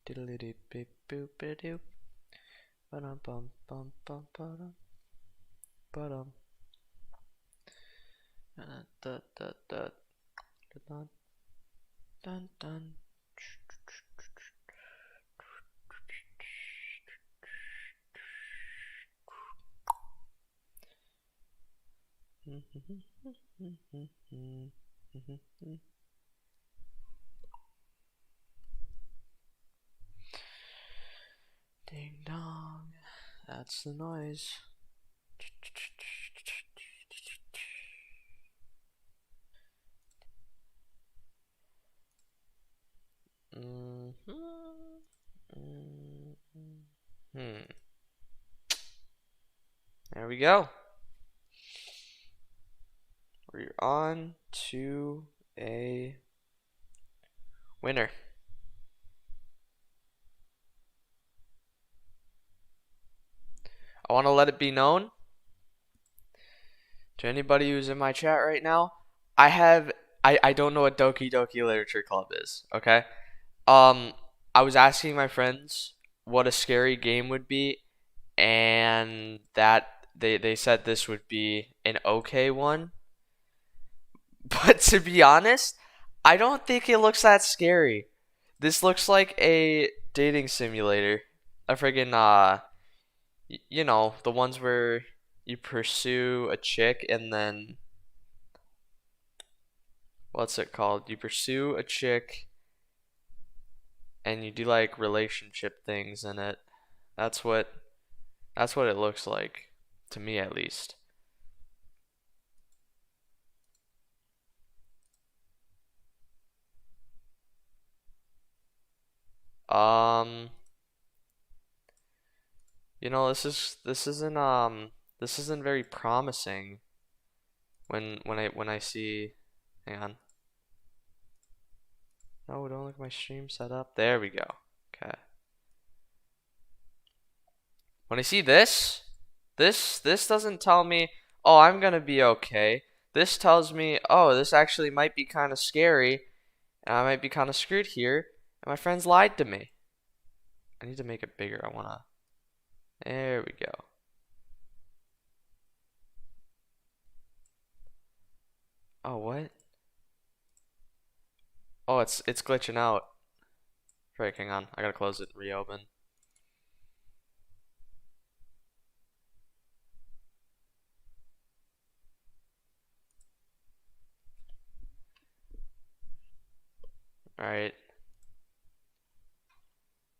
Diddly beep boop doop. Ba-dum bum bum bum ba-dum. Ba-dum. Da da da da dun dun dun. Ding dong, that's the noise. There we go. We're on to a winner. I want to let it be known to anybody who's in my chat right now. I don't know what Doki Doki Literature Club is, okay? I was asking my friends what a scary game would be, and that they said this would be an okay one. But to be honest, I don't think it looks that scary. This looks like a dating simulator. A friggin' you know, the ones where you pursue a chick and then what's it called? You pursue a chick and you do like relationship things in it. That's what it looks like to me at least. Um, you know, this isn't very promising when I see. Hang on. No, don't look at my stream setup. There we go. Okay. When I see this doesn't tell me, oh, I'm gonna be okay. This tells me, oh, this actually might be kind of scary, and I might be kind of screwed here, and my friends lied to me. I need to make it bigger. There we go. Oh, what? Oh, it's glitching out. Right, hang on. I gotta close it and reopen. Alright.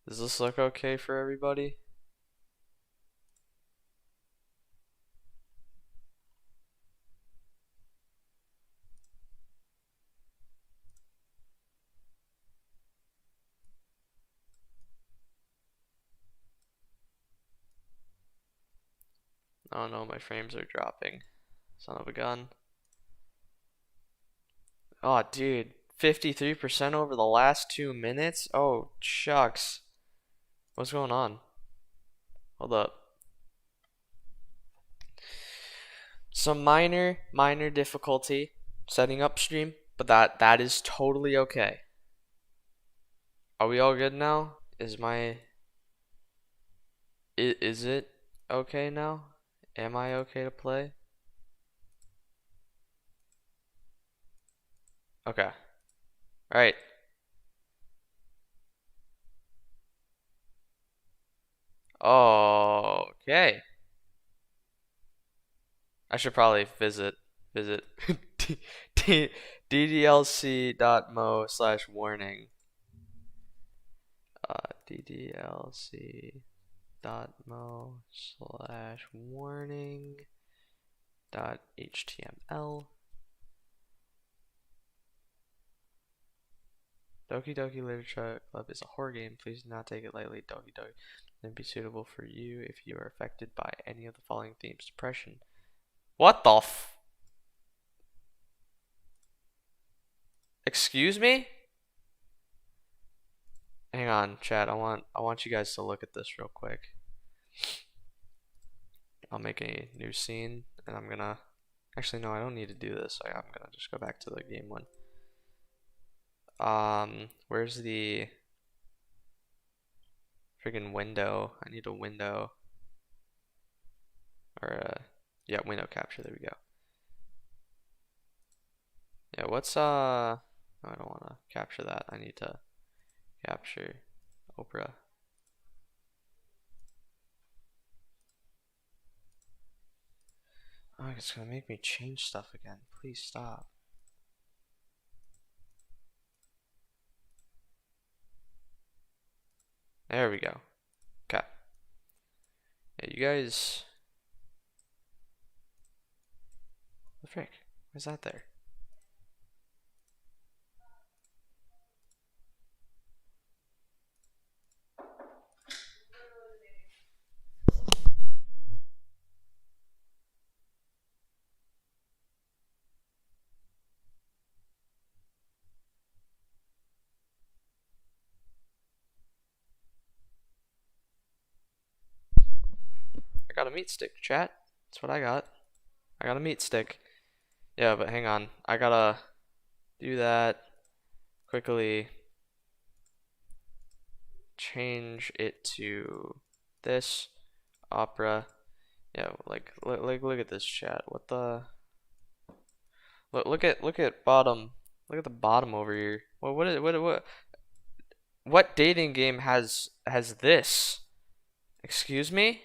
Does this look okay for everybody? Oh no, my frames are dropping. Son of a gun. Oh, dude. 53% over the last 2 minutes? Oh, shucks. What's going on? Hold up. Some minor difficulty setting up stream, but that is totally okay. Are we all good now? Is it okay now? Am I okay to play? Okay. Alright. Okay. I should probably visit ddlc.mo/warning. ddlc.mo/warning.html. Doki Doki Literature Club is a horror game. Please do not take it lightly. Doki Doki may be suitable for you if you are affected by any of the following themes: depression. What the f? Excuse me? Hang on, chat. I want you guys to look at this real quick. I'll make a new scene, and I'm gonna. Actually, no, I don't need to do this. I'm gonna just go back to the game one. Where's the Friggin' window. I need a window. Or yeah, window capture. There we go. Yeah, what's no, I don't want to capture that. I need to capture Oprah. Oh, it's gonna make me change stuff again. Please stop. There we go. Okay. Yeah, you guys. The frick? Why's that there? I got a meat stick, chat. That's what I got. I got a meat stick. Yeah, but hang on. I gotta do that quickly. Change it to this opera. Yeah, like look at this, chat. What the? Look at bottom. Look at the bottom over here. What dating game has this? Excuse me?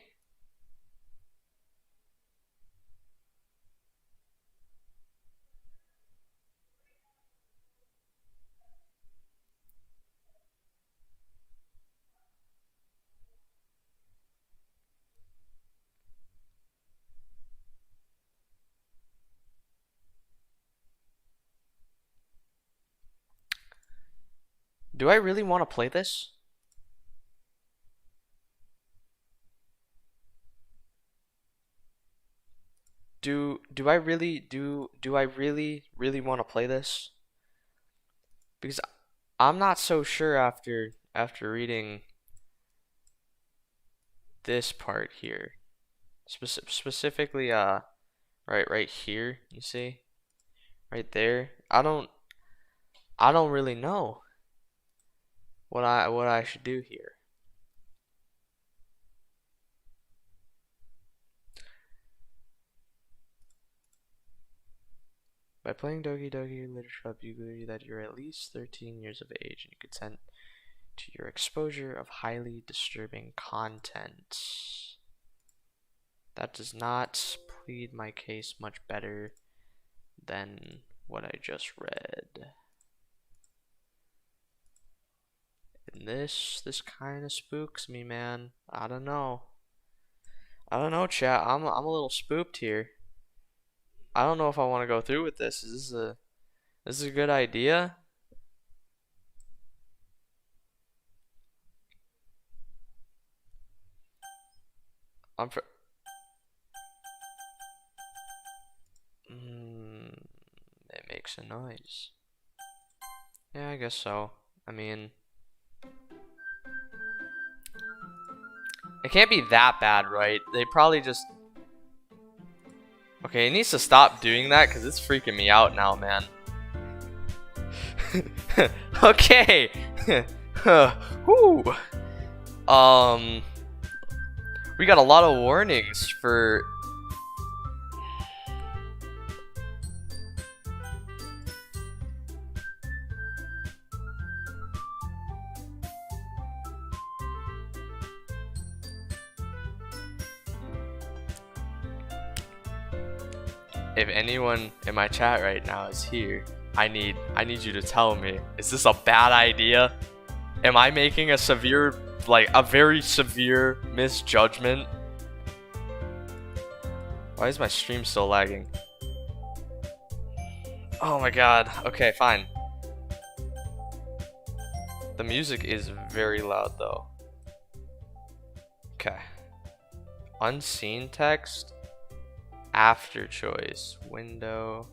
Do I really want to play this? Do I really really want to play this? Because I'm not so sure after reading this part here. Specifically right here, you see? Right there. I don't really know what I should do here. By playing Doki Doki Literature, you agree that you're at least 13 years of age and you consent to your exposure of highly disturbing content. That does not plead my case much better than what I just read. And this kind of spooks me, man. I don't know, chat. I'm a little spooked here. I don't know if I want to go through with this. Is this a good idea? It makes a noise. Yeah, I guess so. I mean, it can't be that bad, right? They probably just... Okay, it needs to stop doing that because it's freaking me out now, man. Okay. Whew. We got a lot of warnings for... If anyone in my chat right now is here, I need you to tell me, is this a bad idea? Am I making a very severe misjudgment? Why is my stream still lagging? Oh my god. Okay, fine. The music is very loud though. Okay. Unseen text. After choice. Window.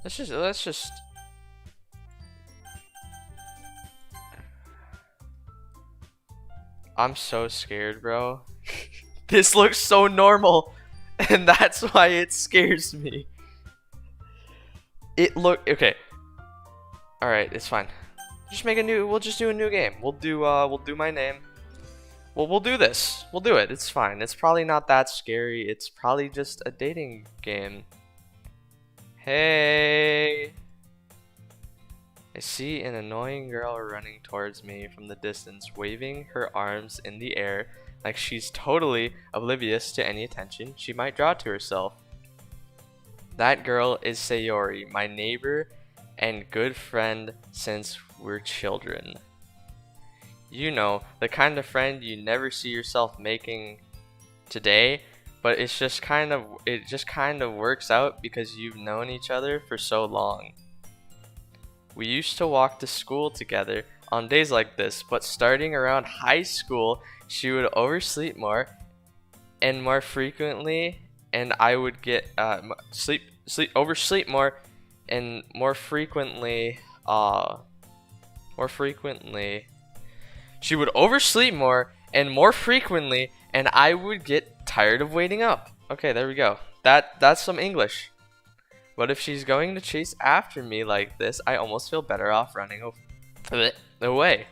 Let's just I'm so scared, bro. This looks so normal, and that's why it scares me. Okay. All right, it's fine. We'll just do a new game. We'll do my name. Well, we'll do this. We'll do it. It's fine. It's probably not that scary. It's probably just a dating game. Hey. I see an annoying girl running towards me from the distance, waving her arms in the air like she's totally oblivious to any attention she might draw to herself. That girl is Sayori, my neighbor and good friend since we're children. You know, the kind of friend you never see yourself making today, but it just kind of works out because you've known each other for so long. We used to walk to school together on days like this, but starting around high school, she would oversleep more and more frequently, and I would get oversleep more and more frequently. She would oversleep more and more frequently, and I would get tired of waiting up. Okay, there we go. That's some English. But if she's going to chase after me like this, I almost feel better off running away.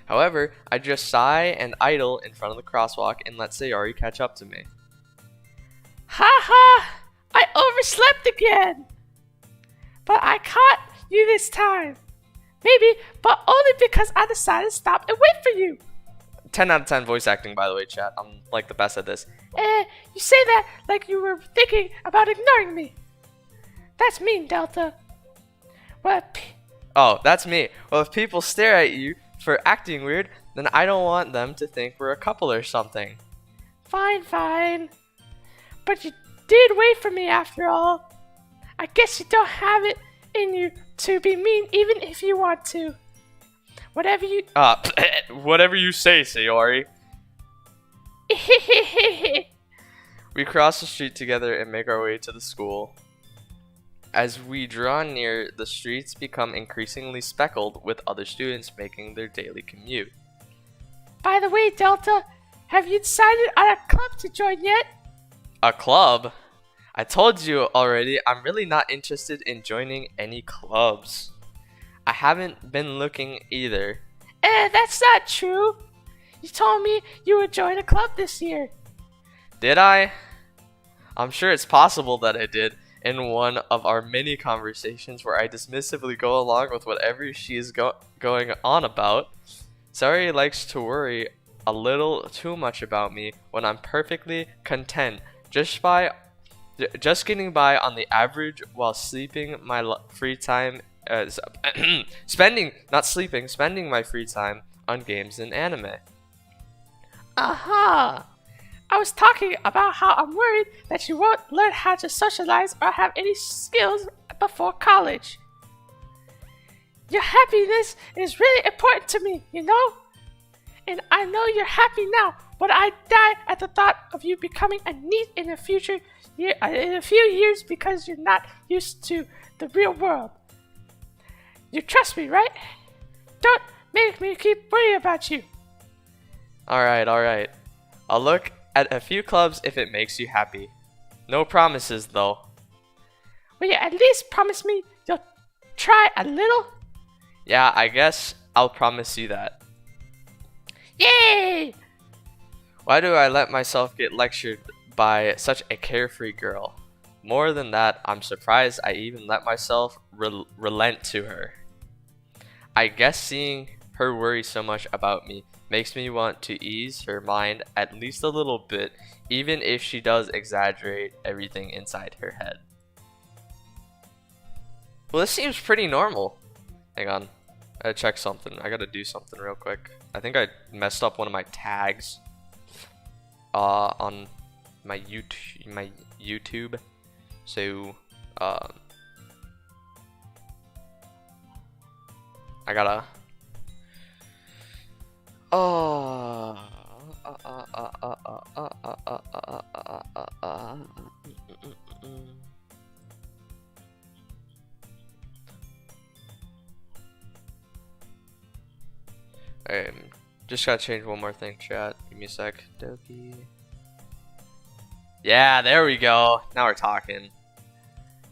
However, I just sigh and idle in front of the crosswalk and let Sayori catch up to me. Ha ha! I overslept again! But I caught you this time. Maybe, but only because I decided to stop and wait for you. 10 out of 10 voice acting, by the way, chat. I'm like the best at this. You say that like you were thinking about ignoring me. That's mean, Delta. Oh, that's me. Well, if people stare at you for acting weird, then I don't want them to think we're a couple or something. Fine, fine. But you did wait for me after all. I guess you don't have it in you to be mean even if you want to. Whatever you say, Sayori. We cross the street together and make our way to the school. As we draw near, the streets become increasingly speckled with other students making their daily commute. By the way, Delta, have you decided on a club to join yet? A club? I told you already, I'm really not interested in joining any clubs. I haven't been looking either. That's not true. You told me you would join a club this year. Did I? I'm sure it's possible that I did in one of our many conversations where I dismissively go along with whatever she is going on about. Sayori likes to worry a little too much about me when I'm perfectly content just getting by on the average while sleeping my free time spending my free time on games and anime. Aha! I was talking about how I'm worried that you won't learn how to socialize or have any skills before college. Your happiness is really important to me, you know? And I know you're happy now, but I die at the thought of you becoming a NEET in a few years because you're not used to the real world. You trust me, right? Don't make me keep worrying about you. Alright. I'll look at a few clubs if it makes you happy. No promises, though. Will you at least promise me you'll try a little? Yeah, I guess I'll promise you that. Yay! Why do I let myself get lectured by such a carefree girl? More than that, I'm surprised I even let myself relent to her. I guess seeing her worry so much about me makes me want to ease her mind at least a little bit, even if she does exaggerate everything inside her head. Well, this seems pretty normal. Hang on, I gotta check something. I gotta do something real quick. I think I messed up one of my tags on my YouTube. So I gotta just gotta change one more thing, chat. Give me a sec. Doki. Yeah, there we go. Now we're talking.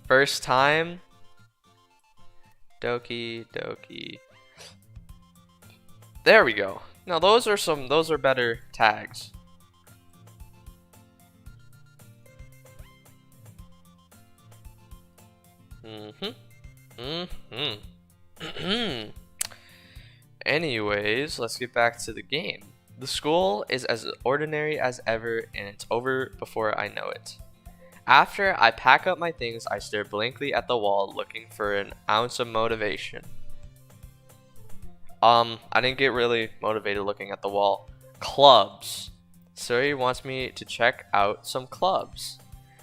First time. Doki Doki. There we go. Now those are better tags. Anyways, let's get back to the game. The school is as ordinary as ever, and it's over before I know it. After I pack up my things, I stare blankly at the wall, looking for an ounce of motivation. I didn't get really motivated looking at the wall. Clubs. Suri wants me to check out some clubs.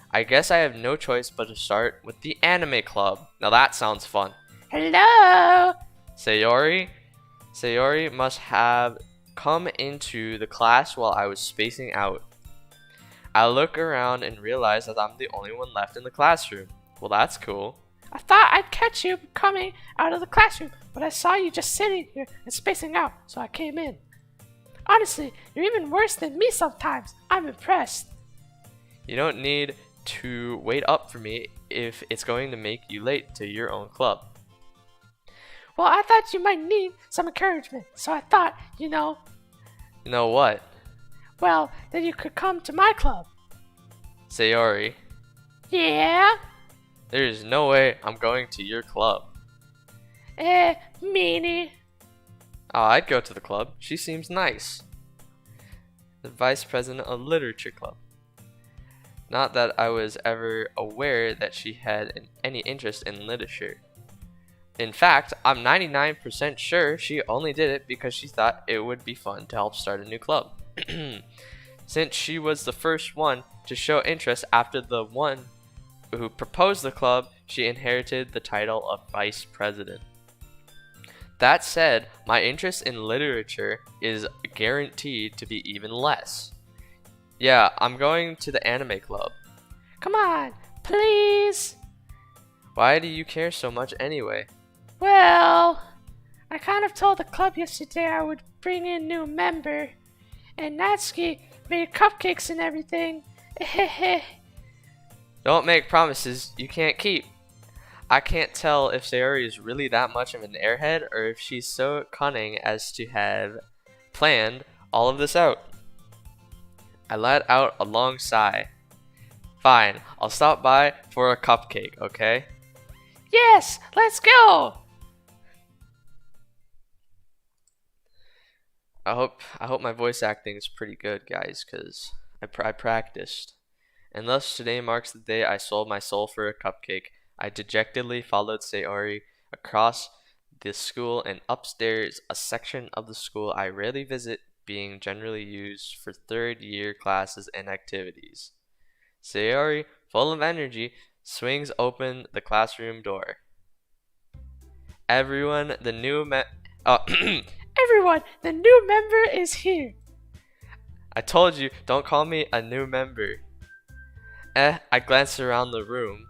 I guess I have no choice but to start with the anime club. Now that sounds fun. Hello? Sayori must have come into the class while I was spacing out. I look around and realize that I'm the only one left in the classroom. Well, that's cool. I thought I'd catch you coming out of the classroom, but I saw you just sitting here and spacing out, so I came in. Honestly, you're even worse than me sometimes. I'm impressed. You don't need to wait up for me if it's going to make you late to your own club. Well, I thought you might need some encouragement, so I thought, You know what? well, that you could come to my club. Sayori, Yeah? there is no way I'm going to your club. Meanie. Oh, I'd go to the club. She seems nice. The vice president of literature club. Not that I was ever aware that she had any interest in literature. In fact, I'm 99% sure she only did it because she thought it would be fun to help start a new club. Since she was the first one to show interest after the one who proposed the club, she inherited the title of vice president. That said, my interest in literature is guaranteed to be even less. Yeah, I'm going to the anime club. Come on, please. Why do you care so much anyway? Well, I kind of told the club yesterday I would bring in new member, and Natsuki made cupcakes and everything. Don't make promises you can't keep. I can't tell if Sayori is really that much of an airhead or if she's so cunning as to have planned all of this out. I let out a long sigh. Fine, I'll stop by for a cupcake, okay? Yes, let's go. I hope my voice acting is pretty good, guys, because I practiced. And thus today marks the day I sold my soul for a cupcake. I dejectedly followed Sayori across the school and upstairs, a section of the school I rarely visit, being generally used for third-year classes and activities. Sayori, full of energy, swings open the classroom door. Everyone, the new Everyone, the new member is here. I told you, don't call me a new member. I glanced around the room.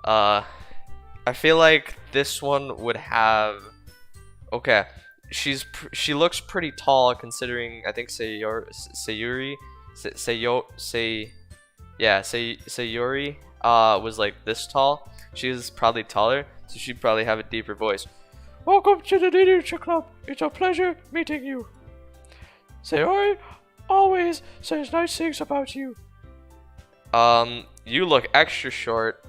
I feel like this one would have. Okay, she looks pretty tall considering. I think Sayori was like this tall. She was probably taller, so she'd probably have a deeper voice. Welcome to the literature club. It's a pleasure meeting you. Sayori always says nice things about you. You look extra short.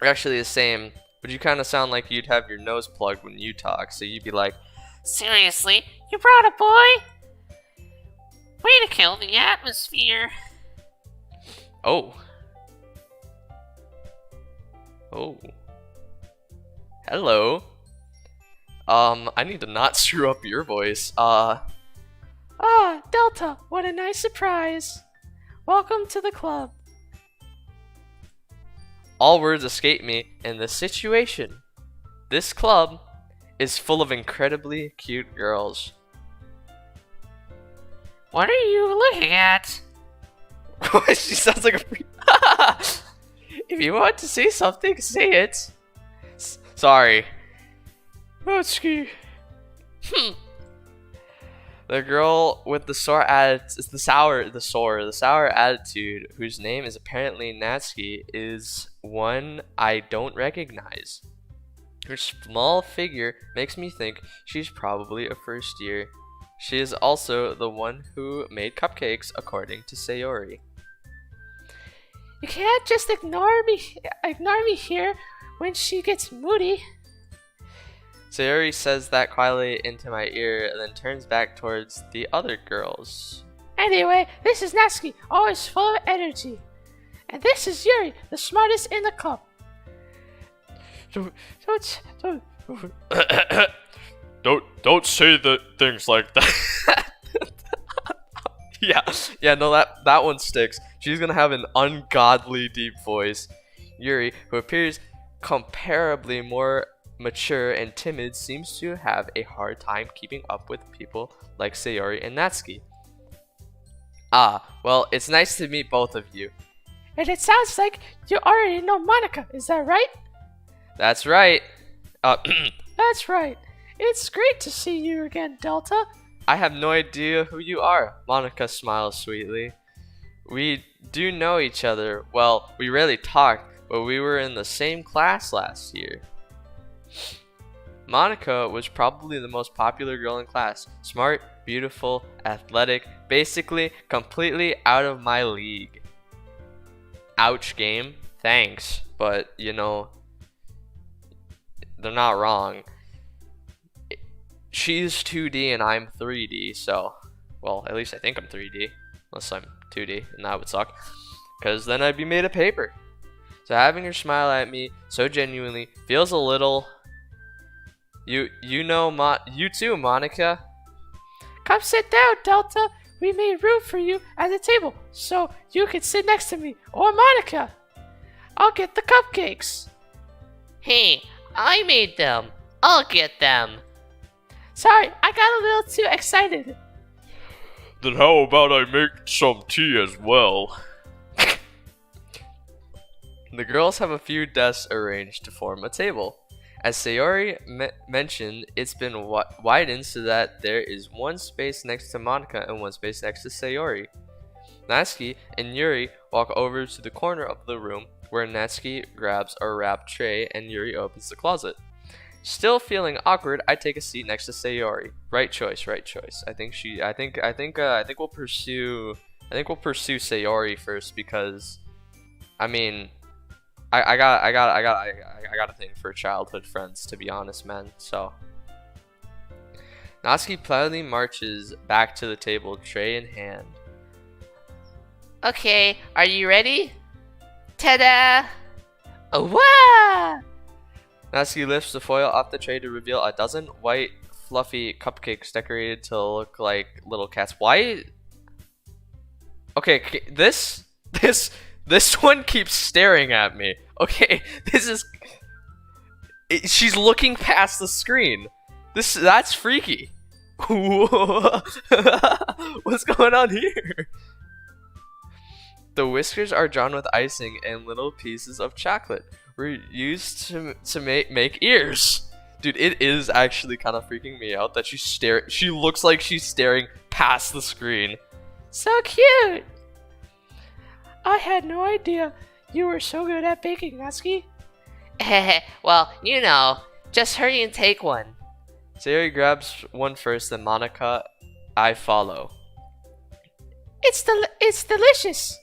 You're actually the same, but you kind of sound like you'd have your nose plugged when you talk, so you'd be like, Seriously, you brought a boy? Way to kill the atmosphere. oh. Oh. Hello. I need to not screw up your voice. Ah, Delta, what a nice surprise. Welcome to the club. All words escape me in this situation. This club is full of incredibly cute girls. What are you looking at? She sounds like a freak. If you want to say something, say it. Sorry. Natsuki. The girl with the sour attitude, whose name is apparently Natsuki, is one I don't recognize. Her small figure makes me think she's probably a first year. She is also the one who made cupcakes, according to Sayori. You can't just ignore me here when she gets moody. Sayori says that quietly into my ear and then turns back towards the other girls. Anyway, this is Natsuki, always full of energy. And this is Yuri, the smartest in the club. Don't say the things like that. yeah, no, that one sticks. She's gonna have an ungodly deep voice. Yuri, who appears comparably more mature and timid, seems to have a hard time keeping up with people like Sayori and Natsuki. Ah, well, it's nice to meet both of you. And it sounds like you already know Monica, is that right? That's right. That's right. It's great to see you again, Delta. I have no idea who you are. Monica smiles sweetly. We do know each other. Well, we rarely talk, but we were in the same class last year. Monica was probably the most popular girl in class. Smart, beautiful, athletic, basically completely out of my league. Ouch, game. Thanks, but you know, they're not wrong. She's 2D and I'm 3D, so, well, at least I think I'm 3D, unless I'm 2D, and that would suck, because then I'd be made of paper. So having her smile at me so genuinely feels a little. You too, Monica. Come sit down, Delta. We made room for you at the table, so you can sit next to me, or Monica. I'll get the cupcakes. Hey, I made them. I'll get them. Sorry, I got a little too excited. Then how about I make some tea as well? The girls have a few desks arranged to form a table. As Sayori mentioned, it's been widened so that there is one space next to Monica and one space next to Sayori. Natsuki and Yuri walk over to the corner of the room where Natsuki grabs a wrap tray and Yuri opens the closet. Still feeling awkward, I take a seat next to Sayori. Right choice, right choice. I think we'll pursue Sayori first because, I mean, I got a thing for childhood friends, to be honest, man. So Natsuki proudly marches back to the table, tray in hand. Okay, are you ready? Ta-da! Wow! Natsuki lifts the foil off the tray to reveal a dozen white, fluffy cupcakes decorated to look like little cats. Why? Okay, this one keeps staring at me. Okay, she's looking past the screen. That's freaky. What's going on here? The whiskers are drawn with icing and little pieces of chocolate were used to make ears. Dude, it is actually kind of freaking me out that she looks like she's staring past the screen. So cute! I had no idea you were so good at baking, Natsuki. Well, you know, just hurry and take one. Sayori grabs one first, then Monica. I follow. It's delicious.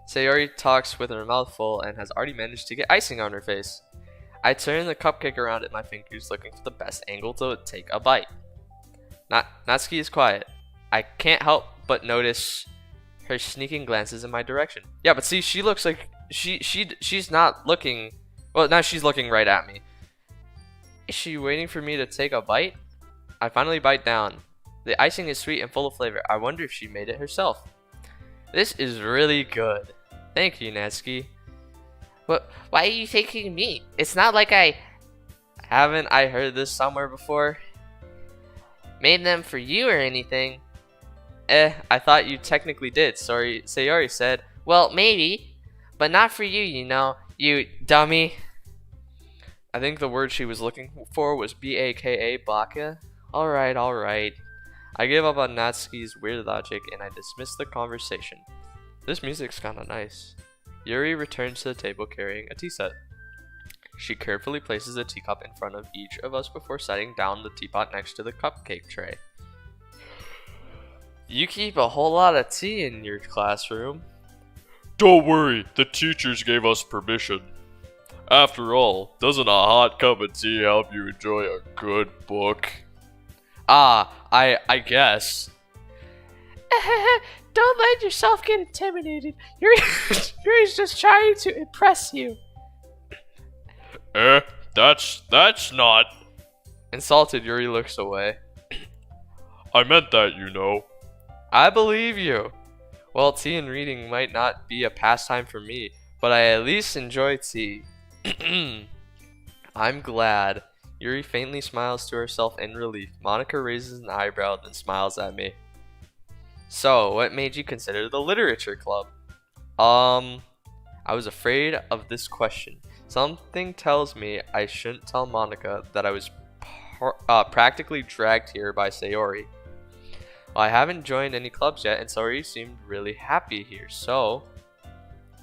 Sayori talks with her mouth full and has already managed to get icing on her face. I turn the cupcake around at my fingers, looking for the best angle to take a bite. Natsuki is quiet. I can't help but notice her sneaking glances in my direction. Yeah, but see, she looks like she's not looking. Well, now she's looking right at me. Is she waiting for me to take a bite? I finally bite down. The icing is sweet and full of flavor. I wonder if she made it herself. This is really good. Thank you, Natsuki. What? Why are you thanking me? It's not like Haven't I heard this somewhere before? made them for you or anything. I thought you technically did. Sorry, Sayori said. Well, maybe, but not for you, you know, you dummy. I think the word she was looking for was B-A-K-A, baka. Alright. I give up on Natsuki's weird logic and I dismiss the conversation. This music's kinda nice. Yuri returns to the table carrying a tea set. She carefully places a teacup in front of each of us before setting down the teapot next to the cupcake tray. You keep a whole lot of tea in your classroom. Don't worry, the teachers gave us permission. After all, doesn't a hot cup of tea help you enjoy a good book? I guess. Don't let yourself get intimidated. Yuri's just trying to impress you. That's not. Insulted, Yuri looks away. I meant that, you know. I believe you. Well, tea and reading might not be a pastime for me, but I at least enjoy tea. I'm glad. Yuri faintly smiles to herself in relief. Monica raises an eyebrow, then smiles at me. So, what made you consider the literature club? I was afraid of this question. Something tells me I shouldn't tell Monica that I was practically dragged here by Sayori. Well, I haven't joined any clubs yet, and Sayori seemed really happy here, so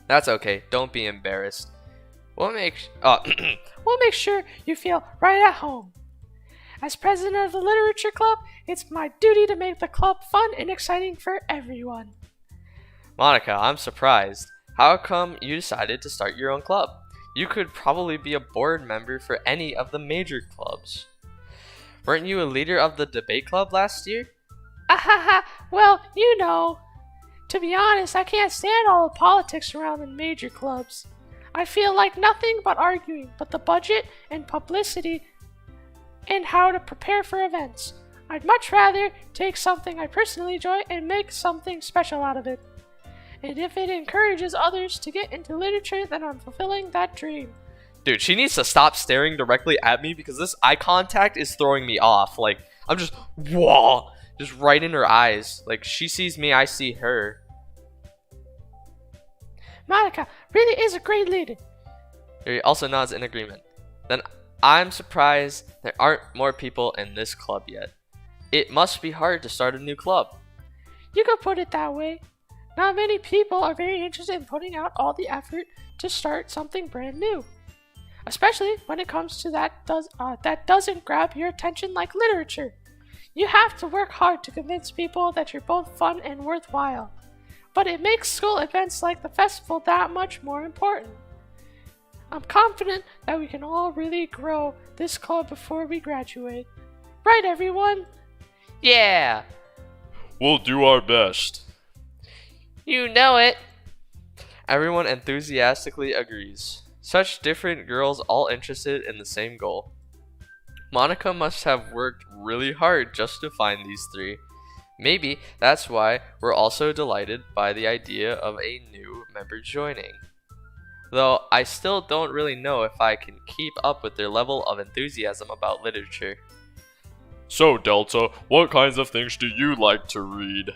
that's okay. Don't be embarrassed. We'll make sure you feel right at home. As president of the literature club, it's my duty to make the club fun and exciting for everyone. Monica, I'm surprised. How come you decided to start your own club? You could probably be a board member for any of the major clubs. Weren't you a leader of the debate club last year? Well, you know. To be honest, I can't stand all the politics around the major clubs. I feel like nothing but arguing, but the budget and publicity and how to prepare for events. I'd much rather take something I personally enjoy and make something special out of it. And if it encourages others to get into literature, then I'm fulfilling that dream. Dude, she needs to stop staring directly at me because this eye contact is throwing me off. Like, I'm just, whoa, just right in her eyes. Like, she sees me, I see her. Monica really is a great leader. Yuri also nods in agreement. Then I'm surprised there aren't more people in this club yet. It must be hard to start a new club. You could put it that way. Not many people are very interested in putting out all the effort to start something brand new. Especially when it comes to that doesn't grab your attention like literature. You have to work hard to convince people that you're both fun and worthwhile. But it makes school events like the festival that much more important. I'm confident that we can all really grow this club before we graduate. Right, everyone? Yeah, We'll do our best. you know it. Everyone enthusiastically agrees. Such different girls all interested in the same goal. Monica must have worked really hard just to find these three. Maybe that's why we're also delighted by the idea of a new member joining. Though I still don't really know if I can keep up with their level of enthusiasm about literature. So, Delta, what kinds of things do you like to read?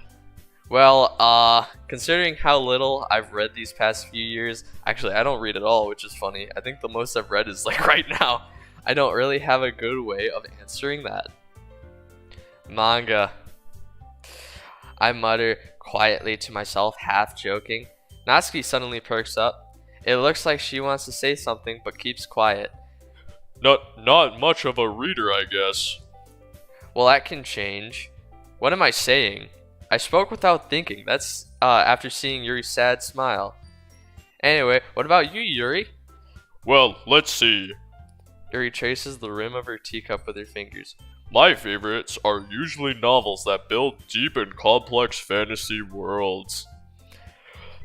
Well, considering how little I've read these past few years, actually I don't read at all, which is funny. I think the most I've read is like right now. I don't really have a good way of answering that. Manga. I mutter quietly to myself, half joking. Natsuki suddenly perks up. It looks like she wants to say something but keeps quiet. Not much of a reader, I guess. Well, that can change. What am I saying? I spoke without thinking. That's after seeing Yuri's sad smile. Anyway, what about you, Yuri? Well, let's see. Yuri traces the rim of her teacup with her fingers. My favorites are usually novels that build deep and complex fantasy worlds.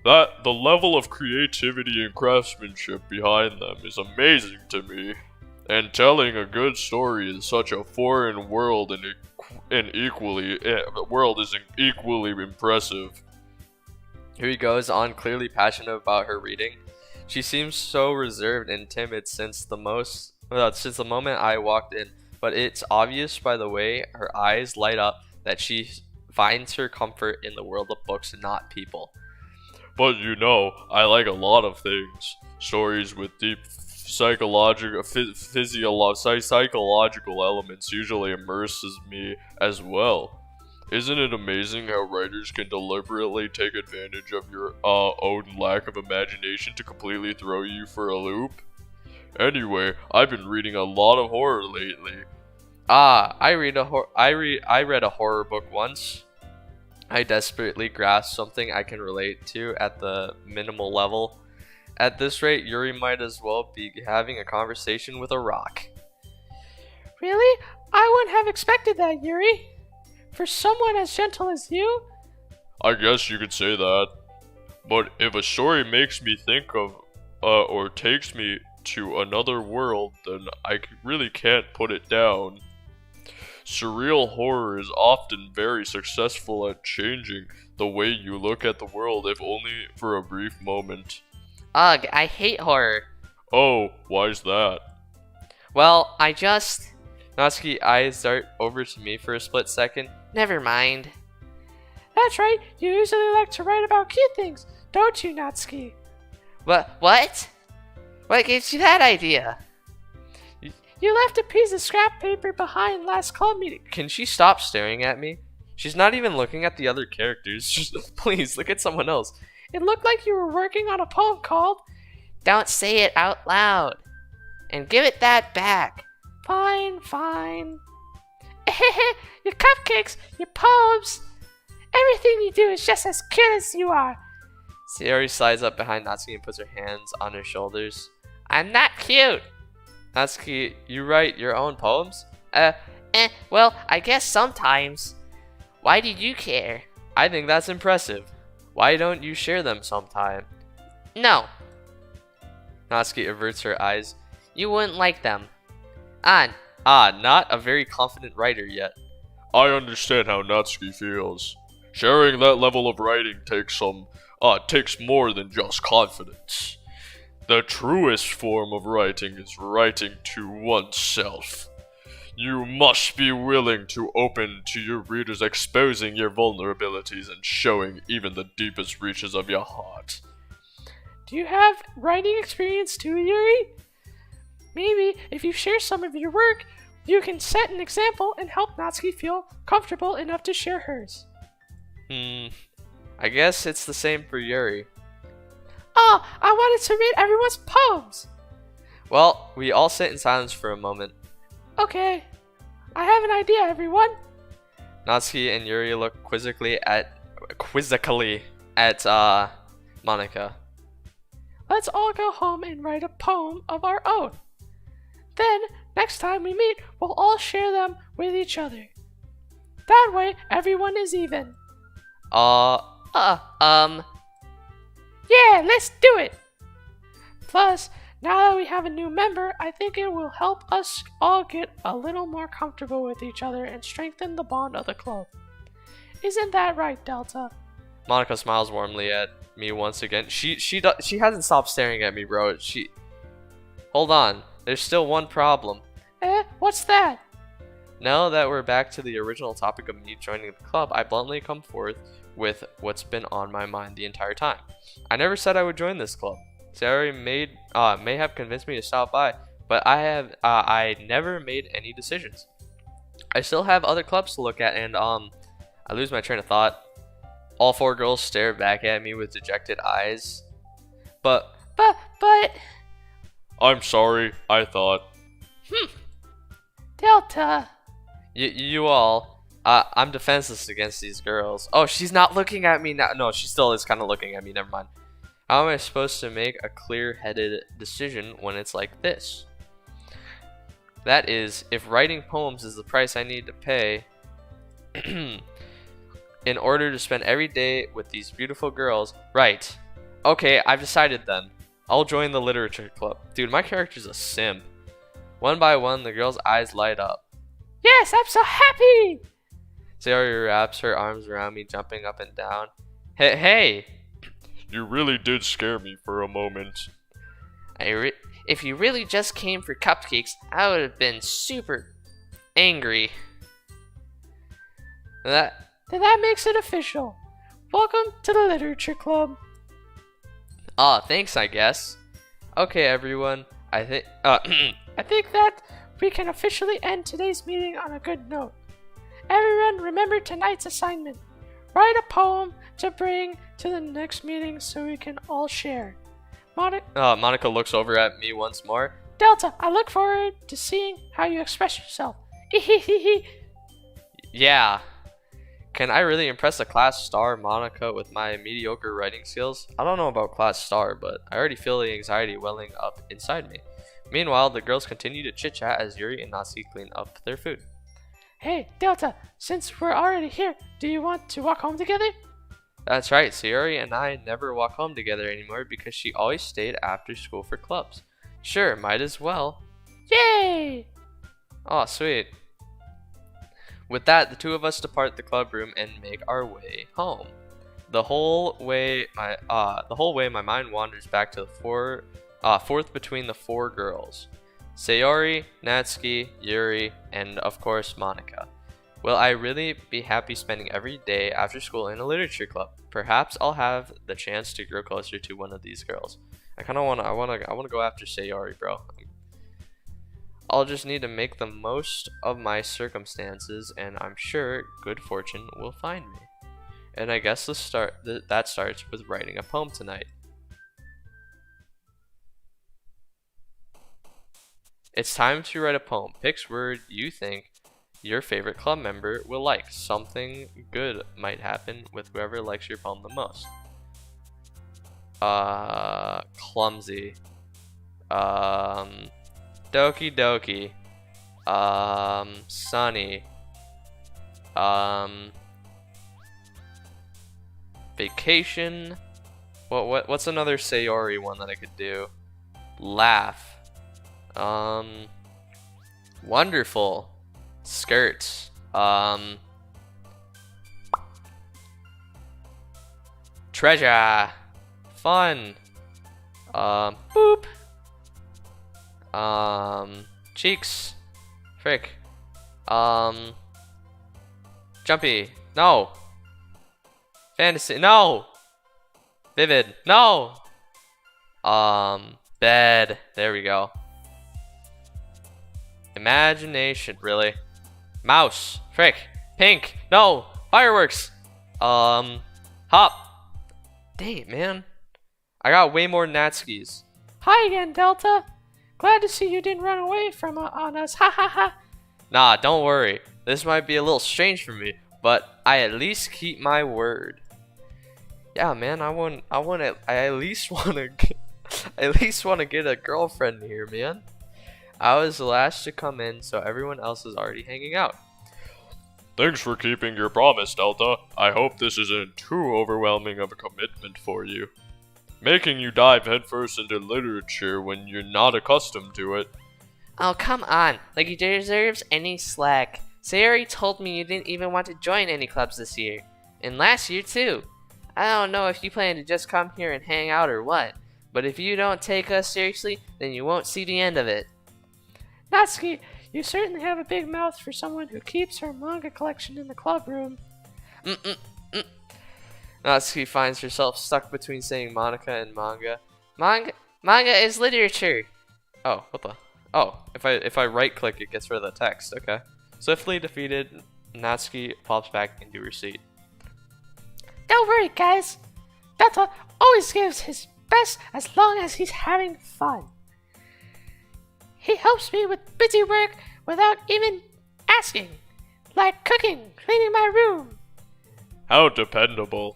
That the level of creativity and craftsmanship behind them is amazing to me. And telling a good story in such a foreign world is equally impressive. Yuri goes on, clearly passionate about her reading. She seems so reserved and timid since the moment I walked in, but it's obvious by the way her eyes light up that she finds her comfort in the world of books and not people. But you know, I like a lot of things. Stories with deep psychological elements usually immerses me as well. Isn't it amazing how writers can deliberately take advantage of your own lack of imagination to completely throw you for a loop? Anyway, I've been reading a lot of horror lately. I read a horror book once. I desperately grasp something I can relate to at the minimal level. At this rate, Yuri might as well be having a conversation with a rock. Really? I wouldn't have expected that, Yuri. For someone as gentle as you? I guess you could say that. But if a story makes me think of, or takes me to another world, then I really can't put it down. Surreal horror is often very successful at changing the way you look at the world, if only for a brief moment. Ugh, I hate horror. Oh, why's that? Well, I just... Natsuki eyes dart over to me for a split second. Never mind. That's right, you usually like to write about cute things, don't you, Natsuki? What? What gives you that idea? You left a piece of scrap paper behind last club meeting. Can she stop staring at me? She's not even looking at the other characters. Just, please, look at someone else. It looked like you were working on a poem called Don't say it out loud. And give it that back. Fine, fine. Your cupcakes, your poems, everything you do is just as cute as you are. Sayori slides up behind Natsuki and puts her hands on her shoulders. I'm not cute. Natsuki, you write your own poems? Well, I guess sometimes. Why do you care? I think that's impressive. Why don't you share them sometime? No, Natsuki averts her eyes. you wouldn't like them. On. Not a very confident writer yet. I understand how Natsuki feels. Sharing that level of writing takes more than just confidence. The truest form of writing is writing to oneself. You must be willing to open to your readers, exposing your vulnerabilities and showing even the deepest reaches of your heart. Do you have writing experience too, Yuri? Maybe if you share some of your work, you can set an example and help Natsuki feel comfortable enough to share hers. I guess it's the same for Yuri. Oh, I wanted to read everyone's poems. Well, we all sit in silence for a moment. Okay, I have an idea, everyone. Natsuki and Yuri look quizzically at Monica. Let's all go home and write a poem of our own. Then, next time we meet, we'll all share them with each other. That way, everyone is even. Yeah, let's do it! Plus, now that we have a new member, I think it will help us all get a little more comfortable with each other and strengthen the bond of the club. Isn't that right, Delta? Monica smiles warmly at me once again. She hasn't stopped staring at me, bro. Hold on. There's still one problem. What's that? Now that we're back to the original topic of me joining the club, I bluntly come forth with what's been on my mind the entire time. I never said I would join this club. Sayori may have convinced me to stop by, but I never made any decisions. I still have other clubs to look at, and I lose my train of thought. All four girls stare back at me with dejected eyes. But I'm sorry, I thought. Delta. You all, I'm defenseless against these girls. Oh, she's not looking at me now. No, she still is kind of looking at me. Never mind. How am I supposed to make a clear-headed decision when it's like this? That is, if writing poems is the price I need to pay in order to spend every day with these beautiful girls. Right. Okay, I've decided then. I'll join the literature club. Dude, my character's a simp. One by one, the girl's eyes light up. Yes, I'm so happy! Sayori wraps her arms around me, jumping up and down. Hey! You really did scare me for a moment. If you really just came for cupcakes, I would have been super angry. Then that makes it official. Welcome to the literature club. Thanks, I guess. Okay, everyone. I think that we can officially end today's meeting on a good note. Everyone, remember tonight's assignment. Write a poem to bring to the next meeting so we can all share. Monica looks over at me once more. Delta, I look forward to seeing how you express yourself. Yeah. Can I really impress a class star Monica with my mediocre writing skills? I don't know about class star, but I already feel the anxiety welling up inside me. Meanwhile, the girls continue to chit-chat as Yuri and Natsuki clean up their food. Hey, Delta, since we're already here, do you want to walk home together? That's right, Sayori and I never walk home together anymore because she always stayed after school for clubs. Sure, might as well. Yay! Aw, sweet. With that, the two of us depart the club room and make our way home. The whole way my mind wanders back to the fourth between the four girls. Sayori, Natsuki, Yuri, and of course Monica. Will I really be happy spending every day after school in a literature club? Perhaps I'll have the chance to grow closer to one of these girls. I wanna go after Sayori, bro. I'll just need to make the most of my circumstances, and I'm sure good fortune will find me. And I guess that starts with writing a poem tonight. It's time to write a poem. Pick word you think your favorite club member will like. Something good might happen with whoever likes your poem the most. Clumsy. Doki Doki. Sunny. Vacation. What's another Sayori one that I could do? Laugh. Wonderful. Skirts. Treasure. Fun. Boop. Cheeks. Frick. Jumpy. No. Fantasy. No. Vivid. No. Bed. There we go. Imagination. Really? Mouse. Frick. Pink. No. Fireworks. Hop. Dang it, man. I got way more Natskis. Hi again, Delta. Glad to see you didn't run away from on us. Ha ha ha. Nah, don't worry. This might be a little strange for me, but I at least keep my word. Yeah, man. I at least want to get a girlfriend here, man. I was the last to come in, so everyone else is already hanging out. Thanks for keeping your promise, Delta. I hope this isn't too overwhelming of a commitment for you. Making you dive headfirst into literature when you're not accustomed to it. Oh, come on. Like he deserves any slack. Sayori told me you didn't even want to join any clubs this year. And last year, too. I don't know if you plan to just come here and hang out or what. But if you don't take us seriously, then you won't see the end of it. Natsuki, you certainly have a big mouth for someone who keeps her manga collection in the club room. Natsuki finds herself stuck between saying Monica and manga. Manga is literature. Oh, what the? Oh, if I right click, it gets rid of the text. Okay. Swiftly defeated, Natsuki pops back into her seat. Don't worry, guys. Delta always gives his best as long as he's having fun. He helps me with busy work without even asking, like cooking, cleaning my room. How dependable.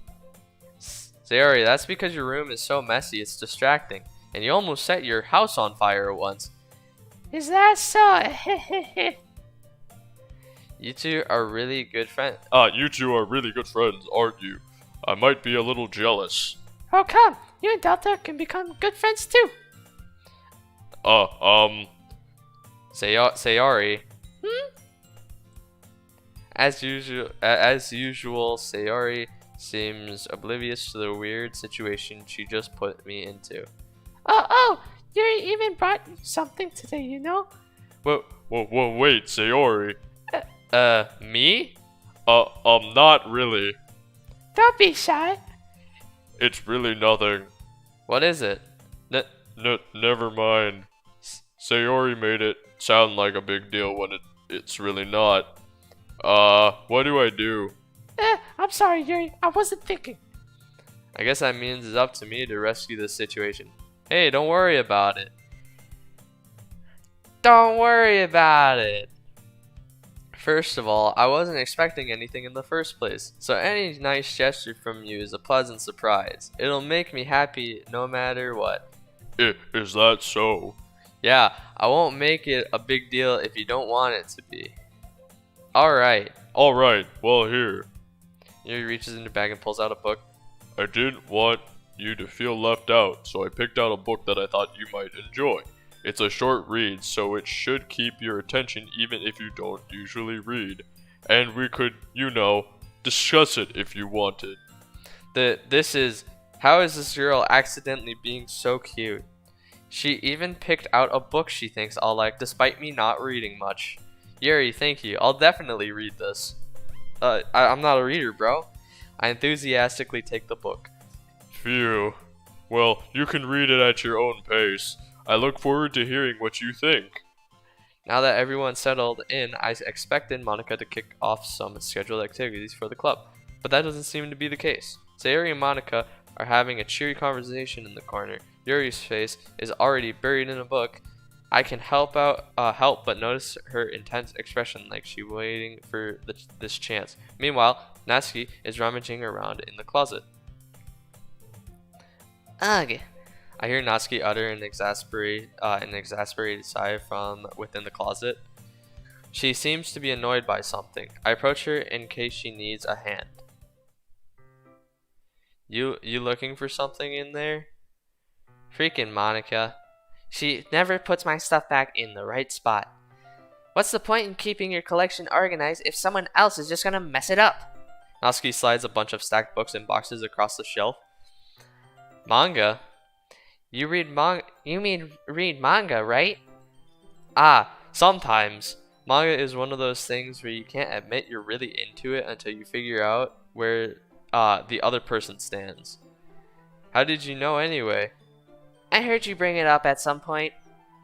Sayori, that's because your room is so messy it's distracting, and you almost set your house on fire once. Is that so? You two are really good friends. You two are really good friends, aren't you? I might be a little jealous. Oh, come. You and Delta can become good friends, too. Sayori. As usual, Sayori seems oblivious to the weird situation she just put me into. Oh, Yuri even brought something today, you know? Wait, Sayori. Me? Not really. Don't be shy. It's really nothing. What is it? Never mind. Sayori made it sound like a big deal when it's really not. What do I do? I'm sorry, Yuri. I wasn't thinking. I guess that means it's up to me to rescue this situation. Hey, don't worry about it. Don't worry about it. First of all, I wasn't expecting anything in the first place, so any nice gesture from you is a pleasant surprise. It'll make me happy no matter what. Is that so? Yeah, I won't make it a big deal if you don't want it to be. Alright. Alright, well, here. Yuri reaches in your bag and pulls out a book. I didn't want you to feel left out, so I picked out a book that I thought you might enjoy. It's a short read, so it should keep your attention even if you don't usually read. And we could, discuss it if you wanted. How is this girl accidentally being so cute? She even picked out a book she thinks I'll like, despite me not reading much. Yuri, thank you. I'll definitely read this. I'm not a reader, bro. I enthusiastically take the book. Phew. Well, you can read it at your own pace. I look forward to hearing what you think. Now that everyone's settled in, I expected Monica to kick off some scheduled activities for the club, but that doesn't seem to be the case. Sayori and Monica are having a cheery conversation in the corner. Yuri's face is already buried in a book. I can help but notice her intense expression like she's waiting for this chance. Meanwhile, Natsuki is rummaging around in the closet. Ugh. I hear Natsuki utter an exasperated sigh from within the closet. She seems to be annoyed by something. I approach her in case she needs a hand. You looking for something in there? Freaking Monica. She never puts my stuff back in the right spot. What's the point in keeping your collection organized if someone else is just gonna mess it up? Natsuki slides a bunch of stacked books and boxes across the shelf. Manga? You mean read manga, right? Ah, sometimes. Manga is one of those things where you can't admit you're really into it until you figure out where the other person stands. How did you know anyway? I heard you bring it up at some point.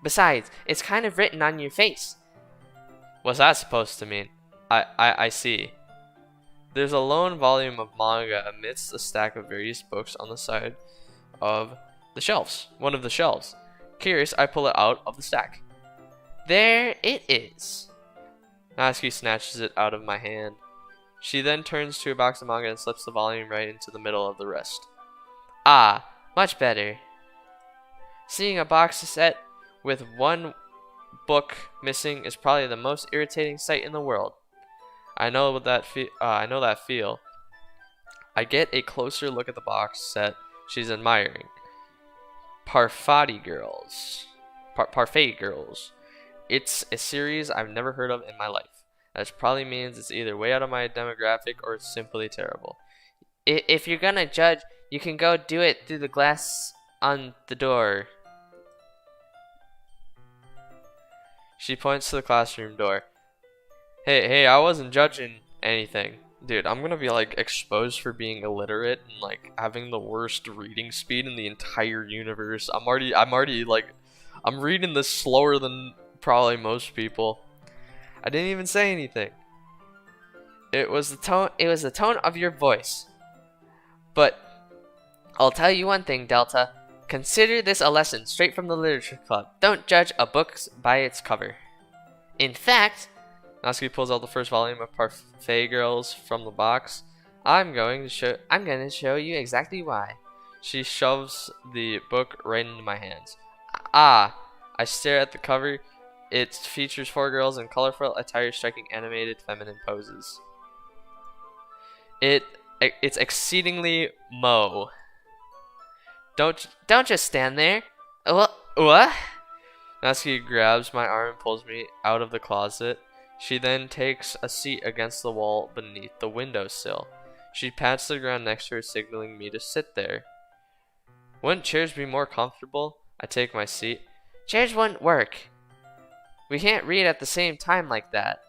Besides, it's kind of written on your face. What's that supposed to mean? I see. There's a lone volume of manga amidst a stack of various books on the side of the shelves. One of the shelves. Curious, I pull it out of the stack. There it is. Natsuki snatches it out of my hand. She then turns to a box of manga and slips the volume right into the middle of the rest. Ah, much better. Seeing a box set with one book missing is probably the most irritating sight in the world. I know that feel. I get a closer look at the box set she's admiring. Parfait Girls. It's a series I've never heard of in my life. That probably means it's either way out of my demographic or it's simply terrible. If you're gonna judge, you can go do it through the glass on the door. She points to the classroom door. Hey, I wasn't judging anything. Dude, I'm gonna be like exposed for being illiterate and like having the worst reading speed in the entire universe. I'm already like, I'm reading this slower than probably most people. I didn't even say anything. It was the tone of your voice. But I'll tell you one thing, Delta. Consider this a lesson straight from the literature club. Don't judge a book by its cover. In fact, Natsuki pulls out the first volume of Parfait Girls from the box. I'm going to show you exactly why. She shoves the book right into my hands. Ah, I stare at the cover. It features 4 girls in colorful attire striking animated feminine poses. It's exceedingly mo. Don't just stand there. What? Natsuki grabs my arm and pulls me out of the closet. She then takes a seat against the wall beneath the windowsill. She pats the ground next to her, signaling me to sit there. Wouldn't chairs be more comfortable? I take my seat. Chairs wouldn't work. We can't read at the same time like that.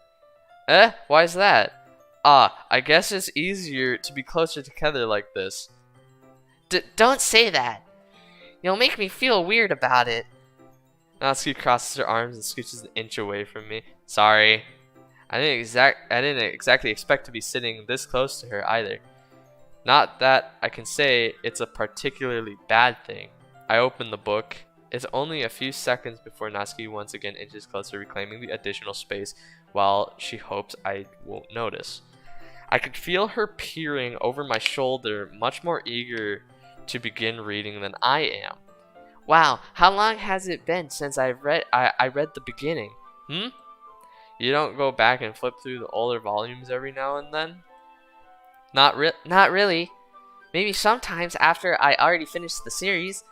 Why's that? Ah, I guess it's easier to be closer together like this. Don't say that. You'll make me feel weird about it. Natsuki crosses her arms and scooches an inch away from me. Sorry. I didn't exactly expect to be sitting this close to her either. Not that I can say it's a particularly bad thing. I open the book. It's only a few seconds before Natsuki once again inches closer, reclaiming the additional space while she hopes I won't notice. I could feel her peering over my shoulder, much more eager to begin reading than I am. Wow, how long has it been since I read the beginning? You don't go back and flip through the older volumes every now and then? Not really. Maybe sometimes after I already finished the series.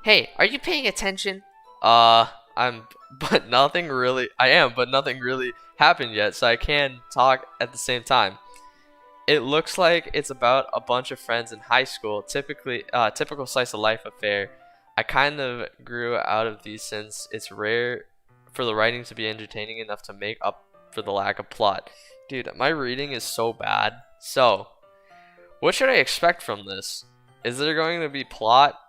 Hey, are you paying attention? I am, but nothing really happened yet, so I can talk at the same time. It looks like it's about a bunch of friends in high school, typical slice of life affair. I kind of grew out of these since it's rare for the writing to be entertaining enough to make up for the lack of plot. Dude, my reading is so bad. So, what should I expect from this? Is there going to be plot?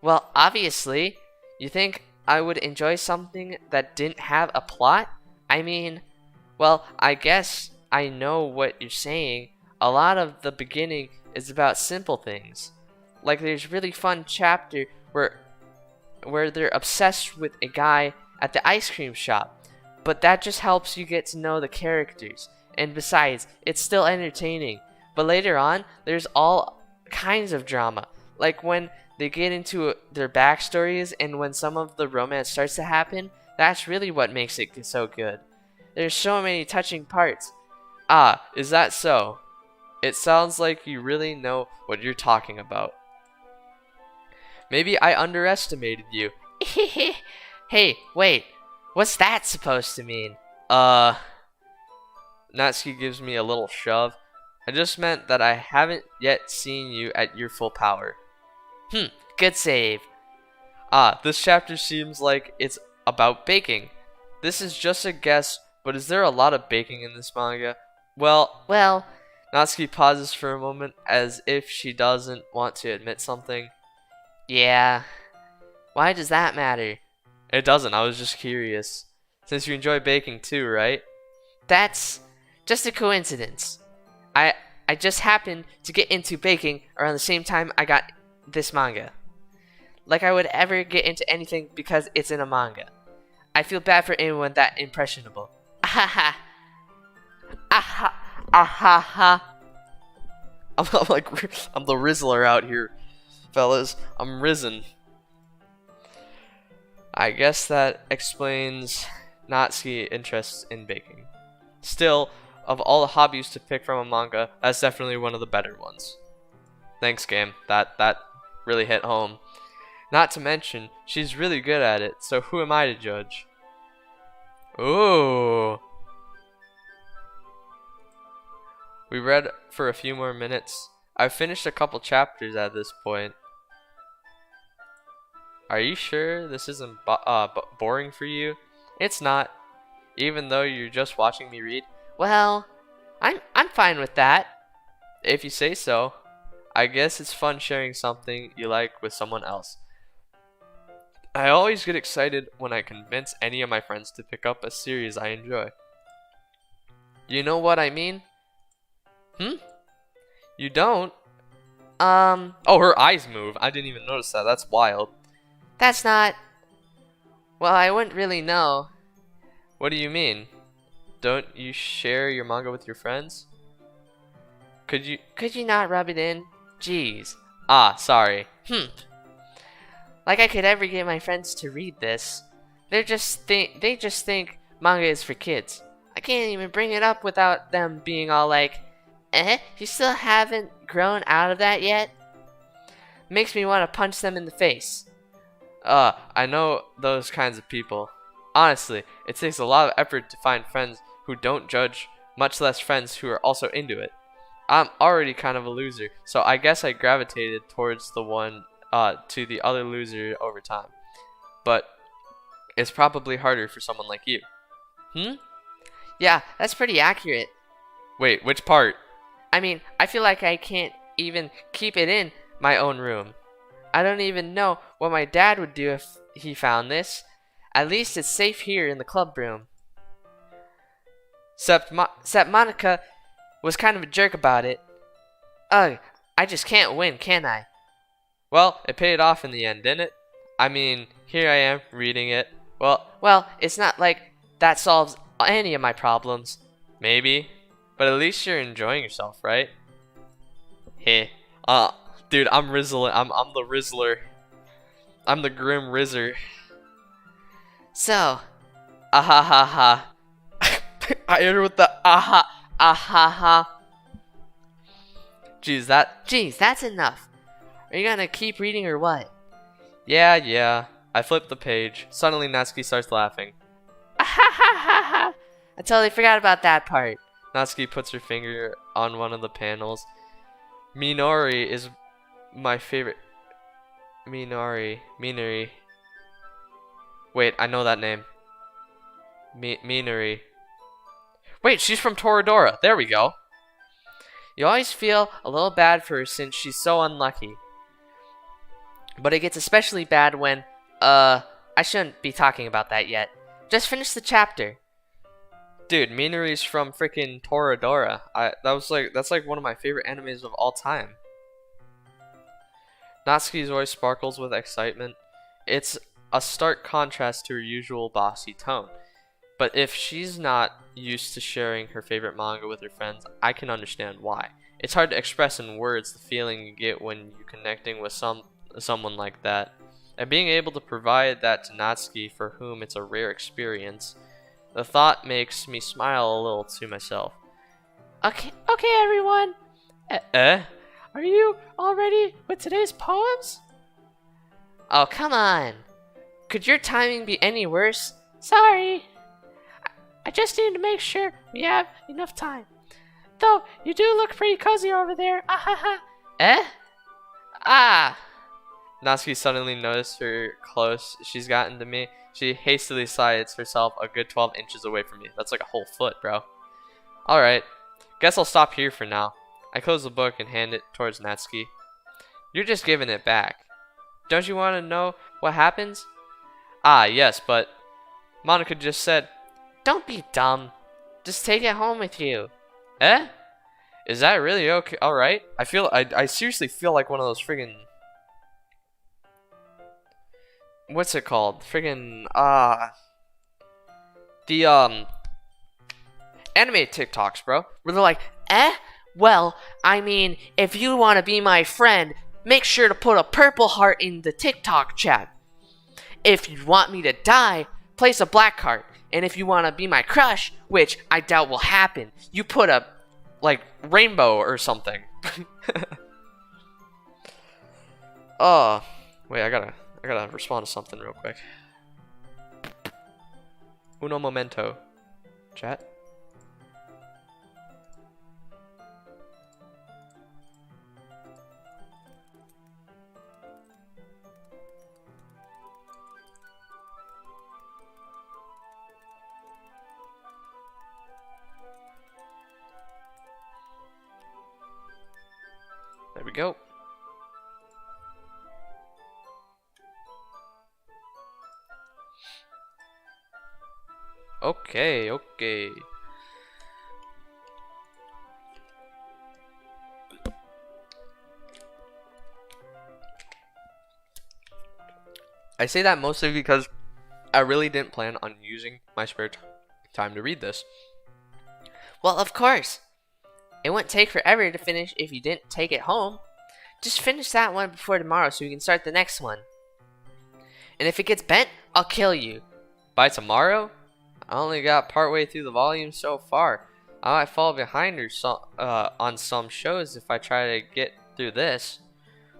Well, obviously. You think I would enjoy something that didn't have a plot? I mean, well, I guess I know what you're saying. A lot of the beginning is about simple things. Like there's really fun chapter where they're obsessed with a guy at the ice cream shop. But that just helps you get to know the characters. And besides, it's still entertaining. But later on, there's all kinds of drama. Like when they get into their backstories and when some of the romance starts to happen, that's really what makes it so good. There's so many touching parts. Ah, is that so? It sounds like you really know what you're talking about. Maybe I underestimated you. Hey, wait. What's that supposed to mean? Natsuki gives me a little shove. I just meant that I haven't yet seen you at your full power. Good save. This chapter seems like it's about baking. This is just a guess, but is there a lot of baking in this manga? Well, Natsuki pauses for a moment as if she doesn't want to admit something. Yeah. Why does that matter? It doesn't, I was just curious. Since you enjoy baking too, right? That's just a coincidence. I just happened to get into baking around the same time I got this manga. Like I would ever get into anything because it's in a manga. I feel bad for anyone that impressionable. Ahaha. Aha. Ahaha. I'm the Rizzler out here, fellas. I'm risen. I guess that explains Natsuki's interest in baking. Still, of all the hobbies to pick from a manga, that's definitely one of the better ones. Thanks, game. That really hit home. Not to mention, she's really good at it, so who am I to judge? Ooh. We read for a few more minutes. I've finished a couple chapters at this point. Are you sure this isn't boring for you? It's not, even though you're just watching me read. Well, I'm fine with that. If you say so. I guess it's fun sharing something you like with someone else. I always get excited when I convince any of my friends to pick up a series I enjoy. You know what I mean? You don't? Oh, her eyes move. I didn't even notice that. That's wild. That's not... Well, I wouldn't really know. What do you mean? Don't you share your manga with your friends? Could you not rub it in? Jeez. Sorry. Like I could ever get my friends to read this. They just think manga is for kids. I can't even bring it up without them being all like, you still haven't grown out of that yet? Makes me want to punch them in the face. I know those kinds of people. Honestly, it takes a lot of effort to find friends who don't judge, much less friends who are also into it. I'm already kind of a loser, so I guess I gravitated towards to the other loser over time. But it's probably harder for someone like you. Yeah, that's pretty accurate. Wait, which part? I mean, I feel like I can't even keep it in my own room. I don't even know what my dad would do if he found this. At least it's safe here in the club room. Except Monica was kind of a jerk about it. Ugh, I just can't win, can I? Well, it paid off in the end, didn't it? I mean, here I am, reading it. Well, it's not like that solves any of my problems. Maybe, but at least you're enjoying yourself, right? Hey, dude, I'm Rizzler. I'm the Rizzler. I'm the Grim Rizzer. So, Ah ha ha ha. I hit her with the ah ha ha. Geez, that's enough. Are you gonna keep reading or what? yeah. I flipped the page. Suddenly, Natsuki starts laughing. I totally forgot about that part. Natsuki puts her finger on one of the panels. Minori is my favorite. Minori. Wait, I know that name. Minori. Wait, she's from Toradora. There we go. You always feel a little bad for her since she's so unlucky. But it gets especially bad when, I shouldn't be talking about that yet. Just finish the chapter. Dude, Minori's from freaking Toradora. That's like one of my favorite animes of all time. Natsuki's voice sparkles with excitement. It's a stark contrast to her usual bossy tone. But if she's not used to sharing her favorite manga with her friends, I can understand why. It's hard to express in words the feeling you get when you're connecting with someone like that. And being able to provide that to Natsuki, for whom it's a rare experience, the thought makes me smile a little to myself. Okay, everyone. Are you all ready with today's poems? Oh, come on. Could your timing be any worse? Sorry. I just need to make sure we have enough time. Though, you do look pretty cozy over there. Ah ha ha. Ah! Natsuki suddenly noticed how close she's gotten to me. She hastily slides herself a good 12 inches away from me. That's like a whole foot, bro. Alright, guess I'll stop here for now. I close the book and hand it towards Natsuki. You're just giving it back. Don't you want to know what happens? Ah, yes, but Monica just said, Don't be dumb. Just take it home with you. Is that really okay? Alright. I seriously feel like one of those friggin'... What's it called? Friggin', the, anime TikToks, bro. Where they're like, Well, I mean, if you want to be my friend, make sure to put a purple heart in the TikTok chat. If you want me to die, place a black heart. And if you want to be my crush, which I doubt will happen, you put a, like, rainbow or something. Oh, wait, I gotta respond to something real quick. Uno momento. Chat. There we go. Okay. I say that mostly because I really didn't plan on using my spare time to read this. Well, of course. It wouldn't take forever to finish if you didn't take it home. Just finish that one before tomorrow so we can start the next one. And if it gets bent, I'll kill you. By tomorrow? I only got partway through the volume so far. I might fall behind on some shows if I try to get through this.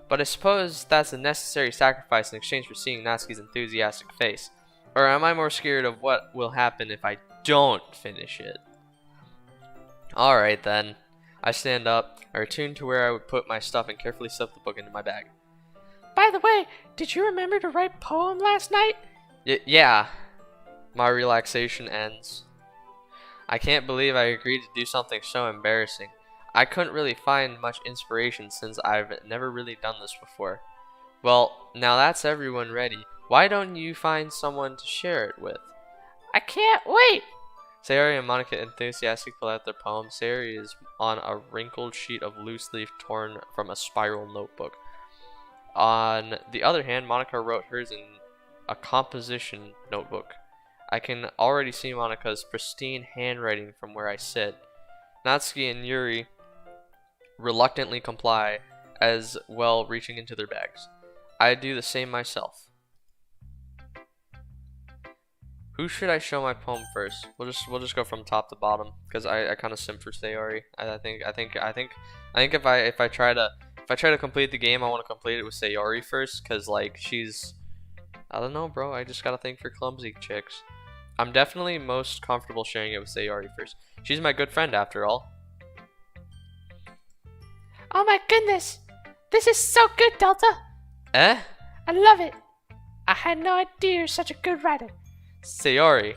But I suppose that's a necessary sacrifice in exchange for seeing Natsuki's enthusiastic face. Or am I more scared of what will happen if I don't finish it? Alright then. I stand up, I return to where I would put my stuff and carefully slip the book into my bag. By the way, did you remember to write poem last night? Yeah. My relaxation ends. I can't believe I agreed to do something so embarrassing. I couldn't really find much inspiration since I've never really done this before. Well, now that's everyone ready. Why don't you find someone to share it with? I can't wait! Sayori and Monica enthusiastically pull out their poem. Sayori is on a wrinkled sheet of loose leaf torn from a spiral notebook. On the other hand, Monica wrote hers in a composition notebook. I can already see Monika's pristine handwriting from where I sit. Natsuki and Yuri reluctantly comply, as well reaching into their bags. I do the same myself. Who should I show my poem first? We'll just go from top to bottom because I kind of simp for Sayori. I think if I try to complete the game, I want to complete it with Sayori first because like she's, I don't know, bro. I just gotta think for clumsy chicks. I'm definitely most comfortable sharing it with Sayori first. She's my good friend after all. Oh my goodness! This is so good, Delta! Eh? I love it! I had no idea you're such a good writer. Sayori,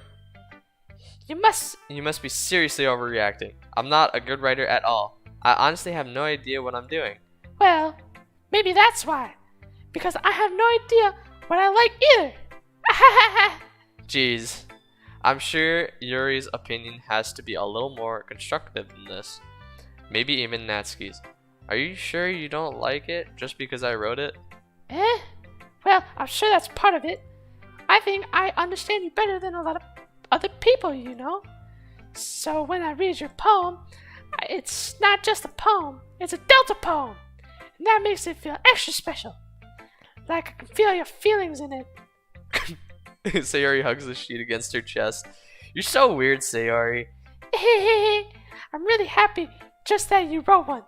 You must... you must be seriously overreacting. I'm not a good writer at all. I honestly have no idea what I'm doing. Well, maybe that's why. Because I have no idea what I like either. Jeez. I'm sure Yuri's opinion has to be a little more constructive than this. Maybe even Natsuki's. Are you sure you don't like it just because I wrote it? Eh? Well, I'm sure that's part of it. I think I understand you better than a lot of other people, you know? So when I read your poem, it's not just a poem, it's a Delta poem. And that makes it feel extra special. Like I can feel your feelings in it. Sayori hugs the sheet against her chest. You're so weird, Sayori. I'm really happy just that you wrote one.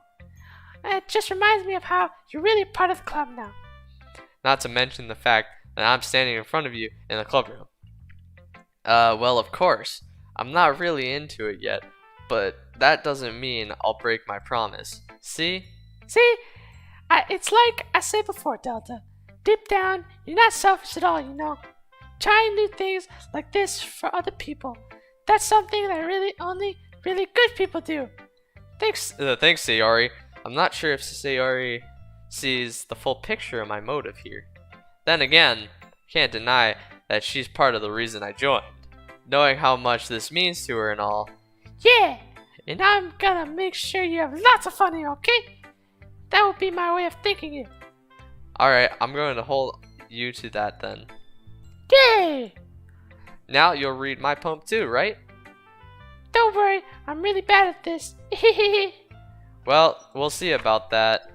It just reminds me of how you're really part of the club now. Not to mention the fact that I'm standing in front of you in the club room. Well, of course. I'm not really into it yet, but that doesn't mean I'll break my promise. See? See? It's like I said before, Delta. Deep down, you're not selfish at all, you know? Trying new things like this for other people. That's something that really only really good people do. Thanks, Sayori. I'm not sure if Sayori sees the full picture of my motive here. Then again, can't deny that she's part of the reason I joined. Knowing how much this means to her and all. Yeah, and I'm gonna make sure you have lots of fun here, okay? That would be my way of thinking it. Alright, I'm going to hold you to that then. Yay! Now you'll read my poem too, right? Don't worry, I'm really bad at this. Well, we'll see about that.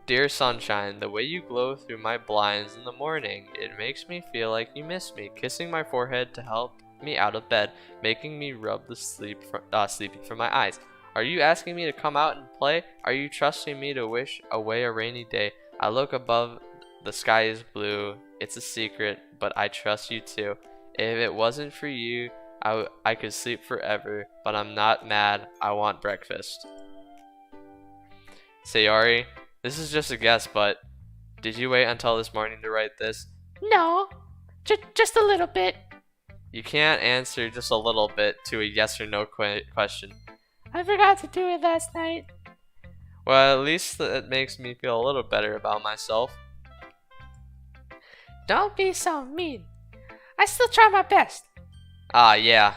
Dear sunshine, the way you glow through my blinds in the morning, it makes me feel like you miss me, kissing my forehead to help me out of bed, making me rub the sleeping from my eyes. Are you asking me to come out and play? Are you trusting me to wish away a rainy day? I look above, the sky is blue. It's a secret, but I trust you too. If it wasn't for you, I could sleep forever, but I'm not mad. I want breakfast. Sayori, this is just a guess, but did you wait until this morning to write this? No, just a little bit. You can't answer just a little bit to a yes or no question. I forgot to do it last night. Well, at least it makes me feel a little better about myself. Don't be so mean. I still try my best. Ah, yeah.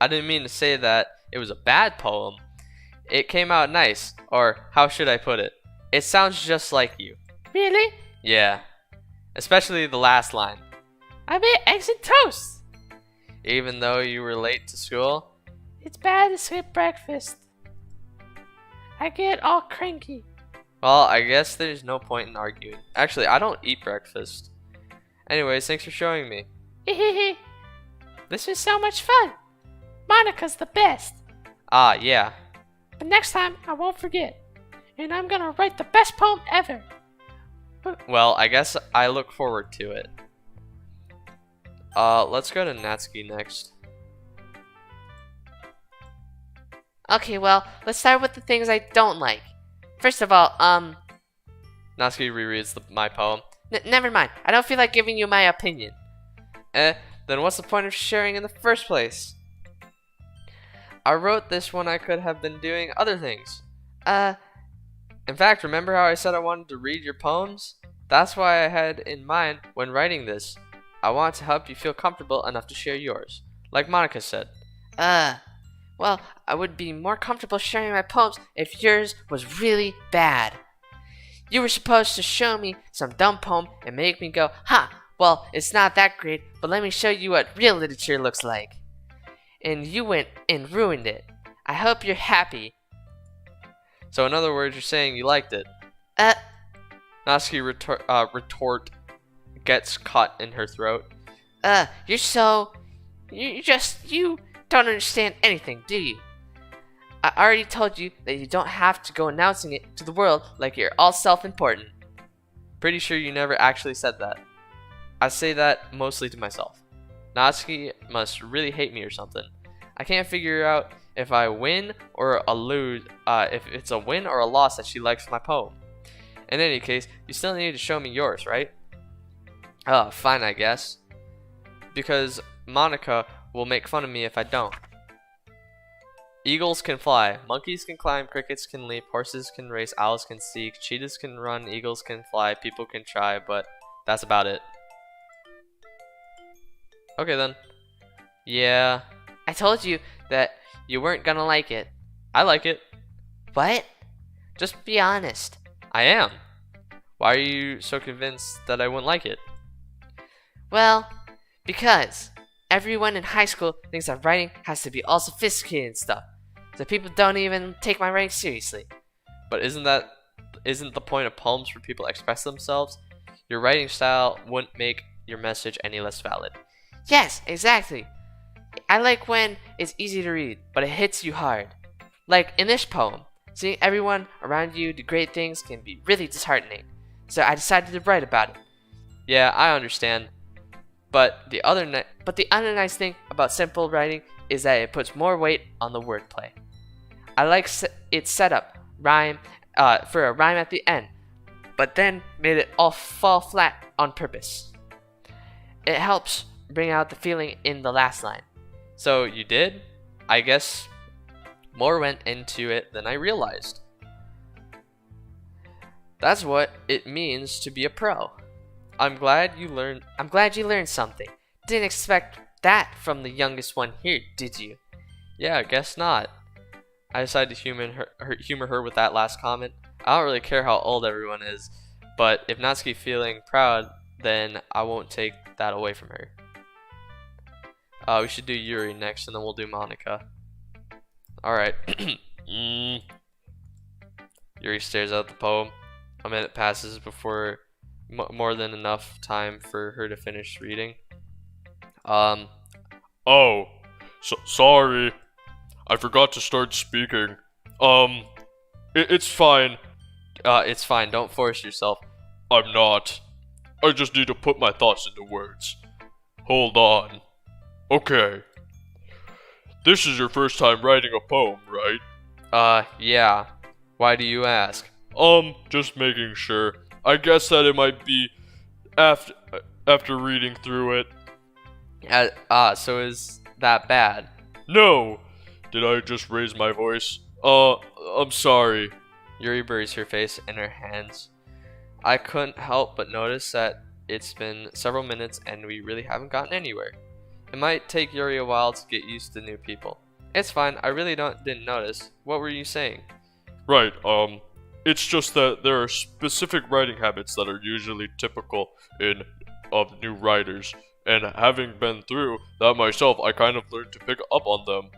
I didn't mean to say that it was a bad poem. It came out nice, or how should I put it? It sounds just like you. Really? Yeah. Especially the last line. I made eggs and toast. Even though you were late to school? It's bad to skip breakfast. I get all cranky. Well, I guess there's no point in arguing. Actually, I don't eat breakfast. Anyways, thanks for showing me. This was so much fun. Monica's the best. Ah, yeah. But next time, I won't forget. And I'm gonna write the best poem ever. Well, I guess I look forward to it. Let's go to Natsuki next. Okay, well, let's start with the things I don't like. First of all, Natsuki rereads my poem. never mind. I don't feel like giving you my opinion. Then what's the point of sharing in the first place? I wrote this when I could have been doing other things. In fact, remember how I said I wanted to read your poems? That's why I had in mind when writing this. I want to help you feel comfortable enough to share yours. Like Monica said. Well, I would be more comfortable sharing my poems if yours was really bad. You were supposed to show me some dumb poem and make me go, ha, Well, it's not that great, but let me show you what real literature looks like. And you went and ruined it. I hope you're happy. So in other words, you're saying you liked it. Uh, Natsuki retort gets caught in her throat. you're so... You don't understand anything, do you? I already told you that you don't have to go announcing it to the world like you're all self-important. Pretty sure you never actually said that. I say that mostly to myself. Natsuki must really hate me or something. I can't figure out if I win or a lose, if it's a win or a loss that she likes my poem. In any case, you still need to show me yours, right? Fine, I guess. Because Monica will make fun of me if I don't. Eagles can fly, monkeys can climb, crickets can leap, horses can race, owls can seek, cheetahs can run, eagles can fly, people can try, but that's about it. Okay then. Yeah. I told you that you weren't gonna like it. I like it. What? Just be honest. I am. Why are you so convinced that I wouldn't like it? Well, because everyone in high school thinks that writing has to be all sophisticated and stuff. So people don't even take my writing seriously. But isn't the point of poems for people to express themselves? Your writing style wouldn't make your message any less valid. Yes, exactly. I like when it's easy to read, but it hits you hard. Like in this poem, seeing everyone around you do great things can be really disheartening. So I decided to write about it. Yeah, I understand. But the other nice thing about simple writing is that it puts more weight on the wordplay. I like its setup, rhyme, for a rhyme at the end, but then made it all fall flat on purpose. It helps bring out the feeling in the last line. So you did? I guess more went into it than I realized. That's what it means to be a pro. I'm glad you learned something. Didn't expect that from the youngest one here, did you? Yeah, guess not. I decided to humor her with that last comment. I don't really care how old everyone is, but if Natsuki's feeling proud, then I won't take that away from her. We should do Yuri next, and then we'll do Monica. Alright. Yuri stares at the poem. A minute passes before more than enough time for her to finish reading. Oh, sorry. I forgot to start speaking. It's fine. It's fine. Don't force yourself. I'm not. I just need to put my thoughts into words. Hold on. Okay. This is your first time writing a poem, right? Yeah. Why do you ask? Just making sure. I guess that it might be after reading through it. So is that bad? No! Did I just raise my voice? I'm sorry. Yuri buries her face in her hands. I couldn't help but notice that it's been several minutes and we really haven't gotten anywhere. It might take Yuri a while to get used to new people. It's fine, I really didn't notice. What were you saying? Right, it's just that there are specific writing habits that are usually typical of new writers, and having been through that myself, I kind of learned to pick up on them.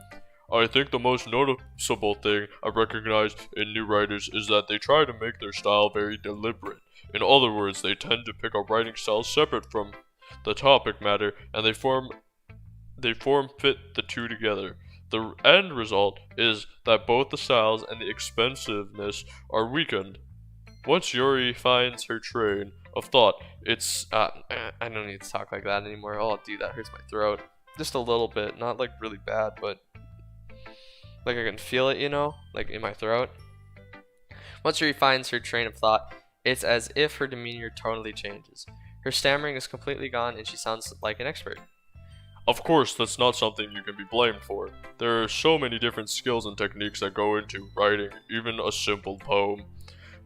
I think the most noticeable thing I recognize in new writers is that they try to make their style very deliberate. In other words, they tend to pick a writing style separate from the topic matter, and they form fit the two together. The end result is that both the styles and the expensiveness are weakened. Once Yuri finds her train of thought, it's I don't need to talk like that anymore. Oh, dude, that hurts my throat. Just a little bit, not like really bad, but like I can feel it, like in my throat. Once Yuri finds her train of thought, it's as if her demeanor totally changes. Her stammering is completely gone and she sounds like an expert. Of course, that's not something you can be blamed for. There are so many different skills and techniques that go into writing even a simple poem.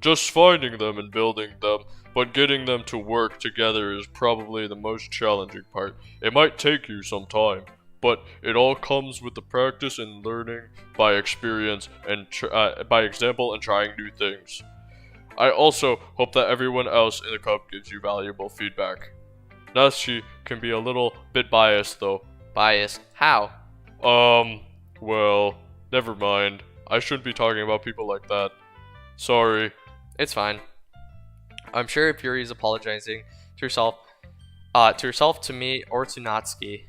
Just finding them and building them, but getting them to work together is probably the most challenging part. It might take you some time, but it all comes with the practice and learning by experience and by example and trying new things. I also hope that everyone else in the club gives you valuable feedback. Natsuki can be a little bit biased though. Biased. How? Well, never mind. I shouldn't be talking about people like that. Sorry. It's fine. I'm sure if Yuri's apologizing to herself, to me, or to Natsuki.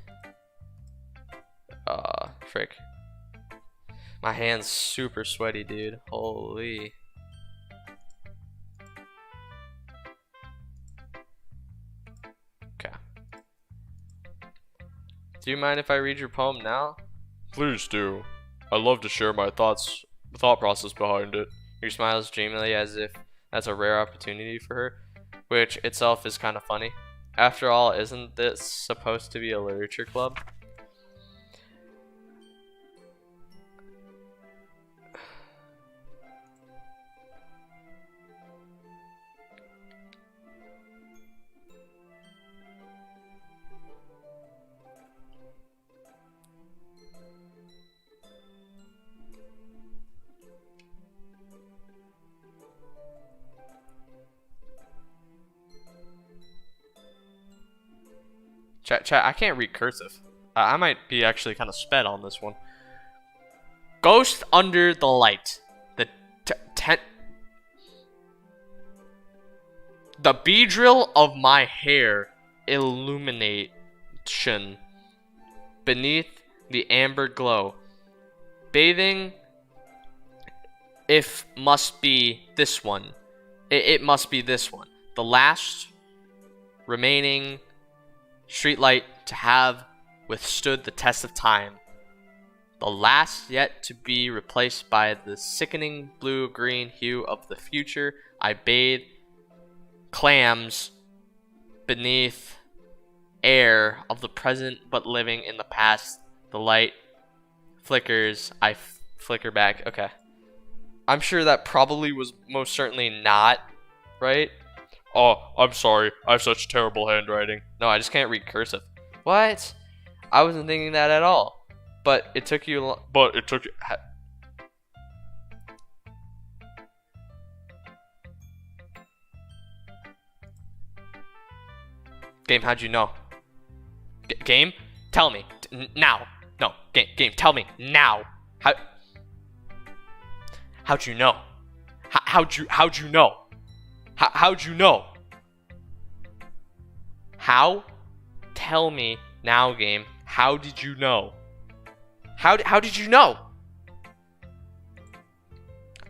Frick. My hand's super sweaty, dude. Holy. Okay. Do you mind if I read your poem now? Please do. I love to share my the thought process behind it. Your smiles dreamily as if that's a rare opportunity for her, which itself is kind of funny. After all, isn't this supposed to be a literature club? Chat, I can't read cursive. I might be actually kind of sped on this one. Ghost under the light. The beadrill of my hair. Illumination. Beneath the amber glow. Bathing. If must be this one. It must be this one. The last remaining streetlight to have withstood the test of time. The last yet to be replaced by the sickening blue-green hue of the future. I bathe clams beneath air of the present but living in the past. The light flickers. I flicker back. Okay. I'm sure that probably was most certainly not right. Oh, I'm sorry. I have such terrible handwriting. No, I just can't read cursive. What? I wasn't thinking that at all. But it took you But it took... Game, how'd you know? Game? Tell me. Now. No. Game, tell me. Now. How'd you know? How'd you know? How'd you know? How? Tell me now, game. How did you know? How did you know?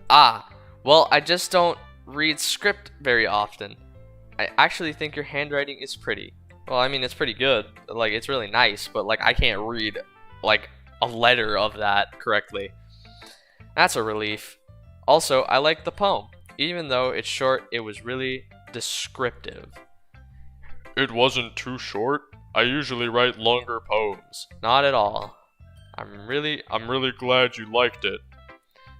Well, I just don't read script very often. I actually think your handwriting is pretty. Well, I mean, it's pretty good. Like, it's really nice, but like, I can't read like a letter of that correctly. That's a relief. Also, I like the poem. Even though it's short, it was really descriptive. It wasn't too short. I usually write longer poems. Not at all. I'm really glad you liked it.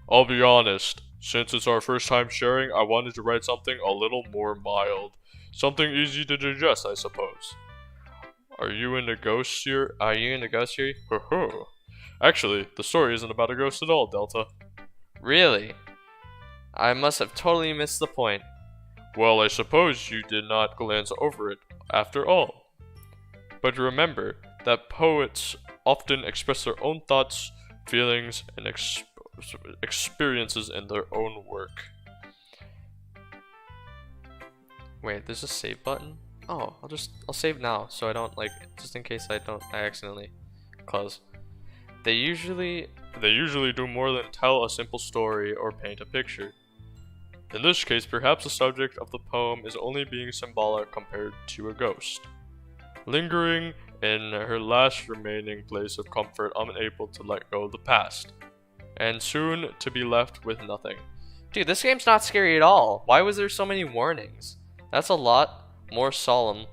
I'll be honest, since it's our first time sharing, I wanted to write something a little more mild. Something easy to digest, I suppose. Are you into ghosts here? Actually, the story isn't about a ghost at all, Delta. Really? I must have totally missed the point. Well, I suppose you did not glance over it, after all. But remember that poets often express their own thoughts, feelings, and experiences in their own work. Wait, there's a save button? Oh, I'll save now, so I don't just in case I accidentally close. They usually do more than tell a simple story or paint a picture. In this case, perhaps the subject of the poem is only being symbolic compared to a ghost, lingering in her last remaining place of comfort, unable to let go of the past, and soon to be left with nothing. Dude, this game's not scary at all. Why was there so many warnings? That's a lot more solemn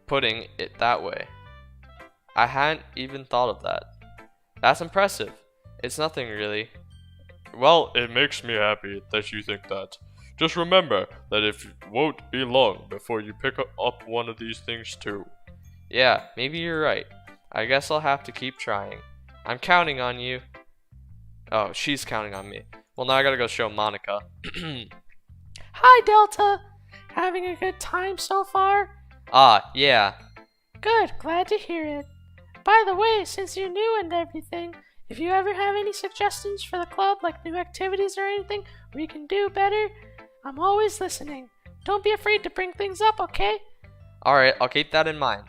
putting it that way. I hadn't even thought of that. That's impressive. It's nothing really. Well, it makes me happy that you think that. Just remember that it won't be long before you pick up one of these things too. Yeah, maybe you're right. I guess I'll have to keep trying. I'm counting on you. Oh, she's counting on me. Well, now I gotta go show Monica. Hi, Delta. Having a good time so far? Yeah. Good, glad to hear it. By the way, since you're new and everything, if you ever have any suggestions for the club, like new activities or anything we can do better, I'm always listening. Don't be afraid to bring things up, okay? Alright, I'll keep that in mind.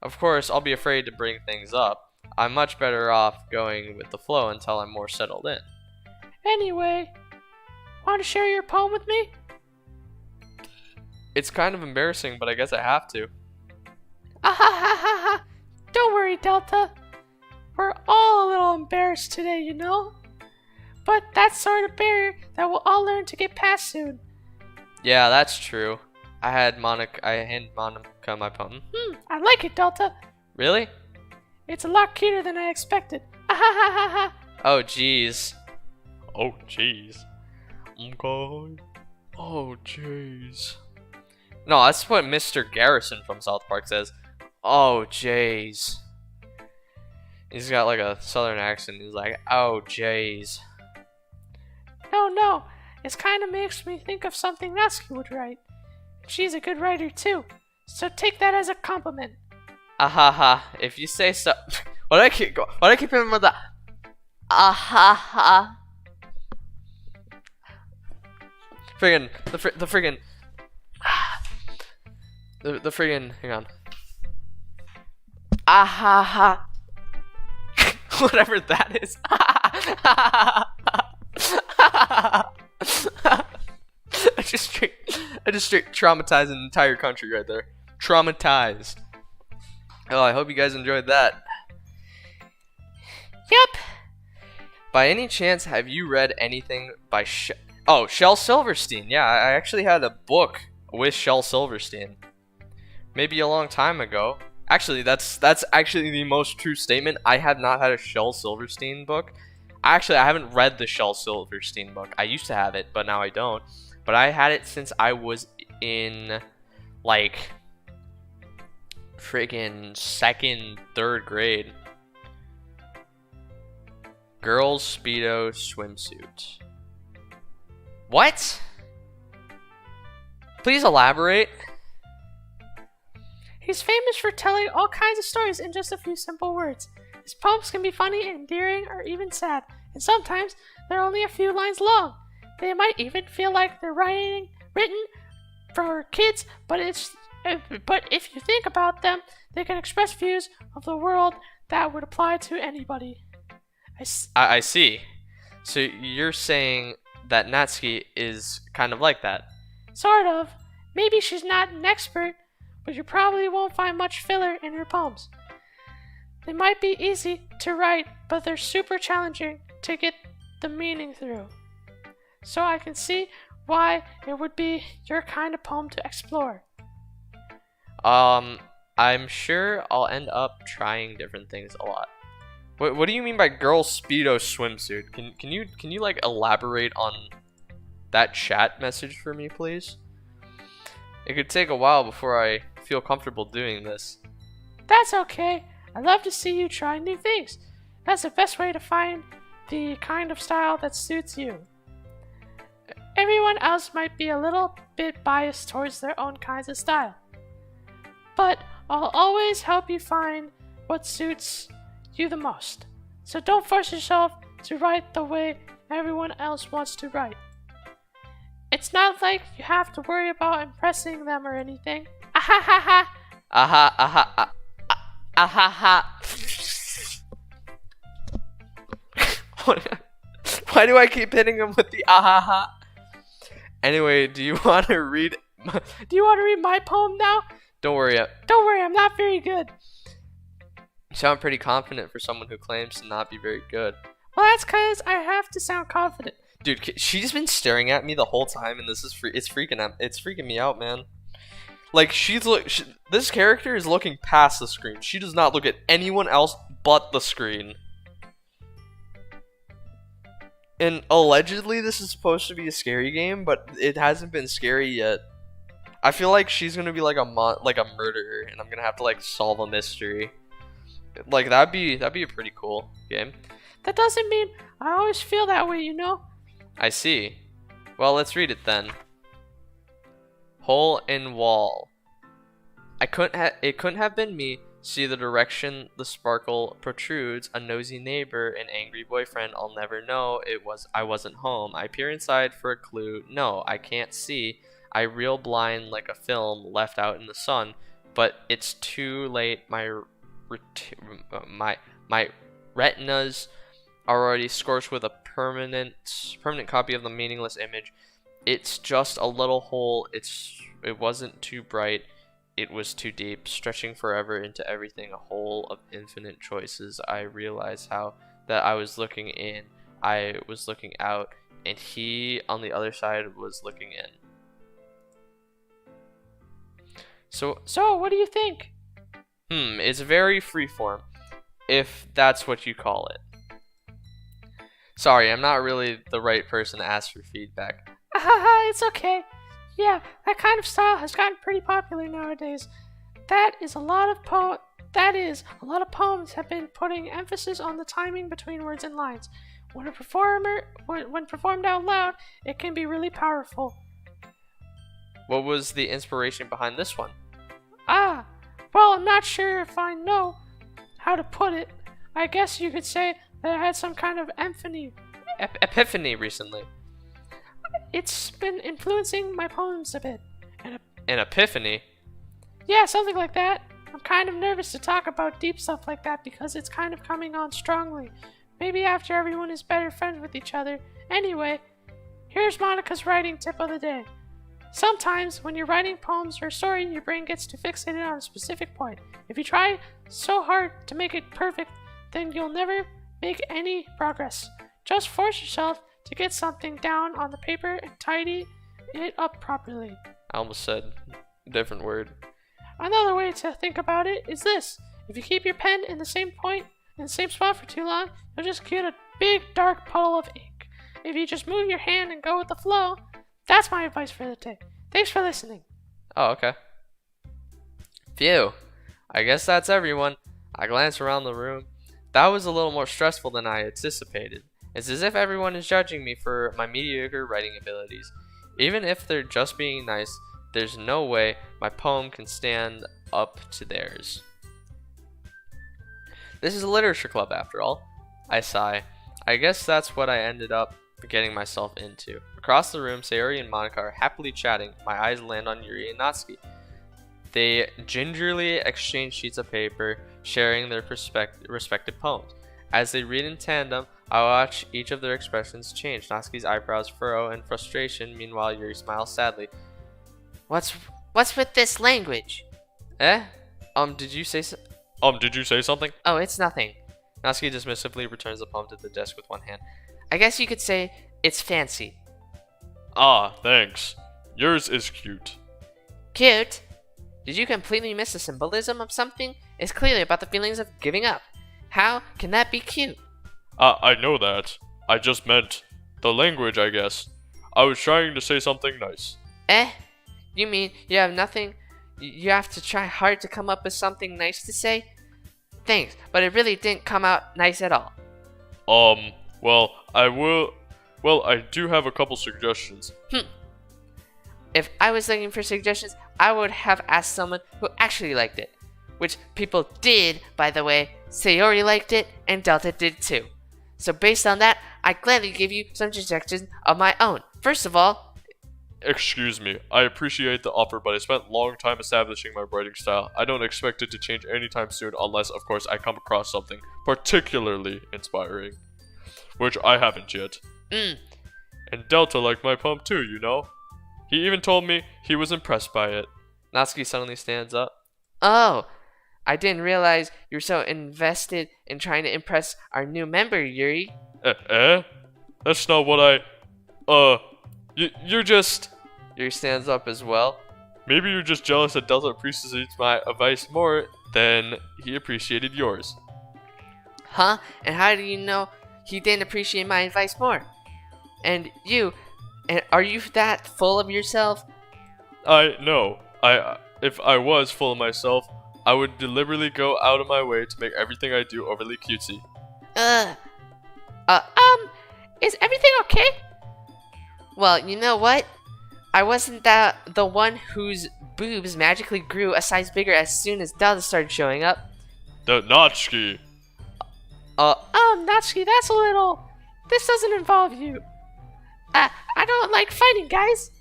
Of course, I'll be afraid to bring things up. I'm much better off going with the flow until I'm more settled in. Anyway, want to share your poem with me? It's kind of embarrassing, but I guess I have to. Ah ha ha ha ha! Don't worry, Delta. We're all a little embarrassed today, you know? But that's sort of barrier that we'll all learn to get past soon. Yeah, that's true. I handed Monica my poem. I like it, Delta. Really? It's a lot cuter than I expected. Ah ha ha ha ha! Oh, jeez. Oh, jeez. Okay. Oh, jeez. No, that's what Mr. Garrison from South Park says. Oh, jeez. He's got like a southern accent. He's like, oh, jeez. No. It kind of makes me think of something Natsuki would write. She's a good writer too. So take that as a compliment. Ahaha. If you say so. Why do I keep hitting with the ahaha? Friggin' the friggin' the friggin' hang on. Ahaha. Whatever that is. I just straight traumatized an entire country right there. Traumatized. Oh, I hope you guys enjoyed that. Yep. By any chance, have you read anything by Shel Silverstein? Yeah, I actually had a book with Shel Silverstein. Maybe a long time ago. Actually, that's actually the most true statement. I have not had a Shel Silverstein book. Actually, I haven't read the Shel Silverstein book. I used to have it, but now I don't. But I had it since I was in, like, freaking second, third grade. Girls Speedo swimsuit. What? Please elaborate. He's famous for telling all kinds of stories in just a few simple words. His poems can be funny, endearing, or even sad, and sometimes they're only a few lines long. They might even feel like they're written for kids, but if you think about them, they can express views of the world that would apply to anybody. I see. So you're saying that Natsuki is kind of like that? Sort of. Maybe she's not an expert, but you probably won't find much filler in her poems. They might be easy to write, but they're super challenging to get the meaning through. So I can see why it would be your kind of poem to explore. I'm sure I'll end up trying different things a lot. What do you mean by girl speedo swimsuit? Can you like elaborate on that chat message for me, please? It could take a while before I feel comfortable doing this. That's okay. I love to see you try new things. That's the best way to find the kind of style that suits you. Everyone else might be a little bit biased towards their own kinds of style. But I'll always help you find what suits you the most. So don't force yourself to write the way everyone else wants to write. It's not like you have to worry about impressing them or anything. Ahahaha. Aha, aha, ah, aha, ha. Why do I keep hitting him with the aha, ha? Anyway, do you want to read? Do you want to read my poem now? Don't worry. Don't worry, I'm not very good. You sound pretty confident for someone who claims to not be very good. Well, that's because I have to sound confident. Dude, she's been staring at me the whole time, and it's freaking me out, man. Like this character is looking past the screen. She does not look at anyone else but the screen. And allegedly, this is supposed to be a scary game, but it hasn't been scary yet. I feel like she's gonna be like a murderer, and I'm gonna have to like solve a mystery. Like that'd be a pretty cool game. That doesn't mean I always feel that way, you know? I see. Well, let's read it then. Hole in wall. It couldn't have been me, See the direction the sparkle protrudes, a nosy neighbor, an angry boyfriend, I'll never know, I wasn't home. I peer inside for a clue, no, I can't see. I reel blind like a film left out in the sun, but it's too late, my retinas are already scorched with a permanent copy of the meaningless image. It's just a little hole, it wasn't too bright. It was too deep, stretching forever into everything, a hole of infinite choices. I realized that I was looking in, I was looking out, and he on the other side was looking in. So what do you think? It's very freeform, if that's what you call it. Sorry, I'm not really the right person to ask for feedback. It's okay. Yeah, that kind of style has gotten pretty popular nowadays. That is a lot of poems have been putting emphasis on the timing between words and lines. When performed out loud, it can be really powerful. What was the inspiration behind this one? Well, I'm not sure if I know how to put it. I guess you could say that I had some kind of Epiphany recently. It's been influencing my poems a bit. An epiphany? Yeah, something like that. I'm kind of nervous to talk about deep stuff like that because it's kind of coming on strongly. Maybe after everyone is better friends with each other. Anyway, here's Monica's writing tip of the day. Sometimes when you're writing poems or a story, your brain gets too fixated on a specific point. If you try so hard to make it perfect, then you'll never make any progress. Just force yourself to get something down on the paper and tidy it up properly. I almost said a different word. Another way to think about it is this. If you keep your pen in the same spot for too long, you'll just get a big dark puddle of ink. If you just move your hand and go with the flow, that's my advice for the day. Thanks for listening. Oh, okay. Phew. I guess that's everyone. I glanced around the room. That was a little more stressful than I anticipated. It's as if everyone is judging me for my mediocre writing abilities. Even if they're just being nice, there's no way my poem can stand up to theirs. This is a literature club after all. I sigh. I guess that's what I ended up getting myself into. Across the room, Sayori and Monica are happily chatting. My eyes land on Yuri and Natsuki. They gingerly exchange sheets of paper, sharing their respective poems. As they read in tandem, I watch each of their expressions change. Natsuki's eyebrows furrow in frustration, meanwhile Yuri smiles sadly. What's with this language? Did you say something? Oh, it's nothing. Natsuki dismissively returns the poem to the desk with one hand. I guess you could say it's fancy. Ah, thanks. Yours is cute. Cute? Did you completely miss the symbolism of something? It's clearly about the feelings of giving up. How can that be cute? I know that. I just meant the language, I guess. I was trying to say something nice. You mean you have nothing? You have to try hard to come up with something nice to say? Thanks, but it really didn't come out nice at all. Well, I do have a couple suggestions. If I was looking for suggestions, I would have asked someone who actually liked it. Which people did, by the way. Sayori liked it, and Delta did too. So based on that, I gladly give you some suggestions of my own. First of all... Excuse me, I appreciate the offer, but I spent a long time establishing my writing style. I don't expect it to change anytime soon unless, of course, I come across something particularly inspiring. Which I haven't yet. And Delta liked my poem too, you know? He even told me he was impressed by it. Natsuki suddenly stands up. Oh, I didn't realize you were so invested in trying to impress our new member, Yuri. That's not what you're just... Yuri stands up as well. Maybe you're just jealous that Delta appreciates my advice more than he appreciated yours. Huh? And how do you know he didn't appreciate my advice more? And are you that full of yourself? No. If I was full of myself, I would deliberately go out of my way to make everything I do overly cutesy. Is everything okay? Well, you know what? I wasn't the one whose boobs magically grew a size bigger as soon as Delta started showing up. Natsuki. Natsuki, that's a little... This doesn't involve you. I don't like fighting, guys.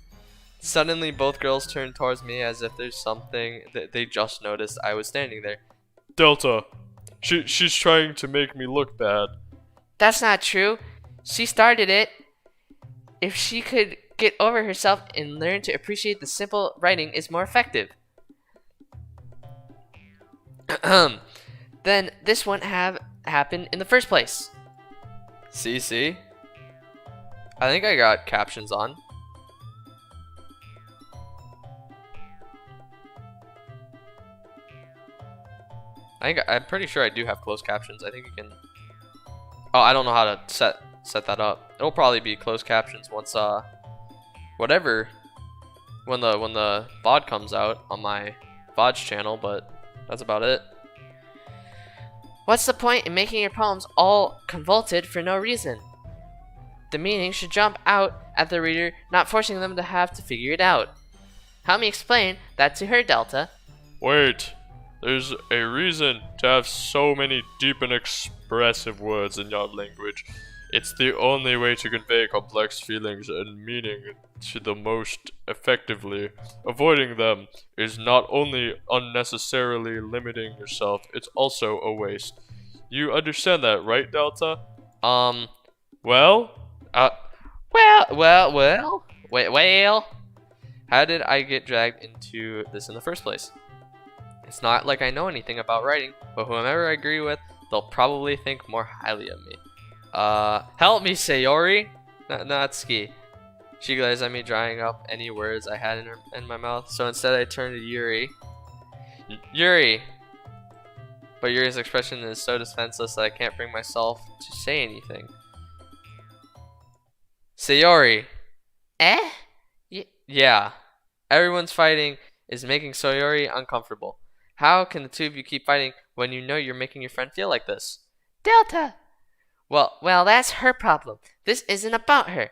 Suddenly, both girls turn towards me as if there's something that they just noticed I was standing there. Delta. She's trying to make me look bad. That's not true. She started it. If she could get over herself and learn to appreciate the simple writing is more effective, then this wouldn't have happened in the first place. See? I think I got captions on. I'm pretty sure I do have closed captions. I think you can. Oh, I don't know how to set that up. It'll probably be closed captions once whatever when the VOD comes out on my VOD's channel, but that's about it. What's the point in making your poems all convoluted for no reason? The meaning should jump out at the reader, not forcing them to have to figure it out. Help me explain that to her, Delta. Wait. There's a reason to have so many deep and expressive words in your language. It's the only way to convey complex feelings and meaning to the most effectively. Avoiding them is not only unnecessarily limiting yourself, it's also a waste. You understand that, right, Delta? Well. Well. How did I get dragged into this in the first place? It's not like I know anything about writing, but whomever I agree with, they'll probably think more highly of me. Help me, Sayori! Natsuki. She glares at me, drying up any words I had in my mouth, so instead I turn to Yuri. Yuri! But Yuri's expression is so defenseless that I can't bring myself to say anything. Sayori! Eh? Yeah. Everyone's fighting is making Sayori uncomfortable. How can the two of you keep fighting when you know you're making your friend feel like this? Delta! Well, that's her problem. This isn't about her.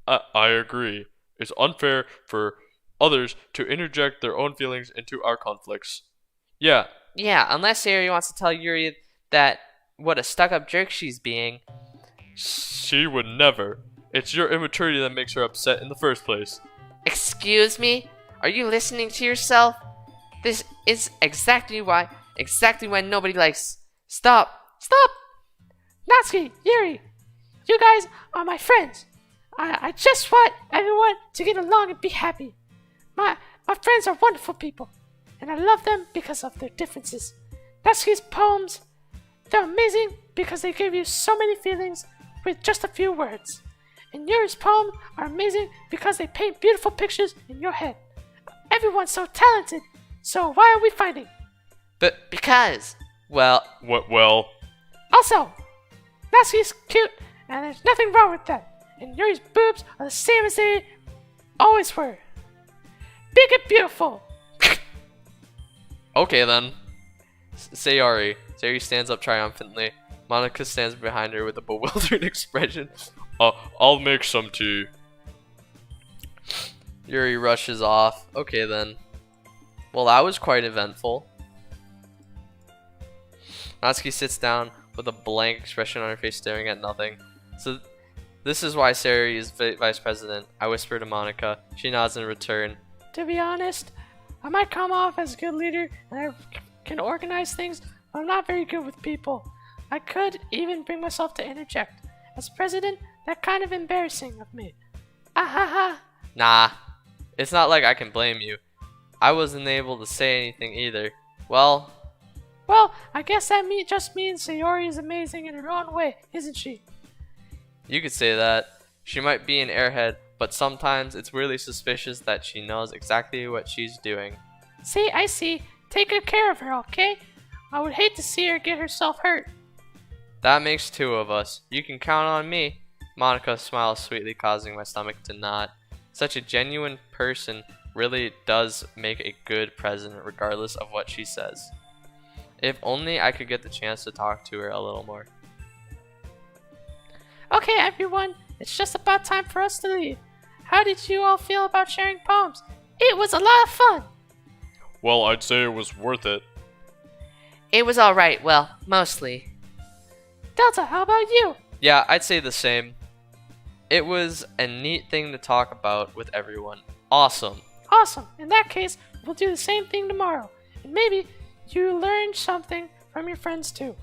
I agree. It's unfair for others to interject their own feelings into our conflicts. Yeah. Yeah, unless Sayori wants to tell Yuri that what a stuck-up jerk she's being. She would never. It's your immaturity that makes her upset in the first place. Excuse me? Are you listening to yourself? This is exactly why nobody likes. Stop! Natsuki, Yuri, you guys are my friends. I just want everyone to get along and be happy. My friends are wonderful people, and I love them because of their differences. Natsuki's poems, they're amazing because they give you so many feelings with just a few words. And Yuri's poems are amazing because they paint beautiful pictures in your head. Everyone's so talented, so why are we fighting? But Because. well, What? Well, Also, Natsuki's cute, and there's nothing wrong with that. And Yuri's boobs are the same as they always were. Big and beautiful. okay then. Sayori. Sayori stands up triumphantly. Monica stands behind her with a bewildered expression. I'll make some tea. Yuri rushes off. Okay then. Well, that was quite eventful. Natsuki sits down with a blank expression on her face, staring at nothing. So, this is why Sayori is vice president. I whisper to Monica. She nods in return. To be honest, I might come off as a good leader and I can organize things, but I'm not very good with people. I could even bring myself to interject. As president, that's kind of embarrassing of me. Ahaha. Nah. It's not like I can blame you. I wasn't able to say anything either. Well, I guess that just means Sayori is amazing in her own way, isn't she? you could say that. She might be an airhead, but sometimes it's really suspicious that she knows exactly what she's doing. See, I see. Take good care of her, okay? I would hate to see her get herself hurt. That makes two of us. You can count on me. Monica smiles sweetly, causing my stomach to knot. Such a genuine person really does make a good president regardless of what she says. If only I could get the chance to talk to her a little more. Okay, everyone, it's just about time for us to leave. How did you all feel about sharing poems? It was a lot of fun. Well, I'd say it was worth it. It was alright, well, mostly. Delta, how about you? Yeah, I'd say the same. It was a neat thing to talk about with everyone. Awesome. Awesome. In that case, we'll do the same thing tomorrow. And maybe you learn something from your friends too.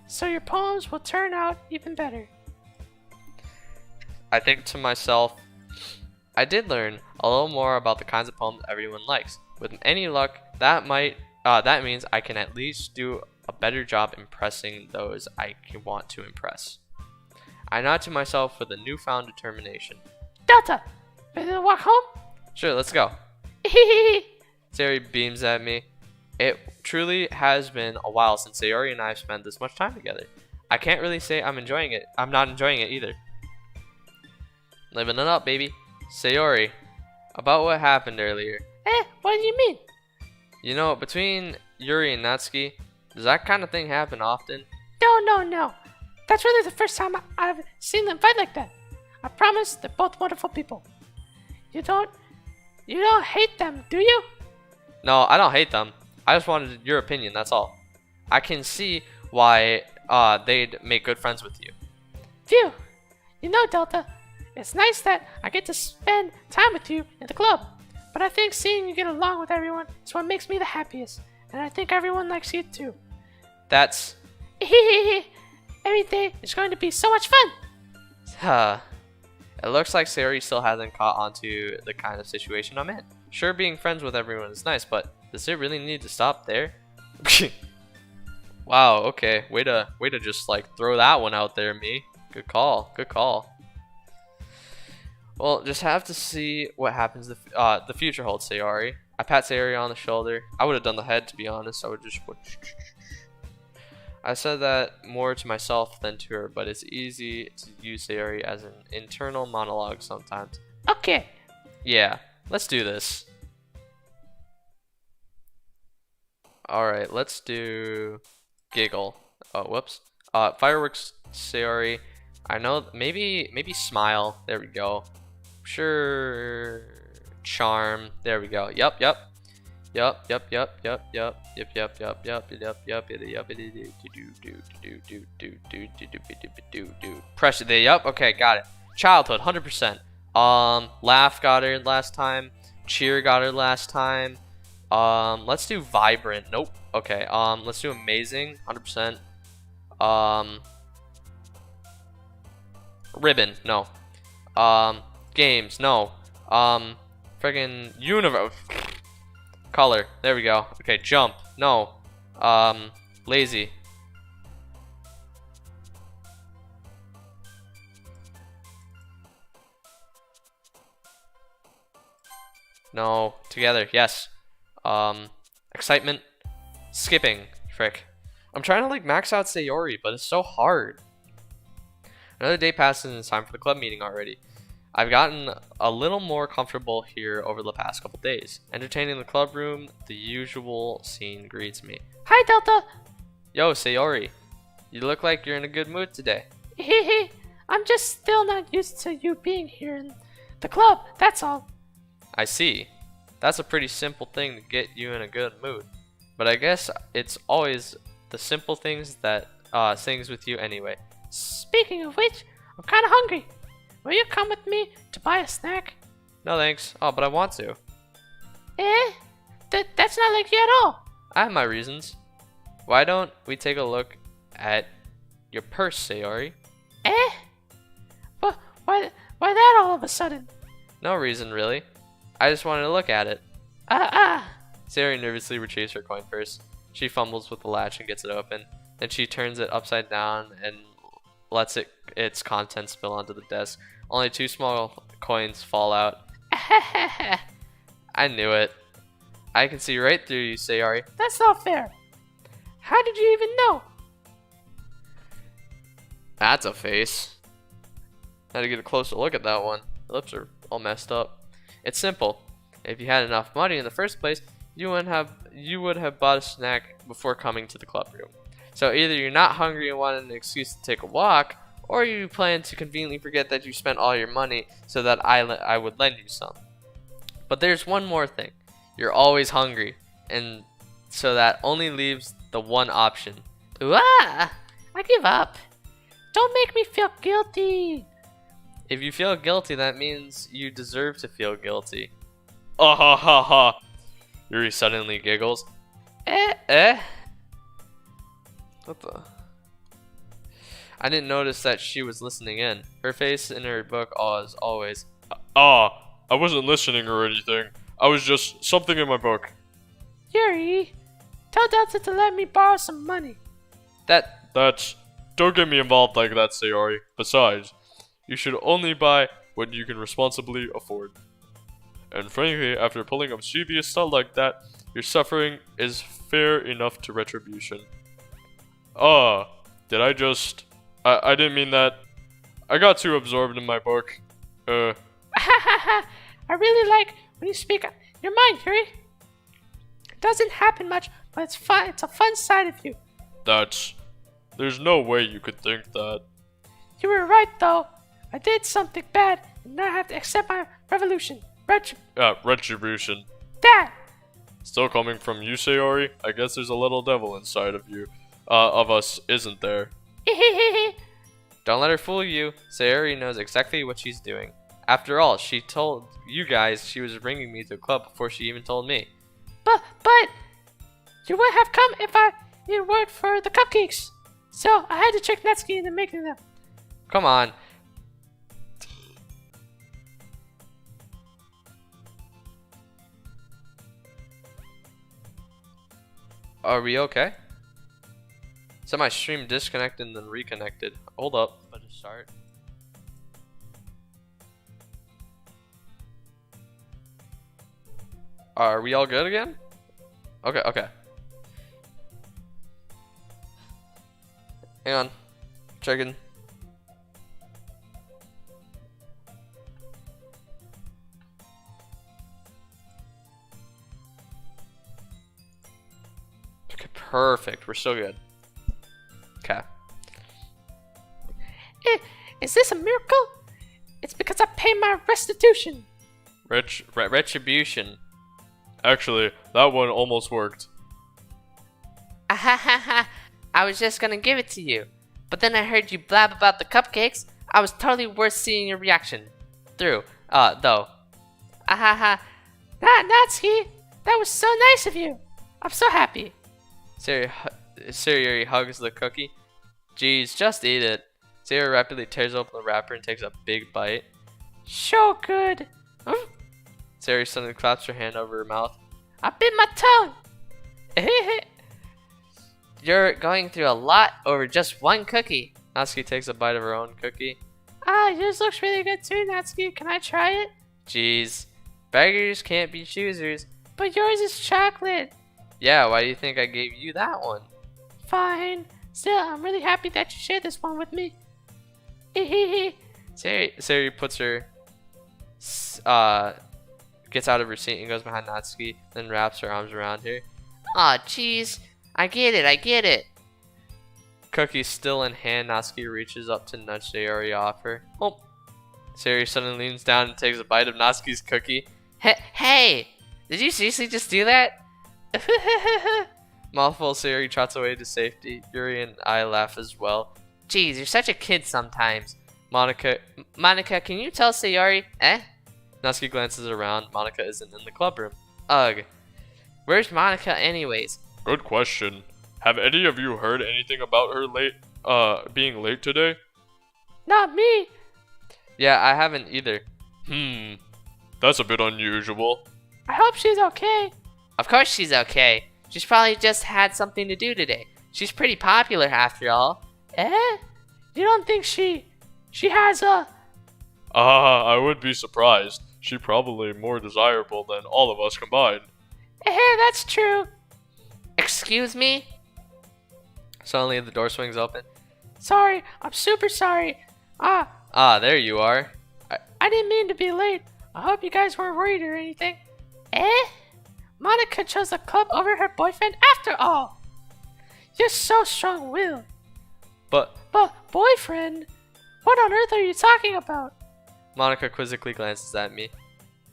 So your poems will turn out even better. I think to myself, I did learn a little more about the kinds of poems everyone likes. With any luck, that means I can at least do a better job impressing those I want to impress. I nod to myself with a newfound determination. Delta, ready to walk home? Sure, let's go. Sayori beams at me. It truly has been a while since Sayori and I have spent this much time together. I can't really say I'm enjoying it. I'm not enjoying it either. Living it up, baby. Sayori, about what happened earlier. What do you mean? You know, between Yuri and Natsuki, does that kind of thing happen often? No. That's really the first time I've seen them fight like that. I promise they're both wonderful people. You don't hate them, do you? No, I don't hate them. I just wanted your opinion, that's all. I can see why they'd make good friends with you. Phew. You know, Delta, it's nice that I get to spend time with you in the club. But I think seeing you get along with everyone is what makes me the happiest. And I think everyone likes you too. That's... Every day is going to be so much fun. It looks like Sayori still hasn't caught on to the kind of situation I'm in. Sure, being friends with everyone is nice, but does it really need to stop there? Wow, okay. Way to just like throw that one out there, me. Good call. Well, just have to see what happens the future holds, Sayori. I pat Sayori on the shoulder. I would have done the head, to be honest. I said that more to myself than to her, but it's easy to use Sayori as an internal monologue sometimes. Okay. Yeah, let's do this. Alright, let's do giggle. Oh, whoops. Fireworks, Sayori. I know, maybe smile. There we go. Sure. Charm. There we go. Yup. Pressure there. Yup. Okay, got it. Childhood, 100%. Laugh got her last time. Cheer got her last time. Let's do vibrant. Nope. Okay. Let's do amazing, 100%. Ribbon. No. Games. No. Friggin' universe. Color. There we go. Okay, jump. No. Lazy. No. Together. Yes. Excitement. Skipping. Frick. I'm trying to like max out Sayori, but it's so hard. Another day passes and it's time for the club meeting already. I've gotten a little more comfortable here over the past couple days. Entertaining the club room, the usual scene greets me. Hi, Delta. Yo, Sayori. You look like you're in a good mood today. I'm just still not used to you being here in the club, that's all. I see. That's a pretty simple thing to get you in a good mood. But I guess it's always the simple things that sings with you anyway. Speaking of which, I'm kind of hungry. Will you come with me to buy a snack? No thanks. Oh, but I want to. That's not like you at all. I have my reasons. Why don't we take a look at your purse, Sayori? But why that all of a sudden? No reason, really. I just wanted to look at it. Sayori nervously retrieves her coin purse. She fumbles with the latch and gets it open. Then she turns it upside down and lets its contents spill onto the desk. Only 2 small coins fall out. I knew it. I can see right through you, Sayori. That's not fair. How did you even know? That's a face. Had to get a closer look at that one. The lips are all messed up. It's simple. If you had enough money in the first place, you would have bought a snack before coming to the club room. So either you're not hungry and want an excuse to take a walk, or you plan to conveniently forget that you spent all your money so that I would lend you some. But there's one more thing. You're always hungry, and So that only leaves the one option. I give up. Don't make me feel guilty. If you feel guilty, that means you deserve to feel guilty. Ah ha ha ha. Yuri suddenly giggles. What the? I didn't notice that she was listening in. Her face in her book as always. I wasn't listening or anything. I was just something in my book. Yuri, tell Delta to let me borrow some money. That's... Don't get me involved like that, Sayori. Besides, you should only buy what you can responsibly afford. And frankly, after pulling a mischievous stunt like that, your suffering is fair enough to retribution. Did I just... I didn't mean that. I got too absorbed in my book. I really like when you speak your mind, Yuri. It doesn't happen much, but it's fun. It's a fun side of you. There's no way you could think that. You were right, though. I did something bad, and now I have to accept my retribution. Retribution. Dad! Still coming from you, Sayori? I guess there's a little devil inside of you. Of us, isn't there? Don't let her fool you. Sayori knows exactly what she's doing. After all, she told you guys she was bringing me to a club before she even told me. But you would have come if I didn't work for the cupcakes. So I had to trick Natsuki into making them. Come on. Are we okay? So my stream disconnected and then reconnected. Hold up. Let it start. Are we all good again? Okay. Hang on. Checking. Okay, perfect. We're still good. Okay. Is this a miracle? It's because I paid my restitution. Retribution. Actually, that one almost worked. I was just gonna give it to you, but then I heard you blab about the cupcakes. I was totally worth seeing your reaction through. Though. Natsuki, that was so nice of you. I'm so happy. Sayori hugs the cookie. Geez, just eat it. Sayori rapidly tears open the wrapper and takes a big bite. So good. Sayori suddenly claps her hand over her mouth. I bit my tongue. You're going through a lot over just one cookie. Natsuki takes a bite of her own cookie. Yours looks really good too, Natsuki. Can I try it? Jeez. Beggars can't be choosers. But yours is chocolate. Yeah, why do you think I gave you that one? Fine. Still, I'm really happy that you shared this one with me. Sayori puts her, gets out of her seat and goes behind Natsuki, then wraps her arms around her. Aw, jeez. I get it. Cookie still in hand, Natsuki reaches up to nudge Sayori off her. Oh. Sayori suddenly leans down and takes a bite of Natsuki's cookie. Hey! Did you seriously just do that? Mouthful, Sayori trots away to safety. Yuri and I laugh as well. Jeez, you're such a kid sometimes. Monica, can you tell Sayori? Natsuki glances around. Monica isn't in the club room. Ugh. Where's Monica anyways? Good question. Have any of you heard anything about her being late today? Not me. Yeah, I haven't either. That's a bit unusual. I hope she's okay. Of course she's okay. She's probably just had something to do today. She's pretty popular after all. You don't think she has a... I would be surprised. She's probably more desirable than all of us combined. That's true. Excuse me? Suddenly the door swings open. Sorry, I'm super sorry. There you are. I didn't mean to be late. I hope you guys weren't worried or anything. Monica chose the club over her boyfriend after all. You're so strong-willed. But boyfriend? What on earth are you talking about? Monica quizzically glances at me.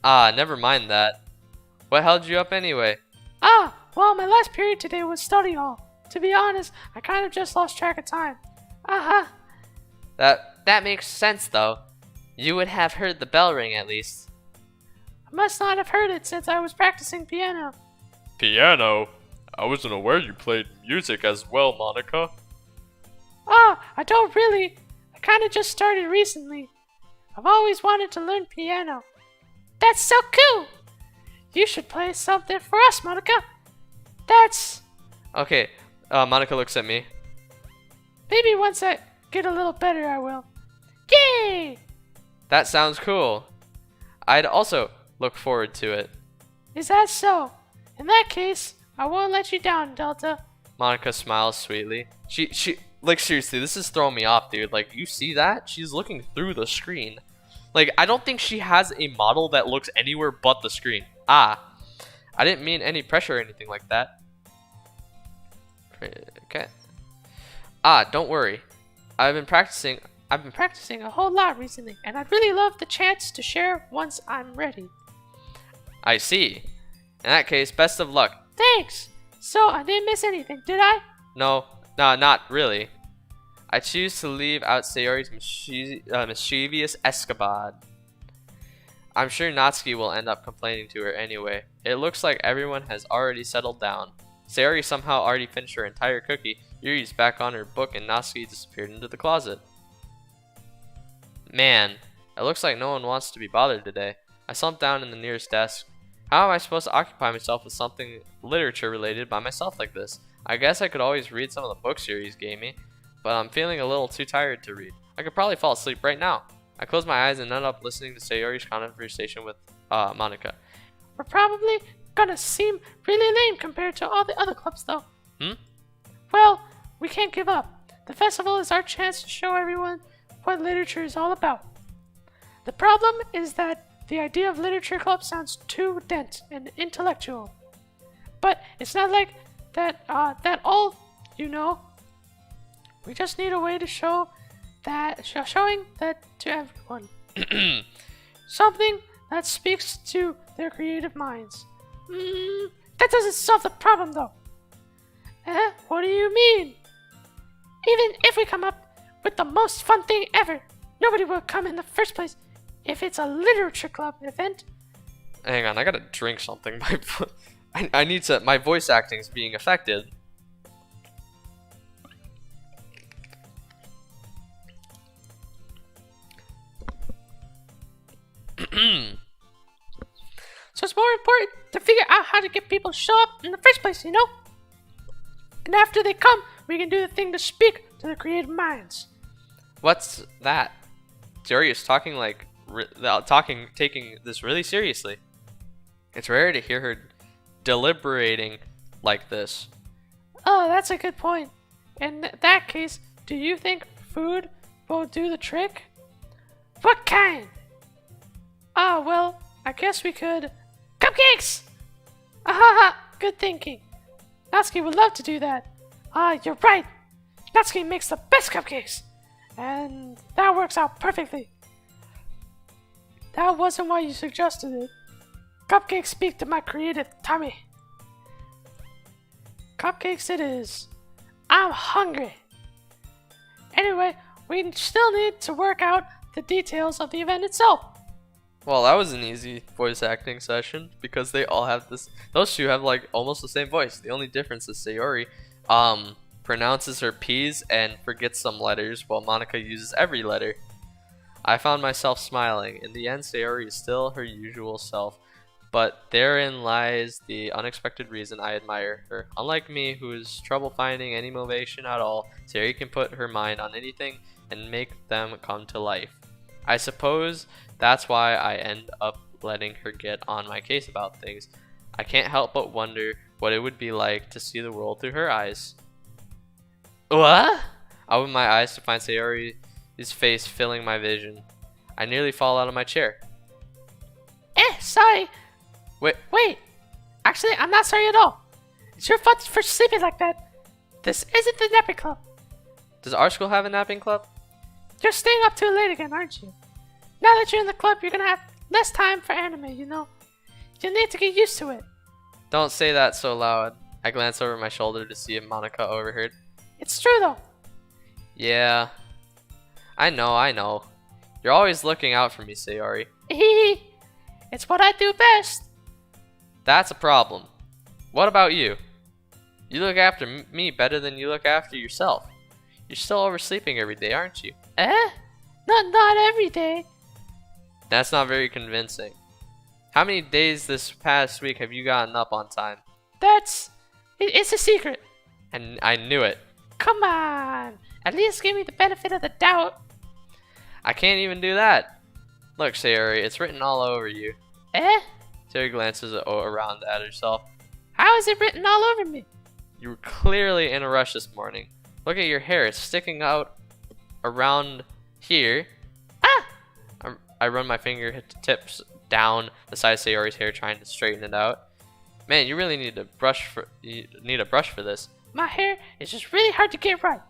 Never mind that. What held you up anyway? Well, my last period today was study hall. To be honest, I kind of just lost track of time. Uh-huh. That makes sense, though. You would have heard the bell ring at least. I must not have heard it since I was practicing piano. Piano? I wasn't aware you played music as well, Monica. I don't really. I kind of just started recently. I've always wanted to learn piano. That's so cool! You should play something for us, Monica. That's... Okay, Monica looks at me. Maybe once I get a little better, I will. Yay! That sounds cool. I'd also look forward to it. Is that so? In that case, I won't let you down, Delta. Monica smiles sweetly. She like seriously, this is throwing me off, dude. Like, you see that? She's looking through the screen. Like, I don't think she has a model that looks anywhere but the screen. I didn't mean any pressure or anything like that. Okay. Don't worry. I've been practicing A whole lot recently, and I'd really love the chance to share once I'm ready. I see. In that case, best of luck. Thanks! So, I didn't miss anything, did I? No, not really. I choose to leave out Sayori's mischievous escapade. I'm sure Natsuki will end up complaining to her anyway. It looks like everyone has already settled down. Sayori somehow already finished her entire cookie. Yuri's back on her book and Natsuki disappeared into the closet. Man, it looks like no one wants to be bothered today. I slumped down in the nearest desk. How am I supposed to occupy myself with something literature related by myself like this? I guess I could always read some of the books Yuri's gave me, but I'm feeling a little too tired to read. I could probably fall asleep right now. I closed my eyes and ended up listening to Sayori's conversation with Monica. We're probably gonna seem really lame compared to all the other clubs, though. Well, we can't give up. The festival is our chance to show everyone what literature is all about. The problem is that the idea of literature club sounds too dense and intellectual. But it's not like that all, you know. We just need a way to showing that to everyone. Something that speaks to their creative minds. That doesn't solve the problem, though. What do you mean? Even if we come up with the most fun thing ever, nobody will come in the first place if it's a literature club event. Hang on, I gotta drink something. I need to. My voice acting is being affected. So it's more important to figure out how to get people to show up in the first place, you know? And after they come, we can do the thing to speak to their creative minds. What's that? Jerry is talking taking this really seriously. It's rare to hear her deliberating like this. Oh, that's a good point. In that case, do you think food will do the trick? What kind? Well, I guess we could... Cupcakes! Ahaha, good thinking. Natsuki would love to do that. You're right. Natsuki makes the best cupcakes. And that works out perfectly. That wasn't why you suggested it. Cupcakes speak to my creative tummy. Cupcakes it is. I'm hungry. Anyway, we still need to work out the details of the event itself. Well, that was an easy voice acting session because they all have this. Those two have like almost the same voice. The only difference is Sayori pronounces her P's and forgets some letters, while Monica uses every letter. I found myself smiling. In the end, Sayori is still her usual self, but therein lies the unexpected reason I admire her. Unlike me, who has trouble finding any motivation at all, Sayori can put her mind on anything and make them come to life. I suppose that's why I end up letting her get on my case about things. I can't help but wonder what it would be like to see the world through her eyes. What? I open my eyes to find Sayori's face filling my vision. I nearly fall out of my chair. Sorry. Wait. Actually, I'm not sorry at all. It's your fault for sleeping like that. This isn't the napping club. Does our school have a napping club? You're staying up too late again, aren't you? Now that you're in the club, you're gonna have less time for anime, you know? You need to get used to it. Don't say that so loud. I glance over my shoulder to see if Monica overheard. It's true though. Yeah. I know. You're always looking out for me, Sayori. It's what I do best. That's a problem. What about you? You look after me better than you look after yourself. You're still oversleeping every day, aren't you? Not every day. That's not very convincing. How many days this past week have you gotten up on time? It's a secret. And I knew it. Come on. At least give me the benefit of the doubt. I can't even do that. Look, Sayori, it's written all over you. Sayori glances around at herself. How is it written all over me? You were clearly in a rush this morning. Look at your hair. It's sticking out here. I run my fingertips down the side of Sayori's hair, trying to straighten it out. Man, you really need a brush for this. My hair is just really hard to get right.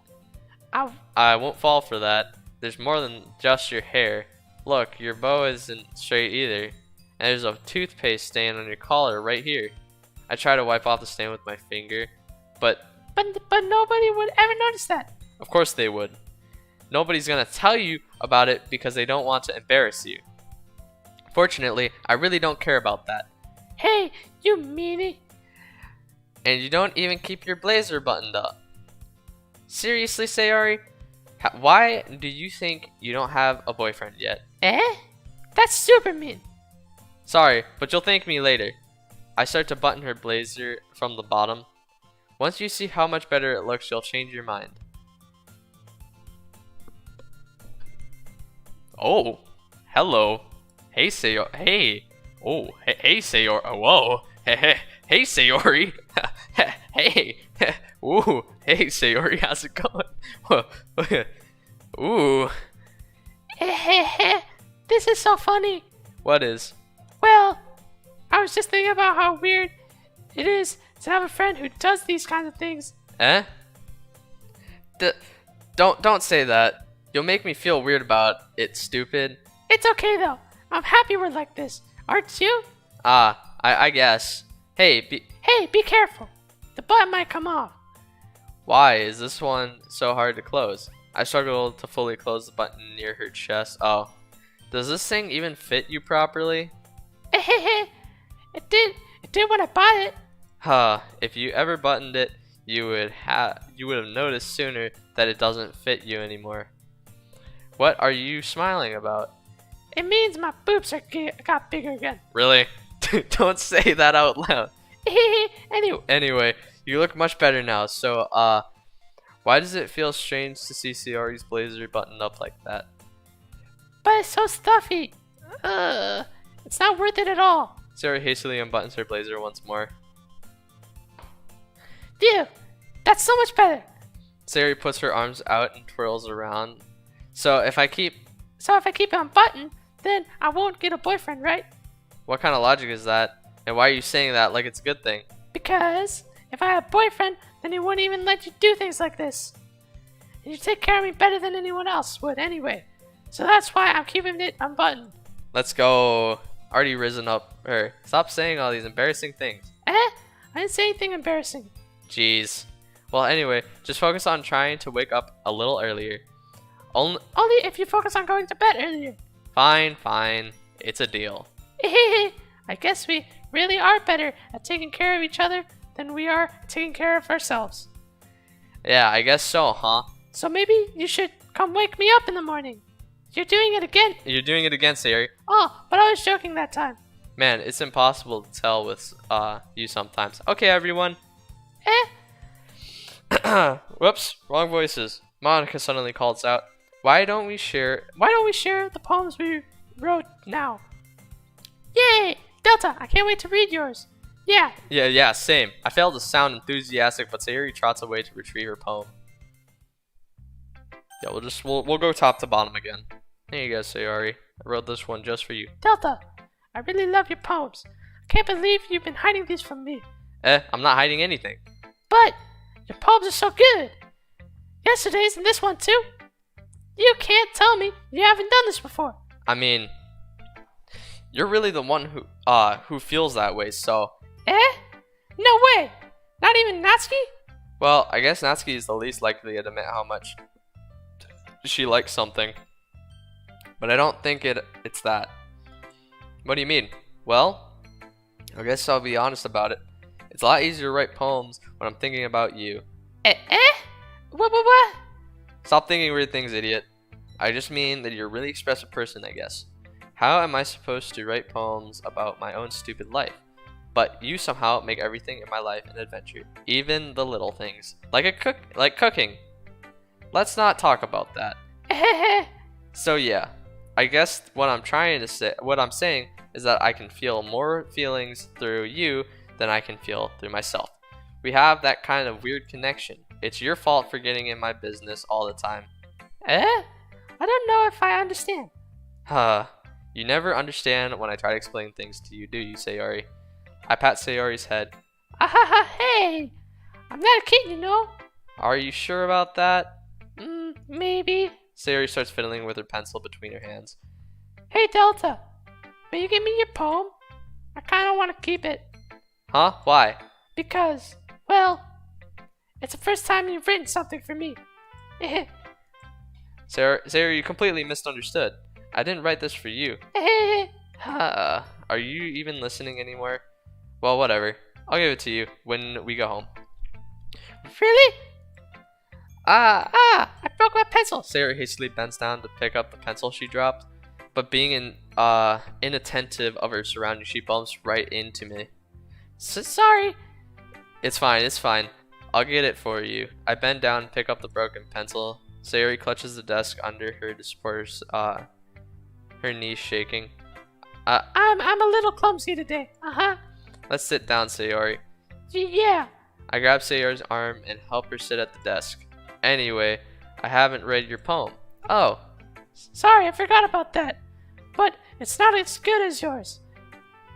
I won't fall for that. There's more than just your hair. Look, your bow isn't straight either. And there's a toothpaste stain on your collar right here. I try to wipe off the stain with my finger, but nobody would ever notice that. Of course they would. Nobody's gonna tell you about it because they don't want to embarrass you. Fortunately, I really don't care about that. Hey, you meanie. And you don't even keep your blazer buttoned up. Seriously, Sayori? Why do you think you don't have a boyfriend yet? That's super mean. Sorry, but you'll thank me later. I start to button her blazer from the bottom. Once you see how much better it looks, you'll change your mind. Oh, hello. Hey, Sayori. Hey. Oh, hey, Sayori. Whoa. Hey, Sayori. Hey. Ooh. Hey, Sayori. How's it going? Ooh. This is so funny. What is? Well, I was just thinking about how weird it is to have a friend who does these kinds of things. Don't say that. You'll make me feel weird about it, stupid. It's okay though. I'm happy we're like this. Aren't you? I guess. Hey, be careful. The button might come off. Why is this one so hard to close? I struggle to fully close the button near her chest. Oh. Does this thing even fit you properly? It did when I bought it. If you ever buttoned it, you would have noticed sooner that it doesn't fit you anymore. What are you smiling about? It means my boobs got bigger again. Really? Don't say that out loud. Anyway, you look much better now. So, why does it feel strange to see Sayori's blazer buttoned up like that? But it's so stuffy. It's not worth it at all. Sayori hastily unbuttons her blazer once more. Phew, that's so much better. Sayori puts her arms out and twirls around. So if I keep it unbuttoned, then I won't get a boyfriend, right? What kind of logic is that? And why are you saying that like it's a good thing? Because if I had a boyfriend, then he wouldn't even let you do things like this. And you take care of me better than anyone else would anyway. So that's why I'm keeping it unbuttoned. Let's go. Already risen up. Stop saying all these embarrassing things. I didn't say anything embarrassing. Jeez. Well, anyway, just focus on trying to wake up a little earlier. Only if you focus on going to bed earlier. Fine. It's a deal. I guess we really are better at taking care of each other than we are taking care of ourselves. Yeah, I guess so, huh? So maybe you should come wake me up in the morning. You're doing it again. You're doing it again, Sayori. Oh, but I was joking that time. Man, it's impossible to tell with you sometimes. Okay, everyone. Whoops, wrong voices. Monica suddenly calls out, Why don't we share the poems we wrote now? Yay! Delta, I can't wait to read yours. Yeah. Yeah, same. I failed to sound enthusiastic, but Sayori trots away to retrieve her poem. Yeah, we'll go top to bottom again. There you go, Sayori. I wrote this one just for you. Delta, I really love your poems. I can't believe you've been hiding these from me. I'm not hiding anything. But your poems are so good. Yesterday's and this one too. You can't tell me you haven't done this before. I mean, you're really the one who feels that way, so. No way. Not Not even Natsuki? Well, I guess Natsuki is the least likely to admit how much she likes something. But I don't think it's that. What do you mean? Well, I guess I'll be honest about it. It's a lot easier to write poems when I'm thinking about you. Eh? What? Stop thinking weird things, idiot. I just mean that you're a really expressive person, I guess. How am I supposed to write poems about my own stupid life? But you somehow make everything in my life an adventure, even the little things, like cooking. Let's not talk about that. So yeah, I guess what I'm saying is that I can feel more feelings through you than I can feel through myself. We have that kind of weird connection. It's your fault for getting in my business all the time. I don't know if I understand. You never understand when I try to explain things to you, do you, Sayori? I pat Sayori's head. Hey! I'm not a kid, you know. Are you sure about that? Maybe. Sayori starts fiddling with her pencil between her hands. Hey, Delta. Will you give me your poem? I kind of want to keep it. Huh? Why? Because, well, it's the first time you've written something for me. Sayori, you completely misunderstood. I didn't write this for you. Are you even listening anymore? Well, whatever. I'll give it to you when we go home. Really? I broke my pencil. Sayori hastily bends down to pick up the pencil she dropped, but being inattentive of her surroundings, she bumps right into me. Sorry. It's fine. I'll get it for you. I bend down and pick up the broken pencil. Sayori clutches the desk under her to support her knees shaking. I'm a little clumsy today. Let's sit down, Sayori. Yeah. I grab Sayori's arm and help her sit at the desk. Anyway, I haven't read your poem. Oh. Sorry, I forgot about that. But it's not as good as yours.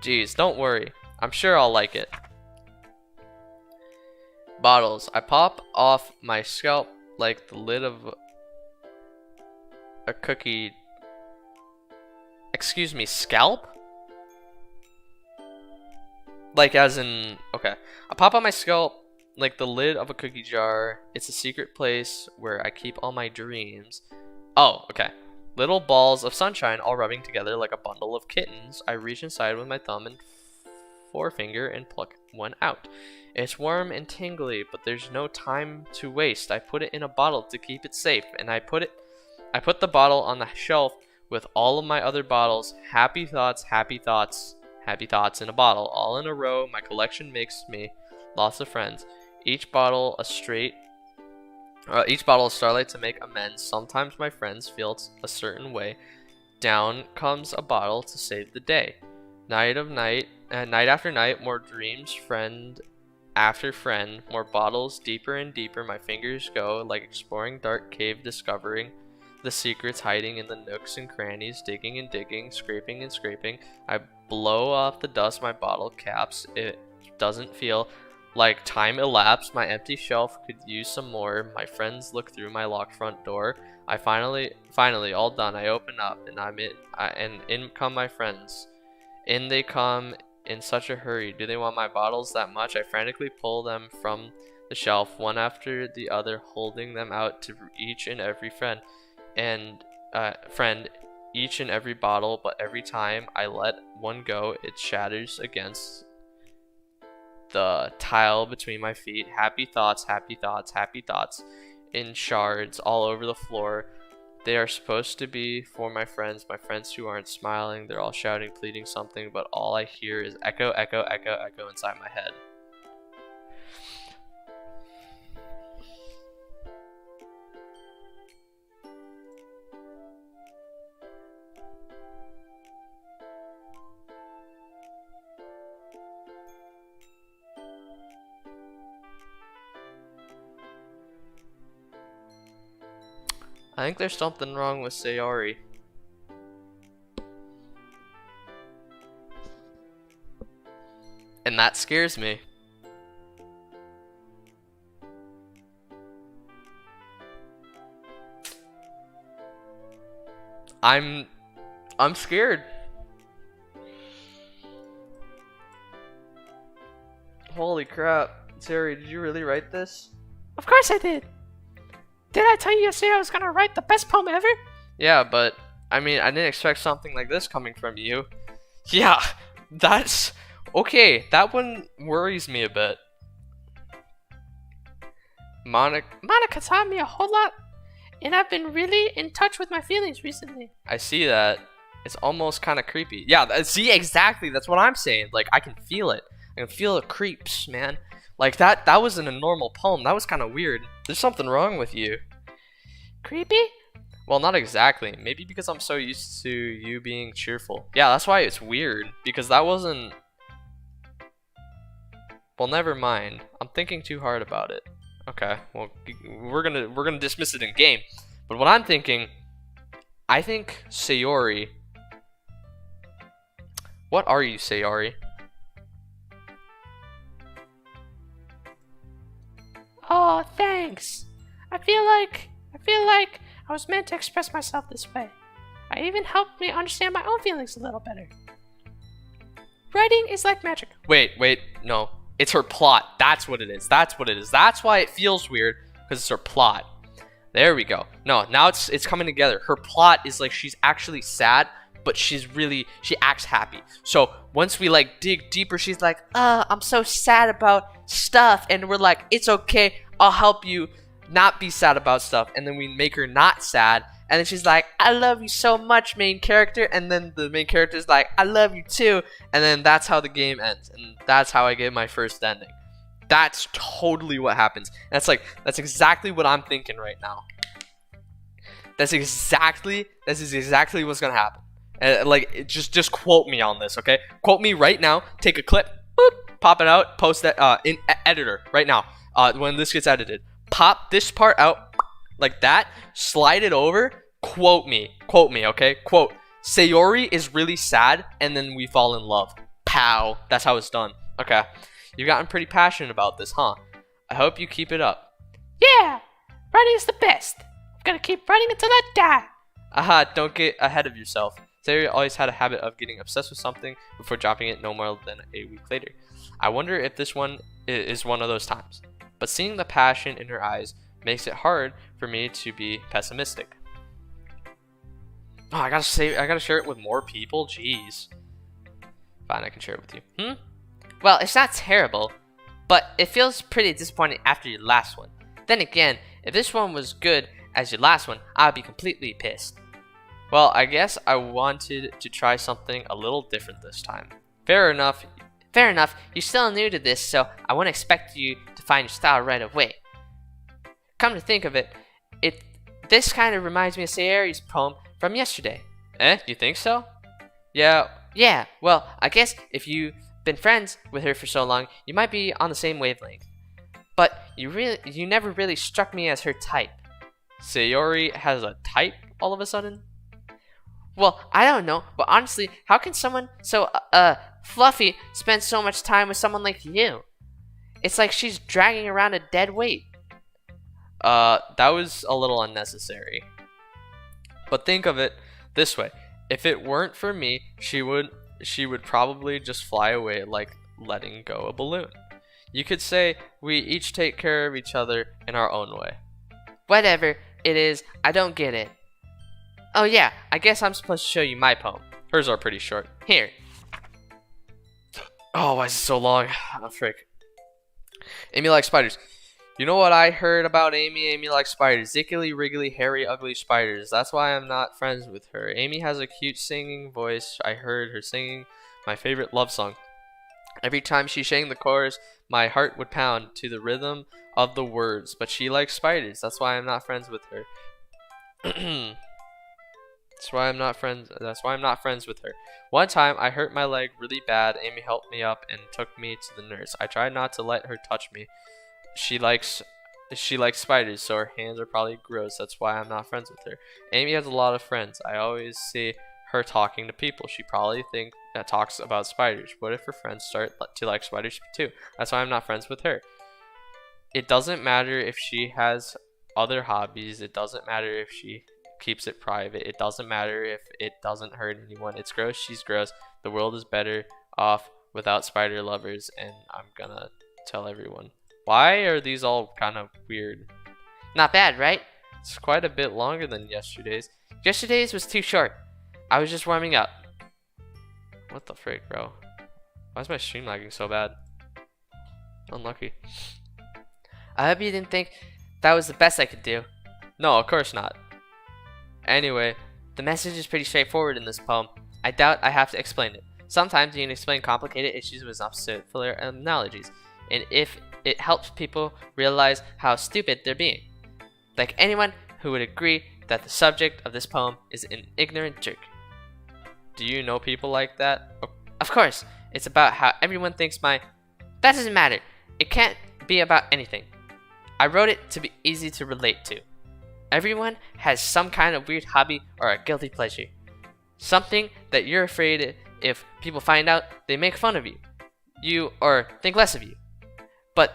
Geez, don't worry. I'm sure I'll like it. Bottles. I pop off my scalp like the lid of a cookie. Excuse me, scalp? Like as in, okay. I pop on my scalp like the lid of a cookie jar. It's a secret place where I keep all my dreams. Oh, okay. Little balls of sunshine all rubbing together like a bundle of kittens. I reach inside with my thumb and forefinger and pluck one out. It's warm and tingly, but there's no time to waste. I put it in a bottle to keep it safe, and I put the bottle on the shelf with all of my other bottles. Happy thoughts in a bottle, all in a row. My collection makes me lots of friends. Each bottle of starlight to make amends. Sometimes my friends feel a certain way. Down comes a bottle to save the day. Night after night, more dreams, friend after friend, more bottles, deeper and deeper. My fingers go like exploring dark cave, discovering the secrets hiding in the nooks and crannies, digging and digging, scraping and scraping. I blow off the dust my bottle caps. It doesn't feel like time elapsed. My empty shelf could use some more. My friends look through my locked front door. I finally, all done. I open up and in come my friends. In they come in such a hurry. Do they want my bottles that much? I frantically pull them from the shelf, one after the other, holding them out to each and every friend. Each and every bottle, but every time I let one go, it shatters against the tile between my feet. Happy thoughts in shards all over the floor. They are supposed to be for my friends who aren't smiling. They're all shouting, pleading something, but all I hear is echo inside my head. I think there's something wrong with Sayori. And that scares me. I'm scared. Holy crap. Sayori, did you really write this? Of course I did. Did I tell you yesterday I was gonna write the best poem ever? Yeah, but I mean, I didn't expect something like this coming from you. Yeah, that's okay. That one worries me a bit. Monica taught me a whole lot, and I've been really in touch with my feelings recently. I see that. It's almost kind of creepy. Yeah, see, exactly. That's what I'm saying. Like, I can feel it. I can feel the creeps, man. Like, that wasn't a normal poem. That was kind of weird. There's something wrong with you. Creepy? Well, not exactly. Maybe because I'm so used to you being cheerful. Yeah, that's why it's weird. Because that wasn't... Well, never mind. I'm thinking too hard about it. Okay, well, we're gonna dismiss it in game. But what I'm thinking... I think Sayori... What are you, Sayori? Oh, thanks. I feel like I was meant to express myself this way. It even helped me understand my own feelings a little better. Writing is like magic. Wait, no. It's her plot. That's what it is. That's why it feels weird, because it's her plot. There we go. No, now it's coming together. Her plot is like she's actually sad, but she acts happy. So once we like dig deeper, she's like, I'm so sad about stuff. And we're like, it's okay. I'll help you not be sad about stuff. And then we make her not sad. And then she's like, I love you so much, main character. And then the main character's like, I love you too. And then that's how the game ends. And that's how I get my first ending. That's totally what happens. And that's exactly what I'm thinking right now. That's exactly what's gonna happen. Like, just quote me on this, okay? Quote me right now. Take a clip, boop, pop it out, post that in editor right now. When this gets edited, pop this part out like that, slide it over, quote me, okay? Quote, Sayori is really sad, and then we fall in love. Pow. That's how it's done. Okay. You've gotten pretty passionate about this, huh? I hope you keep it up. Yeah, writing is the best. I'm gonna keep writing until I die. Aha, don't get ahead of yourself. Sayori always had a habit of getting obsessed with something before dropping it no more than a week later. I wonder if this one is one of those times. But seeing the passion in her eyes makes it hard for me to be pessimistic. Oh, I gotta share it with more people? Jeez. Fine, I can share it with you. Well, it's not terrible, but it feels pretty disappointing after your last one. Then again, if this one was good as your last one, I'd be completely pissed. Well, I guess I wanted to try something a little different this time. Fair enough. Fair enough, you're still new to this, so I wouldn't expect you to find your style right away. Come to think of it, this kind of reminds me of Sayori's poem from yesterday. You think so? Yeah, well, I guess if you've been friends with her for so long, you might be on the same wavelength. But you never really struck me as her type. Sayori has a type all of a sudden? Well, I don't know, but honestly, how can someone so fluffy spend so much time with someone like you? It's like she's dragging around a dead weight. That was a little unnecessary. But think of it this way. If it weren't for me, she would probably just fly away like letting go a balloon. You could say we each take care of each other in our own way. Whatever it is, I don't get it. Oh yeah, I guess I'm supposed to show you my poem. Hers are pretty short. Here. Oh, why is it so long? Oh, frick. Amy likes spiders. You know what I heard about Amy? Amy likes spiders. Zickily, wriggly, hairy, ugly spiders. That's why I'm not friends with her. Amy has a cute singing voice. I heard her singing my favorite love song. Every time she sang the chorus, my heart would pound to the rhythm of the words. But she likes spiders. That's why I'm not friends with her. That's why I'm not friends with her. One time I hurt my leg really bad. Amy helped me up and took me to the nurse. I tried not to let her touch me. She likes spiders, so her hands are probably gross. That's why I'm not friends with her. Amy has a lot of friends. I always see her talking to people. She probably talks about spiders. What if her friends start to like spiders too? That's why I'm not friends with her. It doesn't matter if she has other hobbies. It doesn't matter if she keeps it private. It doesn't matter if it doesn't hurt anyone. It's gross. She's gross. The world is better off without spider lovers, and I'm gonna tell everyone. Why are these all kind of weird? Not bad, right? It's quite a bit longer than yesterday's. Yesterday's was too short. I was just warming up. What the frick, bro? Why is my stream lagging so bad? Unlucky. I hope you didn't think that was the best I could do. No, of course not. Anyway, the message is pretty straightforward in this poem. I doubt I have to explain it. Sometimes you can explain complicated issues with simpler analogies, and if it helps people realize how stupid they're being. Like anyone who would agree that the subject of this poem is an ignorant jerk. Do you know people like that? Of course, it's about how everyone thinks my... That doesn't matter. It can't be about anything. I wrote it to be easy to relate to. Everyone has some kind of weird hobby or a guilty pleasure. Something that you're afraid if people find out, they make fun of you or think less of you. But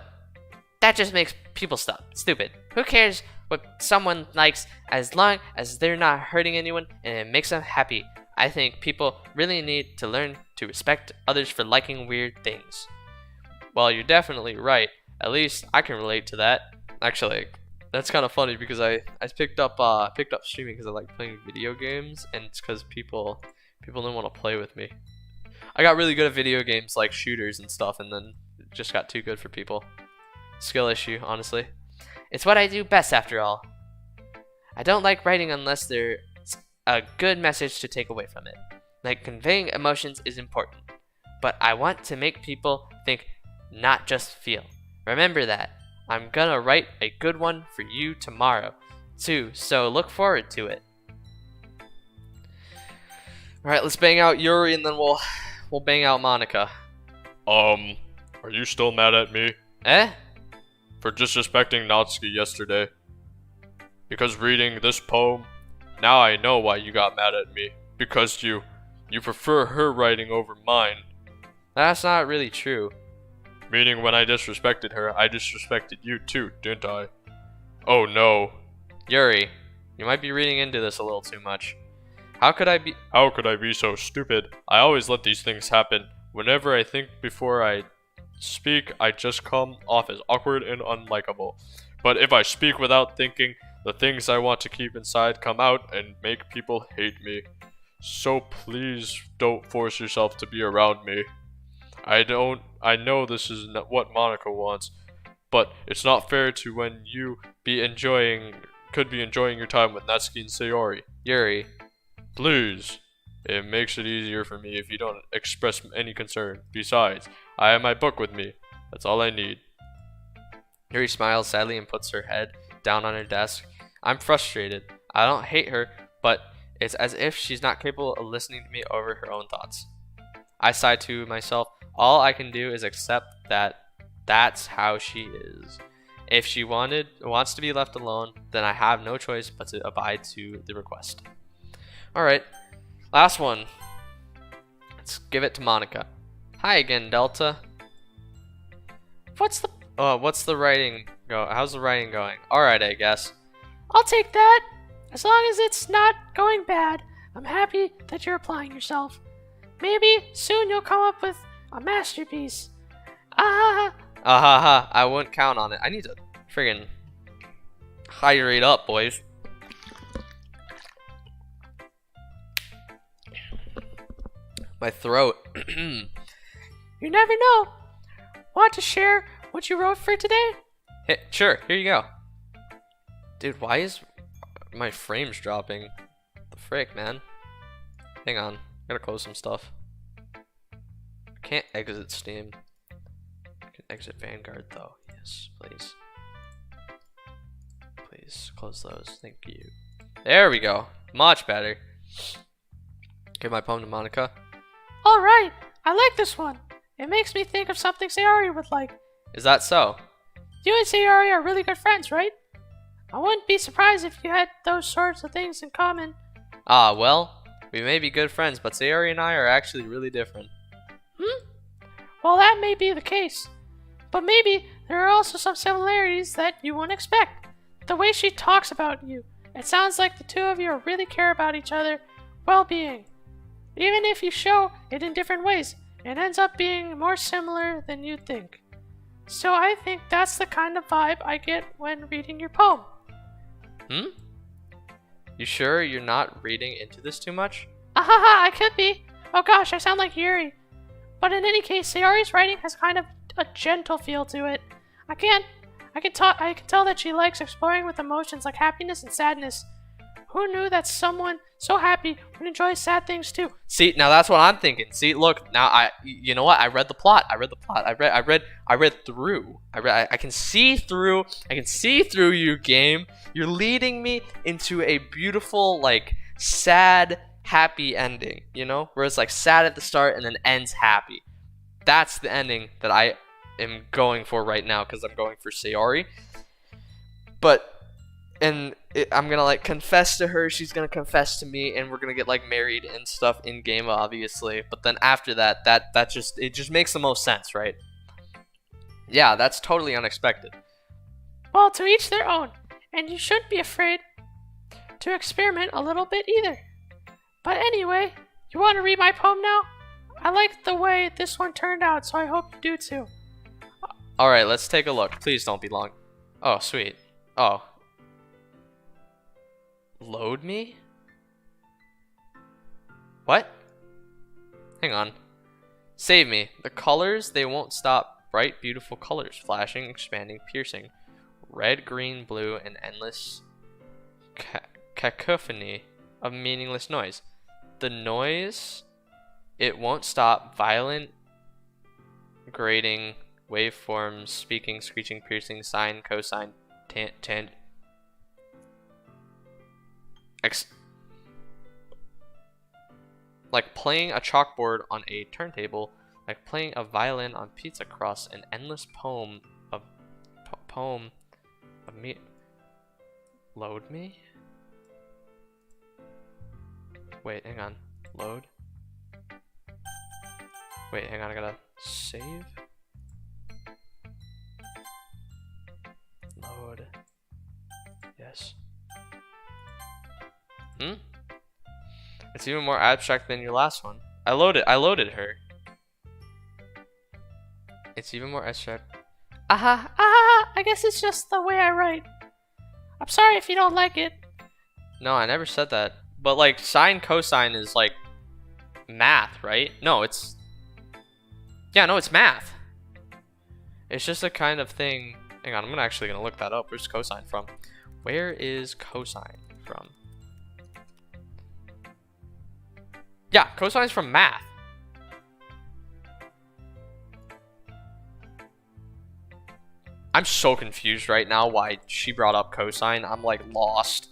that just makes people stupid. Who cares what someone likes as long as they're not hurting anyone and it makes them happy? I think people really need to learn to respect others for liking weird things. Well, you're definitely right. At least I can relate to that. Actually, that's kind of funny because I picked up streaming because I like playing video games, and it's because people didn't want to play with me. I got really good at video games like shooters and stuff, and then it just got too good for people. Skill issue, honestly. It's what I do best after all. I don't like writing unless there's a good message to take away from it. Like conveying emotions is important, but I want to make people think, not just feel. Remember that. I'm gonna write a good one for you tomorrow, too, so look forward to it. Alright, let's bang out Yuri and then we'll bang out Monica. Are you still mad at me? Eh? For disrespecting Natsuki yesterday? Because reading this poem, now I know why you got mad at me. Because you prefer her writing over mine. That's not really true. Meaning when I disrespected her, I disrespected you too, didn't I? Oh no. Yuri, you might be reading into this a little too much. How could I be so stupid? I always let these things happen. Whenever I think before I speak, I just come off as awkward and unlikable. But if I speak without thinking, the things I want to keep inside come out and make people hate me. So please don't force yourself to be around me. I know this is not what Monica wants, but it's not fair to when you could be enjoying your time with Natsuki and Sayori. Yuri, please. It makes it easier for me if you don't express any concern. Besides, I have my book with me. That's all I need. Yuri smiles sadly and puts her head down on her desk. I'm frustrated. I don't hate her, but it's as if she's not capable of listening to me over her own thoughts. I sigh to myself. All I can do is accept that that's how she is. If she wants to be left alone, then I have no choice but to abide to the request. Alright, last one. Let's give it to Monica. Hi again, Delta. What's the writing go? How's the writing going? Alright, I guess. I'll take that. As long as it's not going bad, I'm happy that you're applying yourself. Maybe soon you'll come up with a masterpiece. I wouldn't count on it. I need to friggin' hydrate up, boys. My throat. You never know. Want to share what you wrote for today? Hey, sure, here you go. Dude, why is my frames dropping? The frick, man. Hang on. Gotta close some stuff. I can't exit Steam. I can exit Vanguard though. Yes, please. Please close those. Thank you. There we go. Much better. Give my poem to Monica. Alright, I like this one. It makes me think of something Sayori would like. Is that so? You and Sayori are really good friends, right? I wouldn't be surprised if you had those sorts of things in common. Ah, well, we may be good friends, but Sayori and I are actually really different. Well, that may be the case. But maybe there are also some similarities that you wouldn't expect. The way she talks about you, it sounds like the two of you really care about each other's well-being. Even if you show it in different ways, it ends up being more similar than you'd think. So I think that's the kind of vibe I get when reading your poem. Hmm? You sure you're not reading into this too much? Ahaha, I could be. Oh gosh, I sound like Yuri. But in any case, Sayori's writing has kind of a gentle feel to it. I can tell that she likes exploring with emotions like happiness and sadness. Who knew that someone so happy would enjoy sad things too? See, now that's what I'm thinking. See, look, now you know what? I read the plot. I read through. I can see through. I can see through you, game. You're leading me into a beautiful, like, sad, happy ending. You know, where it's like sad at the start and then ends happy. That's the ending that I am going for right now because I'm going for Sayori. But. I'm gonna like confess to her, she's gonna confess to me, and we're gonna get like married and stuff in game, obviously. But then after that, that just makes the most sense, right? Yeah, that's totally unexpected. Well, to each their own, and you shouldn't be afraid to experiment a little bit either. But anyway, you want to read my poem now? I like the way this one turned out, so I hope you do too. All right, let's take a look. Please don't be long. Oh, sweet. Oh. Load me? What? Hang on. Save me. The colors, they won't stop. Bright, beautiful colors. Flashing, expanding, piercing. Red, green, blue, and endless cacophony of meaningless noise. The noise, it won't stop. Violent, grating, waveforms, speaking, screeching, piercing, sine, cosine, tangent. Like playing a chalkboard on a turntable, like playing a violin on pizza crust, an endless poem of me. Load me? Wait, hang on. Load? Wait, hang on, I gotta save? Load. Yes. It's even more abstract than your last one. I loaded her. It's even more abstract. I guess it's just the way I write. I'm sorry if you don't like it. No, I never said that. But like sine cosine is like math, right? No, it's it's math. It's just a kind of thing. Hang on, I'm actually gonna look that up. Where's cosine from? Where is cosine from? Yeah, cosine's from math. I'm so confused right now why she brought up cosine. I'm like lost.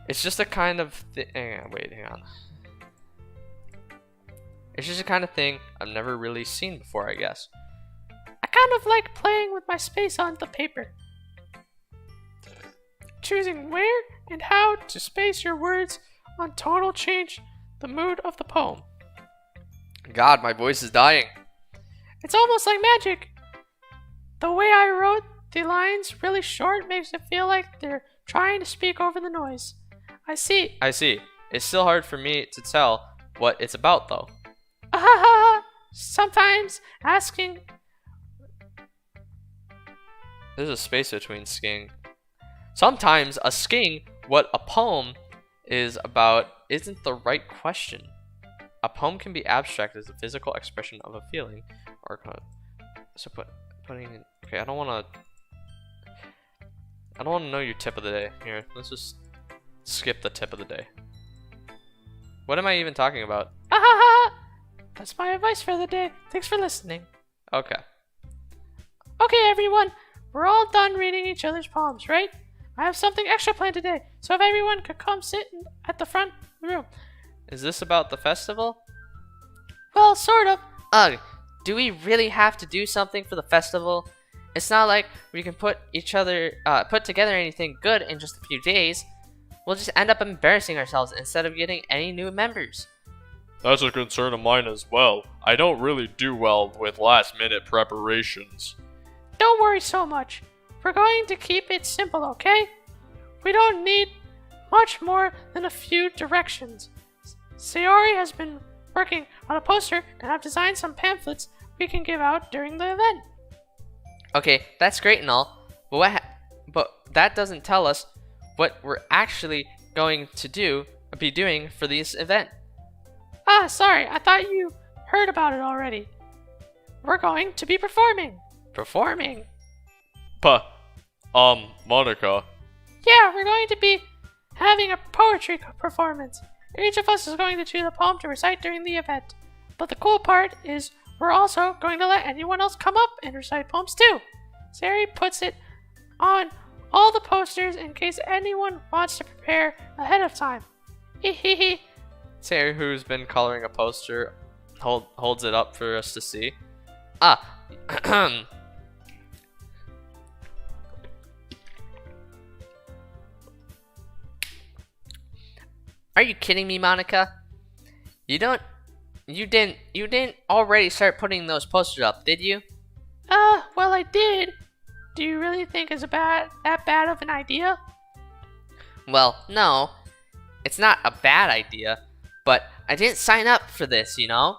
It's just a kind of thing. Wait, hang on. It's just a kind of thing I've never really seen before, I guess. I kind of like playing with my space on the paper. Choosing where and how to space your words on total change the mood of the poem. God, my voice is dying. It's almost like magic. The way I wrote the lines really short makes it feel like they're trying to speak over the noise. I see. It's still hard for me to tell what it's about, though. Sometimes asking. There's a space between skiing. Sometimes asking what a poem is about isn't the right question. A poem can be abstract as a physical expression of a feeling, or so putting in. Okay, I don't want to know your tip of the day. Here, let's just skip the tip of the day. What am I even talking about? That's my advice for the day. Thanks for listening. Okay. Okay, everyone, we're all done reading each other's poems, right? I have something extra planned today, so if everyone could come sit at the front of the room. Is this about the festival? Well, sort of. Ugh, do we really have to do something for the festival? It's not like we can put together anything good in just a few days. We'll just end up embarrassing ourselves instead of getting any new members. That's a concern of mine as well. I don't really do well with last-minute preparations. Don't worry so much. We're going to keep it simple, okay? We don't need much more than a few directions. Sayori has been working on a poster, and I've designed some pamphlets we can give out during the event. Okay, that's great and all, but that doesn't tell us what we're actually going to be doing for this event. Ah, sorry, I thought you heard about it already. We're going to be performing. Performing? Monica. Yeah, we're going to be having a poetry performance. Each of us is going to choose a poem to recite during the event. But the cool part is we're also going to let anyone else come up and recite poems too. Sari puts it on all the posters in case anyone wants to prepare ahead of time. Hehehe. Sarah, who's been coloring a poster, holds it up for us to see. Are you kidding me, Monica? You didn't already start putting those posters up, did you? Well, I did. Do you really think it's that bad of an idea? Well, no. It's not a bad idea, but I didn't sign up for this, you know?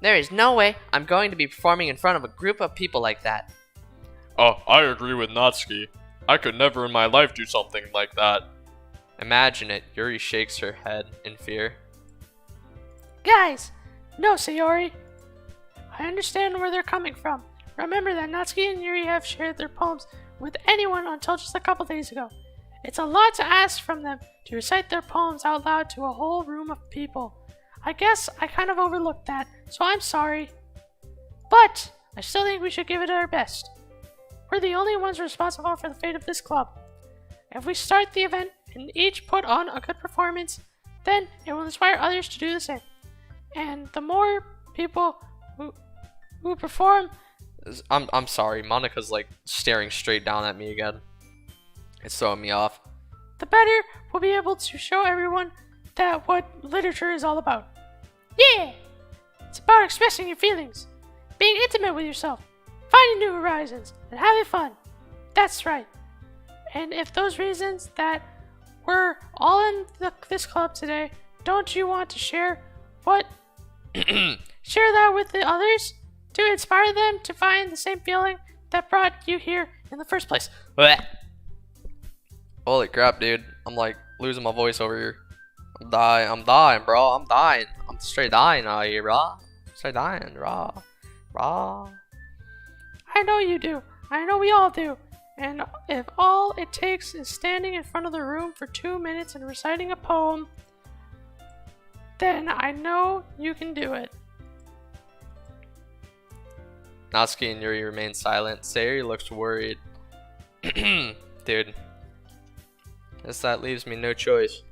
There is no way I'm going to be performing in front of a group of people like that. I agree with Natsuki. I could never in my life do something like that. Imagine it. Yuri shakes her head in fear. Guys, no, Sayori. I understand where they're coming from. Remember that Natsuki and Yuri have shared their poems with anyone until just a couple days ago. It's a lot to ask from them to recite their poems out loud to a whole room of people. I guess I kind of overlooked that, so I'm sorry. But I still think we should give it our best. We're the only ones responsible for the fate of this club. If we start the event and each put on a good performance, then it will inspire others to do the same. And the more people who perform, I'm sorry. Monica's like staring straight down at me again. It's throwing me off. the better we'll be able to show everyone that what literature is all about. Yeah! It's about expressing your feelings, being intimate with yourself, finding new horizons, and having fun. That's right. And if those reasons that we're all in this club today, don't you want to share share that with the others to inspire them to find the same feeling that brought you here in the first place? Blech. Holy crap, dude. I'm like losing my voice over here. I'm dying, bro. I'm dying. I'm straight dying out here, bro. Straight dying, bro. I know you do. I know we all do. And if all it takes is standing in front of the room for 2 minutes and reciting a poem, then I know you can do it. Natsuki and Yuri remain silent. Sayori looks worried. Dude. Guess that leaves me no choice.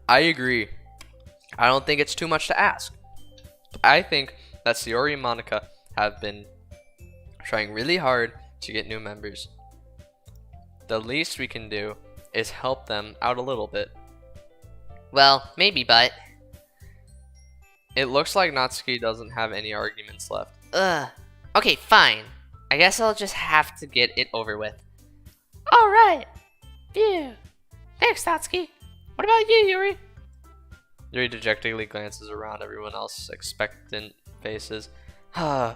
I agree. I don't think it's too much to ask. I think that Sayori and Monica have been trying really hard to get new members. The least we can do is help them out a little bit. Well, maybe, but... It looks like Natsuki doesn't have any arguments left. Ugh. Okay, fine. I guess I'll just have to get it over with. Alright. Phew. Thanks, Tatsuki. What about you, Yuri? Yuri dejectedly glances around everyone else's expectant faces. Huh,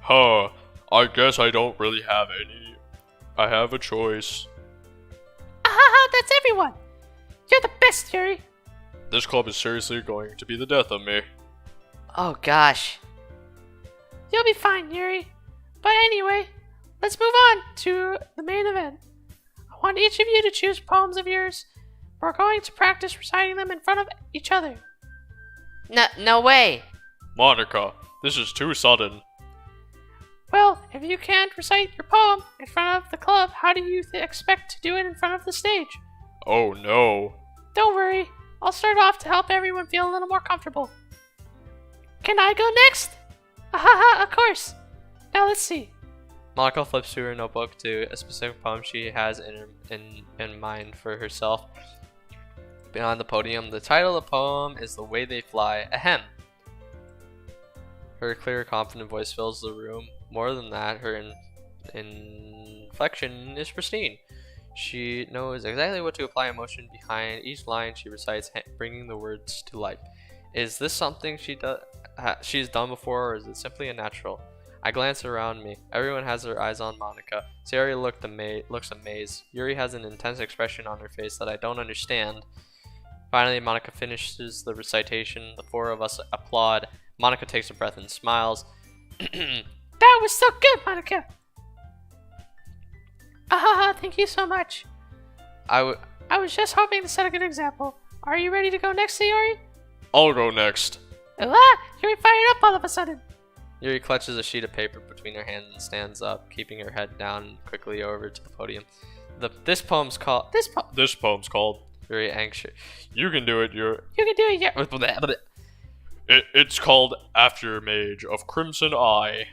I guess I don't really have any. I have a choice. Ahaha, that's everyone. You're the best, Yuri. This club is seriously going to be the death of me. Oh gosh. You'll be fine, Yuri. But anyway, let's move on to the main event. I want each of you to choose poems of yours. We're going to practice reciting them in front of each other. No way. Monica, this is too sudden. Well, if you can't recite your poem in front of the club, how do you expect to do it in front of the stage? Oh no. Don't worry, I'll start off to help everyone feel a little more comfortable. Can I go next? Ahaha, of course. Now let's see. Monica flips through her notebook to a specific poem she has in mind for herself. Behind the podium, the title of the poem is The Way They Fly. Ahem. Her clear, confident voice fills the room. More than that, her inflection is pristine. She knows exactly what to apply emotion behind each line she recites, bringing the words to life. Is this something she's done before, or is it simply a natural? I glance around me. Everyone has their eyes on Monica. Sayori looks amazed. Yuri has an intense expression on her face that I don't understand. Finally, Monica finishes the recitation. The four of us applaud. Monica takes a breath and smiles. That was so good, Monica. Thank you so much. I was just hoping to set a good example. Are you ready to go next, Sayori? I'll go next. Yuri fired up all of a sudden. Yuri clutches a sheet of paper between her hands and stands up, keeping her head down quickly over to the podium. This poem's called... This poem's called... Yuri anxious. You can do it, Yuri. You can do it, Yuri. It's called After Mage of Crimson Eye.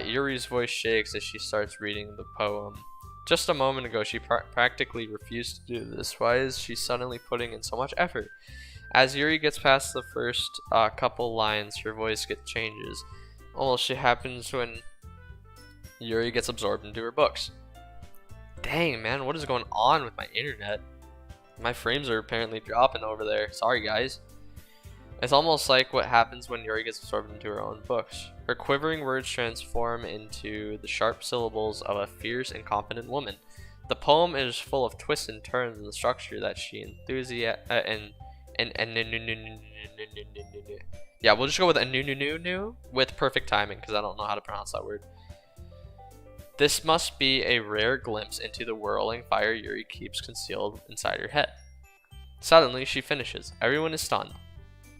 Yuri's voice shakes as she starts reading the poem. Just a moment ago, she practically refused to do this. Why is she suddenly putting in so much effort? As Yuri gets past the first couple lines, her voice changes. Almost shit happens when Yuri gets absorbed into her books. Dang, man, what is going on with my internet? My frames are apparently dropping over there. Sorry, guys. It's almost like what happens when Yuri gets absorbed into her own books. Her quivering words transform into the sharp syllables of a fierce and confident woman. The poem is full of twists and turns in the structure that she yeah, we'll just go with a with perfect timing because I don't know how to pronounce that word. This must be a rare glimpse into the whirling fire Yuri keeps concealed inside her head. Suddenly, she finishes. Everyone is stunned.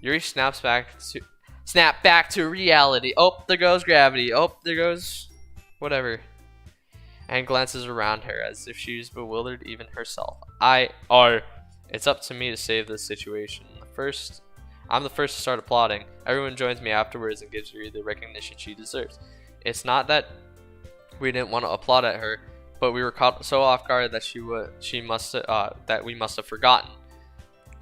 Yuri snap back to reality. Oh, there goes gravity. Oh, there goes whatever. And glances around her as if she's bewildered even herself. It's up to me to save this situation. I'm the first to start applauding. Everyone joins me afterwards and gives Yuri the recognition she deserves. It's not that we didn't want to applaud at her, but we were caught so off guard that that we must have forgotten.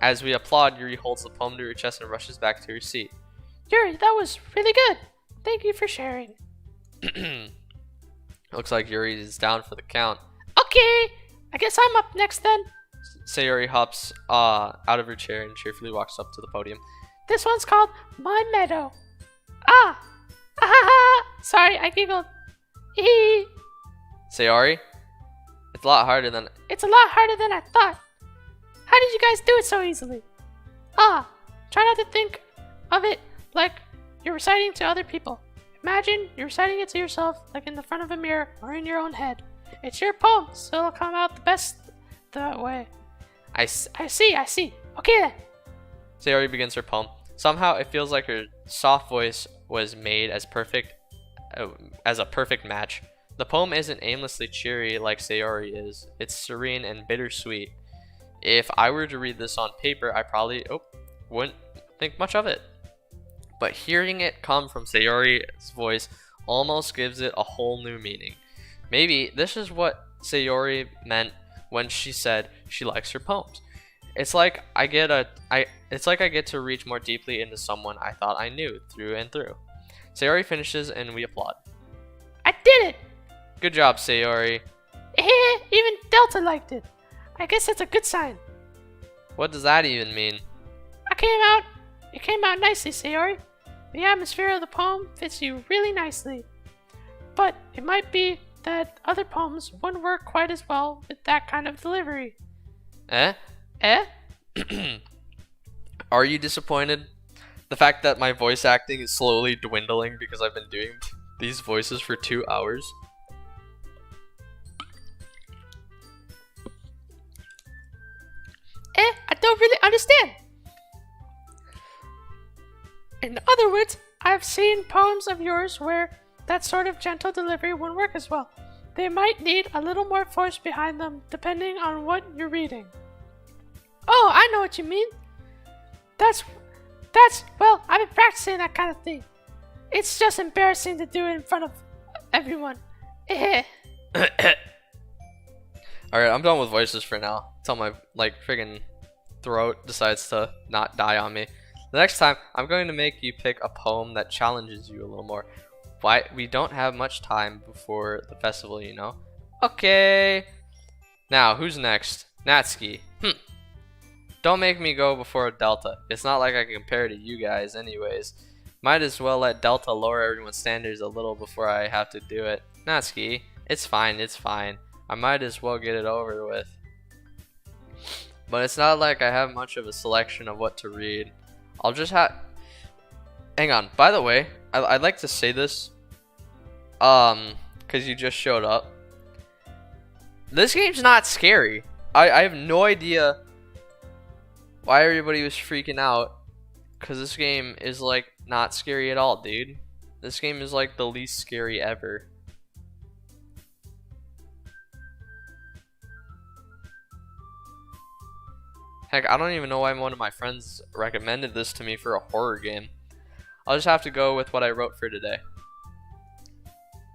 As we applaud, Yuri holds the poem to her chest and rushes back to her seat. Yuri, that was really good. Thank you for sharing. Looks like Yuri is down for the count. Okay, I guess I'm up next then. Sayori hops out of her chair and cheerfully walks up to the podium. This one's called My Meadow. Sorry, I giggled. Sayori, it's a lot harder than I thought. How did you guys do it so easily? Try not to think of it like you're reciting to other people. Imagine you're reciting it to yourself, like in the front of a mirror or in your own head. It's your poem, so it'll come out the best that way. I see. Okay then. Sayori begins her poem. Somehow it feels like her soft voice was made as a perfect match. The poem isn't aimlessly cheery like Sayori is. It's serene and bittersweet. If I were to read this on paper, I probably wouldn't think much of it. But hearing it come from Sayori's voice almost gives it a whole new meaning. Maybe this is what Sayori meant when she said she likes her poems. It's like I get to reach more deeply into someone I thought I knew through and through. Sayori finishes and we applaud. I did it! Good job, Sayori. Even Delta liked it. I guess that's a good sign. What does that even mean? It came out nicely, Sayori. The atmosphere of the poem fits you really nicely. But it might be that other poems wouldn't work quite as well with that kind of delivery. Eh? Eh? Are you disappointed? The fact that my voice acting is slowly dwindling because I've been doing these voices for 2 hours? I don't really understand. In other words, I've seen poems of yours where that sort of gentle delivery wouldn't work as well. They might need a little more force behind them depending on what you're reading. Oh, I know what you mean. Well, I've been practicing that kind of thing. It's just embarrassing to do it in front of everyone. Alright, I'm done with voices for now. Until my, friggin' throat decides to not die on me. The next time, I'm going to make you pick a poem that challenges you a little more. Why? We don't have much time before the festival, you know? Okay. Now, who's next? Natsuki. Don't make me go before a Delta. It's not like I can compare to you guys anyways. Might as well let Delta lower everyone's standards a little before I have to do it. Natsuki, it's fine, it's fine. I might as well get it over with. But it's not like I have much of a selection of what to read. I'll just have... Hang on, by the way, I'd like to say this. Because you just showed up. This game's not scary. I have no idea why everybody was freaking out. Because this game is like not scary at all, dude. This game is like the least scary ever. Heck, I don't even know why one of my friends recommended this to me for a horror game. I'll just have to go with what I wrote for today.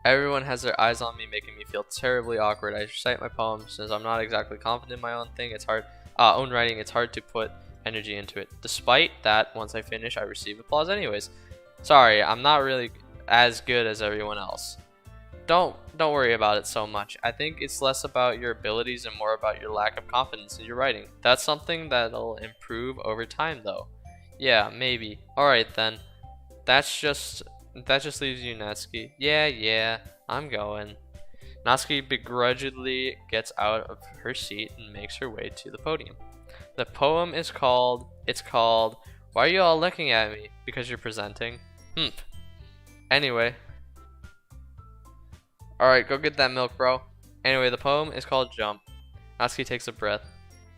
Everyone has their eyes on me, making me feel terribly awkward. I recite my poems since I'm not exactly confident in my own thing. It's hard, own writing. It's hard to put energy into it. Despite that, once I finish, I receive applause anyways. Sorry, I'm not really as good as everyone else. Don't worry about it so much. I think it's less about your abilities and more about your lack of confidence in your writing. That's something that'll improve over time, though. Yeah, maybe. All right then. That just leaves you, Natsuki. Yeah, I'm going. Natsuki begrudgingly gets out of her seat and makes her way to the podium. The poem is called, Why Are You All Looking At Me? Because you're presenting. Anyway. Alright, go get that milk, bro. Anyway, the poem is called Jump. Natsuki takes a breath.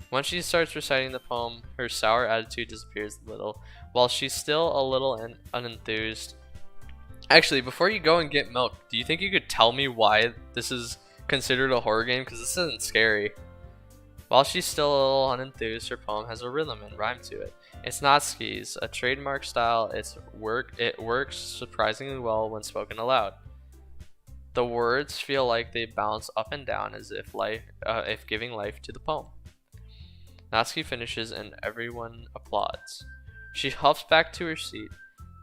Once she starts reciting the poem, her sour attitude disappears a little. While she's still a little unenthused. Actually, before you go and get milk, do you think you could tell me why this is considered a horror game? Because this isn't scary. While she's still a little unenthused, her poem has a rhythm and rhyme to it. It's Natsuki's, a trademark style. It works surprisingly well when spoken aloud. The words feel like they bounce up and down as if giving life to the poem. Natsuki finishes and everyone applauds. She hops back to her seat.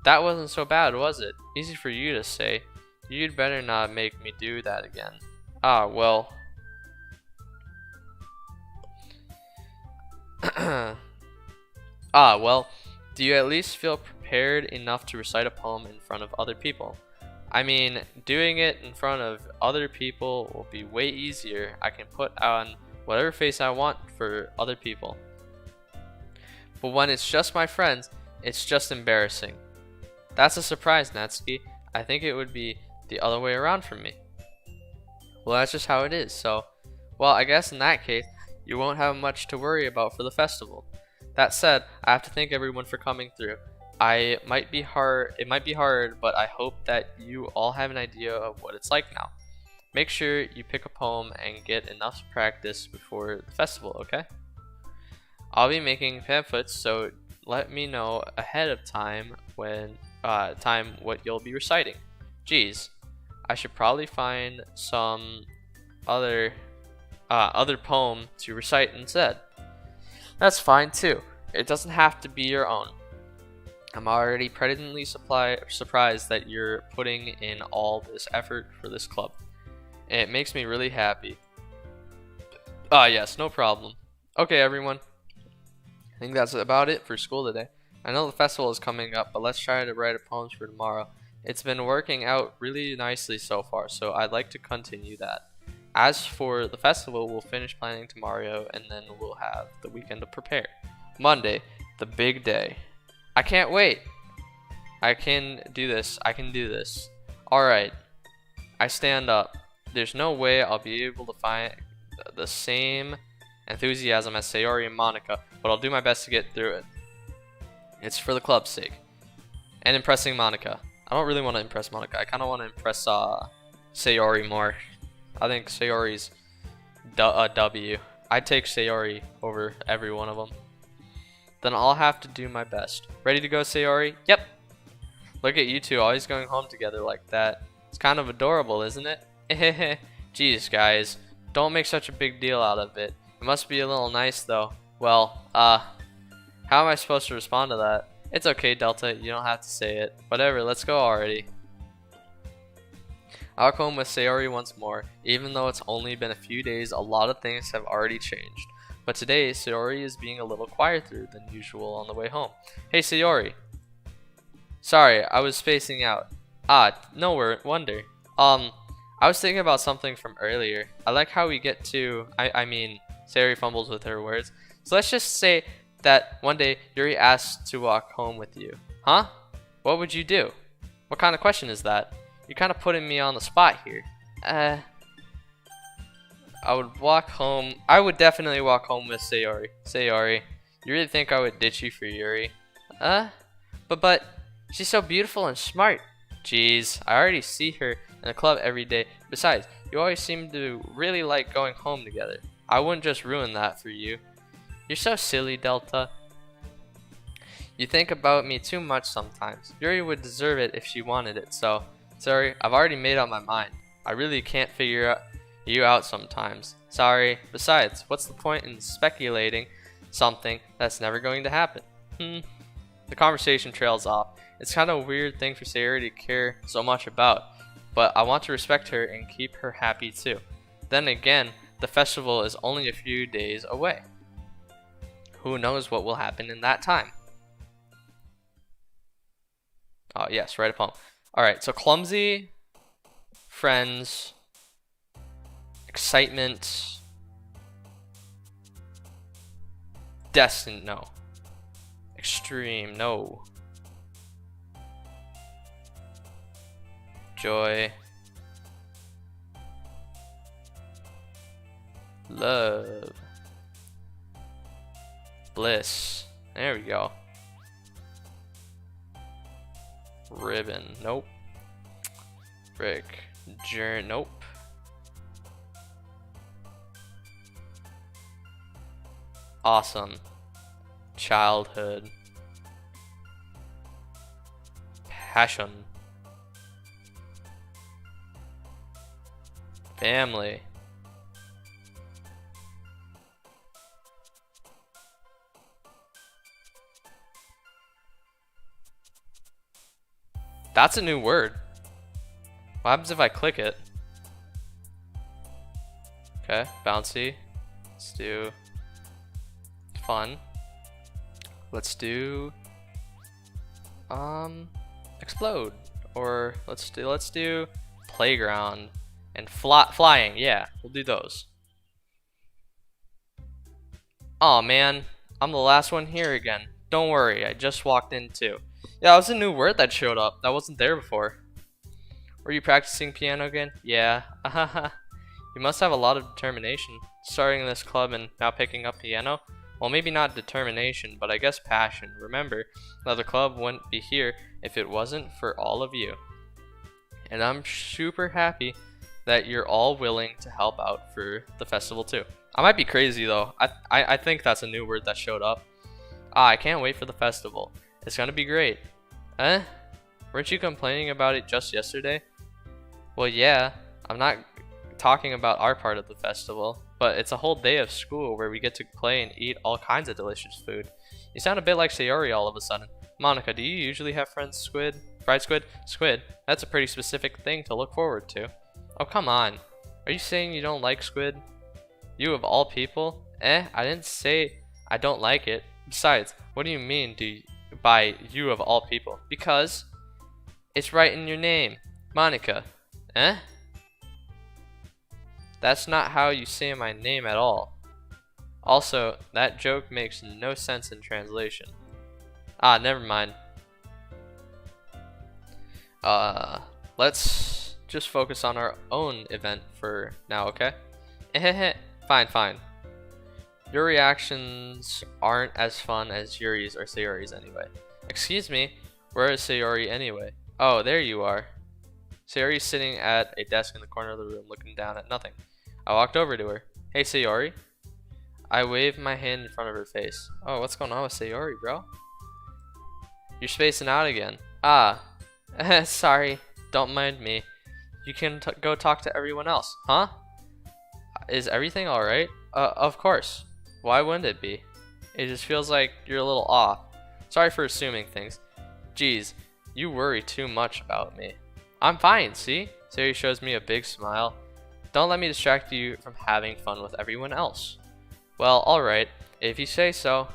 That wasn't so bad, was it? Easy for you to say. You'd better not make me do that again. Well. Well, do you at least feel prepared enough to recite a poem in front of other people? I mean, doing it in front of other people will be way easier. I can put on whatever face I want for other people. But when it's just my friends, it's just embarrassing. That's a surprise, Natsuki. I think it would be the other way around for me. Well, that's just how it is, so... Well, I guess in that case, you won't have much to worry about for the festival. That said, I have to thank everyone for coming through. It might be hard, but I hope that you all have an idea of what it's like now. Make sure you pick a poem and get enough practice before the festival, okay? I'll be making pamphlets, so let me know ahead of time what you'll be reciting. Geez, I should probably find some other poem to recite instead. That's fine too. It doesn't have to be your own. I'm already presently surprised that you're putting in all this effort for this club. And it makes me really happy. Yes, no problem. Okay, everyone. I think that's about it for school today. I know the festival is coming up, but let's try to write poems for tomorrow. It's been working out really nicely so far, so I'd like to continue that. As for the festival, we'll finish planning tomorrow, and then we'll have the weekend to prepare. Monday, the big day. I can't wait. I can do this. Alright. I stand up. There's no way I'll be able to find the same enthusiasm as Sayori and Monica, but I'll do my best to get through it. It's for the club's sake. And impressing Monica. I don't really want to impress Monica. I kind of want to impress Sayori more. I think Sayori's a W. I'd take Sayori over every one of them. Then I'll have to do my best. Ready to go, Sayori? Yep. Look at you two always going home together like that. It's kind of adorable, isn't it? Jeez, guys. Don't make such a big deal out of it. It must be a little nice, though. Well, how am I supposed to respond to that? It's okay, Delta. You don't have to say it. Whatever, let's go already. I'll come with Sayori once more. Even though it's only been a few days, a lot of things have already changed. But today, Sayori is being a little quieter than usual on the way home. Hey, Sayori. Sorry, I was spacing out. No wonder. I was thinking about something from earlier. I like how we get to, I mean, Sayori fumbles with her words. So let's just say that one day Yuri asks to walk home with you. Huh? What would you do? What kind of question is that? You're kind of putting me on the spot here. I would walk home. I would definitely walk home with Sayori. Sayori, you really think I would ditch you for Yuri? But she's so beautiful and smart. Jeez, I already see her in the club every day. Besides, you always seem to really like going home together. I wouldn't just ruin that for you. You're so silly, Delta. You think about me too much sometimes. Yuri would deserve it if she wanted it, so sorry, I've already made up my mind. I really can't figure you out sometimes. Sorry. Besides, what's the point in speculating something that's never going to happen? The conversation trails off. It's kind of a weird thing for Sayori to care so much about, but I want to respect her and keep her happy too. Then again, the festival is only a few days away. Who knows what will happen in that time? Oh yes, write a poem. Alright, so clumsy, friends, excitement, destined, no. Extreme, no. Joy, love, bliss. There we go. Ribbon, nope. Brick, nope. Awesome. Childhood. Passion. Family. That's a new word. What happens if I click it? Okay, bouncy. Let's do fun. Let's do explode. Or let's do playground and flying. Yeah, we'll do those. Oh man, I'm the last one here again. Don't worry, I just walked in too. Yeah, that was a new word that showed up. That wasn't there before. Were you practicing piano again? Yeah. You must have a lot of determination. Starting this club and now picking up piano? Well, maybe not determination, but I guess passion. Remember that the club wouldn't be here if it wasn't for all of you. And I'm super happy that you're all willing to help out for the festival too. I might be crazy though. I think that's a new word that showed up. I can't wait for the festival. It's gonna be great. Weren't you complaining about it just yesterday? Well, yeah. I'm not talking about our part of the festival, but it's a whole day of school where we get to play and eat all kinds of delicious food. You sound a bit like Sayori all of a sudden. Monica, do you usually have friends squid? Fried squid? Squid. That's a pretty specific thing to look forward to. Oh, come on. Are you saying you don't like squid? You of all people? I didn't say I don't like it. Besides, what do you mean by you of all people? Because it's right in your name. Monica. That's not how you say my name at all. Also, that joke makes no sense in translation. Never mind. Let's just focus on our own event for now, okay? Fine. Your reactions aren't as fun as Yuri's or Sayori's anyway. Excuse me, where is Sayori anyway? Oh, there you are. Sayori's sitting at a desk in the corner of the room looking down at nothing. I walked over to her. Hey, Sayori. I waved my hand in front of her face. Oh, what's going on with Sayori, bro? You're spacing out again. Sorry. Don't mind me. You can go talk to everyone else. Huh? Is everything alright? Of course. Why wouldn't it be? It just feels like you're a little off. Sorry for assuming things. Geez, you worry too much about me. I'm fine, see? Sayori shows me a big smile. Don't let me distract you from having fun with everyone else. Well, alright. If you say so.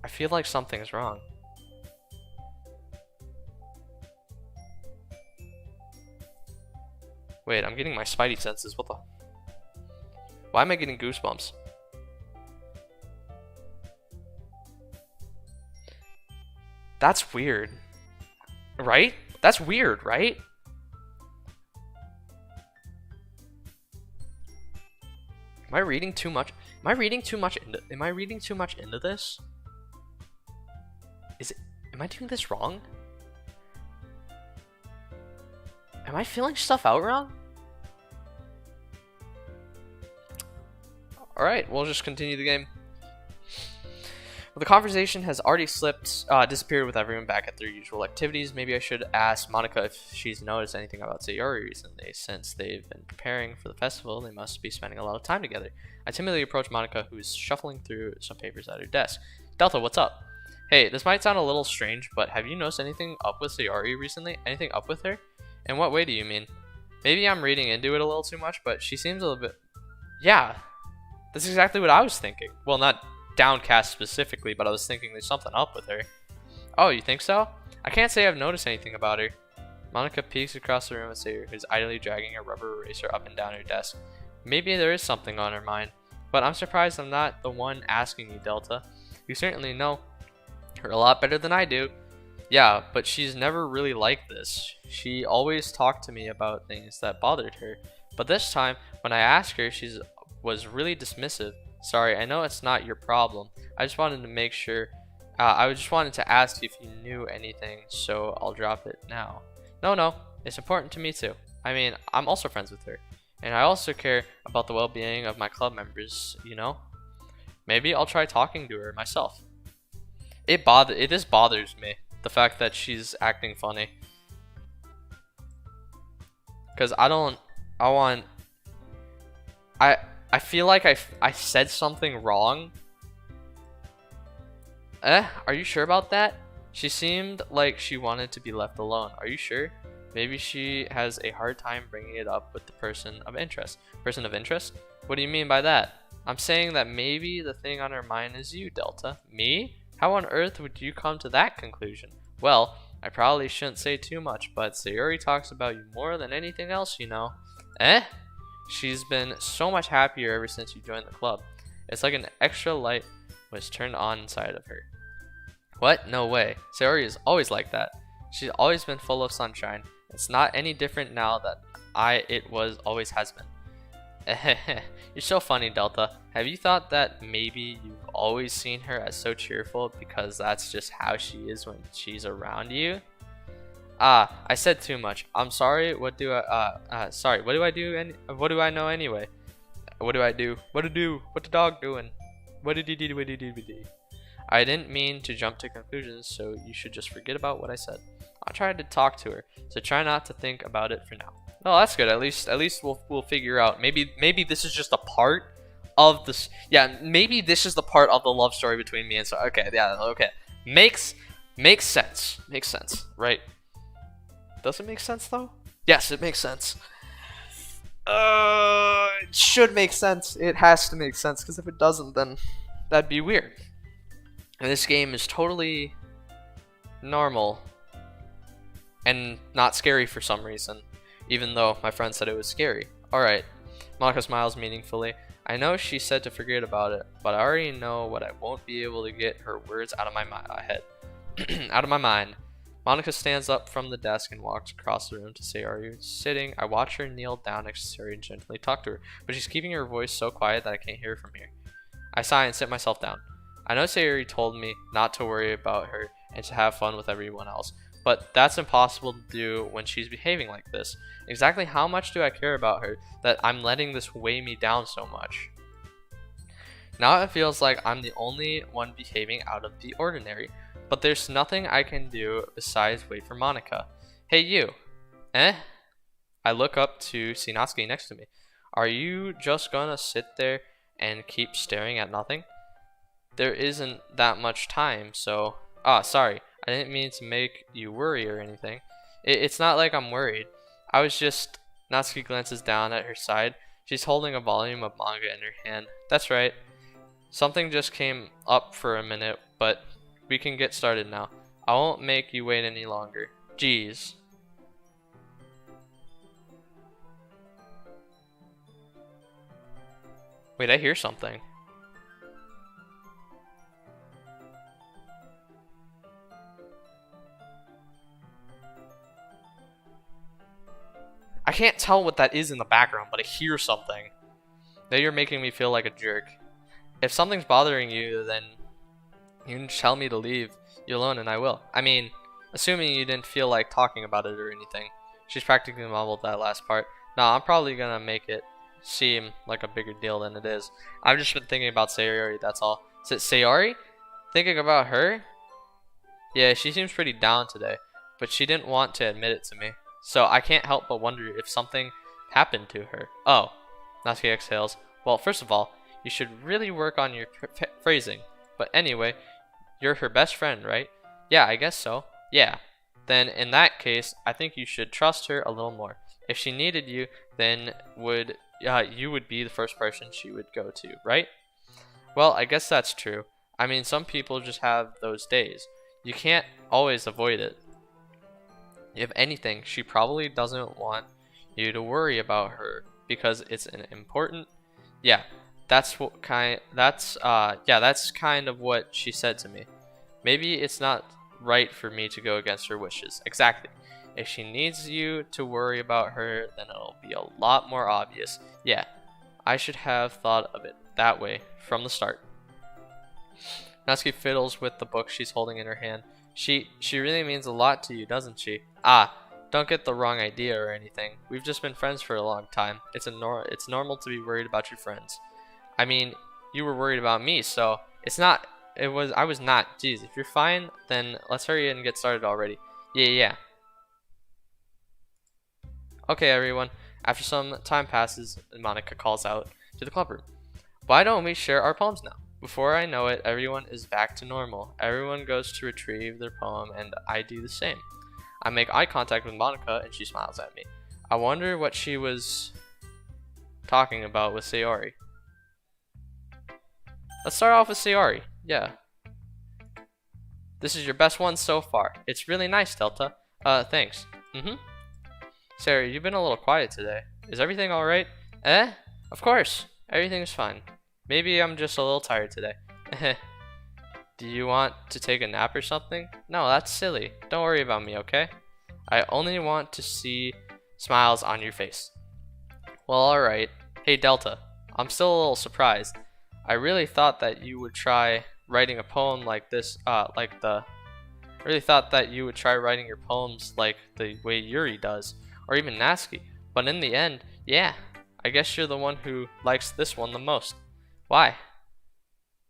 I feel like something's wrong. Wait, I'm getting my spidey senses. What the? Why am I getting goosebumps? That's weird. Right? That's weird, right? Am I reading too much? Am I reading too much into this? Am I doing this wrong? Am I filling stuff out wrong? Alright, we'll just continue the game. Well, the conversation has already disappeared with everyone back at their usual activities. Maybe I should ask Monica if she's noticed anything about Sayori recently. Since they've been preparing for the festival, they must be spending a lot of time together. I timidly approach Monica, who's shuffling through some papers at her desk. Delta, what's up? Hey, this might sound a little strange, but have you noticed anything up with Sayori recently? Anything up with her? In what way do you mean? Maybe I'm reading into it a little too much, but she seems a little bit... Yeah, that's exactly what I was thinking. Well, not downcast specifically, but I was thinking there's something up with her. Oh, you think so? I can't say I've noticed anything about her. Monica peeks across the room at Sayori, who's idly dragging a rubber eraser up and down her desk. Maybe there is something on her mind, but I'm surprised I'm not the one asking you, Delta. You certainly know her a lot better than I do. Yeah, but she's never really like this. She always talked to me about things that bothered her, but this time, when I asked her, she was really dismissive. Sorry, I know it's not your problem. I just wanted to make sure. I just wanted to ask if you knew anything, so I'll drop it now. No, it's important to me too. I mean, I'm also friends with her, and I also care about the well-being of my club members, you know? Maybe I'll try talking to her myself. It just bothers me, the fact that she's acting funny. Cause I feel like I said something wrong. Are you sure about that? She seemed like she wanted to be left alone. Are you sure? Maybe she has a hard time bringing it up with the person of interest. Person of interest? What do you mean by that? I'm saying that maybe the thing on her mind is you, Delta. Me? How on earth would you come to that conclusion? Well, I probably shouldn't say too much, but Sayori talks about you more than anything else, you know. She's been so much happier ever since you joined the club. It's like an extra light was turned on inside of her. What? No way. Sayori is always like that. She's always been full of sunshine. It's not any different now that it always has been. You're so funny, Delta. Have you thought that maybe you've always seen her as so cheerful because that's just how she is when she's around you? I said too much. I'm sorry. What do I do? What do I know anyway? What do I do? What the dog doing? What did he do? What did he do? I didn't mean to jump to conclusions, so you should just forget about what I said. I tried to talk to her, so try not to think about it for now. Oh, that's good. At least we'll figure out. Maybe this is just a part of this. Yeah, maybe this is the part of the love story between me and so. Okay, yeah, okay. Makes sense. Makes sense, right? Does it make sense though? Yes, it makes sense. It should make sense. It has to make sense, because if it doesn't, then that'd be weird. And this game is totally normal and not scary for some reason, even though my friend said it was scary. Alright, Monica smiles meaningfully. I know she said to forget about it, but I already know what I won't be able to get her words out of my head. Out of my mind. Monica stands up from the desk and walks across the room to Sayori sitting. I watch her kneel down next to Sayori and gently talk to her, but she's keeping her voice so quiet that I can't hear her from here. I sigh and sit myself down. I know Sayori told me not to worry about her and to have fun with everyone else, but that's impossible to do when she's behaving like this. Exactly how much do I care about her that I'm letting this weigh me down so much? Now it feels like I'm the only one behaving out of the ordinary, but there's nothing I can do besides wait for Monica. Hey you! I look up to see Natsuki next to me. Are you just gonna sit there and keep staring at nothing? There isn't that much time, so... sorry. I didn't mean to make you worry or anything. It's not like I'm worried. I was just... Natsuki glances down at her side. She's holding a volume of manga in her hand. That's right. Something just came up for a minute, but we can get started now. I won't make you wait any longer. Jeez. Wait, I hear something. I can't tell what that is in the background, but I hear something. Now you're making me feel like a jerk. If something's bothering you, then you can tell me to leave you alone and I will. I mean, assuming you didn't feel like talking about it or anything. She's practically mumbled that last part. No, I'm probably gonna make it seem like a bigger deal than it is. I've just been thinking about Sayori, that's all. Is it Sayori? Thinking about her? Yeah, she seems pretty down today, but she didn't want to admit it to me. So I can't help but wonder if something happened to her. Oh, Natsuki exhales. Well, first of all, you should really work on your phrasing. But anyway, you're her best friend, right? Yeah, I guess so. Yeah. Then in that case, I think you should trust her a little more. If she needed you, then you would be the first person she would go to, right? Well, I guess that's true. I mean, some people just have those days. You can't always avoid it. If anything, she probably doesn't want you to worry about her because it's an important. Yeah, that's kind of what she said to me. Maybe it's not right for me to go against her wishes. Exactly. If she needs you to worry about her, then it'll be a lot more obvious. Yeah, I should have thought of it that way from the start. Natsuki fiddles with the book she's holding in her hand. She really means a lot to you, doesn't she? Ah, don't get the wrong idea or anything. We've just been friends for a long time. It's normal to be worried about your friends. I mean, you were worried about me, so I was not. Jeez, if you're fine, then let's hurry and get started already. Yeah. Okay, everyone. After some time passes, Monica calls out to the club room. Why don't we share our poems now? Before I know it, everyone is back to normal. Everyone goes to retrieve their poem, and I do the same. I make eye contact with Monica, and she smiles at me. I wonder what she was talking about with Sayori. Let's start off with Sayori. Yeah. This is your best one so far. It's really nice, Delta. Thanks. Sayori, you've been a little quiet today. Is everything alright? Of course. Everything's fine. Maybe I'm just a little tired today. Do you want to take a nap or something? No, that's silly. Don't worry about me, okay? I only want to see smiles on your face. Well, alright. Hey, Delta. I'm still a little surprised. I really thought that you would try writing a poem like this, I really thought that you would try writing your poems like the way Yuri does, or even Natsuki. But in the end, yeah, I guess you're the one who likes this one the most. Why?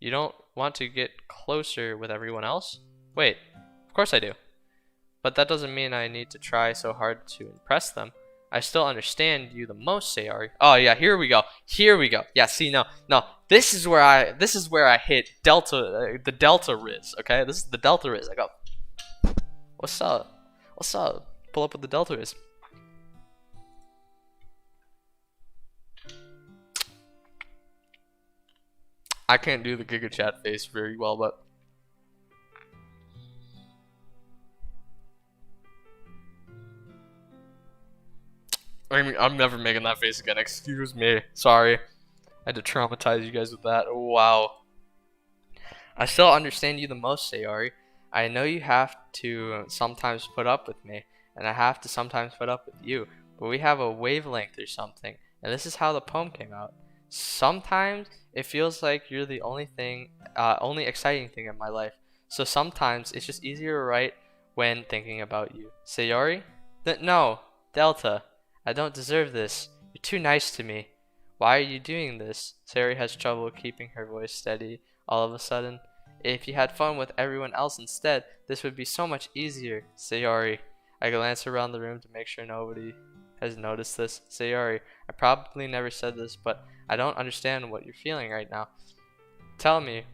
You don't want to get closer with everyone else? Wait, of course I do. But that doesn't mean I need to try so hard to impress them. I still understand you the most, Sayori. Oh yeah, here we go. Yeah, see, no. This is where I hit Delta, the Delta Riz. Okay, this is the Delta Riz. I go, what's up? Pull up with the Delta Riz. I can't do the Giga Chat face very well, but I mean, I'm never making that face again. Excuse me. Sorry. I had to traumatize you guys with that. Oh, wow. I still understand you the most, Sayori. I know you have to sometimes put up with me, and I have to sometimes put up with you, but we have a wavelength or something, and this is how the poem came out. Sometimes it feels like you're the only exciting thing in my life. So sometimes it's just easier to write when thinking about you. Sayori? No, Delta. I don't deserve this. You're too nice to me. Why are you doing this? Sayori has trouble keeping her voice steady all of a sudden. If you had fun with everyone else instead, this would be so much easier. Sayori. I glance around the room to make sure nobody has noticed this. Sayori, I probably never said this, but I don't understand what you're feeling right now. Tell me,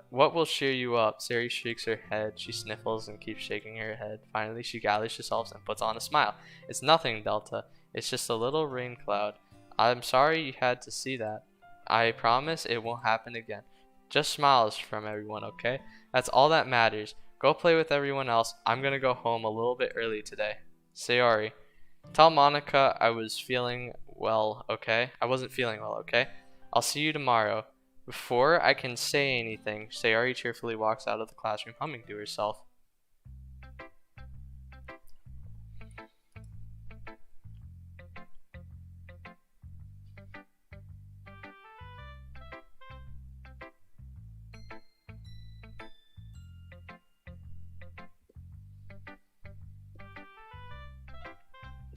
What will cheer you up? Sayori shakes her head. She sniffles and keeps shaking her head. Finally, she gathers herself and puts on a smile. It's nothing, Delta. It's just a little rain cloud. I'm sorry you had to see that. I promise it won't happen again. Just smiles from everyone, okay? That's all that matters. Go play with everyone else. I'm gonna go home a little bit early today. Sayori. Tell Monica I was feeling well, okay? I wasn't feeling well, okay? I'll see you tomorrow. Before I can say anything, Sayori cheerfully walks out of the classroom humming to herself.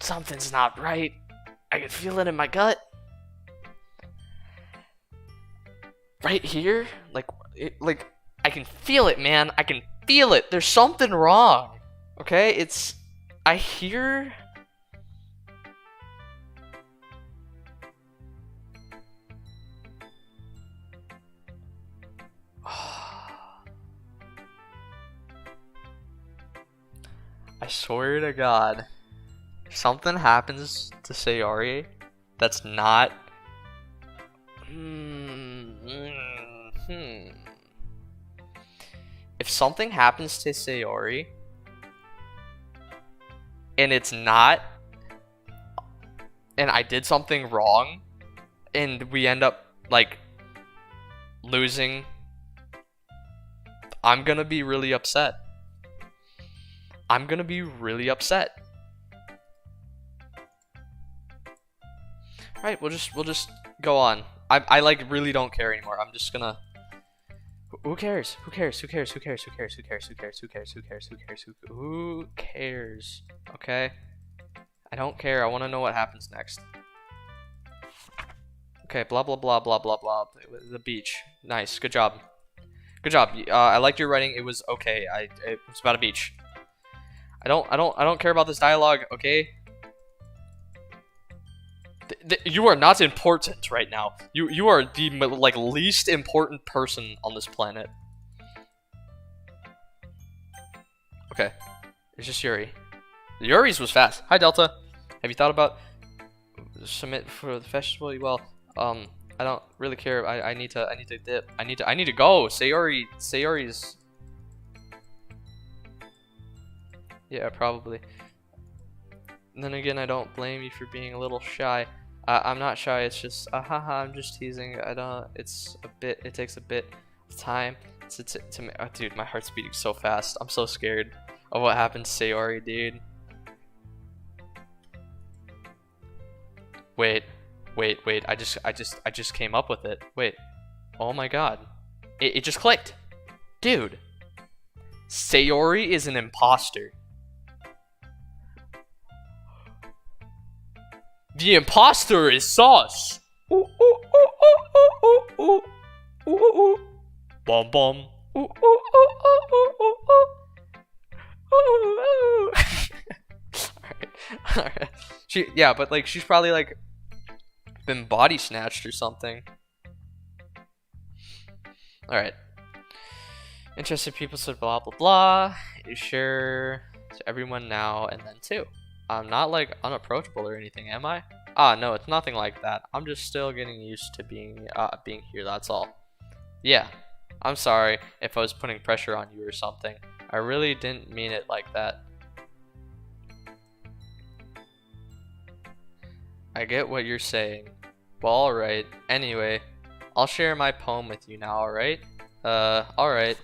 Something's not right. I can feel it in my gut. Right here? Like I can feel it, man. I can feel it. There's something wrong. Okay? I hear I swear to God, if something happens to Sayori that's not. If something happens to Sayori and it's not, and I did something wrong, and we end up like losing, I'm gonna be really upset. I'm gonna be really upset. Alright, we'll just go on. I like really don't care anymore. I'm just gonna. Who cares? Who cares? Who cares? Who cares? Who cares? Who cares? Who cares? Who cares? Who cares? Who cares? Who cares? Okay. I don't care. I want to know what happens next. Okay. Blah blah blah blah blah blah. The beach. Nice. Good job. Good job. I liked your writing. It was okay. It was about a beach. I don't care about this dialogue. Okay. You are not important right now. You are the like least important person on this planet. Okay, it's just Yuri. Yuri's was fast. Hi Delta. Have you thought about submit for the festival? Well, I don't really care. I need to dip. I need to go. Sayori's. Yeah, probably. And then again, I don't blame you for being a little shy. I'm not shy. It's just, haha. I'm just teasing. I don't. It takes a bit of time to. Dude, my heart's beating so fast. I'm so scared of what happened to Sayori, dude. Wait. I just came up with it. Wait. Oh my God. It just clicked, dude. Sayori is an imposter. The imposter is Sauce. Ooh, ooh, ooh, ooh, ooh, ooh, ooh, ooh, ooh. Bum bum. Ooh, ooh, ooh, ooh, ooh, ooh, ooh. Alright. Yeah, but like she's probably like been body snatched or something. Alright. Interested people said blah blah blah. You sure to everyone now and then too. I'm not like unapproachable or anything, am I? No, it's nothing like that. I'm just still getting used to being here, that's all. Yeah, I'm sorry if I was putting pressure on you or something. I really didn't mean it like that. I get what you're saying. Well, alright. Anyway, I'll share my poem with you now, alright? Alright.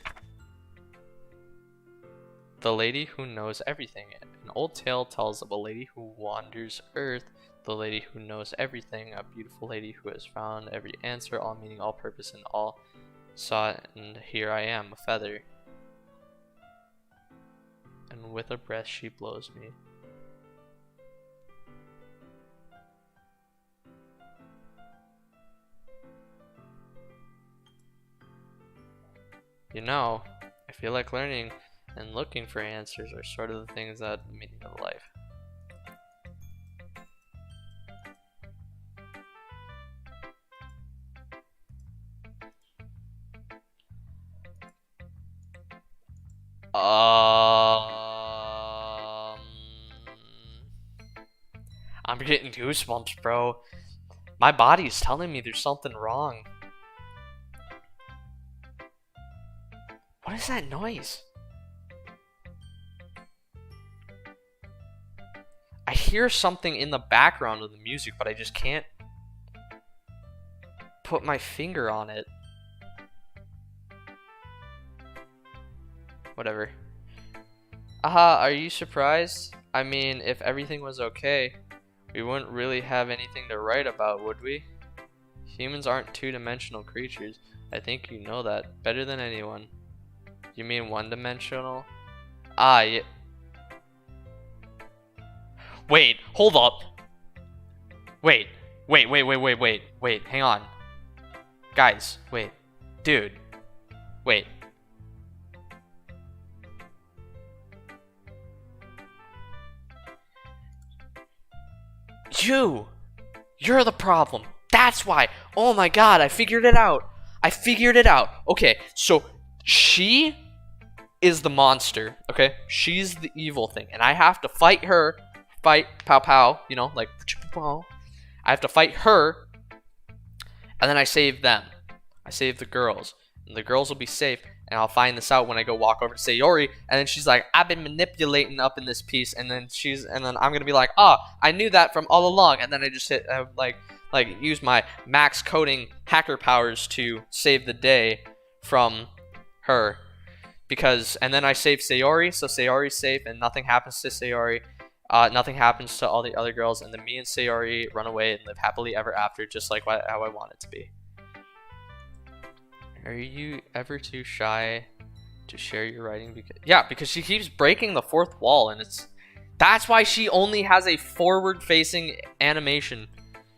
The Lady Who Knows Everything. An old tale tells of a lady who wanders Earth. The lady who knows everything. A beautiful lady who has found every answer, all meaning, all purpose, and all sought. And here I am, a feather. And with a breath she blows me. You know, I feel like learning and looking for answers are sort of the things that the meaning of life. I'm getting goosebumps, bro. My body's telling me there's something wrong. What is that noise? I hear something in the background of the music, but I just can't put my finger on it. Whatever. Aha, are you surprised? I mean, if everything was okay, we wouldn't really have anything to write about, would we? Humans aren't two-dimensional creatures. I think you know that better than anyone. You mean one-dimensional? Ah, yeah. Wait, hold up. Wait, hang on. Guys, wait. Dude. Wait. You're the problem. That's why. Oh my god, I figured it out. Okay, so she is the monster, okay? She's the evil thing, and I have to fight her. Fight pow pow, you know, like I have to fight her, and then I save them. I save the girls, and the girls will be safe. And I'll find this out when I go walk over to Sayori, and then she's like, I've been manipulating up in this piece, and then I'm gonna be like, I knew that from all along, and then I just hit like use my max coding hacker powers to save the day from her, and then I save Sayori, so Sayori's safe, and nothing happens to Sayori, nothing happens to all the other girls, and then me and Sayori run away and live happily ever after, just like how I want it to be. Are you ever too shy to share your writing? Because she keeps breaking the fourth wall, and that's why she only has a forward-facing animation.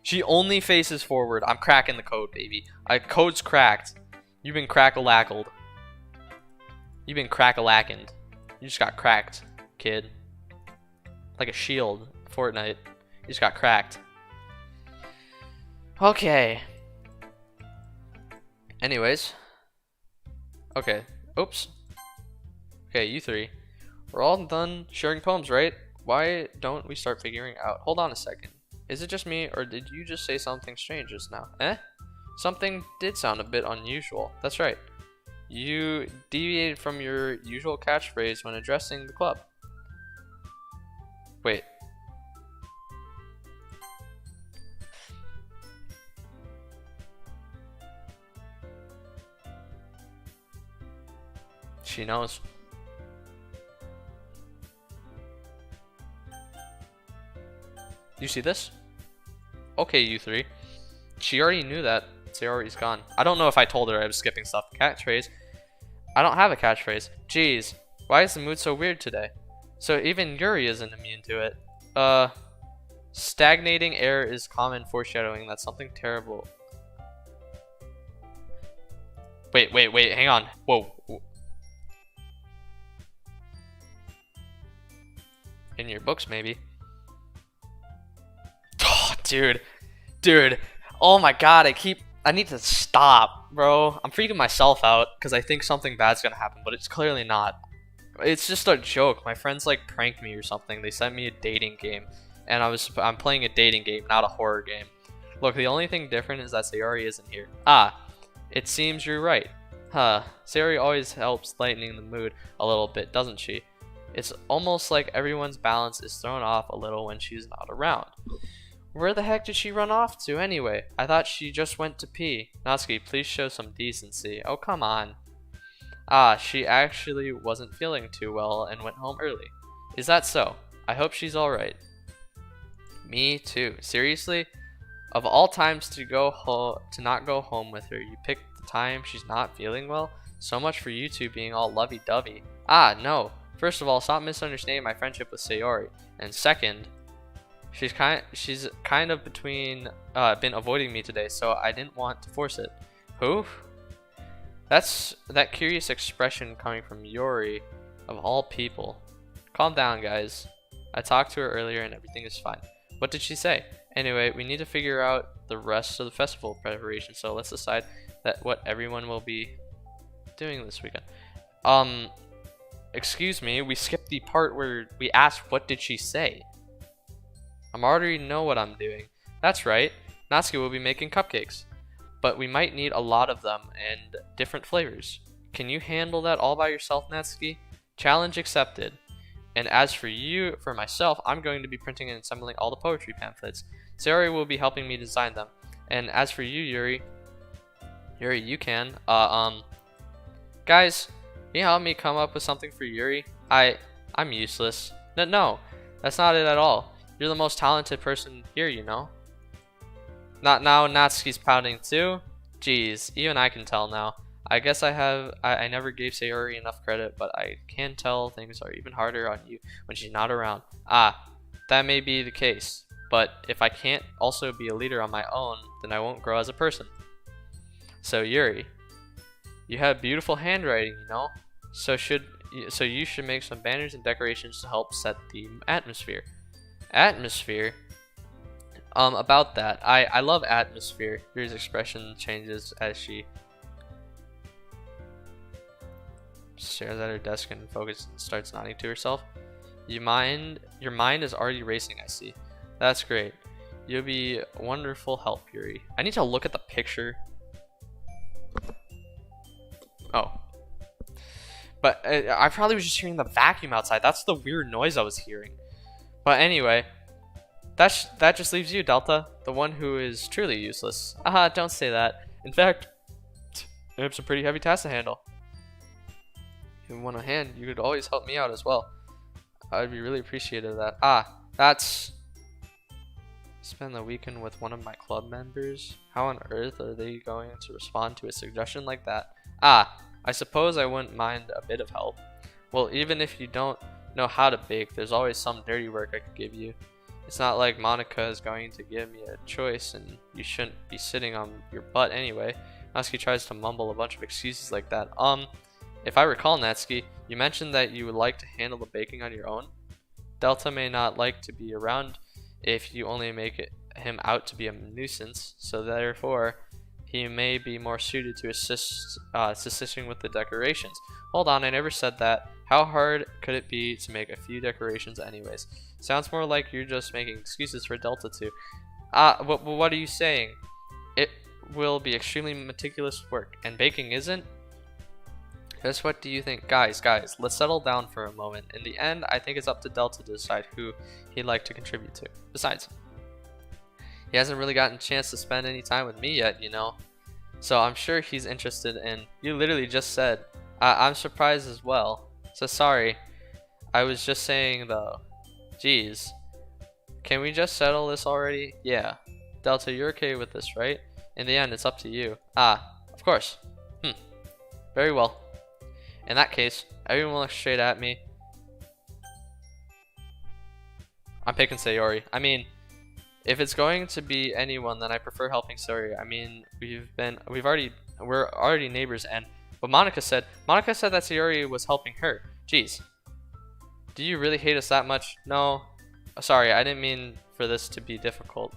She only faces forward. I'm cracking the code, baby. Code's cracked. You've been crack-a-lackled. You've been crack-a-lackened. You just got cracked, kid. Like a shield, Fortnite. You just got cracked. Okay. Anyways. Okay. Oops. Okay, you three. We're all done sharing poems, right? Why don't we start figuring out? Hold on a second. Is it just me, or did you just say something strange just now? Something did sound a bit unusual. That's right. You deviated from your usual catchphrase when addressing the club. Wait. She knows. You see this? Okay, you three. She already knew that. Sayori's gone. I don't know if I told her I was skipping stuff. Catchphrase. I don't have a catchphrase. Jeez. Why is the mood so weird today? So even Yuri isn't immune to it. Stagnating air is common foreshadowing that something terrible. Wait, hang on. Whoa. In your books, maybe. Oh, dude. Oh my god, I need to stop, bro. I'm freaking myself out because I think something bad's gonna happen, but it's clearly not. It's just a joke. My friends like pranked me or something. They sent me a dating game, and I'm playing a dating game, not a horror game. Look, the only thing different is that Sayori isn't here. It seems you're right. Sayori always helps lightening the mood a little bit, doesn't she? It's almost like everyone's balance is thrown off a little when she's not around. Where the heck did she run off to anyway? I thought she just went to pee. Natsuki, please show some decency. Oh, come on. She actually wasn't feeling too well and went home early. Is that so? I hope she's alright. Me too. Seriously? Of all times to not go home with her, you picked the time she's not feeling well? So much for you two being all lovey-dovey. No. First of all, stop misunderstanding my friendship with Sayori. And second, she's kind of been avoiding me today, so I didn't want to force it. Who? That's that curious expression coming from Yuri, of all people. Calm down, guys. I talked to her earlier and everything is fine. What did she say? Anyway, we need to figure out the rest of the festival preparation, so let's decide what everyone will be doing this weekend. excuse me, we skipped the part where we asked what did she say. I already know what I'm doing. That's right, Natsuki will be making cupcakes. But we might need a lot of them and different flavors. Can you handle that all by yourself, Natsuki? Challenge accepted. And as for myself, I'm going to be printing and assembling all the poetry pamphlets. Sayori will be helping me design them. And as for you, Yuri, you can. Guys, can you help me come up with something for Yuri? I'm useless. No, that's not it at all. You're the most talented person here, you know. Not now, Natsuki's pouting too. Jeez, even I can tell now. I guess I never gave Sayori enough credit, but I can tell things are even harder on you when she's not around. That may be the case, but if I can't also be a leader on my own, then I won't grow as a person. So Yuri, you have beautiful handwriting, you know? So you should make some banners and decorations to help set the atmosphere. Atmosphere? About that, I love atmosphere. Yuri's expression changes as she stares at her desk and focuses and starts nodding to herself. Your mind is already racing, I see. That's great. You'll be wonderful help, Yuri. I need to look at the picture. Oh. But I probably was just hearing the vacuum outside. That's the weird noise I was hearing. But anyway, that just leaves you, Delta, the one who is truly useless. Don't say that. In fact, I have some pretty heavy tasks to handle. If you want a hand, you could always help me out as well. I'd be really appreciative of that. That's... Spend the weekend with one of my club members? How on earth are they going to respond to a suggestion like that? I suppose I wouldn't mind a bit of help. Well, even if you don't know how to bake, there's always some dirty work I could give you. It's not like Monica is going to give me a choice, and you shouldn't be sitting on your butt anyway. Natsuki tries to mumble a bunch of excuses like that. If I recall, Natsuki, you mentioned that you would like to handle the baking on your own. Delta may not like to be around if you only make him out to be a nuisance, so therefore he may be more suited to assisting with the decorations. Hold on, I never said that. How hard could it be to make a few decorations anyways? Sounds more like you're just making excuses for Delta to. What are you saying? It will be extremely meticulous work, and baking isn't? Just what do you think? Guys, let's settle down for a moment. In the end, I think it's up to Delta to decide who he'd like to contribute to. Besides, he hasn't really gotten a chance to spend any time with me yet, you know? So I'm sure he's interested in... You literally just said, I'm surprised as well. So sorry. I was just saying though. Jeez. Can we just settle this already? Yeah. Delta, you're okay with this, right? In the end, it's up to you. Of course. Very well. In that case, everyone looks straight at me. I'm picking Sayori. I mean, if it's going to be anyone, then I prefer helping Sayori. I mean, we're already neighbors, but Monica said that Sayori was helping her. Jeez. Do you really hate us that much? No. Sorry, I didn't mean for this to be difficult.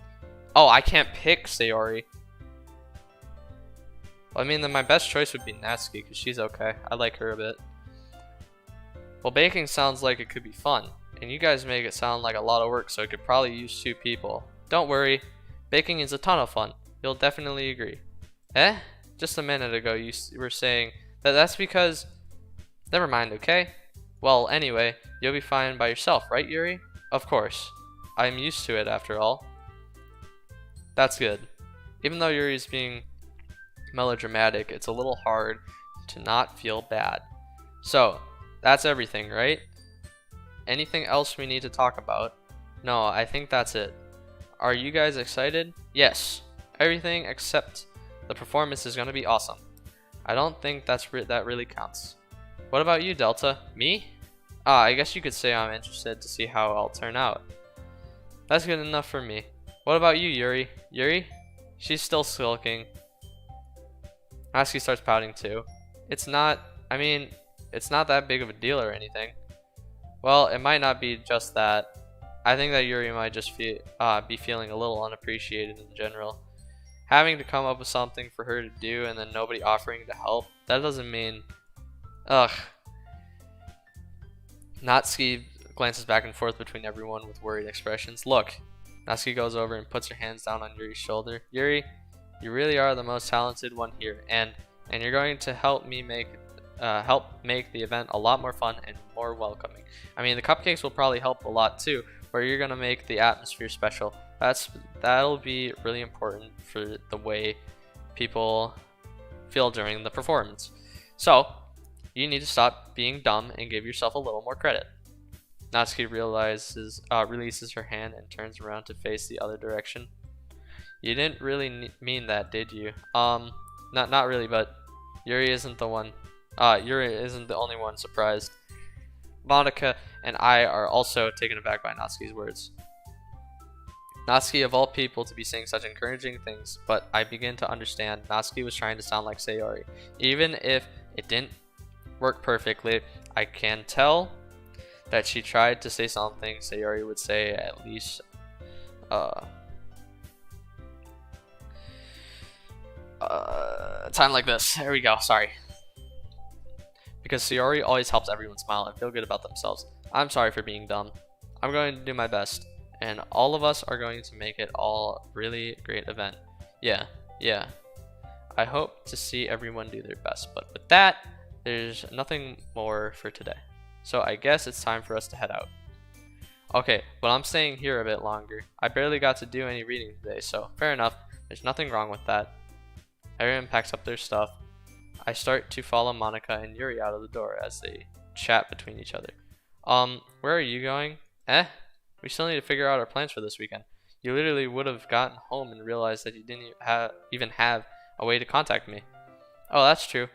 Oh, I can't pick Sayori. Well, I mean, then my best choice would be Natsuki, because she's okay. I like her a bit. Well, baking sounds like it could be fun, and you guys make it sound like a lot of work, so it could probably use 2 people. Don't worry, baking is a ton of fun. You'll definitely agree. Just a minute ago you were saying that's because... Never mind, okay? Well, anyway, you'll be fine by yourself, right, Yuri? Of course. I'm used to it, after all. That's good. Even though Yuri's being melodramatic, it's a little hard to not feel bad. So, that's everything, right? Anything else we need to talk about? No, I think that's it. Are you guys excited? Yes. Everything except the performance is going to be awesome. I don't think that really counts. What about you, Delta? Me? I guess you could say I'm interested to see how I'll turn out. That's good enough for me. What about you, Yuri? Yuri? She's still sulking. Natsuki starts pouting too. It's not that big of a deal or anything. Well, it might not be just that. I think that Yuri might just be feeling a little unappreciated in general. Having to come up with something for her to do and then nobody offering to help, that doesn't mean... Ugh. Natsuki glances back and forth between everyone with worried expressions. Look. Natsuki goes over and puts her hands down on Yuri's shoulder. Yuri, you really are the most talented one here, and you're going to help make the event a lot more fun and more welcoming. I mean, the cupcakes will probably help a lot too, but you're gonna make the atmosphere special. That'll be really important for the way people feel during the performance. So, you need to stop being dumb and give yourself a little more credit. Natsuki releases her hand and turns around to face the other direction. You didn't really mean that, did you? Not really, but Yuri isn't the only one surprised. Monica and I are also taken aback by Natsuki's words. Natsuki, of all people to be saying such encouraging things, but I begin to understand Natsuki was trying to sound like Sayori. Even if it didn't work perfectly, I can tell that she tried to say something Sayori would say at least time like this. There we go, sorry. Because Sayori always helps everyone smile and feel good about themselves. I'm sorry for being dumb. I'm going to do my best, and all of us are going to make it all a really great event. Yeah. I hope to see everyone do their best, but with that, there's nothing more for today. So I guess it's time for us to head out. Okay, but I'm staying here a bit longer. I barely got to do any reading today, so fair enough. There's nothing wrong with that. Everyone packs up their stuff. I start to follow Monica and Yuri out of the door as they chat between each other. Where are you going? We still need to figure out our plans for this weekend. You literally would have gotten home and realized that you didn't even have a way to contact me. Oh, that's true.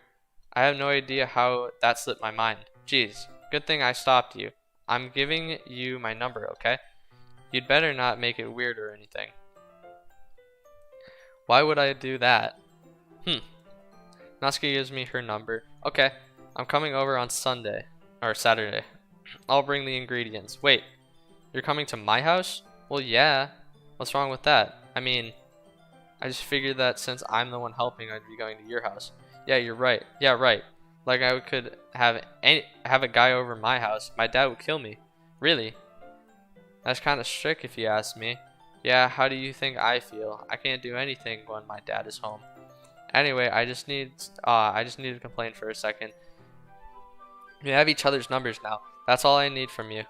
I have no idea how that slipped my mind. Jeez, good thing I stopped you. I'm giving you my number, okay? You'd better not make it weird or anything. Why would I do that? Natsuki gives me her number. Okay, I'm coming over on Saturday. I'll bring the ingredients. Wait, you're coming to my house? Well, yeah. What's wrong with that? I mean, I just figured that since I'm the one helping, I'd be going to your house. Yeah, you're right. Yeah, right. Like I could have a guy over my house. My dad would kill me. Really? That's kind of strict if you ask me. Yeah, how do you think I feel? I can't do anything when my dad is home. Anyway, I just need to complain for a second. We have each other's numbers now. That's all I need from you.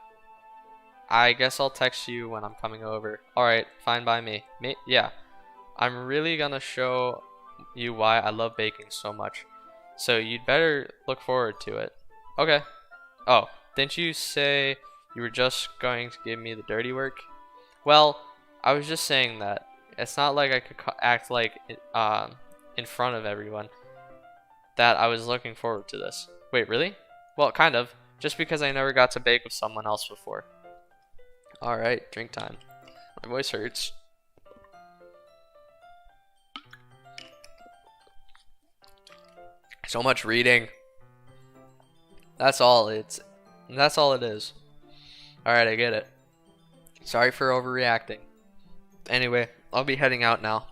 I guess I'll text you when I'm coming over. Alright, fine by me. Yeah. I'm really gonna show you why I love baking so much. So you'd better look forward to it. Okay. Oh, didn't you say you were just going to give me the dirty work? Well, I was just saying that. It's not like I could act like in front of everyone that I was looking forward to this. Wait, really? Well, kind of. Just because I never got to bake with someone else before. Alright, drink time. My voice hurts. So much reading. That's all it is. Alright, I get it. Sorry for overreacting. Anyway, I'll be heading out now.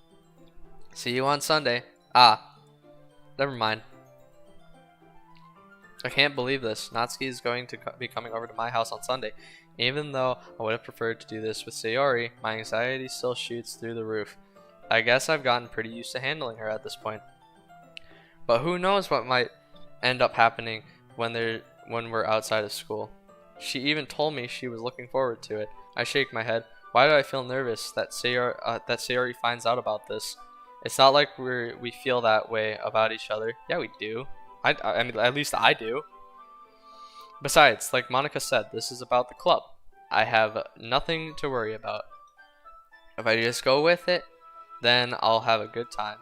See you on Sunday. Never mind. I can't believe this. Natsuki is going to be coming over to my house on Sunday. Even though I would have preferred to do this with Sayori, my anxiety still shoots through the roof. I guess I've gotten pretty used to handling her at this point. But who knows what might end up happening when we're outside of school. She even told me she was looking forward to it. I shake my head. Why do I feel nervous that Sayori finds out about this? It's not like we feel that way about each other. Yeah, we do. I mean, at least I do. Besides, like Monica said, this is about the club. I have nothing to worry about. If I just go with it, then I'll have a good time.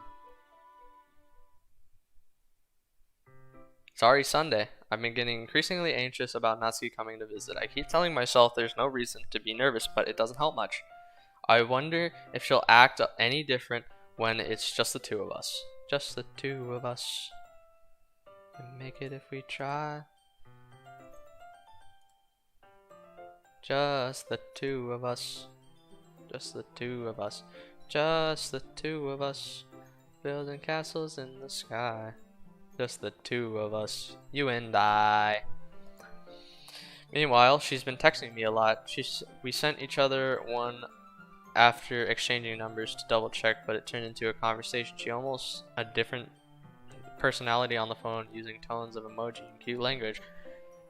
Sorry, Sunday. I've been getting increasingly anxious about Natsuki coming to visit. I keep telling myself there's no reason to be nervous, but it doesn't help much. I wonder if she'll act any different when it's just the two of us. Just the two of us. We make it if we try. Just the two of us. Just the two of us. Just the two of us. Building castles in the sky. Just the two of us. You and I. Meanwhile, she's been texting me a lot. We sent each other one after exchanging numbers to double check, but it turned into a conversation. She almost a different personality on the phone, using tones of emoji and cute language.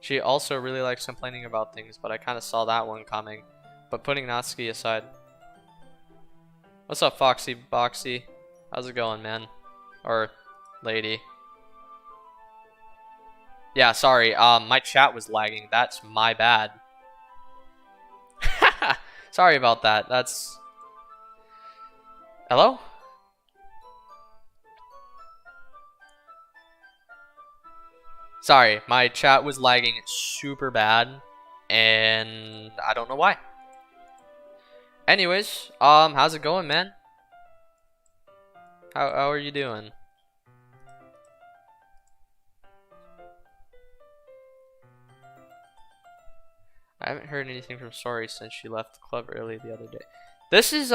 She also really likes complaining about things, but I kind of saw that one coming. But putting Natsuki aside. What's up, Foxy Boxy? How's it going, man? Or lady? Yeah, sorry. My chat was lagging. That's my bad. Sorry about that. That's... Hello? Sorry, my chat was lagging super bad, and I don't know why. Anyways, how's it going, man? How are you doing? I haven't heard anything from Sori since she left the club early the other day. This is,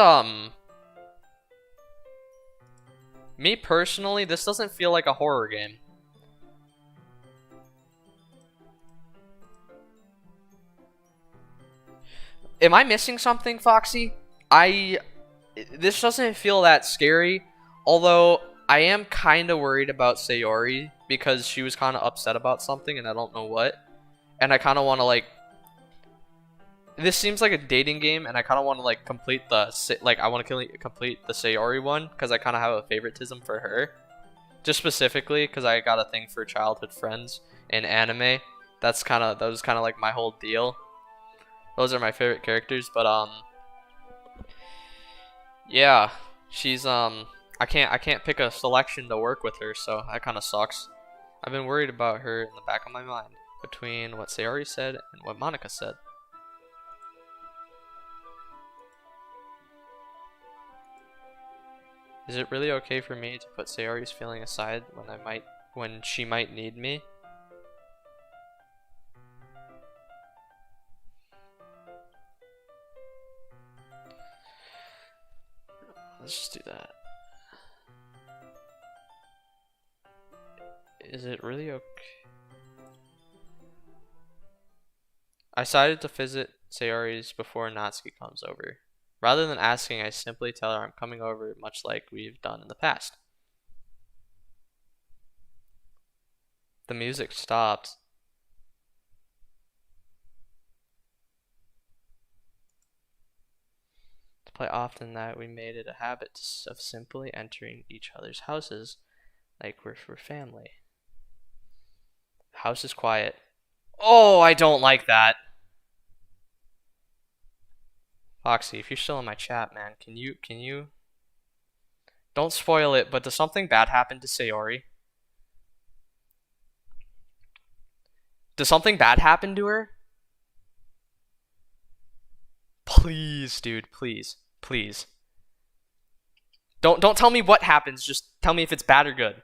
me personally, this doesn't feel like a horror game. Am I missing something, Foxy? This doesn't feel that scary, although I am kind of worried about Sayori because she was kind of upset about something and I don't know what. And I kind of want to like... This seems like a dating game, and I kind of want to like complete the complete the Sayori one because I kind of have a favoritism for her, just specifically because I got a thing for childhood friends in anime. That was kind of like my whole deal. Those are my favorite characters, but yeah, she's I can't pick a selection to work with her, so that kind of sucks. I've been worried about her in the back of my mind between what Sayori said and what Monica said. Is it really okay for me to put Sayori's feeling aside when she might need me? Let's just do that. Is it really okay? I decided to visit Sayori's before Natsuki comes over. Rather than asking, I simply tell her I'm coming over, much like we've done in the past. The music stopped. To play often that we made it a habit of simply entering each other's houses like we're family. The house is quiet. Oh, I don't like that. Foxy, if you're still in my chat, man, can you don't spoil it, but does something bad happen to Sayori? Does something bad happen to her? Please, dude, please. Please. Don't tell me what happens, just tell me if it's bad or good.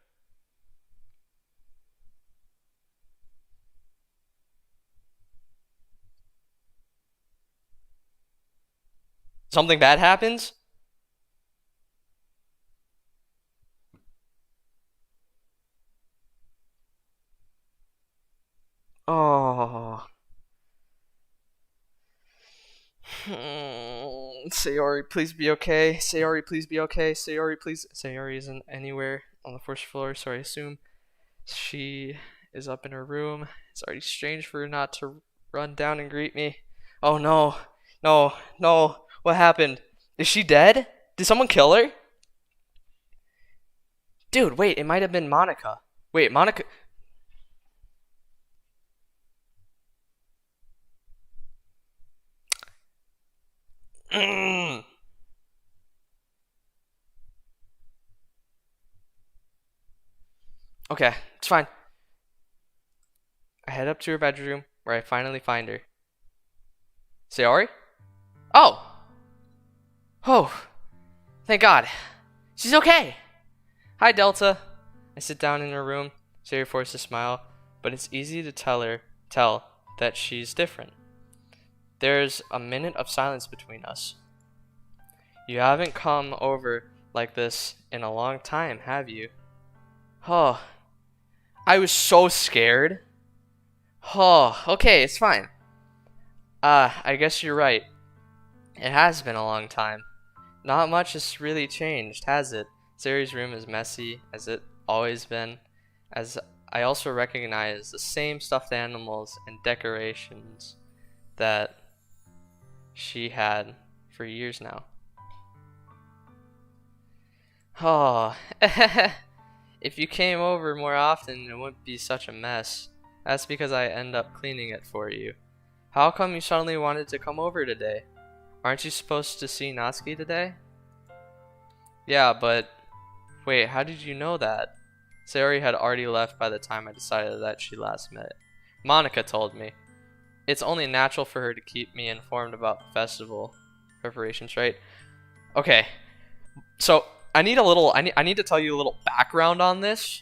Something bad happens? Oh. Sayori, please be okay. Sayori, please be okay. Sayori, please. Sayori isn't anywhere on the first floor, so I assume she is up in her room. It's already strange for her not to run down and greet me. Oh no. No, no. What happened? Is she dead? Did someone kill her? Dude, wait, it might have been Monica. Wait, Monica... Okay, it's fine. I head up to her bedroom, where I finally find her. Sayori? Oh! Oh! Thank God. She's okay! Hi, Delta. I sit down in her room. Sayori forces a smile, but it's easy to tell that she's different. There's a minute of silence between us. You haven't come over like this in a long time, have you? Oh, I was so scared. Oh, okay, it's fine. I guess you're right. It has been a long time. Not much has really changed, has it? Sayori's room is messy, as it always been, as I also recognize the same stuffed animals and decorations that she had for years now. Oh, if you came over more often, it wouldn't be such a mess. That's because I end up cleaning it for you. How come you suddenly wanted to come over today? Aren't you supposed to see Natsuki today? Yeah, but wait, how did you know that? Sayori had already left by the time I decided that she last met. Monica told me. It's only natural for her to keep me informed about the festival preparations, right? Okay, so I need to tell you a little background on this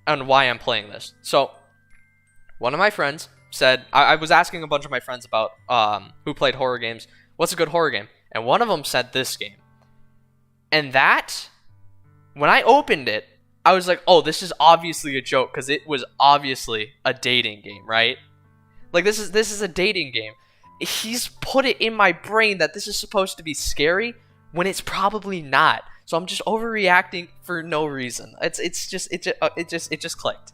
and why I'm playing this. So one of my friends said I was asking a bunch of my friends about who played horror games, what's a good horror game, and one of them said this game. And that, when I opened it, I was like, oh, this is obviously a joke because it was obviously a dating game, right? Like this is a dating game. He's put it in my brain that this is supposed to be scary when it's probably not. So I'm just overreacting for no reason. It just clicked.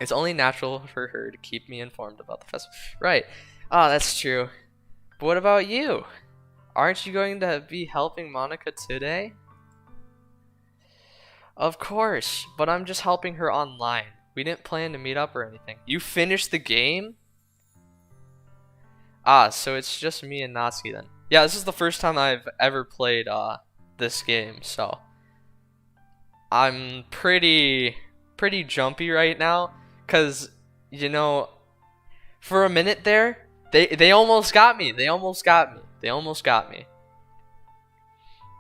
It's only natural for her to keep me informed about the festival. Right. Oh, that's true. But what about you? Aren't you going to be helping Monica today? Of course, but I'm just helping her online. We didn't plan to meet up or anything. You finished the game? Ah, so it's just me and Natsuki then. Yeah, this is the first time I've ever played this game, so I'm pretty jumpy right now, cause you know, for a minute there, they almost got me. They almost got me.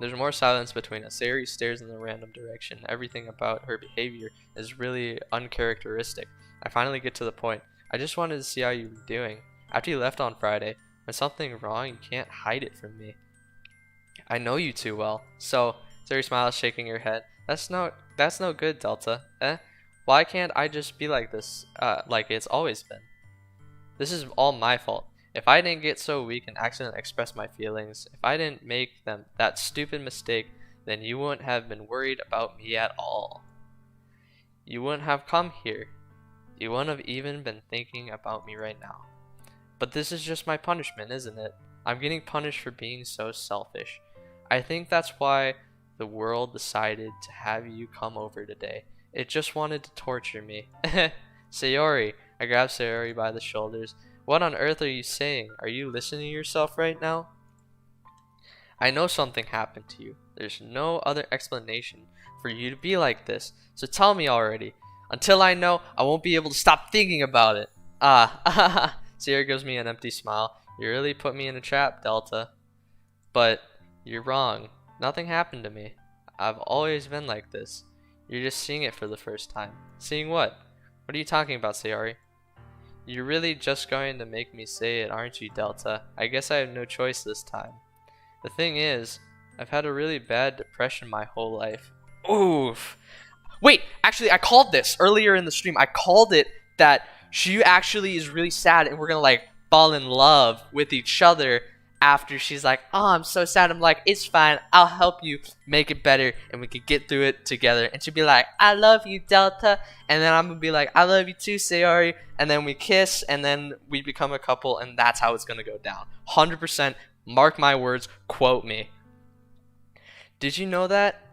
There's more silence between us. Sayori stares in a random direction. Everything about her behavior is really uncharacteristic. I finally get to the point. I just wanted to see how you were doing. After you left on Friday, when something wrong, you can't hide it from me. I know you too well. So, Sayori smiles, shaking her head. That's no good, Delta. Why can't I just be like this, like it's always been? This is all my fault. If I didn't get so weak and accidentally express my feelings, if I didn't make that stupid mistake, then you wouldn't have been worried about me at all. You wouldn't have come here. You wouldn't have even been thinking about me right now. But this is just my punishment, isn't it? I'm getting punished for being so selfish. I think that's why the world decided to have you come over today. It just wanted to torture me. Sayori. I grab Sayori by the shoulders. What on earth are you saying? Are you listening to yourself right now? I know something happened to you. There's no other explanation for you to be like this. So tell me already. Until I know, I won't be able to stop thinking about it. Sayori gives me an empty smile. You really put me in a trap, Delta. But you're wrong. Nothing happened to me. I've always been like this. You're just seeing it for the first time. Seeing what? What are you talking about, Sayori? You're really just going to make me say it, aren't you, Delta? I guess I have no choice this time. The thing is, I've had a really bad depression my whole life. Oof. Wait, actually, I called this earlier in the stream. I called it that she actually is really sad and we're gonna like fall in love with each other after she's like, oh, I'm so sad. I'm like, it's fine. I'll help you make it better and we can get through it together. And she'll be like, I love you, Delta. And then I'm gonna be like, I love you too, Sayori. And then we kiss and then we become a couple and that's how it's gonna go down. 100%. Mark my words. Quote me. Did you know that?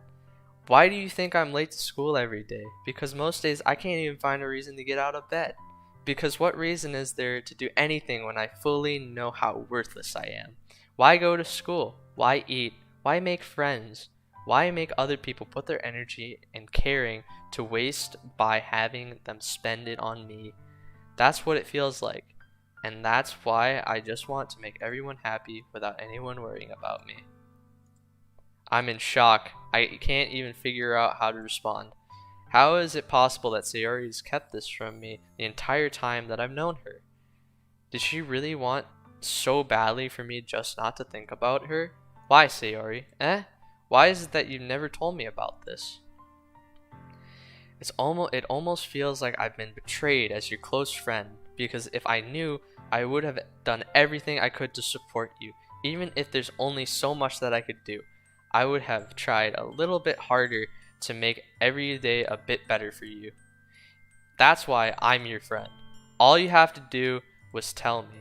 Why do you think I'm late to school every day? Because most days I can't even find a reason to get out of bed. Because what reason is there to do anything when I fully know how worthless I am? Why go to school? Why eat? Why make friends? Why make other people put their energy and caring to waste by having them spend it on me? That's what it feels like. And that's why I just want to make everyone happy without anyone worrying about me. I'm in shock. I can't even figure out how to respond. How is it possible that Sayori's kept this from me the entire time that I've known her? Did she really want so badly for me just not to think about her? Why, Sayori? Why is it that you never told me about this? It almost feels like I've been betrayed as your close friend. because if I knew, I would have done everything I could to support you. Even if there's only so much that I could do, I would have tried a little bit harder to make every day a bit better for you. That's why I'm your friend. All you have to do was tell me.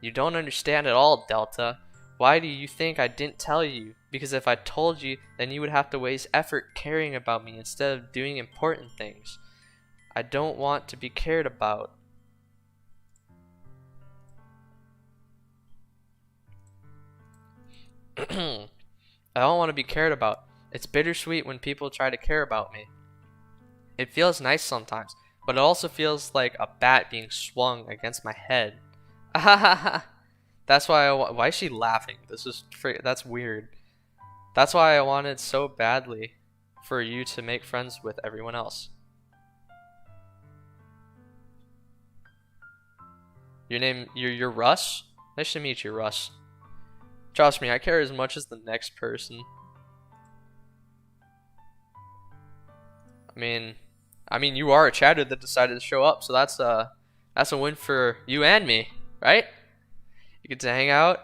You don't understand at all, Delta. Why do you think I didn't tell you? Because if I told you, then you would have to waste effort caring about me instead of doing important things. I don't want to be cared about. I don't want to be cared about. It's bittersweet when people try to care about me. It feels nice sometimes, but it also feels like a bat being swung against my head. That's why why is she laughing? That's weird. That's why I wanted so badly for you to make friends with everyone else. You're Russ? Nice to meet you, Russ. Trust me, I care as much as the next person. I mean, you are a chatter that decided to show up, so that's a win for you and me, right? You get to hang out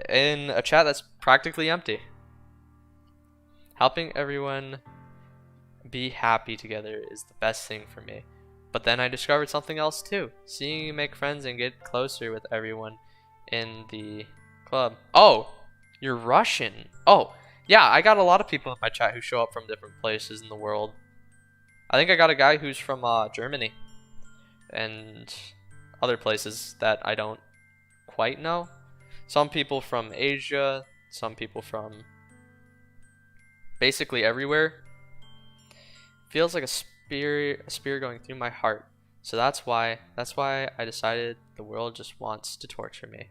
in a chat that's practically empty. Helping everyone be happy together is the best thing for me. But then I discovered something else too. Seeing you make friends and get closer with everyone in the club. Oh, you're Russian. Oh, yeah, I got a lot of people in my chat who show up from different places in the world. I think I got a guy who's from Germany and other places that I don't quite know. Some people from Asia, some people from basically everywhere. Feels like a spear going through my heart. So that's why I decided the world just wants to torture me.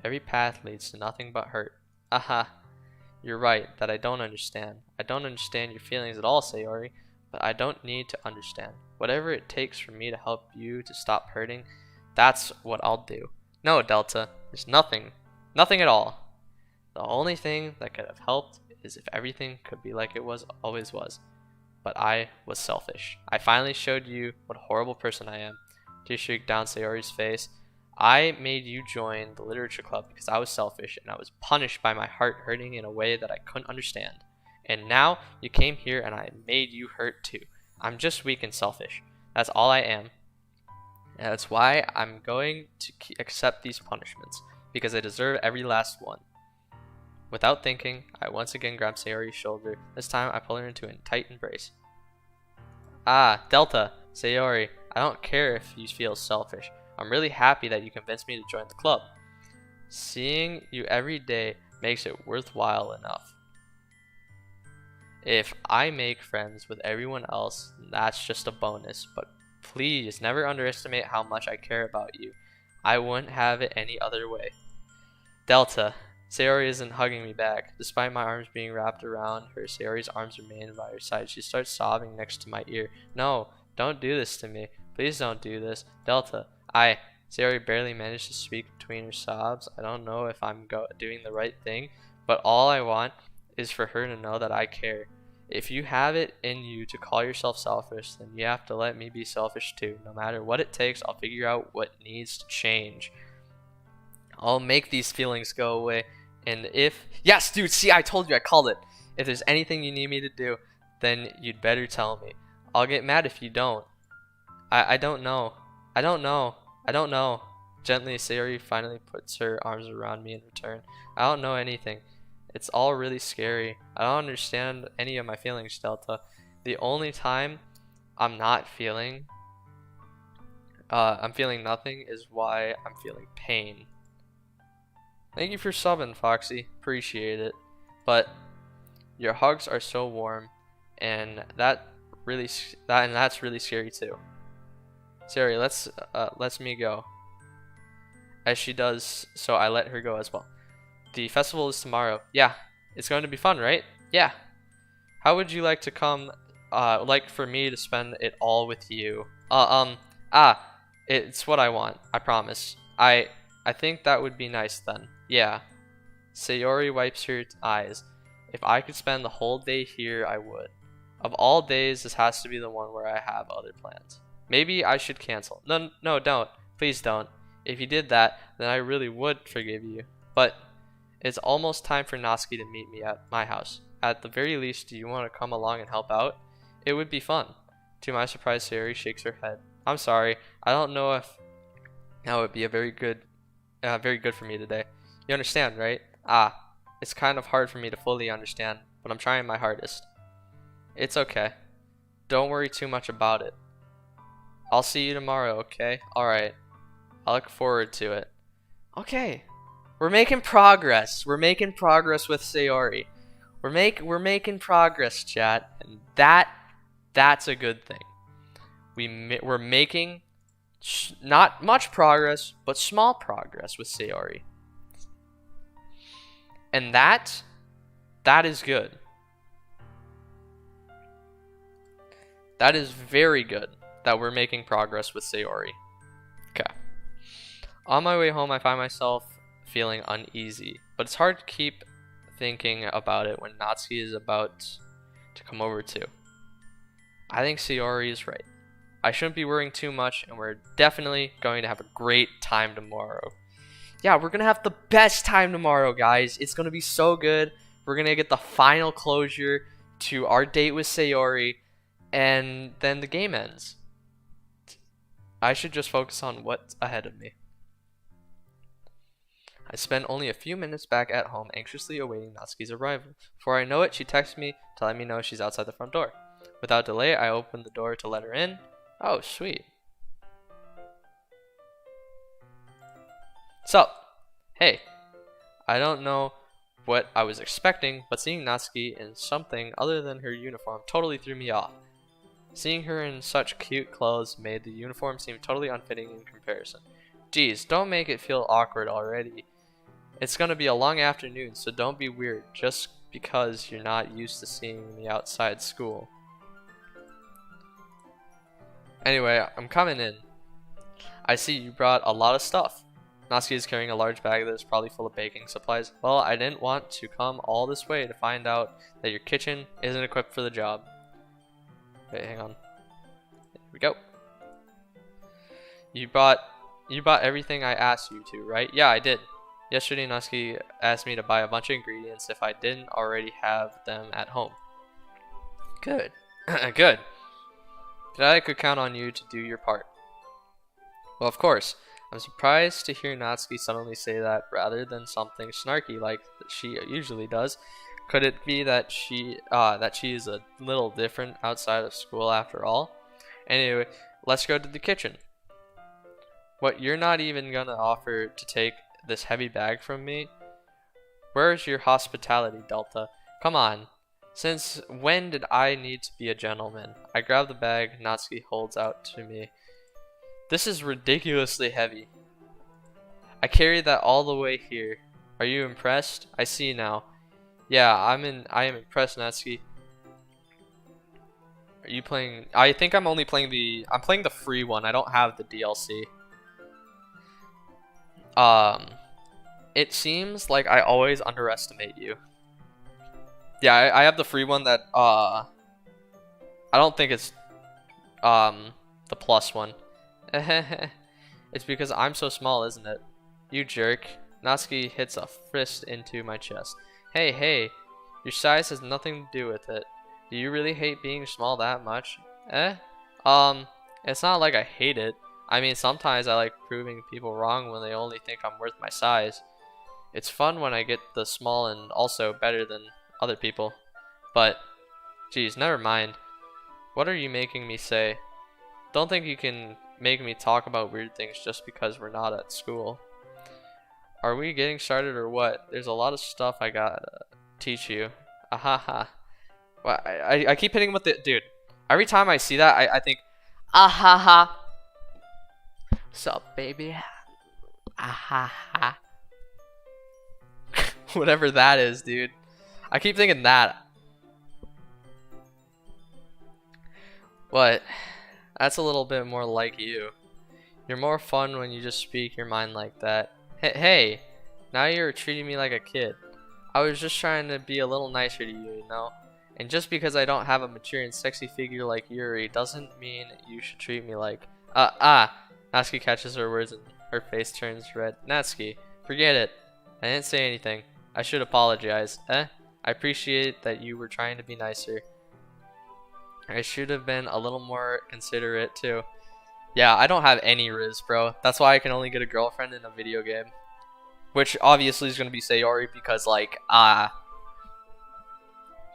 Every path leads to nothing but hurt. Aha. You're right that I don't understand. I don't understand your feelings at all, Sayori, but I don't need to understand. Whatever it takes for me to help you to stop hurting, that's what I'll do. No, Delta, there's nothing at all. The only thing that could have helped is if everything could be like it always was. But I was selfish. I finally showed you what a horrible person I am. Tears streaked down Sayori's face. I made you join the literature club because I was selfish and I was punished by my heart hurting in a way that I couldn't understand. And now you came here and I made you hurt too. I'm just weak and selfish. That's all I am. And that's why I'm going to accept these punishments, because I deserve every last one. Without thinking, I once again grabbed Sayori's shoulder. This time I pulled her into a tight embrace. Ah, Delta, Sayori, I don't care if you feel selfish. I'm really happy that you convinced me to join the club. Seeing you every day makes it worthwhile enough. If I make friends with everyone else, that's just a bonus, but please never underestimate how much I care about you. I wouldn't have it any other way. Delta, Sayori isn't hugging me back. Despite my arms being wrapped around her, Sayori's arms remain by her side. She starts sobbing next to my ear. No, don't do this to me. Please don't do this. Delta, Sayori barely managed to speak between her sobs. I don't know if I'm doing the right thing, but all I want is for her to know that I care. If you have it in you to call yourself selfish, then you have to let me be selfish too. No matter what it takes, I'll figure out what needs to change. I'll make these feelings go away. And yes, dude, see, I told you, I called it. If there's anything you need me to do, then you'd better tell me. I'll get mad if you don't. I don't know. I don't know. Gently, Sayori finally puts her arms around me in return. I don't know anything. It's all really scary. I don't understand any of my feelings, Delta. The only time I'm feeling nothing is why I'm feeling pain. Thank you for subbing, Foxy. Appreciate it. But your hugs are so warm, and that's really scary too. Sayori, lets me go. As she does, so I let her go as well. The festival is tomorrow. Yeah, it's going to be fun, right? Yeah. How would you like to come? Like for me to spend it all with you? It's what I want. I promise. I think that would be nice then. Yeah. Sayori wipes her eyes. If I could spend the whole day here, I would. Of all days, this has to be the one where I have other plans. Maybe I should cancel. No, don't. Please don't. If you did that, then I really would forgive you. But it's almost time for Natsuki to meet me at my house. At the very least, do you want to come along and help out? It would be fun. To my surprise, Sayori shakes her head. I'm sorry. I don't know if that would be very good for me today. You understand, right? It's kind of hard for me to fully understand, but I'm trying my hardest. It's okay. Don't worry too much about it. I'll see you tomorrow, okay? Alright. I look forward to it. Okay. We're making progress. We're making progress with Sayori. We're making progress, chat, and that's a good thing. We're making not much progress, but small progress with Sayori. And that is good. That is very good that we're making progress with Sayori. Okay. On my way home, I find myself feeling uneasy, but it's hard to keep thinking about it when Natsuki is about to come over too. I think Sayori is right. I shouldn't be worrying too much, and we're definitely going to have a great time tomorrow. Yeah, we're going to have the best time tomorrow, guys. It's going to be so good. We're going to get the final closure to our date with Sayori, and then the game ends. I should just focus on what's ahead of me. I spend only a few minutes back at home, anxiously awaiting Natsuki's arrival. Before I know it, she texts me to let me know she's outside the front door. Without delay, I open the door to let her in. Oh, sweet. So, hey, I don't know what I was expecting, but seeing Natsuki in something other than her uniform totally threw me off. Seeing her in such cute clothes made the uniform seem totally unfitting in comparison. Geez, don't make it feel awkward already. It's gonna be a long afternoon, so don't be weird just because you're not used to seeing me outside school. Anyway, I'm coming in. I see you brought a lot of stuff. Natsuki is carrying a large bag that is probably full of baking supplies. Well, I didn't want to come all this way to find out that your kitchen isn't equipped for the job. Wait, hang on. Here we go. You bought everything I asked you to, right? Yeah, I did. Yesterday, Natsuki asked me to buy a bunch of ingredients if I didn't already have them at home. Good. Good. Glad I could count on you to do your part. Well, of course. I'm surprised to hear Natsuki suddenly say that rather than something snarky like she usually does. Could it be that she is a little different outside of school after all? Anyway, let's go to the kitchen. What, you're not even gonna offer to take this heavy bag from me? Where's your hospitality, Delta? Come on. Since when did I need to be a gentleman? I grab the bag Natsuki holds out to me. This is ridiculously heavy. I carried that all the way here. Are you impressed? I see now. Yeah, I am impressed, Natsuki. Are you playing? I think I'm playing the free one. I don't have the DLC. It seems like I always underestimate you. Yeah, I have the free one that I don't think it's the plus one. It's because I'm so small, isn't it? You jerk. Natsuki hits a fist into my chest. Hey, your size has nothing to do with it. Do you really hate being small that much? It's not like I hate it. I mean, sometimes I like proving people wrong when they only think I'm worth my size. It's fun when I get the small and also better than other people. But, geez, never mind. What are you making me say? Don't think you can make me talk about weird things just because we're not at school. Are we getting started or what? There's a lot of stuff I gotta teach you. Ahaha. Well, I keep hitting with the dude. Every time I see that, I think, ahaha. What's up, baby? Ahaha. Whatever that is, dude. I keep thinking that. What? That's a little bit more like you. You're more fun when you just speak your mind like that. Hey, now you're treating me like a kid. I was just trying to be a little nicer to you, you know? And just because I don't have a mature and sexy figure like Yuri doesn't mean you should treat me like... Now Natsuki catches her words and her face turns red. Natsuki, forget it. I didn't say anything. I should apologize. I appreciate that you were trying to be nicer. I should have been a little more considerate too. Yeah, I don't have any riz, bro. That's why I can only get a girlfriend in a video game. Which obviously is going to be Sayori because, like,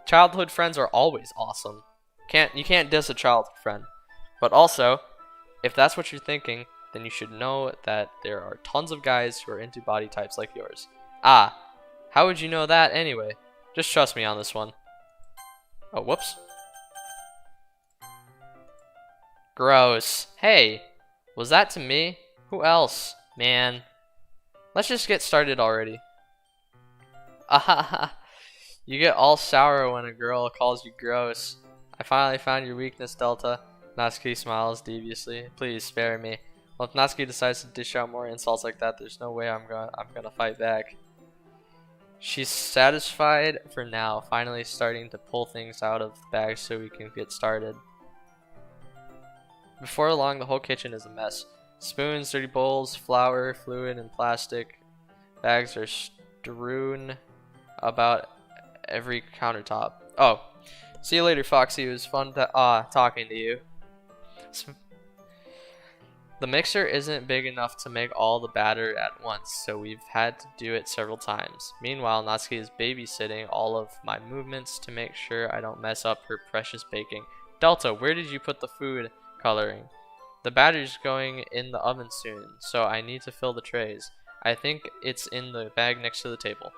childhood friends are always awesome. You can't diss a childhood friend. But also, if that's what you're thinking, then you should know that there are tons of guys who are into body types like yours. How would you know that anyway? Just trust me on this one. Oh, whoops. Gross. Hey, was that to me? Who else? Man. Let's just get started already. You get all sour when a girl calls you gross. I finally found your weakness, Delta. Natsuki smiles deviously. Please spare me. Well, if Natsuki decides to dish out more insults like that, there's no way I'm gonna fight back. She's satisfied for now, finally starting to pull things out of the bag so we can get started. Before long, the whole kitchen is a mess. Spoons, dirty bowls, flour, fluid, and plastic bags are strewn about every countertop. Oh, see you later, Foxy. It was fun talking to you. The mixer isn't big enough to make all the batter at once, so we've had to do it several times. Meanwhile, Natsuki is babysitting all of my movements to make sure I don't mess up her precious baking. Delta, where did you put the food coloring? The batter's going in the oven soon, so I need to fill the trays. I think it's in the bag next to the table.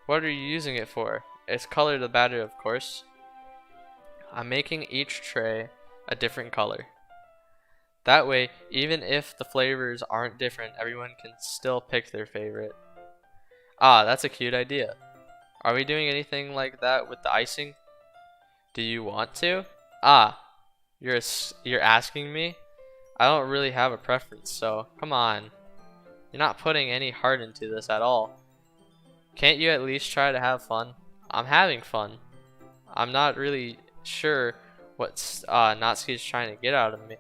What are you using it for? It's color the batter, of course. I'm making each tray a different color. That way, even if the flavors aren't different, everyone can still pick their favorite. That's a cute idea. Are we doing anything like that with the icing? Do you want to? You're asking me? I don't really have a preference, so come on. You're not putting any heart into this at all. Can't you at least try to have fun? I'm having fun. I'm not really sure what Natsuki is trying to get out of me.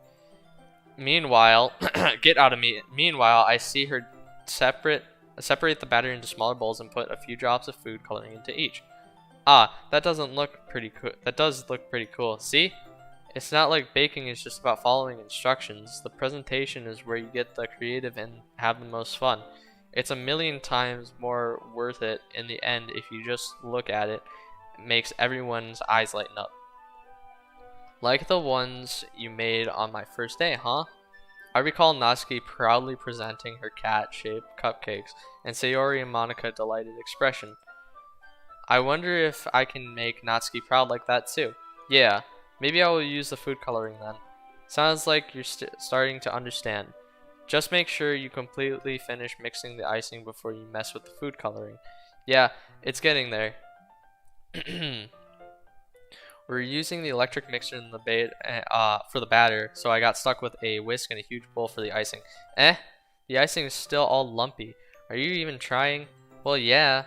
Meanwhile, I see her separate the batter into smaller bowls and put a few drops of food coloring into each. That does look pretty cool. See? It's not like baking is just about following instructions. The presentation is where you get the creative and have the most fun. It's a million times more worth it in the end if you just look at it. It makes everyone's eyes lighten up. Like the ones you made on my first day, huh? I recall Natsuki proudly presenting her cat-shaped cupcakes, and Sayori and Monica delighted expression. I wonder if I can make Natsuki proud like that too. Yeah, maybe I will use the food coloring then. Sounds like you're starting to understand. Just make sure you completely finish mixing the icing before you mess with the food coloring. Yeah, it's getting there. We're using the electric mixer in the for the batter, so I got stuck with a whisk and a huge bowl for the icing. The icing is still all lumpy. Are you even trying? Well, yeah.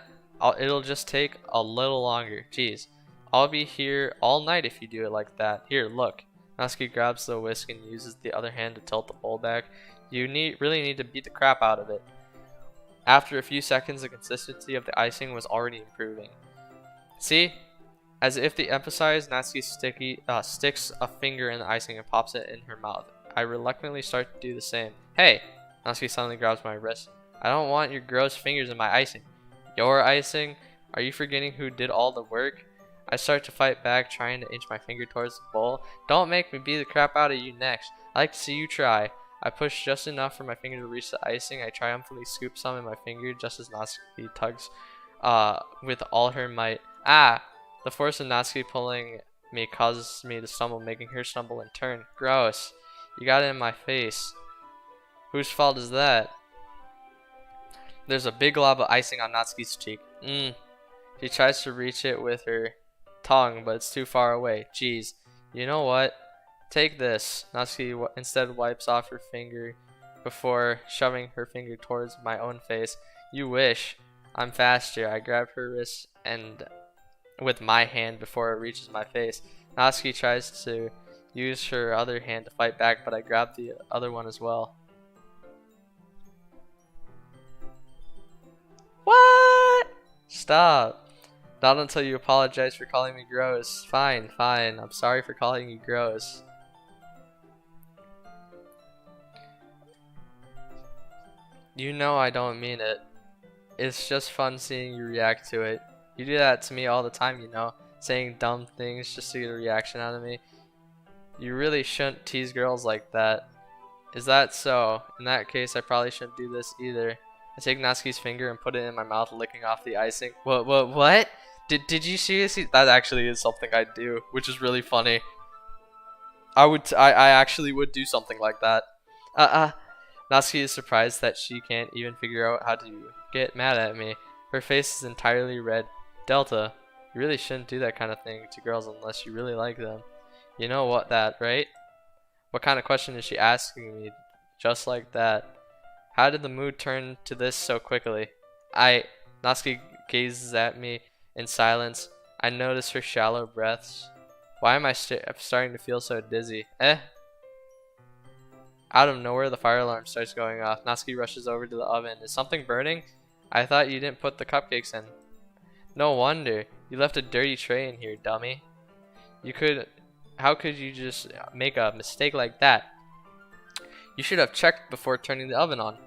It'll just take a little longer. Jeez. I'll be here all night if you do it like that. Here, look. Natsuki grabs the whisk and uses the other hand to tilt the bowl back. You really need to beat the crap out of it. After a few seconds, the consistency of the icing was already improving. See? As if to emphasize, Natsuki sticks a finger in the icing and pops it in her mouth. I reluctantly start to do the same. Hey! Natsuki suddenly grabs my wrist. I don't want your gross fingers in my icing. Your icing? Are you forgetting who did all the work? I start to fight back, trying to inch my finger towards the bowl. Don't make me beat the crap out of you next. I like to see you try. I push just enough for my finger to reach the icing. I triumphantly scoop some in my finger just as Natsuki tugs with all her might. The force of Natsuki pulling me causes me to stumble, making her stumble in turn. Gross. You got it in my face. Whose fault is that? There's a big glob of icing on Natsuki's cheek. She tries to reach it with her tongue, but it's too far away. Jeez. You know what? Take this. Natsuki instead wipes off her finger before shoving her finger towards my own face. You wish. I'm faster. I grab her wrist and with my hand before it reaches my face. Natsuki tries to use her other hand to fight back, but I grab the other one as well. Stop. Not until you apologize for calling me gross. Fine, fine. I'm sorry for calling you gross. You know I don't mean it. It's just fun seeing you react to it. You do that to me all the time, you know, saying dumb things just to get a reaction out of me. You really shouldn't tease girls like that. Is that so? In that case, I probably shouldn't do this either. I take Natsuki's finger and put it in my mouth, licking off the icing. What? Did you seriously? That actually is something I do, which is really funny. I actually would do something like that. Natsuki is surprised that she can't even figure out how to get mad at me. Her face is entirely red. Delta, you really shouldn't do that kind of thing to girls unless you really like them. You know what that, right? What kind of question is she asking me just like that? How did the mood turn to this so quickly? Natsuki gazes at me in silence. I notice her shallow breaths. Why am I starting to feel so dizzy? Out of nowhere, the fire alarm starts going off. Natsuki rushes over to the oven. Is something burning? I thought you didn't put the cupcakes in. No wonder. You left a dirty tray in here, dummy. How could you just make a mistake like that? You should have checked before turning the oven on.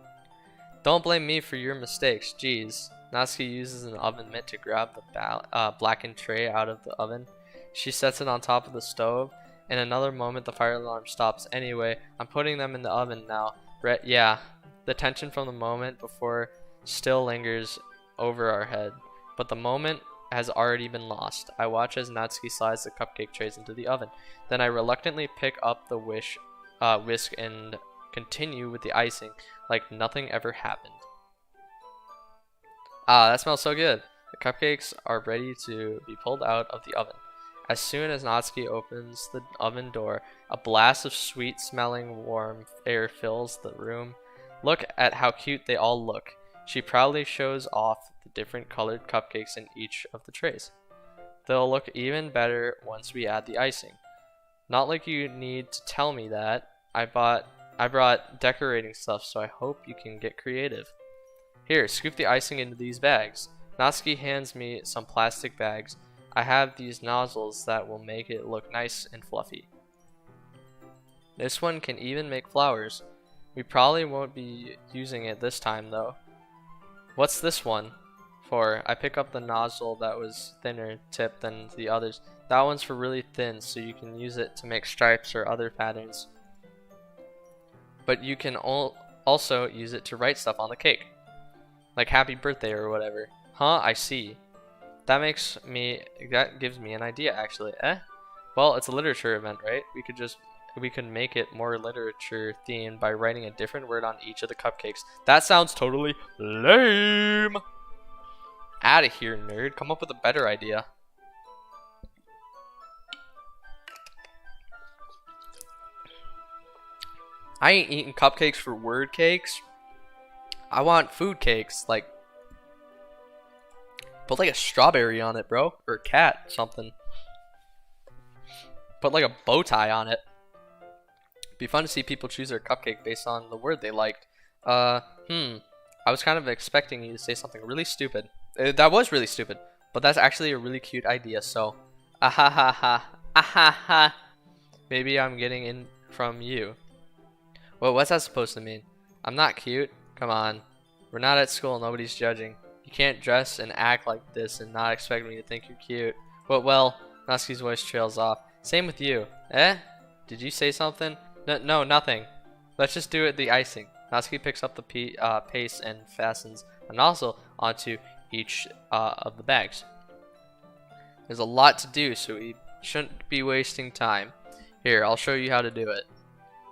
Don't blame me for your mistakes, jeez. Natsuki uses an oven mitt to grab the blackened tray out of the oven. She sets it on top of the stove. In another moment, the fire alarm stops. Anyway, I'm putting them in the oven now. Yeah, the tension from the moment before still lingers over our head, but the moment has already been lost. I watch as Natsuki slides the cupcake trays into the oven. Then I reluctantly pick up the whisk and continue with the icing like nothing ever happened. That smells so good. The cupcakes are ready to be pulled out of the oven. As soon as Natsuki opens the oven door, a blast of sweet-smelling warm air fills the room. Look at how cute they all look. She proudly shows off the different colored cupcakes in each of the trays. They'll look even better once we add the icing. Not like you need to tell me that. I brought decorating stuff, so I hope you can get creative. Here, scoop the icing into these bags. Natsuki hands me some plastic bags. I have these nozzles that will make it look nice and fluffy. This one can even make flowers. We probably won't be using it this time though. What's this one for? I pick up the nozzle that was thinner tip than the others. That one's for really thin, so you can use it to make stripes or other patterns. But you can also use it to write stuff on the cake. Like happy birthday or whatever. Huh, I see. That gives me an idea actually. Well, it's a literature event, right? We could make it more literature themed by writing a different word on each of the cupcakes. That sounds totally lame. Out of here, nerd. Come up with a better idea. I ain't eating cupcakes for word cakes. I want food cakes, like put like a strawberry on it, bro, or a cat, something. Put like a bow tie on it. Be fun to see people choose their cupcake based on the word they liked. I was kind of expecting you to say something really stupid. That was really stupid, but that's actually a really cute idea. So, maybe I'm getting in from you. Well, what's that supposed to mean? I'm not cute. Come on, we're not at school. Nobody's judging. You can't dress and act like this and not expect me to think you're cute. Well, Natsuki's voice trails off. Same with you. Did you say something? No, nothing. Let's just do it the icing. Natsuki picks up the paste and fastens a nozzle onto each of the bags. There's a lot to do, so we shouldn't be wasting time. Here, I'll show you how to do it.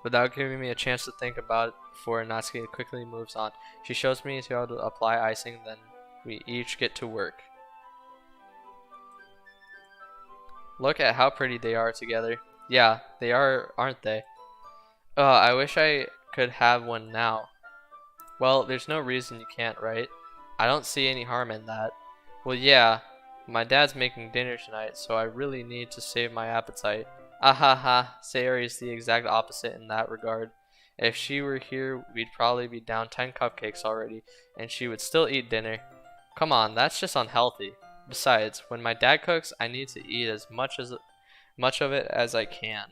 Without giving me a chance to think about it before, Natsuki quickly moves on. She shows me how to apply icing, then we each get to work. Look at how pretty they are together. Yeah, they are, aren't they? I wish I could have one now. Well, there's no reason you can't, right? I don't see any harm in that. Well, yeah, my dad's making dinner tonight, so I really need to save my appetite. Sayori is the exact opposite in that regard. If she were here, we'd probably be down 10 cupcakes already, and she would still eat dinner. Come on, that's just unhealthy. Besides, when my dad cooks, I need to eat as much of it as I can.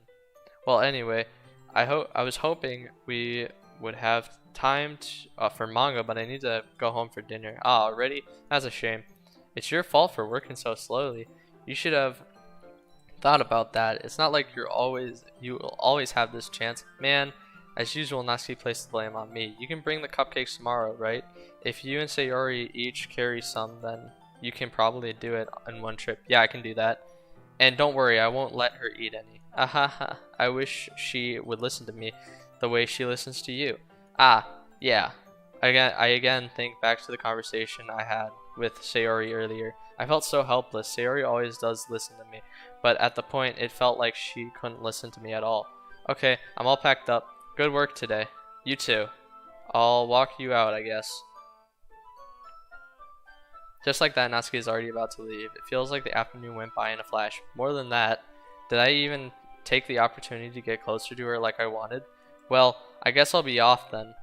Well, anyway, I was hoping we would have time for manga, but I need to go home for dinner. Ah, already? That's a shame. It's your fault for working so slowly. You should have thought about that. It's not like you will always have this chance. Man, as usual, Natsuki placed the blame on me. You can bring the cupcakes tomorrow, right? If you and Sayori each carry some, then you can probably do it in one trip. Yeah, I can do that. And don't worry, I won't let her eat any. Ahaha, I wish she would listen to me the way she listens to you. Ah, yeah. I again think back to the conversation I had with Sayori earlier. I felt so helpless. Sayori always does listen to me, but at the point it felt like she couldn't listen to me at all. Okay, I'm all packed up. Good work today. You too. I'll walk you out, I guess. Just like that, Natsuki is already about to leave. It feels like the afternoon went by in a flash. More than that, did I even take the opportunity to get closer to her like I wanted? Well, I guess I'll be off then.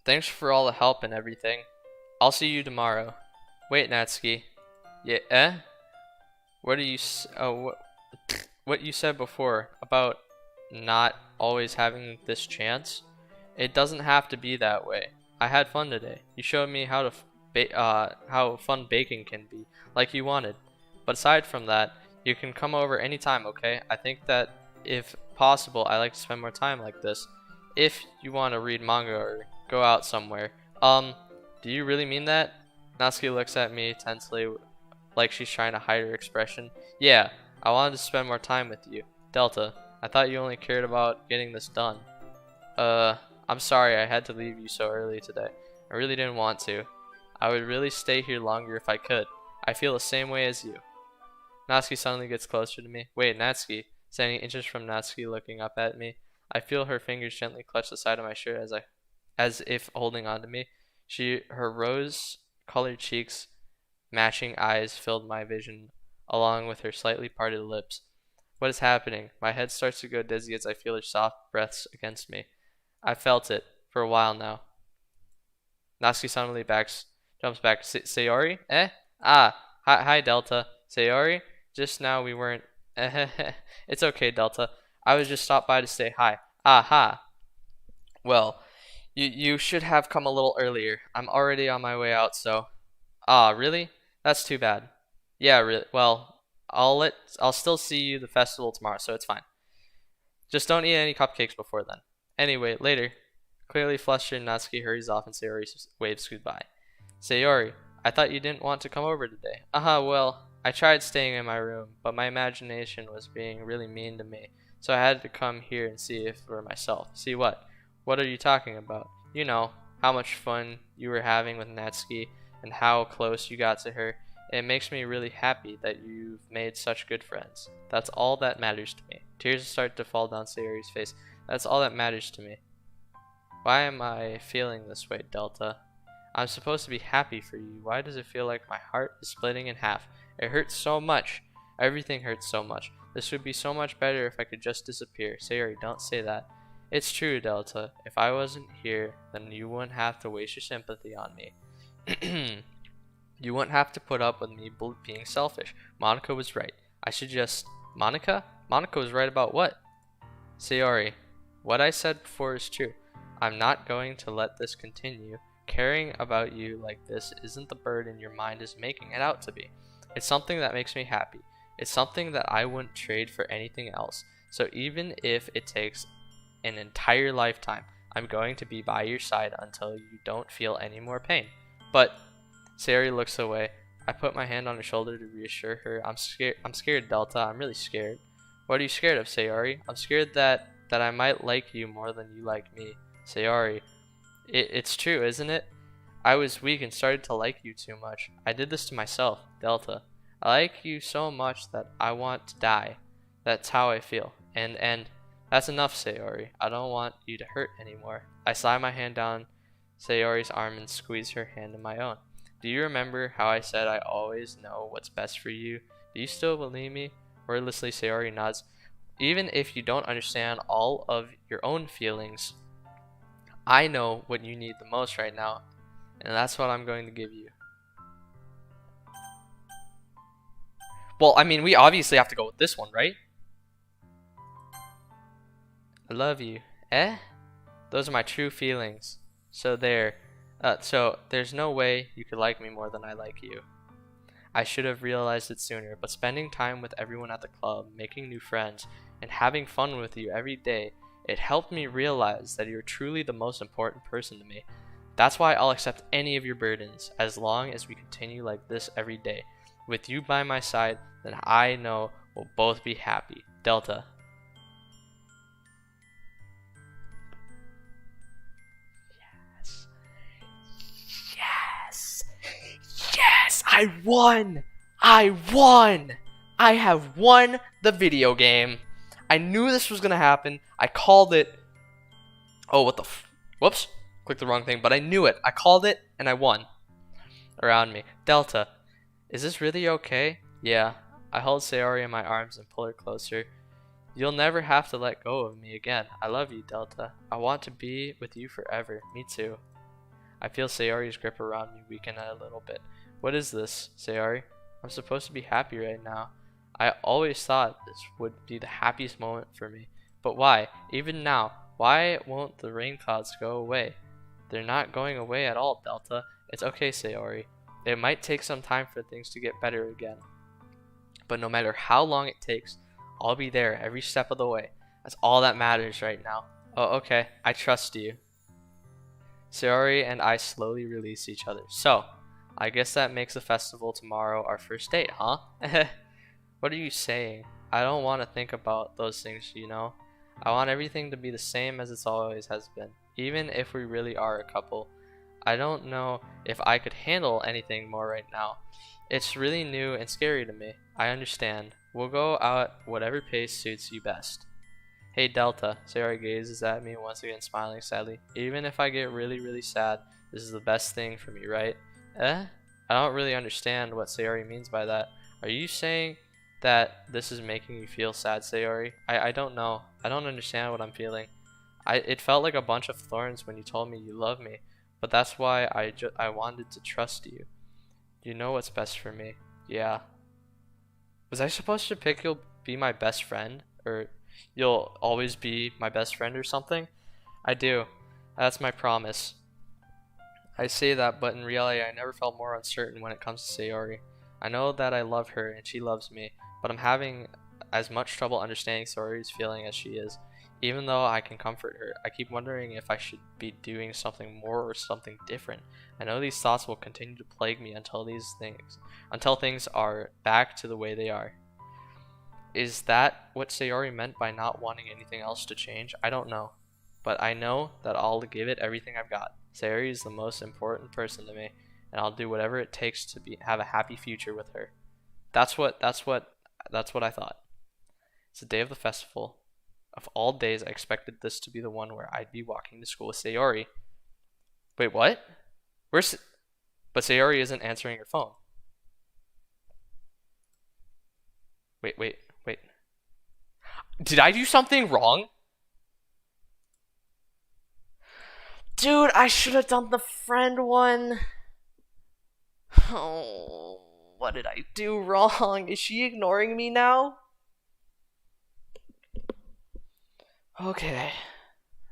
Thanks for all the help and everything. I'll see you tomorrow. Wait, Natsuki. Yeah, What do you what you said before about not always having this chance? It doesn't have to be that way. I had fun today. You showed me how how fun baking can be, like you wanted. But aside from that, you can come over anytime, okay? I think that if possible, I like to spend more time like this. If you want to read manga or go out somewhere. Do you really mean that? Natsuki looks at me tensely, like she's trying to hide her expression. Yeah, I wanted to spend more time with you. Delta, I thought you only cared about getting this done. I'm sorry I had to leave you so early today. I really didn't want to. I would really stay here longer if I could. I feel the same way as you. Natsuki suddenly gets closer to me. Wait, Natsuki. Standing inches from Natsuki looking up at me. I feel her fingers gently clutch the side of my shirt as if holding on to me. Her rose-colored cheeks, matching eyes filled my vision, along with her slightly parted lips. What is happening? My head starts to go dizzy as I feel her soft breaths against me. I felt it for a while now. Natsuki suddenly jumps back. Sayori? Eh? Ah, hi Delta. Sayori? Just now we weren't. It's okay, Delta. I was just stopped by to say hi. Aha. Well, you should have come a little earlier. I'm already on my way out, so. Ah, really? That's too bad. Yeah, really. Well, I'll still see you the festival tomorrow, so it's fine. Just don't eat any cupcakes before then. Anyway, later. Clearly flustered, Natsuki hurries off and Sayori waves goodbye. Sayori, I thought you didn't want to come over today. Well, I tried staying in my room, but my imagination was being really mean to me, so I had to come here and see it for myself. See what? What are you talking about? You know, how much fun you were having with Natsuki and how close you got to her. It makes me really happy that you've made such good friends. That's all that matters to me. Tears start to fall down Sayori's face. That's all that matters to me. Why am I feeling this way, Delta? I'm supposed to be happy for you. Why does it feel like my heart is splitting in half? It hurts so much. Everything hurts so much. This would be so much better if I could just disappear. Sayori, don't say that. It's true, Delta. If I wasn't here, then you wouldn't have to waste your sympathy on me. You wouldn't have to put up with me being selfish. Monica was right. I should just... Monica? Monica was right about what? Sayori, what I said before is true. I'm not going to let this continue. Caring about you like this isn't the burden your mind is making it out to be. It's something that makes me happy. It's something that I wouldn't trade for anything else. So even if it takes an entire lifetime, I'm going to be by your side until you don't feel any more pain. But Sayori looks away. I put my hand on her shoulder to reassure her. I'm scared, Delta. I'm really scared. What are you scared of, Sayori? I'm scared that I might like you more than you like me. Sayori, it's true, isn't it? I was weak and started to like you too much. I did this to myself, Delta. I like you so much that I want to die. That's how I feel. And that's enough, Sayori. I don't want you to hurt anymore. I slide my hand down Sayori's arm and squeeze her hand in my own. Do you remember how I said I always know what's best for you? Do you still believe me? Wordlessly, Sayori nods. Even if you don't understand all of your own feelings, I know what you need the most right now, and that's what I'm going to give you. Well, I mean, we obviously have to go with this one, right? I love you. Eh? Those are my true feelings. So there's no way you could like me more than I like you. I should have realized it sooner, but spending time with everyone at the club, making new friends, and having fun with you every day, it helped me realize that you're truly the most important person to me. That's why I'll accept any of your burdens, as long as we continue like this every day. With you by my side, then I know we'll both be happy. Delta. Yes. Yes. Yes! I won! I won! I have won the video game. I knew this was gonna happen. I called it. Oh, what the whoops. Clicked the wrong thing, but I knew it. I called it, and I won. Around me. Delta. Is this really okay? Yeah. I hold Sayori in my arms and pull her closer. You'll never have to let go of me again. I love you, Delta. I want to be with you forever. Me too. I feel Sayori's grip around me weaken a little bit. What is this, Sayori? I'm supposed to be happy right now. I always thought this would be the happiest moment for me. But why? Even now, why won't the rain clouds go away? They're not going away at all, Delta. It's okay, Sayori. It might take some time for things to get better again. But no matter how long it takes, I'll be there every step of the way. That's all that matters right now. Oh, okay. I trust you. Sayori and I slowly release each other. So, I guess that makes the festival tomorrow our first date, huh? What are you saying? I don't want to think about those things, you know? I want everything to be the same as it always has been, even if we really are a couple. I don't know if I could handle anything more right now. It's really new and scary to me. I understand. We'll go out whatever pace suits you best. Hey Delta, Sayori gazes at me once again, smiling sadly. Even if I get really, really sad, this is the best thing for me, right? Eh? I don't really understand what Sayori means by that. Are you saying that this is making you feel sad, Sayori? I don't know. I don't understand what I'm feeling. It felt like a bunch of thorns when you told me you love me, but that's why I wanted to trust you. You know what's best for me. Yeah. Was I supposed to pick you'll be my best friend? Or you'll always be my best friend or something? I do. That's my promise. I say that, but in reality I never felt more uncertain when it comes to Sayori. I know that I love her and she loves me, but I'm having as much trouble understanding Sayori's feeling as she is. Even though I can comfort her, I keep wondering if I should be doing something more or something different. I know these thoughts will continue to plague me until things are back to the way they are. Is that what Sayori meant by not wanting anything else to change? I don't know. But I know that I'll give it everything I've got. Sayori is the most important person to me, and I'll do whatever it takes to have a happy future with her. That's what I thought. It's the day of the festival. Of all days, I expected this to be the one where I'd be walking to school with Sayori. Wait, what? But Sayori isn't answering her phone. Wait. Did I do something wrong? Dude, I should have done the friend one. Oh, what did I do wrong? Is she ignoring me now? Okay.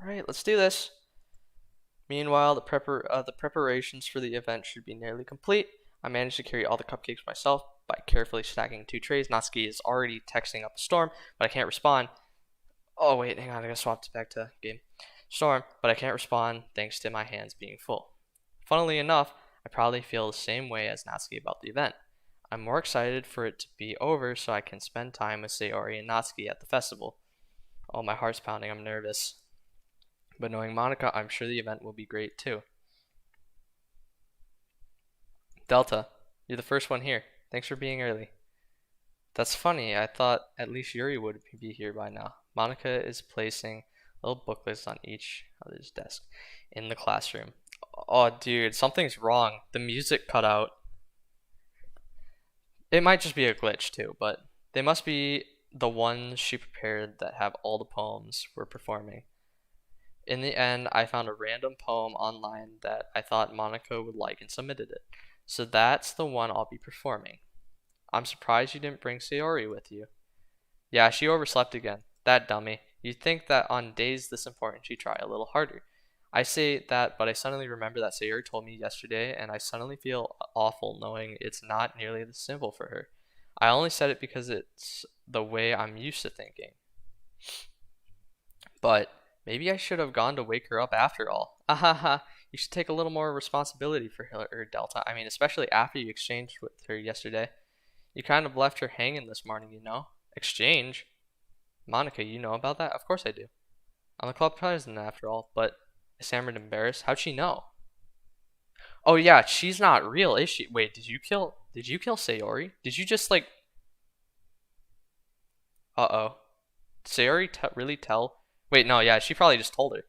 Alright, let's do this. Meanwhile, the preparations for the event should be nearly complete. I managed to carry all the cupcakes myself by carefully stacking 2 trays. Natsuki is already texting up a storm, but I can't respond. Oh wait, hang on, I gotta swap back to game. Storm, but I can't respond thanks to my hands being full. Funnily enough, I probably feel the same way as Natsuki about the event. I'm more excited for it to be over so I can spend time with Sayori and Natsuki at the festival. Oh, my heart's pounding, I'm nervous. But knowing Monica, I'm sure the event will be great too. Delta, you're the first one here. Thanks for being early. That's funny, I thought at least Yuri would be here by now. Monica is placing little booklets on each other's desk in the classroom. Oh dude, something's wrong. The music cut out. It might just be a glitch too, but they must be the ones she prepared that have all the poems we're performing. In the end, I found a random poem online that I thought Monica would like and submitted it. So that's the one I'll be performing. I'm surprised you didn't bring Sayori with you. Yeah, she overslept again. That dummy. You'd think that on days this important she'd try a little harder. I say that, but I suddenly remember that Sayori told me yesterday, and I suddenly feel awful knowing it's not nearly this simple for her. I only said it because it's the way I'm used to thinking. But maybe I should have gone to wake her up after all. Ahaha, you should take a little more responsibility for her, Delta. I mean, especially after you exchanged with her yesterday. You kind of left her hanging this morning, you know? Exchange? Monica, you know about that? Of course I do. I'm the club president after all, but I stammered embarrassed. How'd she know? Oh yeah, she's not real, is she? Wait, did you kill Sayori? Did you just like uh-oh. Did Sayori really tell? Wait, no, yeah, she probably just told her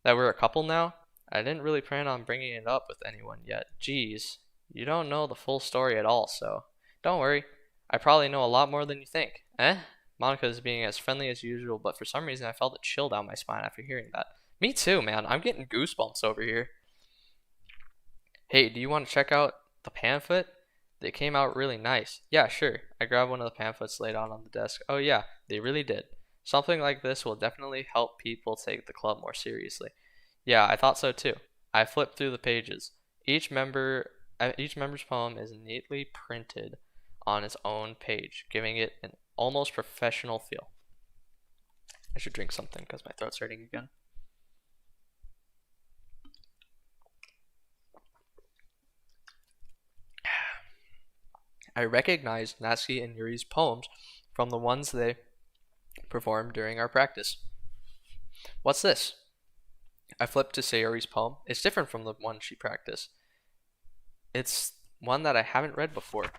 that we're a couple now. I didn't really plan on bringing it up with anyone yet. Jeez, you don't know the full story at all, so don't worry. I probably know a lot more than you think. Eh? Monica is being as friendly as usual, but for some reason I felt a chill down my spine after hearing that. Me too, man. I'm getting goosebumps over here. Hey, do you want to check out the pamphlet? They came out really nice. Yeah, sure. I grabbed one of the pamphlets laid out on the desk. Oh yeah, they really did. Something like this will definitely help people take the club more seriously. Yeah, I thought so too. I flipped through the pages. Each member's poem is neatly printed on its own page, giving it an almost professional feel. I should drink something because my throat's hurting again. I recognized Natsuki and Yuri's poems from the ones they performed during our practice. What's this? I flipped to Sayori's poem. It's different from the one she practiced. It's one that I haven't read before.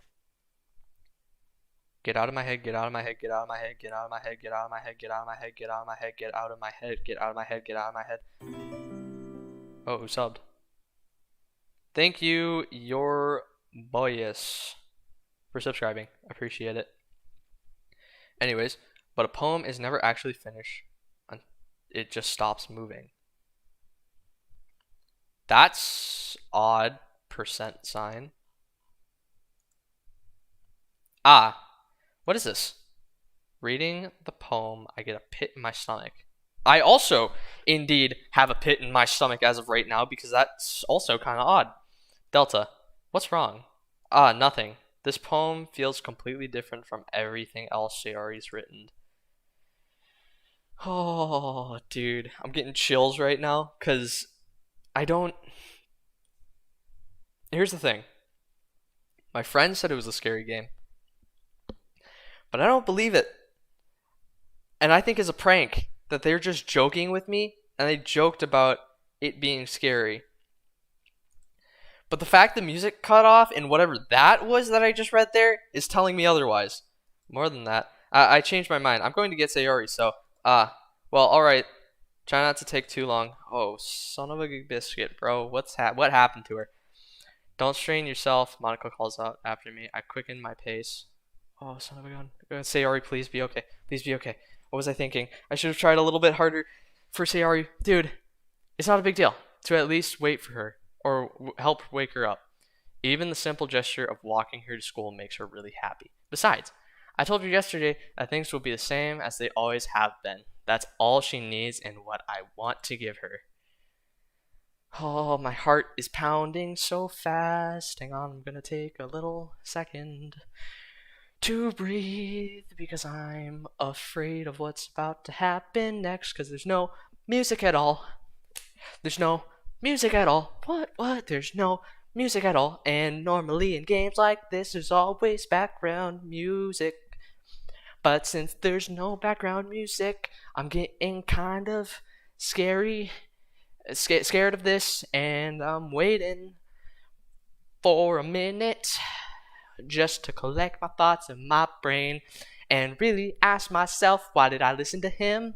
Get out of my head, get out of my head, get out of my head, get out of my head, get out of my head, get out of my head, get out of my head, get out of my head, get out of my head, get out of my head. Oh, who subbed? Thank you, your boyus, for subscribing. Appreciate it. Anyways, but a poem is never actually finished. It just stops moving. That's odd. Percent sign. Ah, what is this? Reading the poem, I get a pit in my stomach. I also, indeed, have a pit in my stomach as of right now because that's also kind of odd. Delta, what's wrong? Ah, nothing. This poem feels completely different from everything else Sayori's written. Oh, dude, I'm getting chills right now because I don't. Here's the thing. My friend said it was a scary game, but I don't believe it. And I think it's a prank that they're just joking with me, and they joked about it being scary. But the fact the music cut off and whatever that was that I just read there is telling me otherwise. More than that, I changed my mind. I'm going to get Sayori, so, well, alright. Try not to take too long. Oh, son of a biscuit, bro. What happened to her? Don't strain yourself, Monica calls out after me. I quicken my pace. Oh, son of a gun. Sayori, please be okay. Please be okay. What was I thinking? I should have tried a little bit harder for Sayori. Dude, it's not a big deal to at least wait for her or help wake her up. Even the simple gesture of walking her to school makes her really happy. Besides, I told her yesterday that things will be the same as they always have been. That's all she needs and what I want to give her. Oh, my heart is pounding so fast. Hang on, I'm gonna take a little second to breathe because I'm afraid of what's about to happen next because there's no music at all. There's no music at all. What? There's no music at all. And normally in games like this, there's always background music. But since there's no background music, I'm getting kind of scared of this, and I'm waiting for a minute just to collect my thoughts in my brain and really ask myself, why did I listen to him?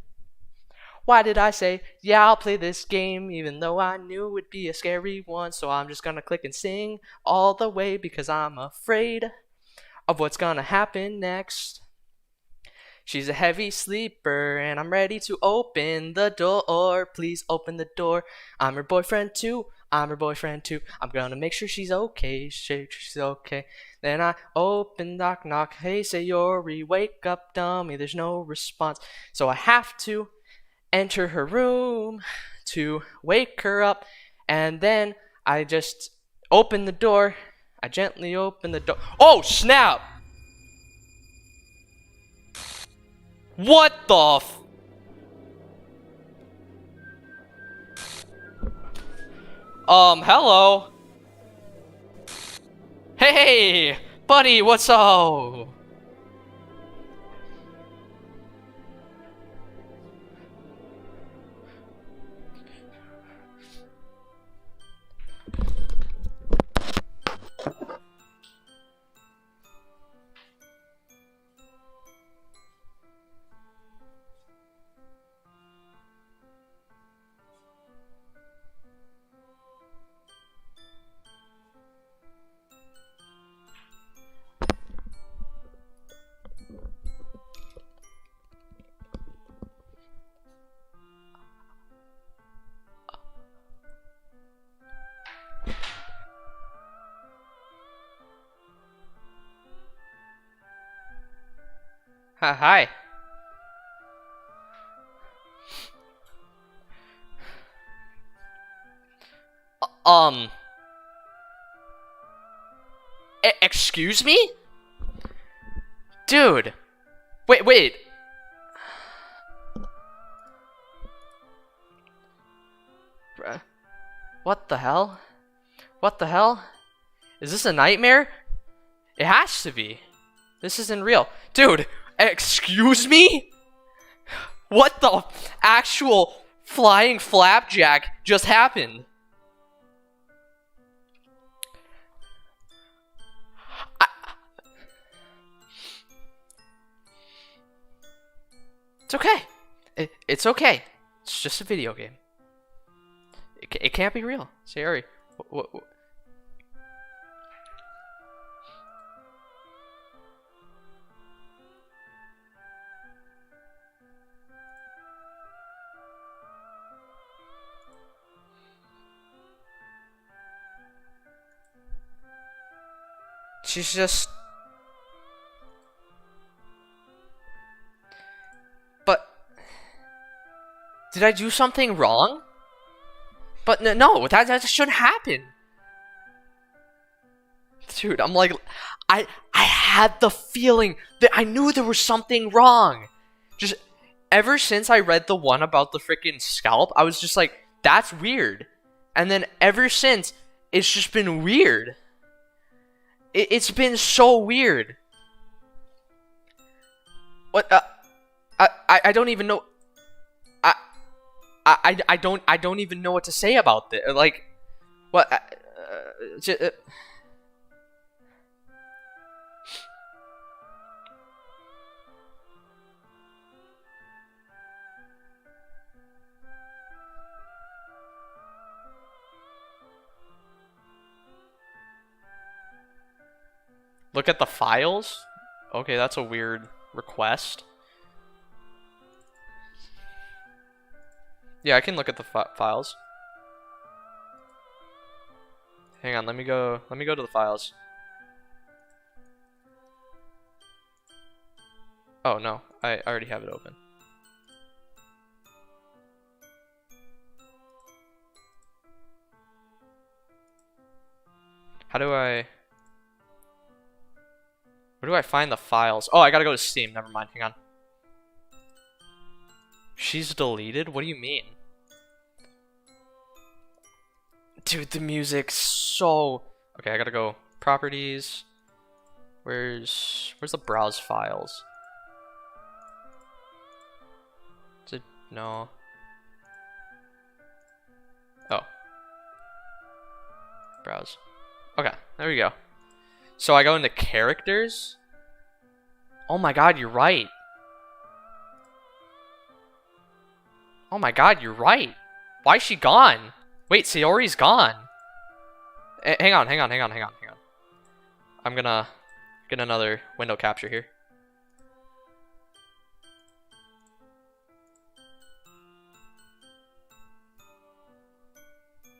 Why did I say, yeah, I'll play this game even though I knew it would be a scary one? So I'm just gonna click and sing all the way because I'm afraid of what's gonna happen next. She's a heavy sleeper, and I'm ready to open the door. Please open the door. I'm her boyfriend too. I'm her boyfriend too. I'm gonna make sure she's okay. She's okay. Then I open, knock, knock. Hey, Sayori, wake up, dummy. There's no response. So I have to enter her room to wake her up, and then I just open the door. I gently open the door. Oh, snap! What the f... Hello? Hey, buddy, what's up? Hi. Um. Excuse me? Dude. Wait. Bruh. What the hell? What the hell? Is this a nightmare? It has to be. This isn't real. Dude, excuse me? What the actual flying flapjack just happened? It's okay. It's okay. It's just a video game. It can't be real. Sayori. What? She's just... But... Did I do something wrong? But no, that just shouldn't happen. Dude, I'm like... I had the feeling that I knew there was something wrong. Just... Ever since I read the one about the freaking scalp, I was just like, that's weird. And then ever since, it's just been weird. It's been so weird. What? I don't even know. I don't even know what to say about this. Like, what? Look at the files? Okay, that's a weird request. Yeah, I can look at the files. Hang on, let me go to the files. Oh no, I already have it open. Where do I find the files? Oh, I gotta go to Steam. Never mind. Hang on. She's deleted? What do you mean? Dude, the music's so... Okay, I gotta go. Properties. Where's the browse files? Is it... No. Oh. Browse. Okay, there we go. So I go into characters. Oh my god, you're right. Oh my god, you're right. Why is she gone? Wait, Sayori's gone. Hang on. I'm gonna get another window capture here.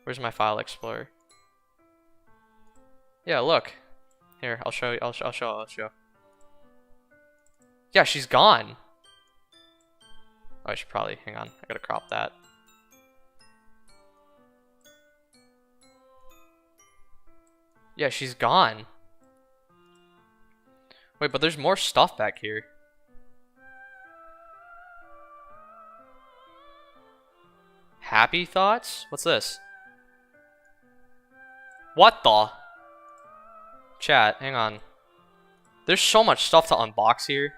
Where's my file explorer? Yeah, look. Here, I'll show you. I'll show. Yeah, she's gone. Oh, I should probably hang on. I gotta crop that. Yeah, she's gone. Wait, but there's more stuff back here. Happy thoughts? What's this? What the? Chat, hang on. There's so much stuff to unbox here.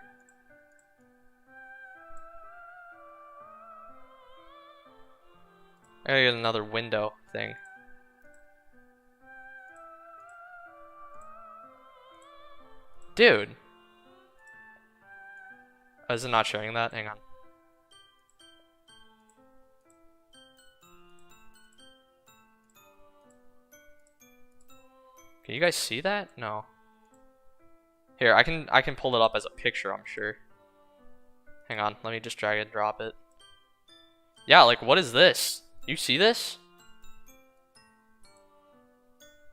I gotta get another window thing. Dude. Oh, is it not showing that? Hang on. Can you guys see that? No. Here, I can pull it up as a picture, I'm sure. Hang on, let me just drag and drop it. Yeah, like what is this? You see this?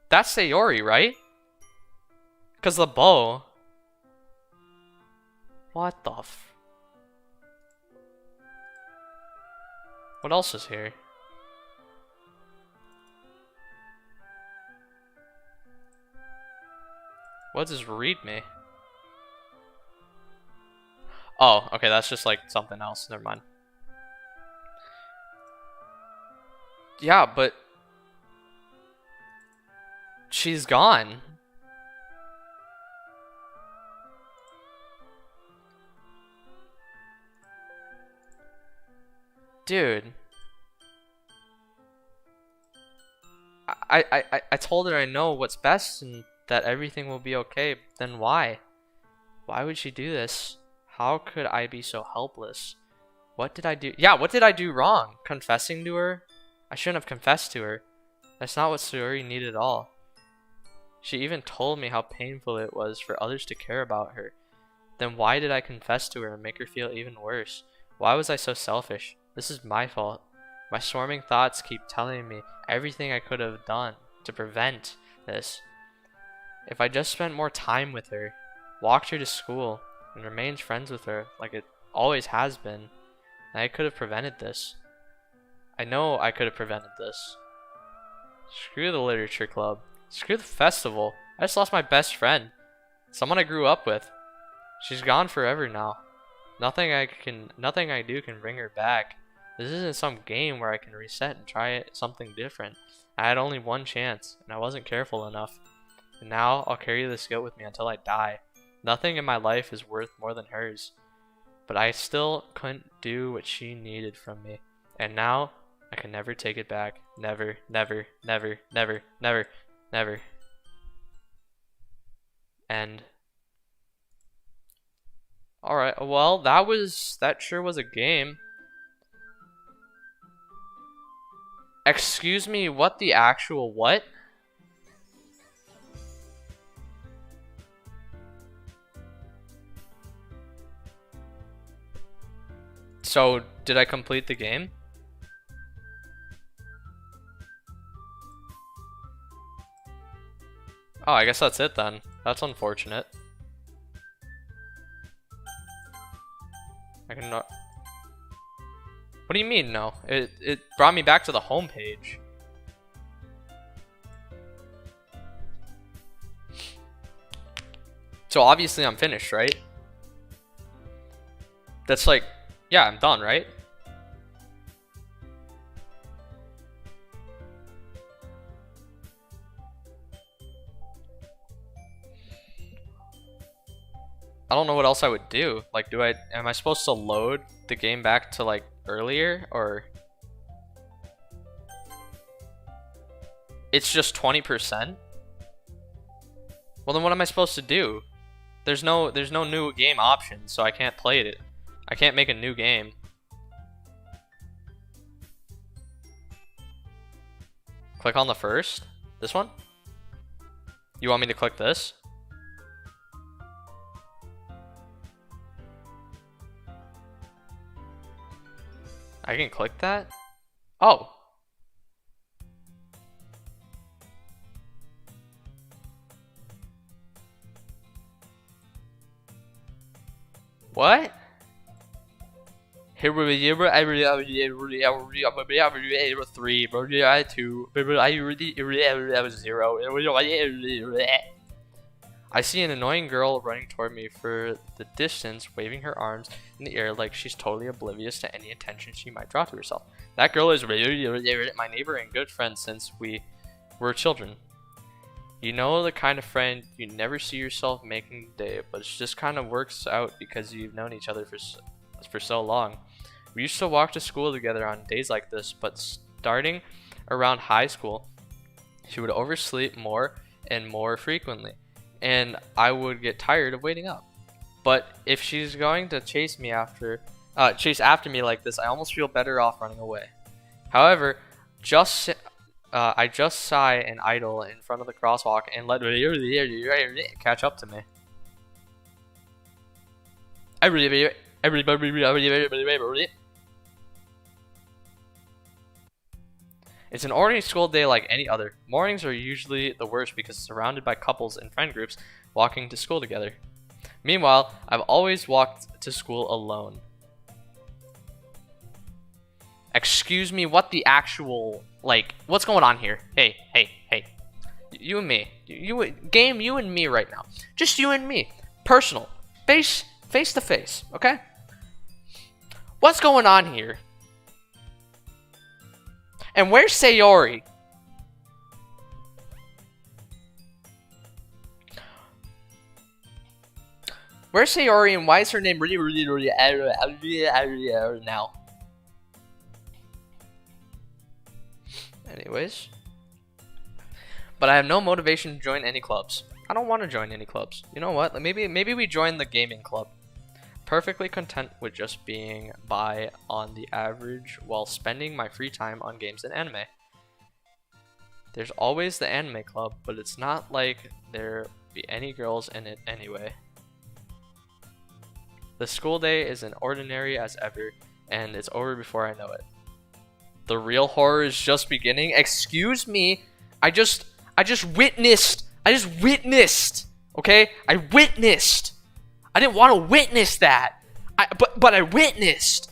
That's Sayori, right? Cause the bow. What the f... What else is here? What does this read me? Oh, okay, that's just like something else. Never mind. Yeah, but she's gone. Dude. I told her I know what's best and that everything will be okay. Then why? Why would she do this? How could I be so helpless? What did I do? Yeah, what did I do wrong? Confessing to her? I shouldn't have confessed to her. That's not what Sayori needed at all. She even told me how painful it was for others to care about her. Then why did I confess to her and make her feel even worse? Why was I so selfish? This is my fault. My swarming thoughts keep telling me everything I could have done to prevent this. If I just spent more time with her, walked her to school, and remained friends with her like it always has been, then I could have prevented this. I know I could have prevented this. Screw the literature club. Screw the festival. I just lost my best friend. Someone I grew up with. She's gone forever now. Nothing I do can bring her back. This isn't some game where I can reset and try something different. I had only one chance, and I wasn't careful enough. And now I'll carry this guilt with me until I die. Nothing in my life is worth more than hers. But I still couldn't do what she needed from me. And now I can never take it back. Never, never, never, never, never, never. And alright, well that sure was a game. Excuse me, what the actual what? So, did I complete the game? Oh, I guess that's it then. That's unfortunate. I cannot... What do you mean, no? It brought me back to the home page. So obviously I'm finished, right? That's like... Yeah, I'm done, right? I don't know what else I would do. Like, am I supposed to load the game back to like earlier, or it's just 20%? Well, then what am I supposed to do? There's no new game option, so I can't play it. I can't make a new game. Click on the first? This one? You want me to click this? I can click that? Oh. What? Three, two, zero. I see an annoying girl running toward me for the distance, waving her arms in the air like she's totally oblivious to any attention she might draw to herself. That girl is my neighbor and good friend since we were children. You know, the kind of friend you never see yourself making today, but it just kind of works out because you've known each other for so long. We used to walk to school together on days like this, but starting around high school, she would oversleep more and more frequently, and I would get tired of waiting up. But if she's going to chase after me like this, I almost feel better off running away. However, I just sigh and idle in front of the crosswalk and let catch up to me. It's an ordinary school day like any other. Mornings are usually the worst because surrounded by couples and friend groups walking to school together. Meanwhile, I've always walked to school alone. Excuse me, what the actual, like, what's going on here? Hey. You and me. Game, you and me right now. Just you and me. Personal. Face to face, okay? What's going on here? And where's Sayori? Where's Sayori and why is her name really now? Anyways. But I have no motivation to join any clubs. I don't want to join any clubs. You know what? Maybe we join the gaming club. Perfectly content with just being by on the average while spending my free time on games and anime. There's always the anime club, but it's not like there be any girls in it anyway. The school day is as ordinary as ever, and it's over before I know it. The real horror is just beginning. Excuse me, I just witnessed. Okay, I witnessed. I didn't want to witness that. But I witnessed.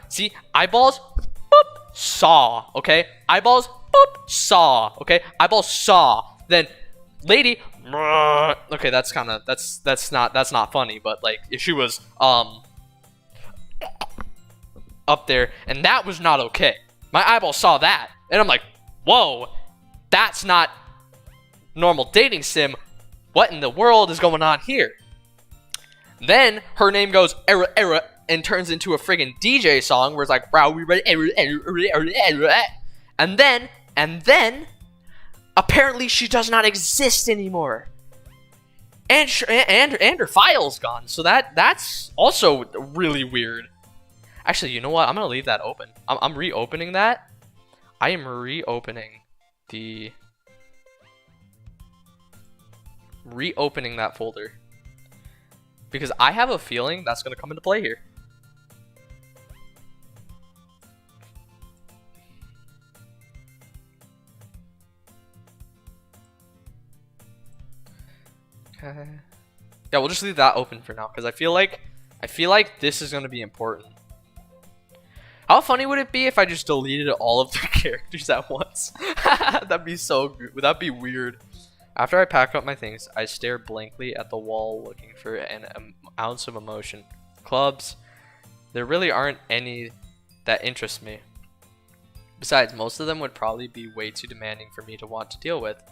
See, eyeballs, boop, saw. Okay, eyeballs, boop, saw. Okay, eyeballs saw. Then, lady. Okay, that's not funny. But like, if she was up there, and that was not okay. My eyeball saw that, and I'm like, whoa, that's not normal dating sim. What in the world is going on here? Then her name goes era and turns into a friggin' DJ song where it's like, wow, we ready, and then apparently she does not exist anymore, and her file's gone. So that's also really weird. Actually, you know what? I'm gonna leave that open. I'm reopening that. I am reopening that folder because I have a feeling that's gonna come into play here. Okay. Yeah, we'll just leave that open for now because I feel like this is gonna be important. How funny would it be if I just deleted all of the characters at once? That'd be that'd be weird. After I pack up my things, I stare blankly at the wall looking for an ounce of emotion. Clubs, there really aren't any that interest me. Besides, most of them would probably be way too demanding for me to want to deal with.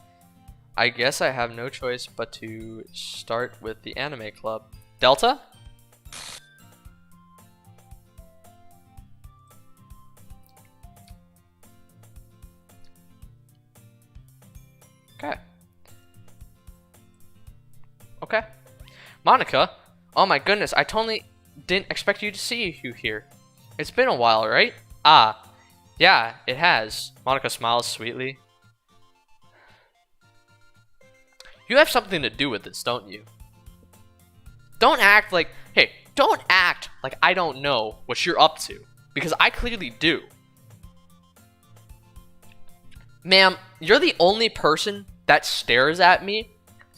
I guess I have no choice but to start with the anime club. Delta? Okay. Monica? Oh my goodness, I totally didn't expect you to see you here. It's been a while, right? Ah, yeah, it has. Monica smiles sweetly. You have something to do with this, don't you? Don't act like I don't know what you're up to, because I clearly do. Ma'am, you're the only person that stares at me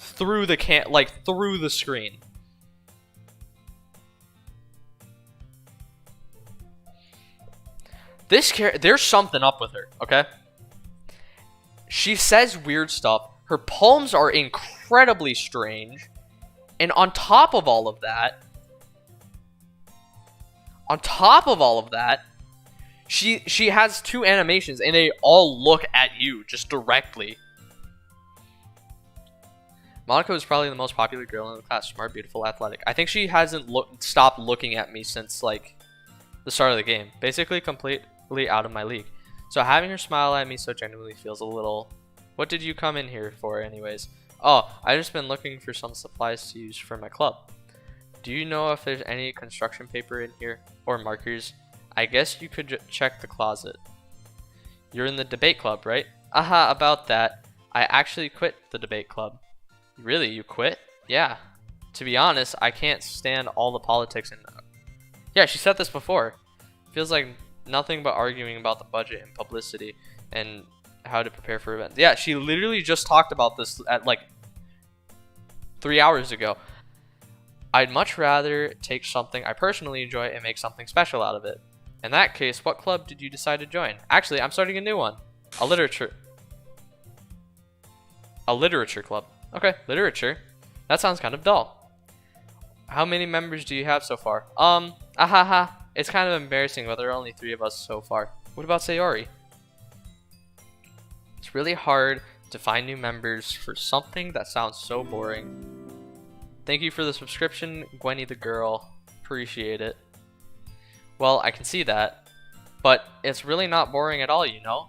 through the screen. there's something up with her, okay? She says weird stuff. Her poems are incredibly strange. And on top of all of that, she has 2 animations and they all look at you just directly. Monica was probably the most popular girl in the class. Smart, beautiful, athletic. I think she hasn't stopped looking at me since like the start of the game. Basically completely out of my league. So having her smile at me so genuinely feels a little... What did you come in here for anyways? Oh, I just been looking for some supplies to use for my club. Do you know if there's any construction paper in here? Or markers? I guess you could check the closet. You're in the debate club, right? Aha, about that. I actually quit the debate club. Really? You quit? Yeah. To be honest, I can't stand all the politics and... Yeah, she said this before. Feels like nothing but arguing about the budget and publicity and how to prepare for events. Yeah, she literally just talked about this at like 3 hours ago. I'd much rather take something I personally enjoy and make something special out of it. In that case, what club did you decide to join? Actually, I'm starting a new one. A literature club. Okay, literature. That sounds kind of dull. How many members do you have so far? Ahaha. It's kind of embarrassing, but there are only 3 of us so far. What about Sayori? It's really hard to find new members for something that sounds so boring. Thank you for the subscription, Gwenny the girl. Appreciate it. Well, I can see that, but it's really not boring at all, you know?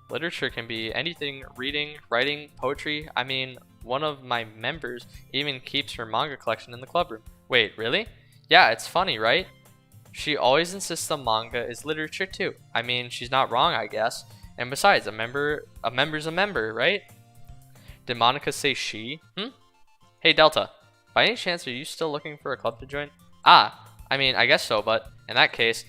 Literature can be anything: reading, writing, poetry. I mean, one of my members even keeps her manga collection in the club room. Wait, really? Yeah, it's funny, right? She always insists the manga is literature too. I mean, she's not wrong, I guess. And besides, a member's a member, right? Did Monica say she? Hey, Delta. By any chance, are you still looking for a club to join? Ah, I mean, I guess so, but in that case,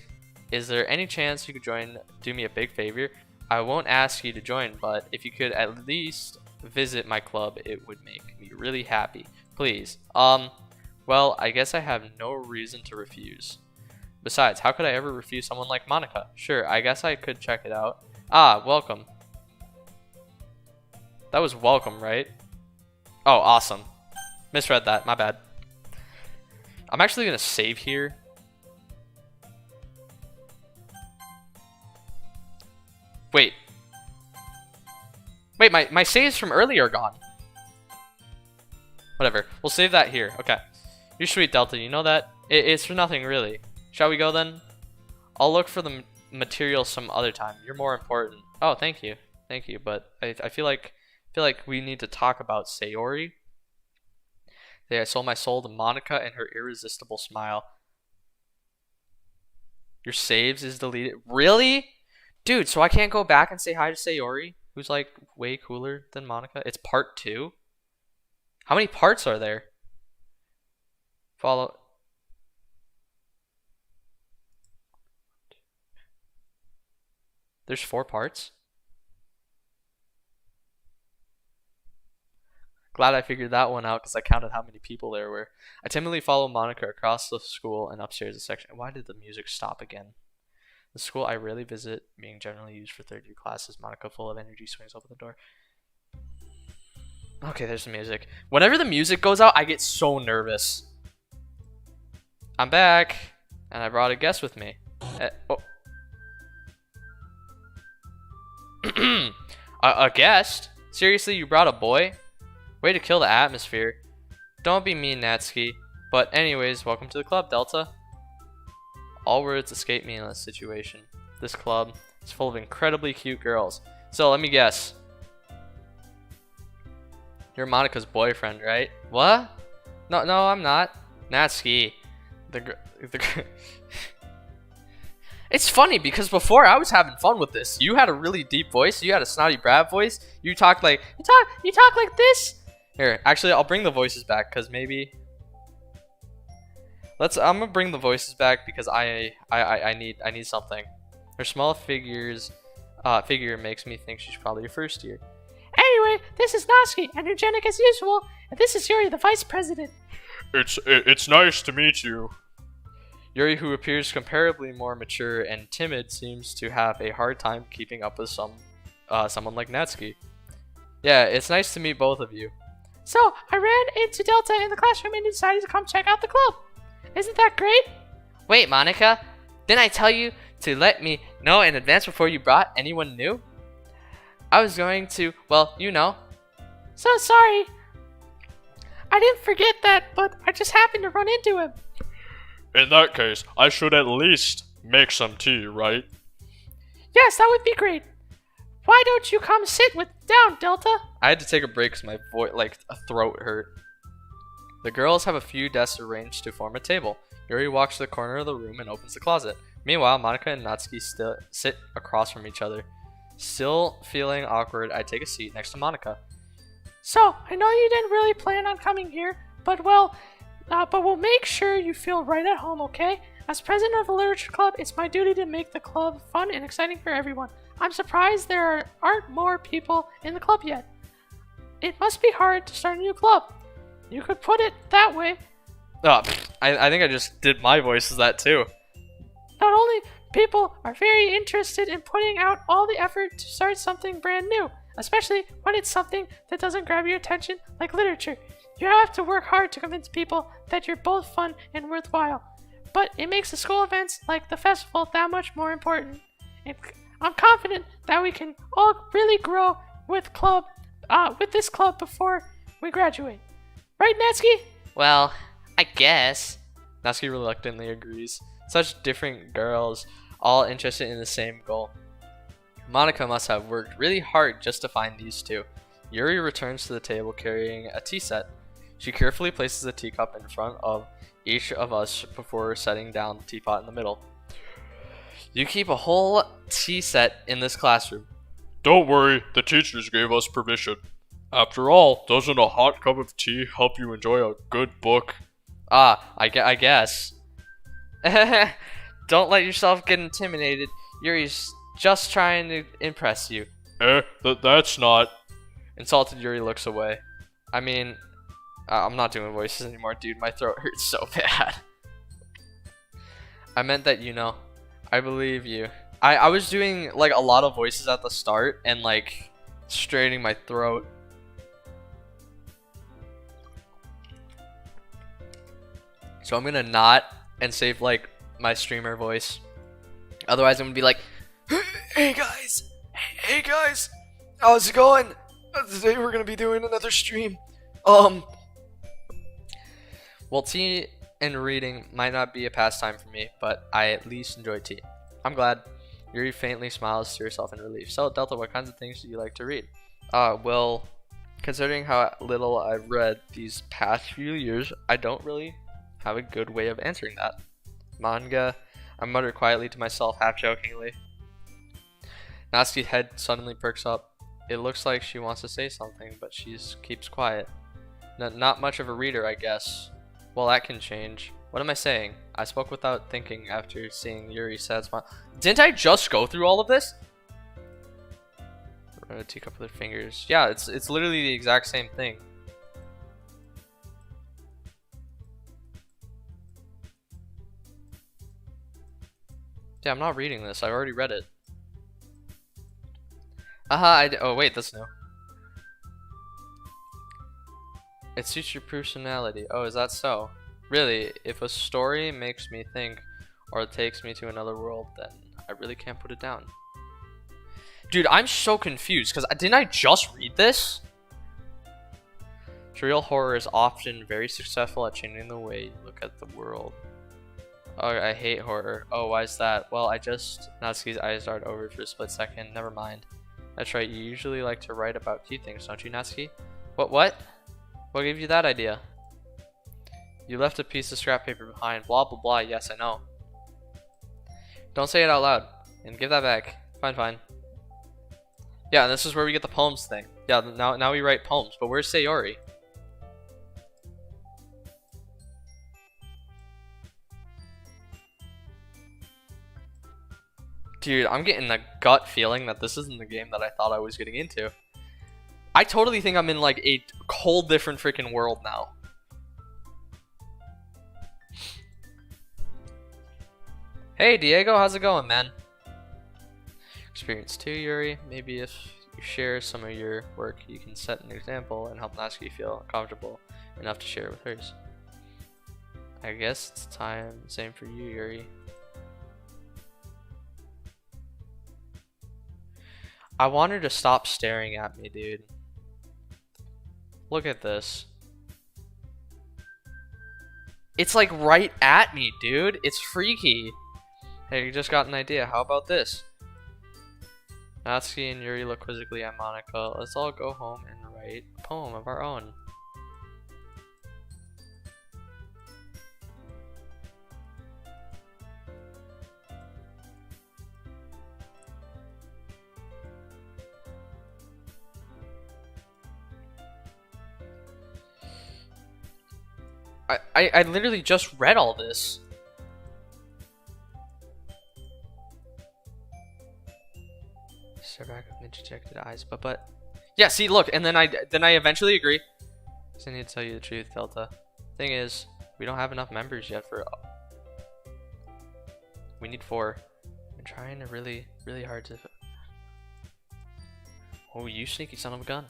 is there any chance you could do me a big favor? I won't ask you to join, but if you could at least visit my club, it would make me really happy. Please. Well, I guess I have no reason to refuse. Besides, how could I ever refuse someone like Monica? Sure, I guess I could check it out. Ah, welcome. That was welcome, right? Oh, awesome. Misread that, my bad. I'm actually gonna save here. Wait, my saves from earlier are gone. Whatever, we'll save that here. Okay. You're sweet, Delta, you know that? It's for nothing, really. Shall we go then? I'll look for the material some other time. You're more important. Oh, thank you. Thank you, but I feel like we need to talk about Sayori. I sold my soul to Monica and her irresistible smile. Your saves is deleted. Really? Dude, so I can't go back and say hi to Sayori, who's like way cooler than Monica? It's part 2? How many parts are there? Follow. There's 4 parts? Glad I figured that one out because I counted how many people there were. I timidly follow Monica across the school and upstairs a section. Why did the music stop again? The school I rarely visit, being generally used for third year classes. Monica, full of energy, swings open the door. Okay, there's the music. Whenever the music goes out, I get so nervous. I'm back, and I brought a guest with me. A guest? Seriously, you brought a boy? Way to kill the atmosphere. Don't be mean, Natsuki. But anyways, welcome to the club, Delta. All words escape me in this situation. This club is full of incredibly cute girls. So let me guess. You're Monica's boyfriend, right? What? No, I'm not. Natsuki. It's funny because before I was having fun with this. You had a really deep voice. You had a snotty brat voice. You talk like this. Here, actually, I'll bring the voices back because maybe. I'm gonna bring the voices back because I need something. Her small figure makes me think she's probably a first year. Anyway, this is Natsuki, energetic as usual, and this is Yuri, the vice president. It's nice to meet you. Yuri, who appears comparably more mature and timid, seems to have a hard time keeping up with someone like Natsuki. Yeah, it's nice to meet both of you. So, I ran into Delta in the classroom and decided to come check out the club. Isn't that great? Wait, Monica, didn't I tell you to let me know in advance before you brought anyone new? I was going to, well, you know. So sorry. I didn't forget that, but I just happened to run into him. In that case, I should at least make some tea, right? Yes, that would be great. Why don't you come sit down, Delta? I had to take a break because my voice, a throat hurt. The girls have a few desks arranged to form a table. Yuri walks to the corner of the room and opens the closet. Meanwhile, Monica and Natsuki still sit across from each other. Still feeling awkward, I take a seat next to Monica. So, I know you didn't really plan on coming here, but we'll make sure you feel right at home, okay? As president of the literature club, it's my duty to make the club fun and exciting for everyone. I'm surprised there aren't more people in the club yet. It must be hard to start a new club. You could put it that way. Oh, I think I just did my voice as that too. Not only people are very interested in putting out all the effort to start something brand new, especially when it's something that doesn't grab your attention like literature. You have to work hard to convince people that you're both fun and worthwhile. But it makes the school events like the festival that much more important. I'm confident that we can all really grow with this club before we graduate. Right, Natsuki? Well, I guess. Natsuki reluctantly agrees. Such different girls, all interested in the same goal. Monica must have worked really hard just to find these two. Yuri returns to the table carrying a tea set. She carefully places a teacup in front of each of us before setting down the teapot in the middle. You keep a whole tea set in this classroom. Don't worry, the teachers gave us permission. After all, doesn't a hot cup of tea help you enjoy a good book? I guess. Don't let yourself get intimidated. Yuri's just trying to impress you. That's not... Insulted Yuri looks away. I mean, I'm not doing voices anymore, dude. My throat hurts so bad. I meant that, I believe you. I was doing, a lot of voices at the start and, straining my throat. So I'm gonna not and save, my streamer voice. Otherwise, I'm gonna be like, Hey guys! Hey guys! How's it going? Today we're gonna be doing another stream. Well, tea and reading might not be a pastime for me, but I at least enjoy tea. I'm glad. Yuri faintly smiles to herself in relief. So, Delta, what kinds of things do you like to read? Well, considering how little I've read these past few years, I don't really have a good way of answering that. Manga, I mutter quietly to myself, half-jokingly. Natsuki's head suddenly perks up. It looks like she wants to say something, but she keeps quiet. Not much of a reader, I guess. Well, that can change. What am I saying? I spoke without thinking after seeing Yuri's sad smile. Didn't I just go through all of this? Run a teacup with her fingers. Yeah, it's literally the exact same thing. Yeah, I'm not reading this. I've already read it. Oh wait, that's new. It suits your personality. Oh, is that so? Really, if a story makes me think or takes me to another world, then I really can't put it down. Dude, I'm so confused because didn't I just read this? Surreal horror is often very successful at changing the way you look at the world. Oh, I hate horror. Oh, why is that? Well, Natsuki's eyes dart over for a split second. Never mind. That's right, you usually like to write about cute things, don't you, Natsuki? What? What gave you that idea? You left a piece of scrap paper behind. Blah, blah, blah. Yes, I know. Don't say it out loud. And give that back. Fine. Yeah, and this is where we get the poems thing. Yeah, now we write poems. But where's Sayori? Dude, I'm getting a gut feeling that this isn't the game that I thought I was getting into. I totally think I'm in a whole different freaking world now. Hey Diego, how's it going, man? Experience 2, Yuri. Maybe if you share some of your work, you can set an example and help Natsuki feel comfortable enough to share it with hers. I guess it's time. Same for you, Yuri. I want her to stop staring at me, dude. Look at this. It's like right at me, dude. It's freaky. Hey, you just got an idea. How about this? Natsuki and Yuri look quizzically at Monica. Let's all go home and write a poem of our own. I literally just read all this. Stare back with dejected eyes, but yeah. See, look, and then I eventually agree. Cause I need to tell you the truth, Delta. Thing is, we don't have enough members yet for. We need 4. I'm trying to really hard to. Oh, you sneaky son of a gun.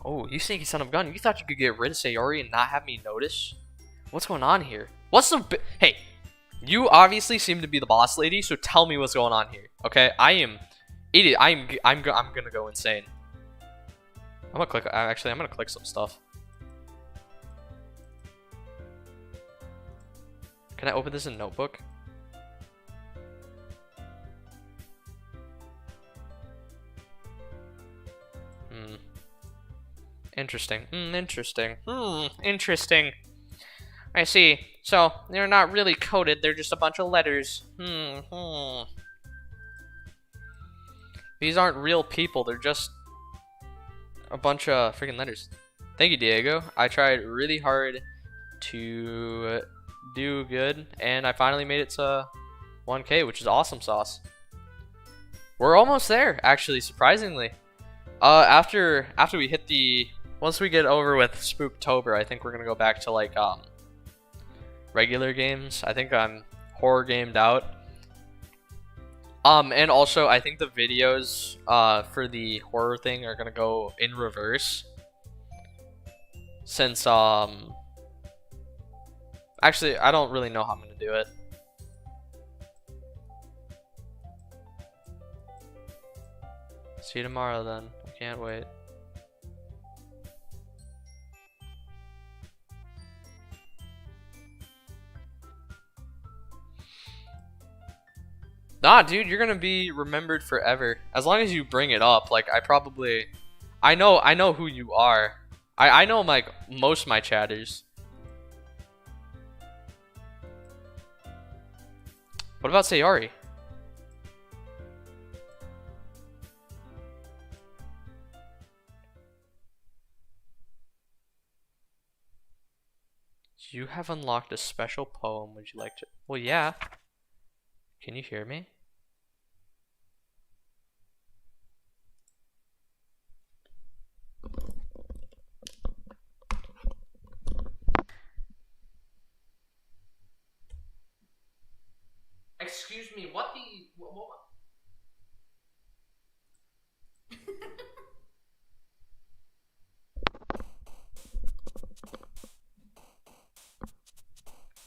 Oh, you sneaky son of a gun. You thought you could get rid of Sayori and not have me notice? What's going on here? What's the... Hey, you obviously seem to be the boss lady, so tell me what's going on here. Okay? I'm gonna go insane. I'm gonna click... Actually, I'm gonna click some stuff. Can I open this in Notebook? Interesting. Interesting. I see. So, they're not really coded, they're just a bunch of letters. These aren't real people, they're just a bunch of freaking letters. Thank you, Diego. I tried really hard to do good, and I finally made it to 1K, which is awesome sauce. We're almost there, actually, surprisingly. After we hit the... Once we get over with Spooktober, I think we're gonna go back to like regular games. I think I'm horror gamed out. And also I think the videos for the horror thing are gonna go in reverse. Since actually I don't really know how I'm gonna do it. See you tomorrow then. I can't wait. Nah, dude, you're gonna be remembered forever. As long as you bring it up. Like, I know who you are. I know, like, most of my chatters. What about Sayori? You have unlocked a special poem. Would you like to? Well, yeah. Can you hear me? Excuse me, what the... What?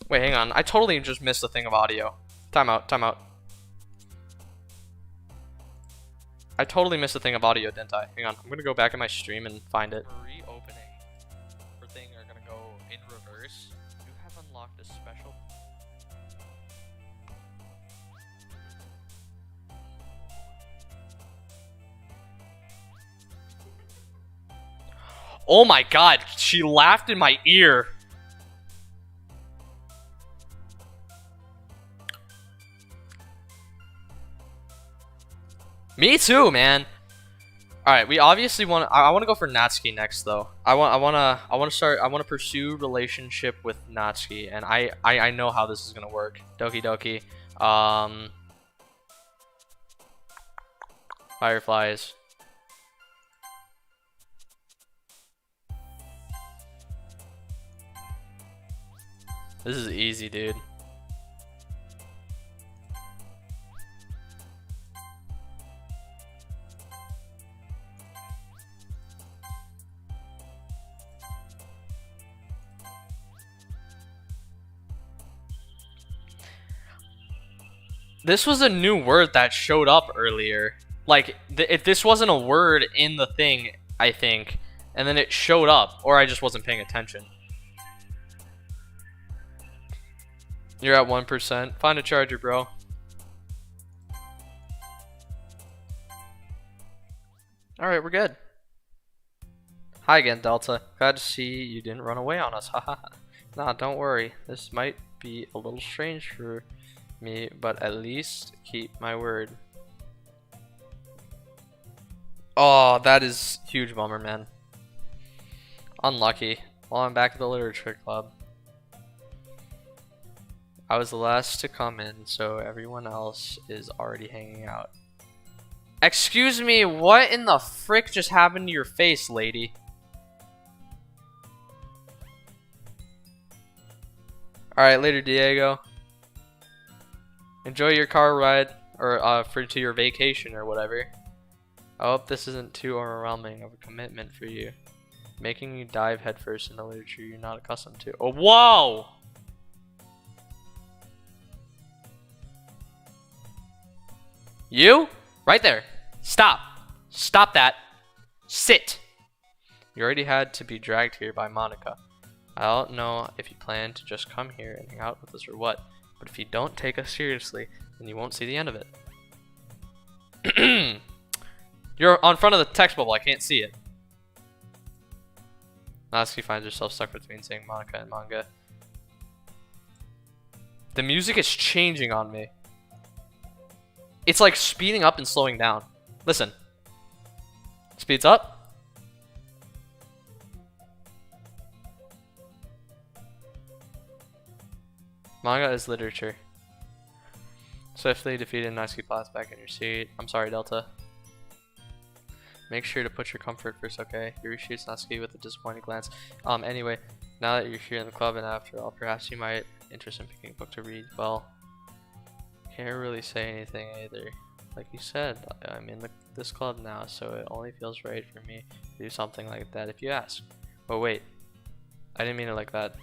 Wait, hang on. I totally just missed a thing of audio. Time out. I totally missed a thing of audio, didn't I? Hang on. I'm gonna go back in my stream and find it. Reopening. For thing are gonna go in reverse. You have unlocked a special... Oh my god, she laughed in my ear. Me too, man. All right, we obviously want. I want to go for Natsuki next, though. I want to pursue relationship with Natsuki, and I know how this is gonna work. Doki Doki, Fireflies. This is easy, dude. This was a new word that showed up earlier. Like, if this wasn't a word in the thing, I think, and then it showed up, or I just wasn't paying attention. You're at 1%. Find a charger, bro. Alright, we're good. Hi again, Delta. Glad to see you didn't run away on us. Haha. Nah, don't worry. This might be a little strange for me, but at least keep my word. Oh, that is huge bummer, man. Unlucky. Well, I'm back at the literature club. I was the last to come in, so everyone else is already hanging out. Excuse me, what in the frick just happened to your face, lady? Alright, later, Diego. Enjoy your car ride, or to your vacation or whatever. I hope this isn't too overwhelming of a commitment for you. Making you dive headfirst into literature you're not accustomed to. Oh, whoa! You? Right there. Stop. Stop that. Sit. You already had to be dragged here by Monica. I don't know if you plan to just come here and hang out with us or what, but if you don't take us seriously, then you won't see the end of it. You're on front of the text bubble. I can't see it. Natsuki finds herself stuck between saying Monica and manga. The music is changing on me. It's like speeding up and slowing down. Listen. Speeds up. Manga is literature. Swiftly defeated Natsuki plots back in your seat. I'm sorry, Delta. Make sure to put your comfort first, okay? Yuri shoots Natsuki with a disappointed glance. Anyway, now that you're here in the club and after all, perhaps you might interest in picking a book to read. Well, can't really say anything either. Like you said, I'm in this club now, so it only feels right for me to do something like that if you ask. Oh wait, I didn't mean it like that.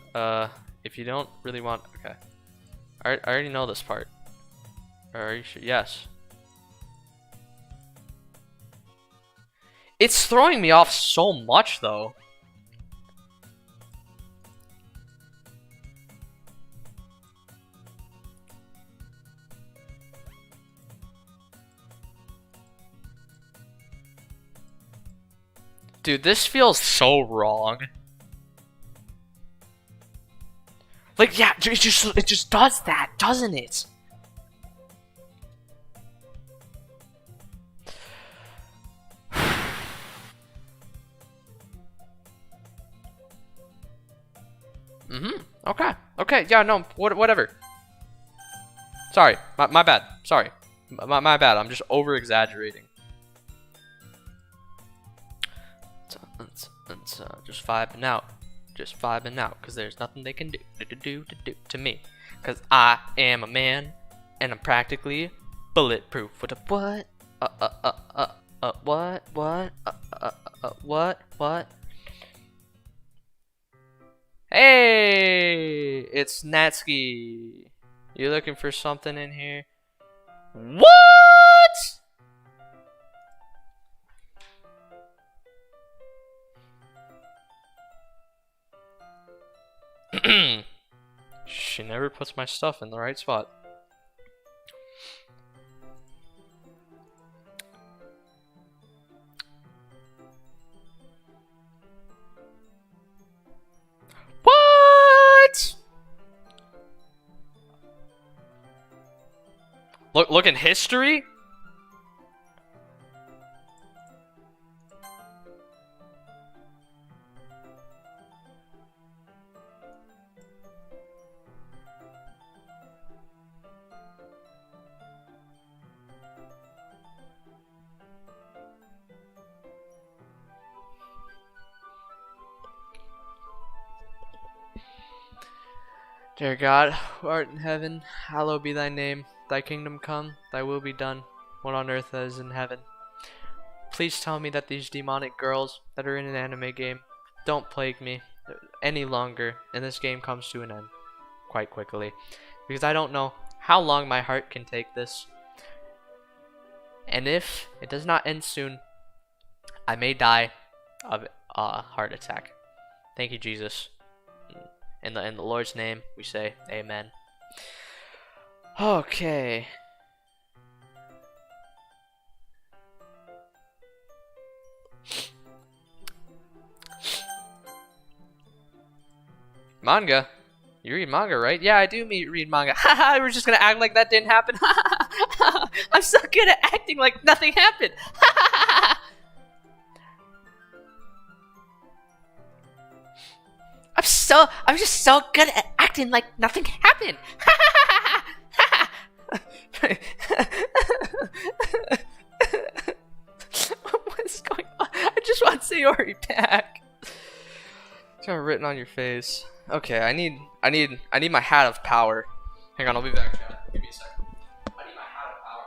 If you don't really want, okay. I already know this part. Are you sure? Yes. It's throwing me off so much though. Dude, this feels so wrong. Like, yeah, it just does that, doesn't it? Okay. Okay. Yeah. No. Whatever. Sorry. My bad. Sorry. My bad. I'm just over exaggerating. Just vibing out. Just vibing out. Cause there's nothing they can do to me. Cause I am a man, and I'm practically bulletproof. What? What? Hey, it's Natsuki. You looking for something in here? What? She never puts my stuff in the right spot. What? Look in history? Dear God, who art in heaven, hallowed be thy name. Thy kingdom come, thy will be done, one on earth as in heaven. Please tell me that these demonic girls that are in an anime game don't plague me any longer, and this game comes to an end quite quickly. Because I don't know how long my heart can take this. And if it does not end soon, I may die of a heart attack. Thank you, Jesus. In the Lord's name, we say amen. Okay. Manga? You read manga, right? Yeah, I do read manga. Haha, we're just gonna act like that didn't happen. I'm so good at acting like nothing happened. I'm just so good at acting like nothing happened. What is going on? I just want Sayori back. It's kind of written on your face. Okay, I need my hat of power. Hang on, I'll be back, chat. Give me a second. I need my hat of power.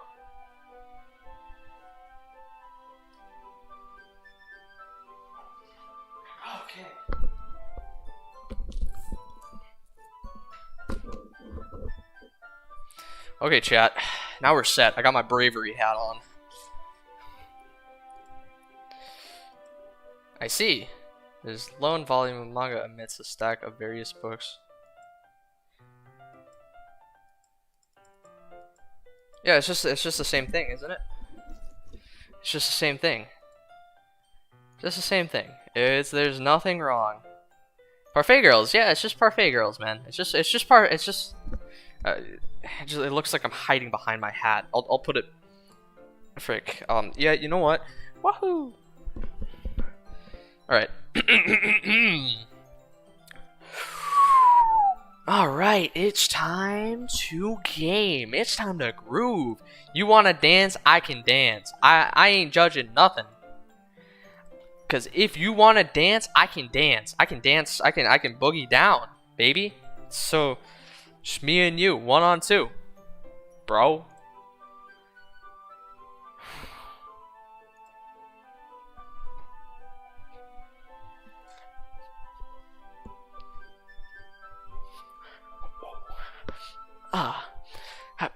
Okay, chat. Now we're set. I got my bravery hat on. I see. This lone volume of manga amidst a stack of various books. Yeah, it's just the same thing, isn't it? It's just the same thing. Just the same thing. There's nothing wrong. Parfait girls, yeah, it's just parfait girls, man. It looks like I'm hiding behind my hat. I'll put it. Frick. Yeah, you know what? Wahoo! All right. All right, it's time to game. It's time to groove. You want to dance? I can dance. I ain't judging nothing. Cause if you want to dance, I can dance. I can dance. I can boogie down, baby. So, just me and you, 1-on-2, bro.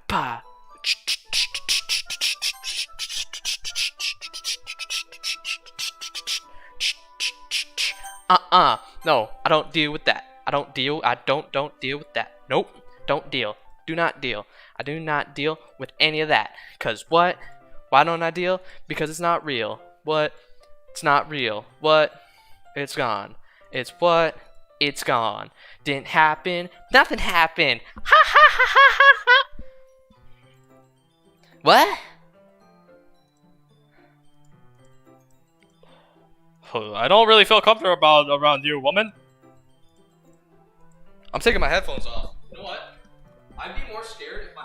Pa. No, I don't deal with that. I don't deal with that. Nope, don't deal. Do not deal. I do not deal with any of that. Cause what? Why don't I deal? Because it's not real. What? It's not real. What? It's gone. It's what? It's gone. Didn't happen. Nothing happened. Ha ha ha ha ha ha. What? I don't really feel comfortable around you, woman. I'm taking my headphones off. You know what? I'd be more scared if my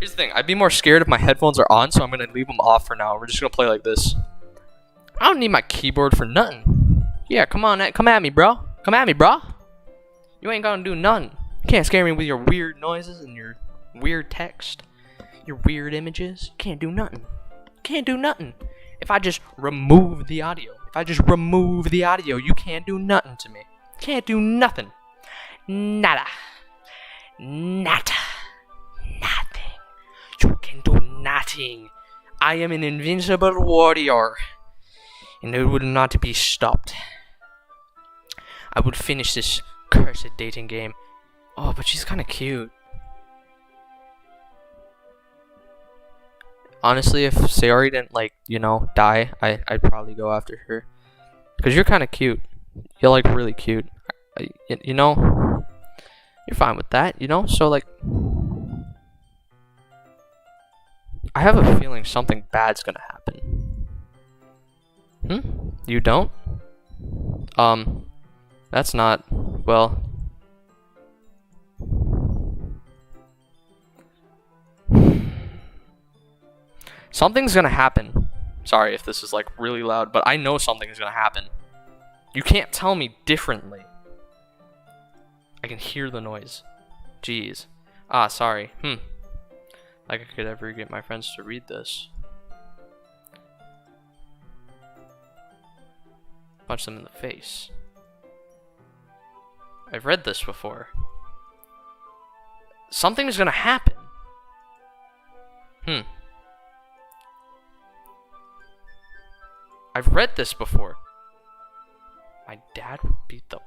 Here's the thing. I'd be more scared if my headphones are on, so I'm gonna leave them off for now. We're just gonna play like this. I don't need my keyboard for nothing. Yeah, come on, come at me, bro. Come at me, bro. You ain't gonna do nothing. You can't scare me with your weird noises and your weird text, your weird images. You can't do nothing. Can't do nothing. If I just remove the audio, you can't do nothing to me. Can't do nothing. Nada. Nada. Nothing. You can do nothing. I am an invincible warrior, and it would not be stopped. I would finish this cursed dating game. Oh, but she's kind of cute. Honestly, if Sayori didn't, die, I'd probably go after her. Because you're kind of cute. You're, really cute. You're fine with that, So, I have a feeling something bad's gonna happen. You don't? That's not, well... Something's gonna happen. Sorry if this is really loud, but I know something's gonna happen. You can't tell me differently. I can hear the noise. Jeez. Sorry. Like I could ever get my friends to read this. Punch them in the face. I've read this before. Something's gonna happen. I've read this before. My dad would beat the...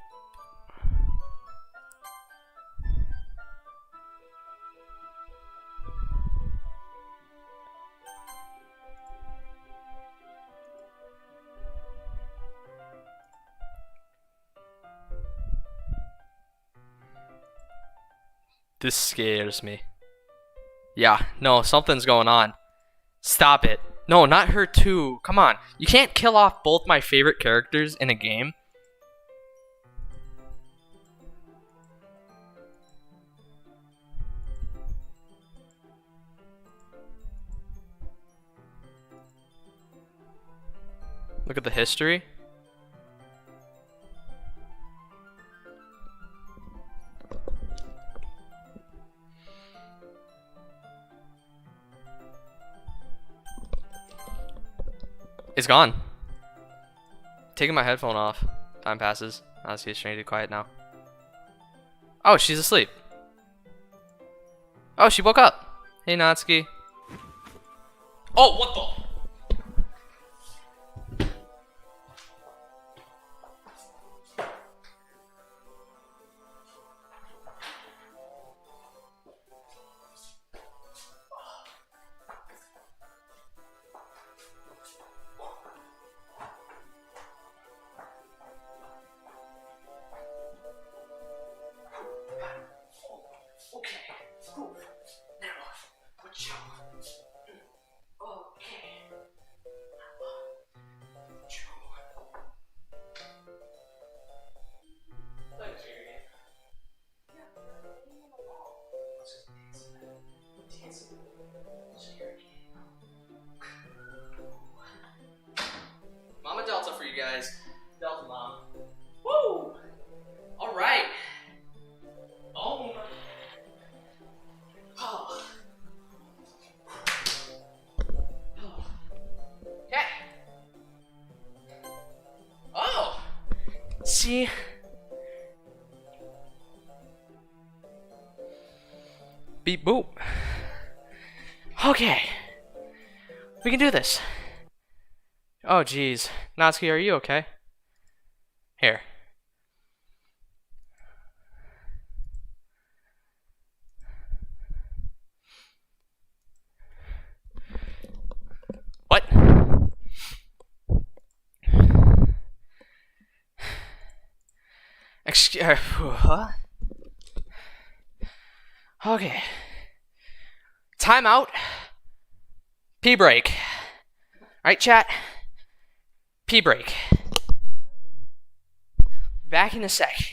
This scares me. Yeah, no, something's going on. Stop it. No, not her too. Come on. You can't kill off both my favorite characters in a game. Look at the history. It's gone. Taking my headphone off. Time passes. Honestly, it's strangely quiet now. Oh, she's asleep. Oh, she woke up. Hey, Natsuki. Oh, what the? Mama Delta for you guys. Delta Mom. Woo! Alright. Oh. Oh. Okay. Oh. See? Beep boop. Okay. We can do this. Oh, geez. Natsuki, are you okay? Here. What? Excuse... Huh? Okay. Time out. Pee break. Alright, chat? Pee break. Back in a sec.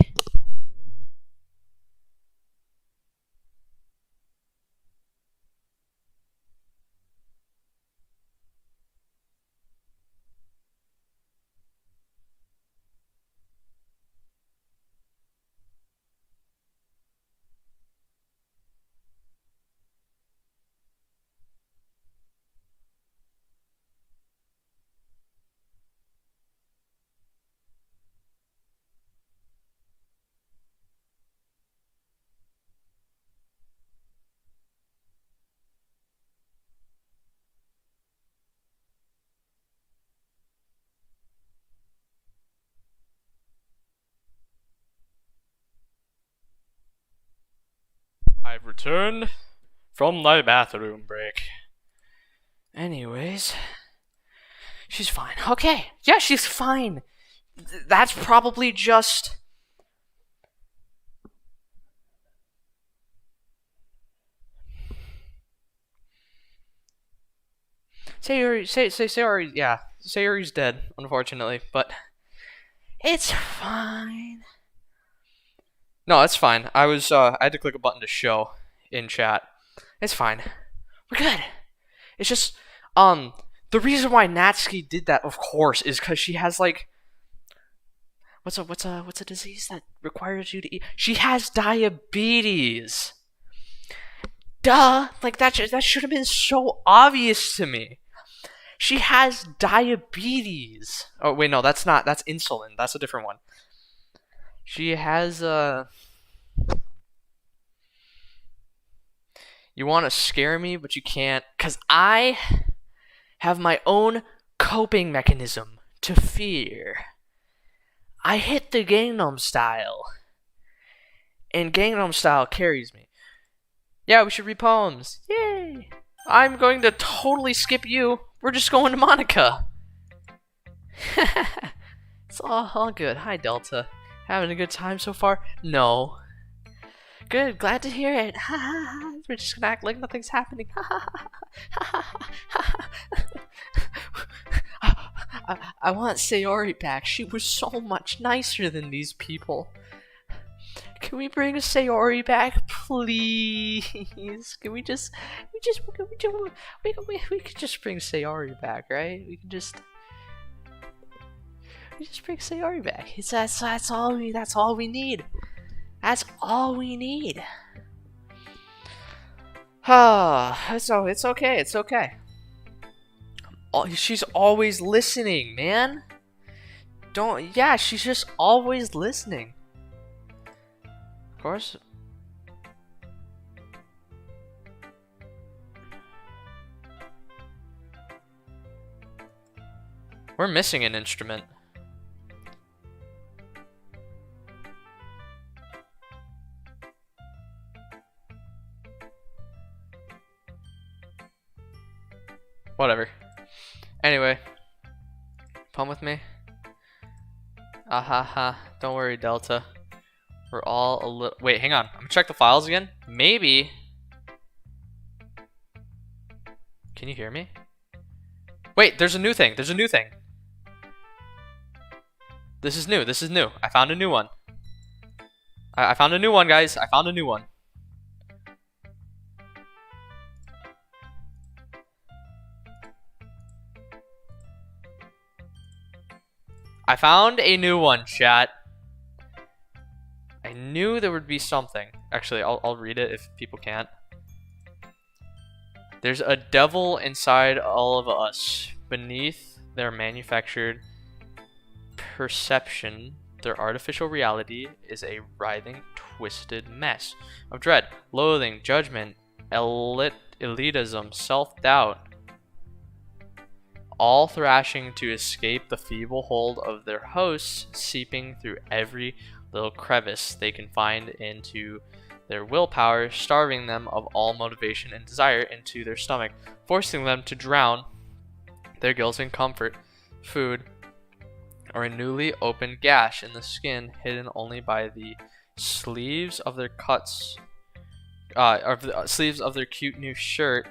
I've returned from my bathroom break. Anyways. She's fine. Okay. Yeah, she's fine. That's probably just... Sayori's dead, unfortunately, but it's fine. No, it's fine. I had to click a button to show in chat. It's fine. We're good. It's just, the reason why Natsuki did that, of course, is because she has, like, what's a disease that requires you to eat? She has diabetes. Duh. Like, that should have been so obvious to me. She has diabetes. Oh, wait, no, that's insulin. That's a different one. She has, You want to scare me, but you can't, because I have my own coping mechanism to fear. I hit the Gangnam Style, and Gangnam Style carries me. Yeah, we should read poems. Yay! I'm going to totally skip you. We're just going to Monica. It's all good. Hi, Delta. Having a good time so far? No. Good, glad to hear it. We're just gonna act like nothing's happening. I want Sayori back. She was so much nicer than these people. Can we bring Sayori back, please? Can we just we could just bring Sayori back, right? We just bring Sayori back. That's all we need. That's all we need. It's okay. It's okay. She's always listening, man. Yeah, she's just always listening. Of course. We're missing an instrument. Whatever. Anyway. Come with me. Ha. Don't worry, Delta. We're all a little... Wait, hang on. I'm gonna check the files again. Maybe... Can you hear me? Wait, there's a new thing. This is new. I found a new one. I found a new one, guys. I found a new one. I found a new one, chat. I knew there would be something. Actually, I'll read it if people can't. There's a devil inside all of us. Beneath their manufactured perception, their artificial reality is a writhing, twisted mess of dread, loathing, judgment, elitism, self-doubt, all thrashing to escape the feeble hold of their hosts, seeping through every little crevice they can find into their willpower, starving them of all motivation and desire into their stomach, forcing them to drown their guilt in comfort, food, or a newly opened gash in the skin hidden only by the sleeves of their sleeves of their cute new shirt.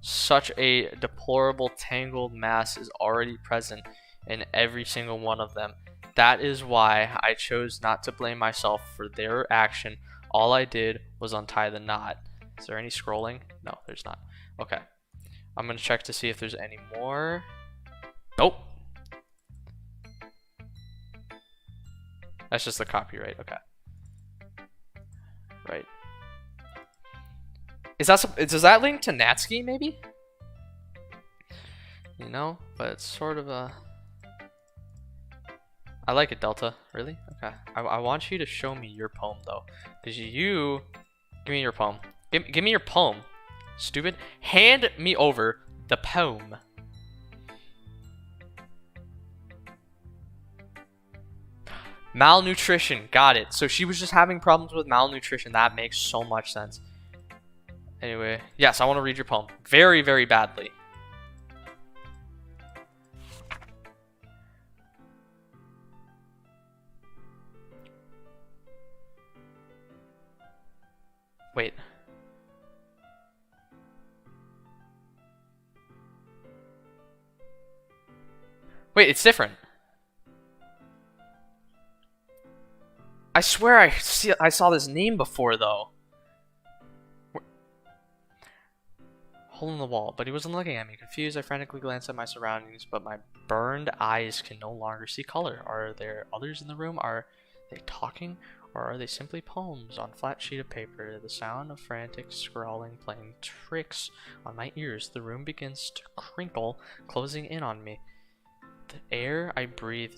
Such a deplorable tangled mass is already present in every single one of them. That is why I chose not to blame myself for their action. All I did was untie the knot. Is there any scrolling? No, there's not. Okay. I'm gonna check to see if there's any more. Nope. That's just the copyright. Okay. Right. Does that link to Natsuki, maybe? You know, but it's sort of a... I like it, Delta. Really? Okay. I want you to show me your poem, though. Because you... Give me your poem. Give me your poem. Stupid. Hand me over the poem. Malnutrition. Got it. So she was just having problems with malnutrition. That makes so much sense. Anyway, yes, I want to read your poem. Very, very badly. Wait. Wait, it's different. I swear I saw this name before, though. Hole in the wall, but he wasn't looking at me. Confused, I frantically glanced at my surroundings, but my burned eyes can no longer see color. Are there others in the room? Are they talking? Or are they simply poems on a flat sheet of paper? The sound of frantic scrawling playing tricks on my ears. The room begins to crinkle, closing in on me. The air I breathe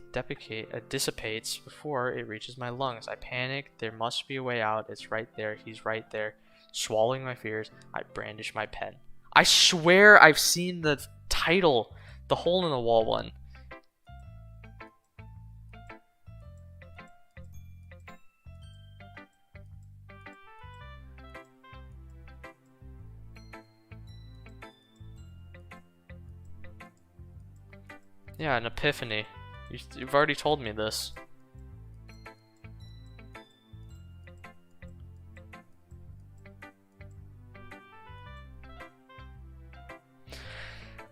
dissipates before it reaches my lungs. I panic. There must be a way out. It's right there. He's right there. Swallowing my fears, I brandish my pen. I swear I've seen the title, the hole in the wall one. Yeah, an epiphany. You've already told me this.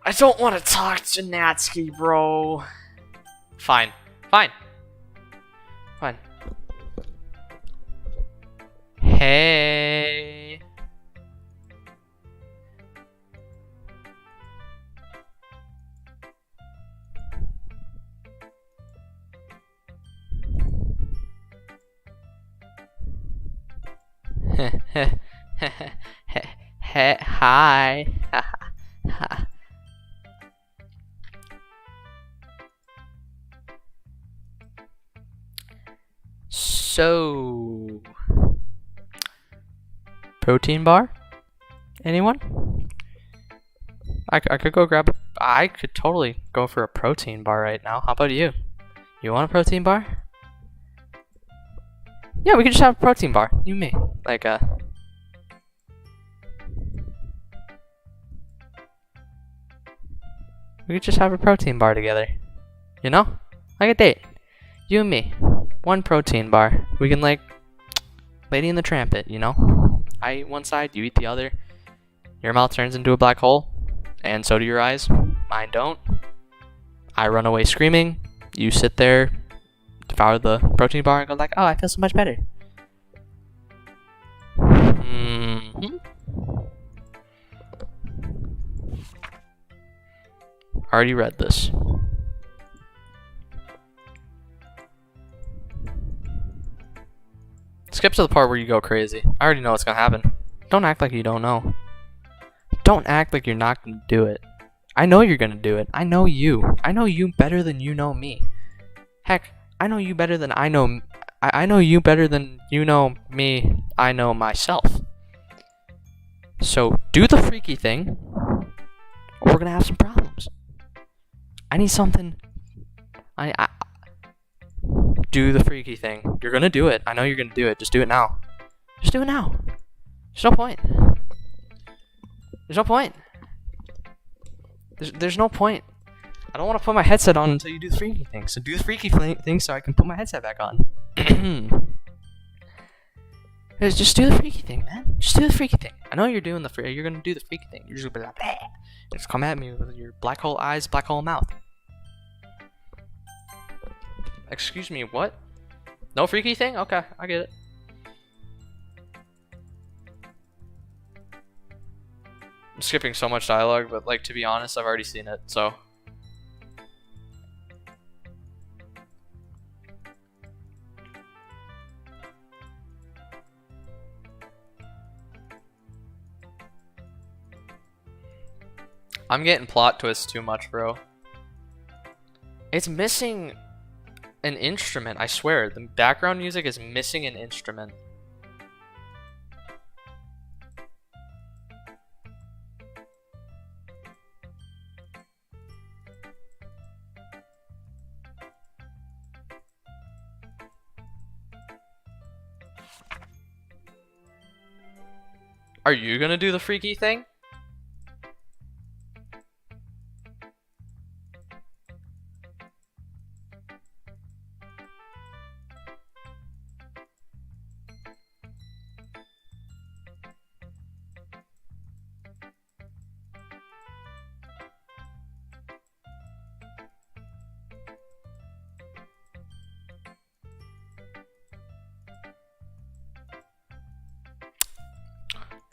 I don't want to talk to Natsuki, bro. Fine. Fine. Fine. Hey. Hi. So, protein bar? Anyone? I could go grab. I could totally go for a protein bar right now. How about you? You want a protein bar? Yeah, we could just have a protein bar. You and me. Like we could just have a protein bar together. You know? Like a date. You and me. One protein bar. We can like Lady and the Tramp it, you know? I eat one side, you eat the other. Your mouth turns into a black hole, and so do your eyes. Mine don't. I run away screaming. You sit there, devour the protein bar, and go like, oh, I feel so much better. Mm-hmm. Already read this. Skip to the part where you go crazy. I already know what's gonna happen. Don't act like you don't know. Don't act like you're not gonna do it. I know you're gonna do it. I know you. I know you better than you know me. Heck, I know you better than I know. I know you better than you know me. I know myself. So do the freaky thing, or we're gonna have some problems. I need something. I do the freaky thing. You're gonna do it. I know you're gonna do it. Just do it now. Just do it now. There's no point. There's no point. There's no point. I don't want to put my headset on until you do the freaky thing. So do the freaky thing so I can put my headset back on. Just do the freaky thing, man. Just do the freaky thing. I know you're doing you're gonna do the freaky thing. You're just gonna be like, bleh. Just come at me with your black hole eyes, black hole mouth. Excuse me, what? No freaky thing? Okay, I get it. I'm skipping so much dialogue, but like to be honest, I've already seen it, so. I'm getting plot twists too much, bro. It's missing an instrument, I swear. The background music is missing an instrument. Are you gonna do the freaky thing?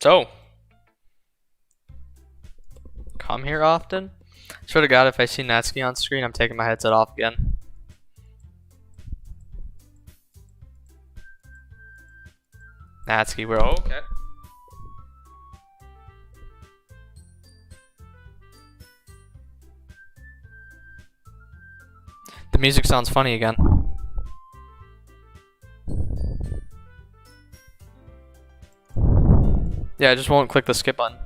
So, come here often? Swear to God, if I see Natsuki on screen, I'm taking my headset off again. Natsuki, we're okay. The music sounds funny again. Yeah, I just won't click the skip button.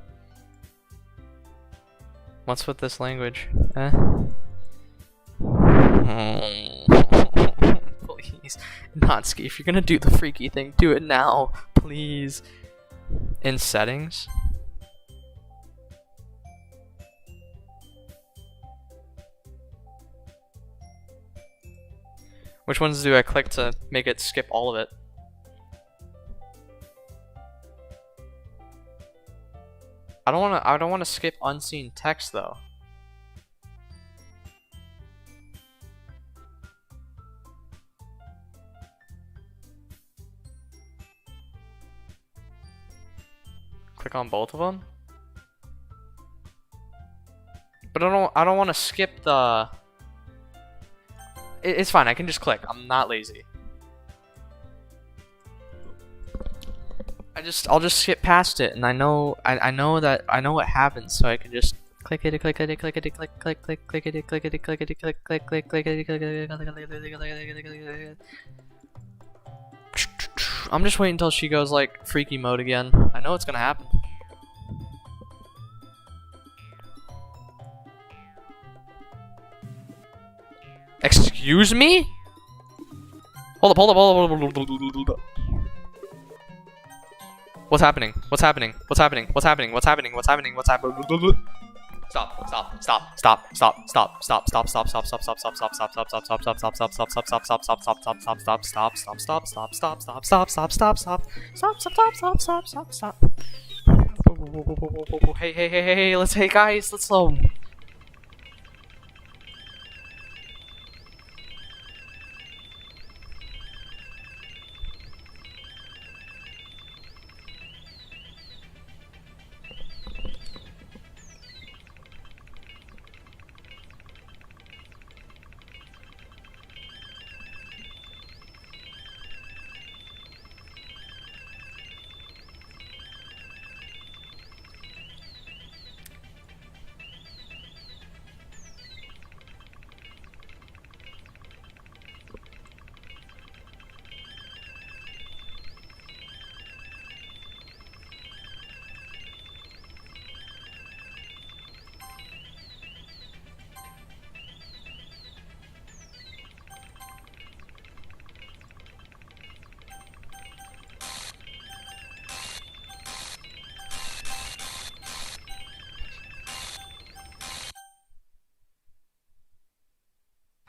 What's with this language? Please. Natsuki, if you're gonna do the freaky thing, do it now. Please. In settings? Which ones do I click to make it skip all of it? I don't wanna skip unseen text though. Click on both of them? But I don't want to skip the it's fine, I can just click. I'm not lazy. I'll just skip past it, and I know what happens, so I can just click it, click it, click it, click it, click it, click it, click it, click, click, click, click it, click it. I'm just waiting until she goes like freaky mode again. I know it's gonna happen. Excuse me? Hold up. What's happening? What's happening? What's happening? What's happening? What's happening? What's happening? What's happening? Stop. Hey, hey guys, let's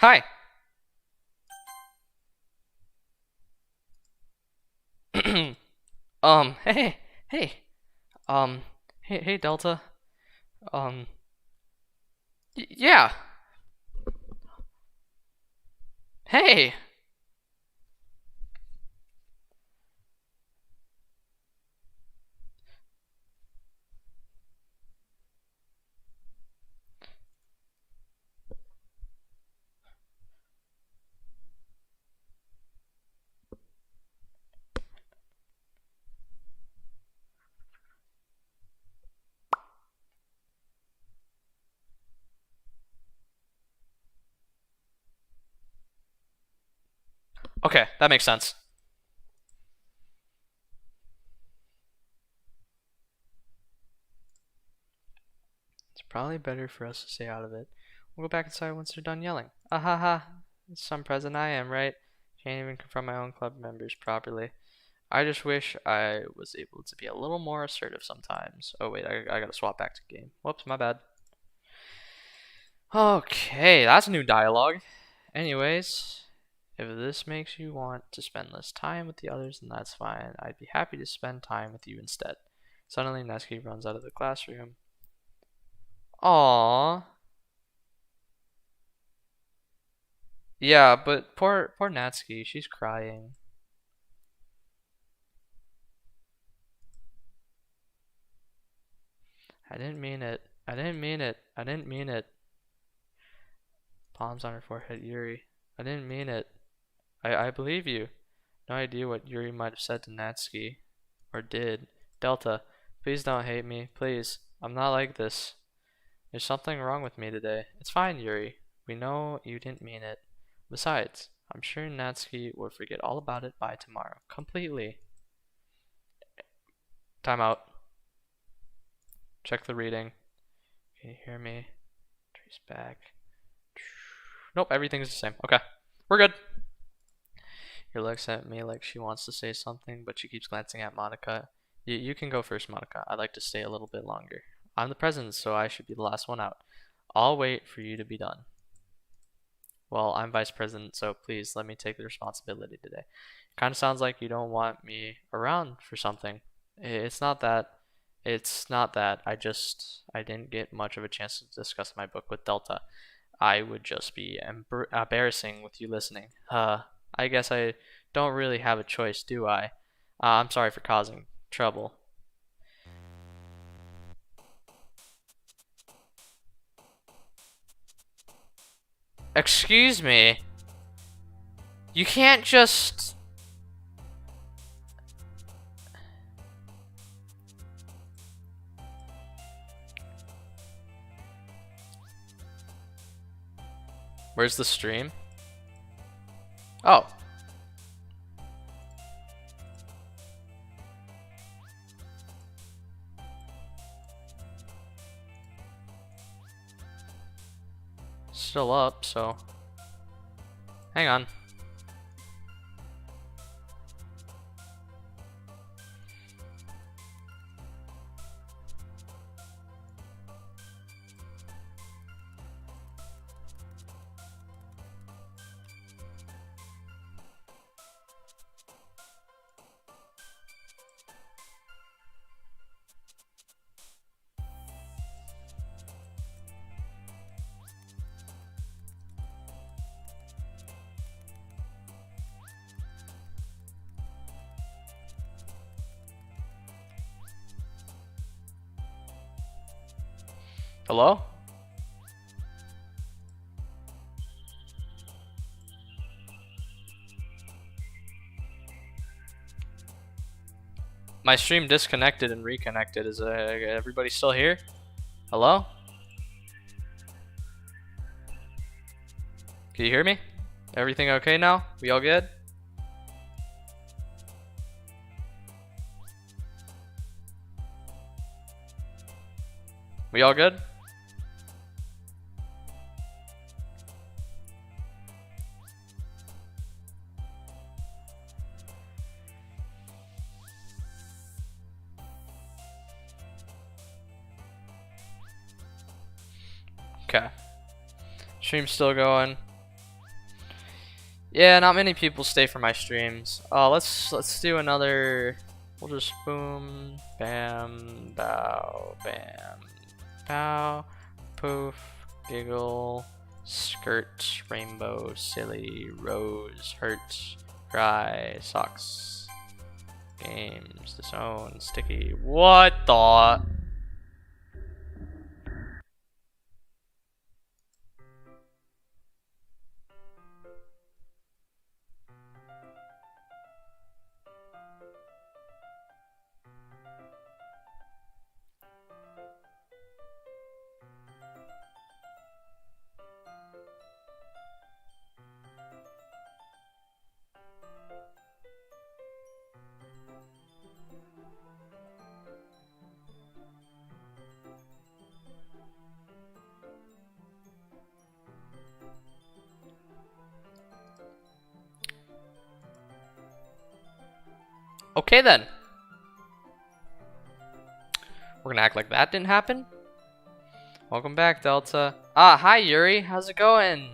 Hi. Hey. Hey, Delta. Yeah. Hey. Okay, that makes sense. It's probably better for us to stay out of it. We'll go back inside once they're done yelling. Ahaha. Some present I am, right? Can't even confront my own club members properly. I just wish I was able to be a little more assertive sometimes. Oh wait, I gotta swap back to game. Whoops, my bad. Okay, that's new dialogue. Anyways, if this makes you want to spend less time with the others, then that's fine. I'd be happy to spend time with you instead. Suddenly, Natsuki runs out of the classroom. Aww. Yeah, but poor Natsuki, she's crying. I didn't mean it. I didn't mean it. I didn't mean it. Palms on her forehead, Yuri. I didn't mean it. I believe you. No idea what Yuri might have said to Natsuki. Or did. Delta, please don't hate me. Please. I'm not like this. There's something wrong with me today. It's fine, Yuri. We know you didn't mean it. Besides, I'm sure Natsuki will forget all about it by tomorrow. Completely. Time out. Check the reading. Can you hear me? Trace back. Nope, everything's the same. Okay, we're good. He looks at me like she wants to say something, but she keeps glancing at Monica. You can go first, Monica. I'd like to stay a little bit longer. I'm the president, so I should be the last one out. I'll wait for you to be done. Well, I'm vice president, so please let me take the responsibility today. Kind of sounds like you don't want me around for something. It's not that. It's not that. I didn't get much of a chance to discuss my book with Delta. I would just be embarrassing with you listening. I guess I don't really have a choice, do I? I'm sorry for causing trouble. Excuse me. You can't just... Where's the stream? Oh. Still up, so hang on. Hello? My stream disconnected and reconnected. Is everybody still here? Hello? Can you hear me? Everything okay now? We all good? We all good? Okay. Stream's still going. Yeah, not many people stay for my streams. Let's do another. We'll just boom, bam, bow, bam, bow, poof, giggle, skirt, rainbow, silly, rose, hurt, cry, socks, games, disown, sticky. What the? Okay then. We're gonna act like that didn't happen. Welcome back, Delta. Ah, hi Yuri. How's it going?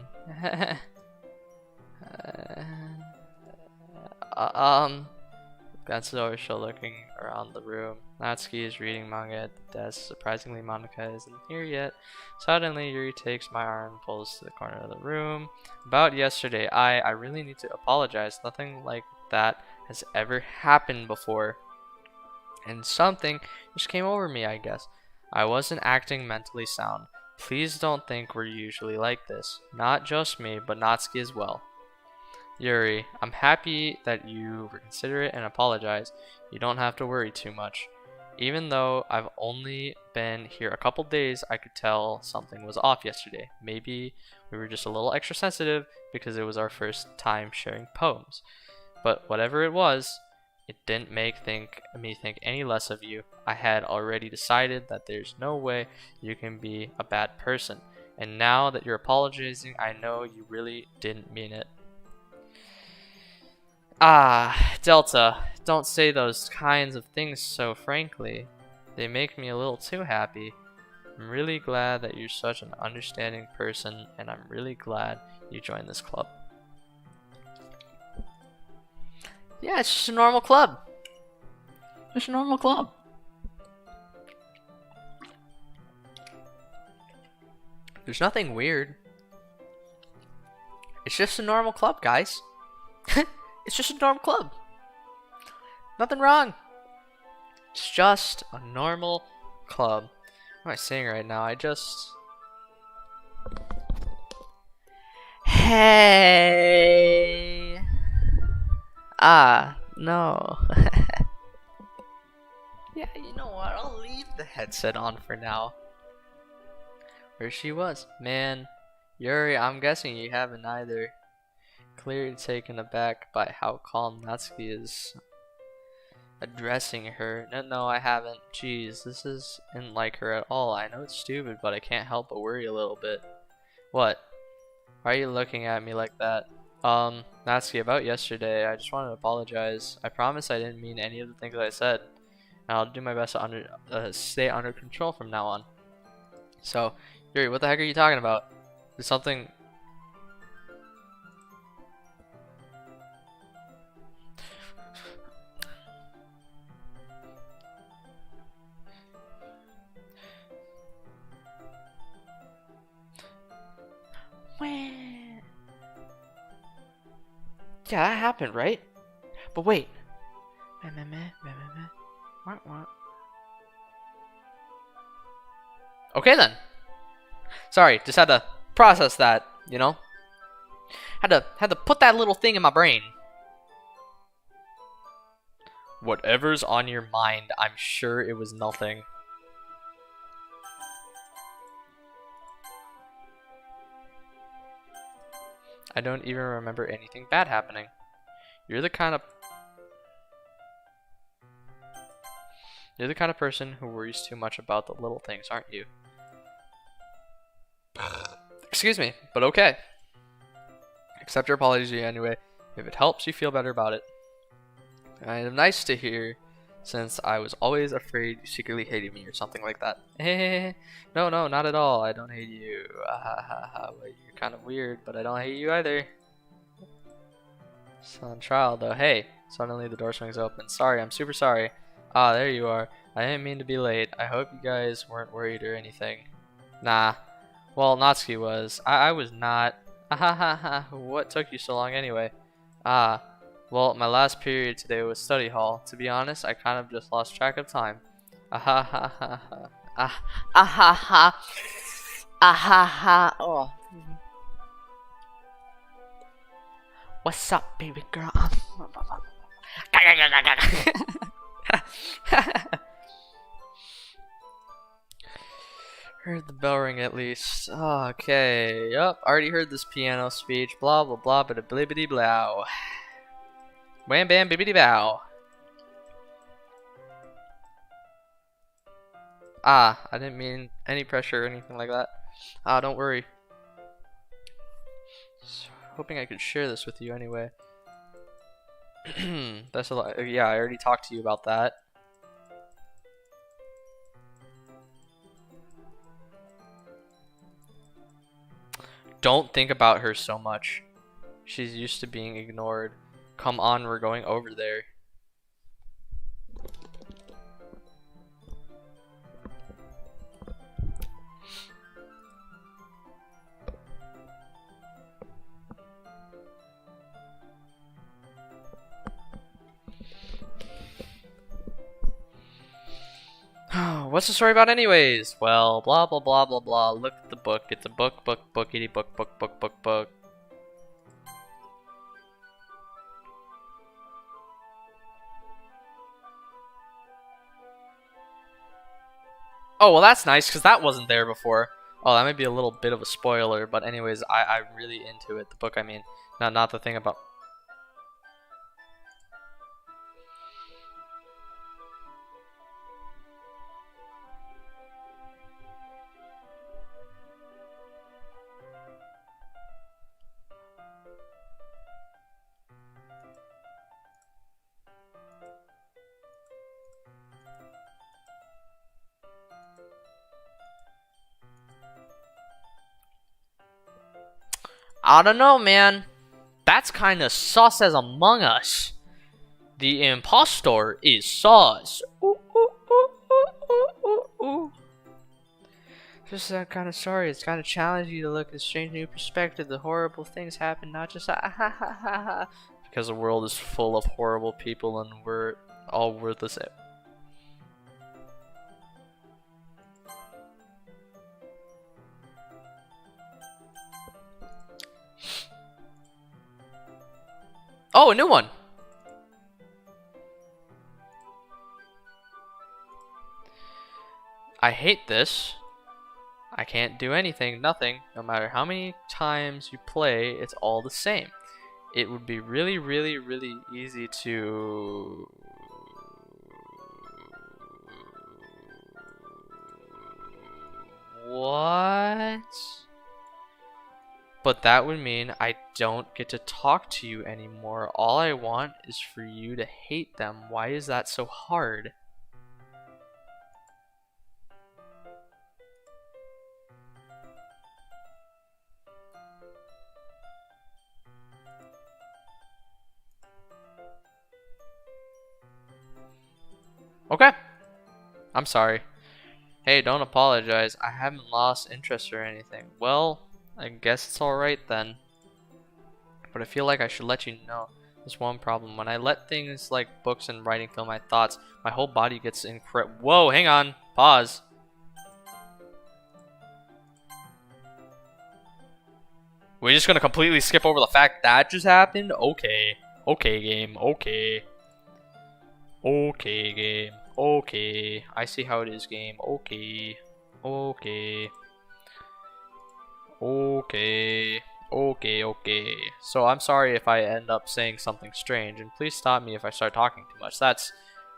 Gansudo is still looking around the room. Natsuki is reading manga at the desk. Surprisingly, Monica isn't here yet. Suddenly, Yuri takes my arm and pulls to the corner of the room. About yesterday, I really need to apologize. Nothing like that has ever happened before. And something just came over me, I guess. I wasn't acting mentally sound. Please don't think we're usually like this. Not just me, but Natsuki as well. Yuri, I'm happy that you were considerate and apologize. You don't have to worry too much. Even though I've only been here a couple days, I could tell something was off yesterday. Maybe we were just a little extra sensitive because it was our first time sharing poems. But whatever it was, it didn't make me think any less of you. I had already decided that there's no way you can be a bad person. And now that you're apologizing, I know you really didn't mean it. Ah, Delta, don't say those kinds of things so frankly. They make me a little too happy. I'm really glad that you're such an understanding person, and I'm really glad you joined this club. Yeah, it's just a normal club. Just a normal club. There's nothing weird. It's just a normal club, guys. It's just a normal club. Nothing wrong. It's just a normal club. What am I saying right now? Hey. Ah, no. Yeah, you know what? I'll leave the headset on for now. Where she was. Man, Yuri, I'm guessing you haven't either. Clearly taken aback by how calm Natsuki is addressing her. No, I haven't. Jeez, this isn't like her at all. I know it's stupid, but I can't help but worry a little bit. What? Why are you looking at me like that? Natsuki, about yesterday, I just wanted to apologize. I promise I didn't mean any of the things I said. And I'll do my best to stay under control from now on. So, Yuri, what the heck are you talking about? There's something... Yeah, that happened, right? But wait. Okay then. Sorry, just had to process that, you know? Had to put that little thing in my brain. Whatever's on your mind, I'm sure it was nothing. I don't even remember anything bad happening. You're the kind of person who worries too much about the little things, aren't you? Excuse me, but okay. Accept your apology anyway, if it helps you feel better about it. Kind of nice to hear, since I was always afraid you secretly hated me or something like that. No, not at all. I don't hate you. Well, you're kind of weird, but I don't hate you either. Still on trial though. Hey, suddenly the door swings open. Sorry, I'm super sorry. Ah, there you are. I didn't mean to be late. I hope you guys weren't worried or anything. Nah. Well, Natsuki was. I was not. What took you so long anyway? Ah. Well, my last period today was study hall. To be honest, I kind of just lost track of time. Oh. What's up, baby girl? Heard the bell ring at least. Okay. Yup, already heard this piano speech. Blah blah blah, but a blibbity blow. Wham bam bibbity bow. Ah, I didn't mean any pressure or anything like that. Ah, don't worry. So, hoping I could share this with you anyway. That's a lot. Yeah, I already talked to you about that. Don't think about her so much. She's used to being ignored. Come on, we're going over there. What's the story about anyways? Well, blah blah blah blah blah. Look at the book. It's a book, bookity book. Oh, well that's nice, because that wasn't there before. Oh, that might be a little bit of a spoiler, but anyways, I'm really into it. The book, I mean. Not the thing about... I don't know, man. That's kind of sus as Among Us. The impostor is sus. Ooh, ooh, ooh, ooh, ooh, ooh, ooh. Just kind of sorry. It's kind of challenging you to look at a strange new perspective. The horrible things happen, not just because the world is full of horrible people and we're all worthless. Oh, a new one. I hate this. I can't do anything, nothing. No matter how many times you play, it's all the same. It would be really, really, really easy to... What? But that would mean I don't get to talk to you anymore. All I want is for you to hate them. Why is that so hard? Okay. I'm sorry. Hey, don't apologize. I haven't lost interest or anything. Well, I guess it's alright then. But I feel like I should let you know there's one problem. When I let things like books and writing fill my thoughts, my whole body gets Whoa, hang on. Pause. We're just gonna completely skip over the fact that just happened? Okay. Okay, game. Okay. Okay, game. Okay. I see how it is, game. Okay. Okay. Okay. Okay. So I'm sorry if I end up saying something strange, and please stop me if I start talking too much. I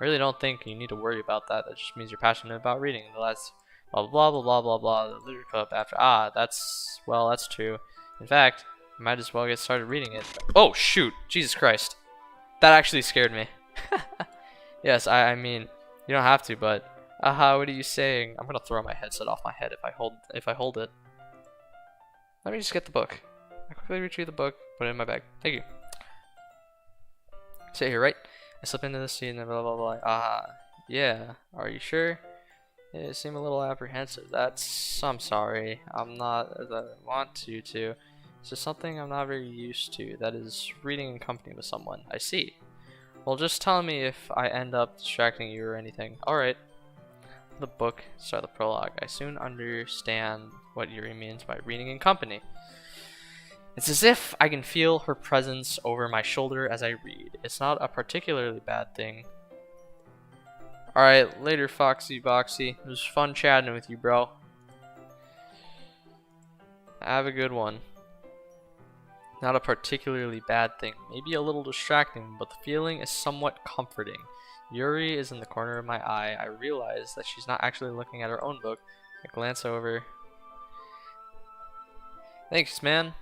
really don't think you need to worry about that. That just means you're passionate about reading. That's blah blah blah blah blah blah. The literature club after that's true. In fact, I might as well get started reading it. Oh shoot! Jesus Christ, that actually scared me. Yes, I mean, you don't have to, but what are you saying? I'm gonna throw my headset off my head if I hold it. Let me just get the book. I quickly retrieve the book, put it in my bag. Thank you. Sit here, right? I slip into the seat and blah blah blah. Yeah. Are you sure? Yeah, you seem a little apprehensive. I'm sorry. I'm not as I want you to. It's just something I'm not very used to. That is reading in company with someone. I see. Well, just tell me if I end up distracting you or anything. Alright. The book, start the prologue. I soon understand what Yuri means by reading in company. It's as if I can feel her presence over my shoulder as I read. It's not a particularly bad thing. Alright, later Foxy Boxy. It was fun chatting with you, bro. Have a good one. Not a particularly bad thing. Maybe a little distracting, but the feeling is somewhat comforting. Yuri is in the corner of my eye. I realize that she's not actually looking at her own book. I glance over. Thanks, man.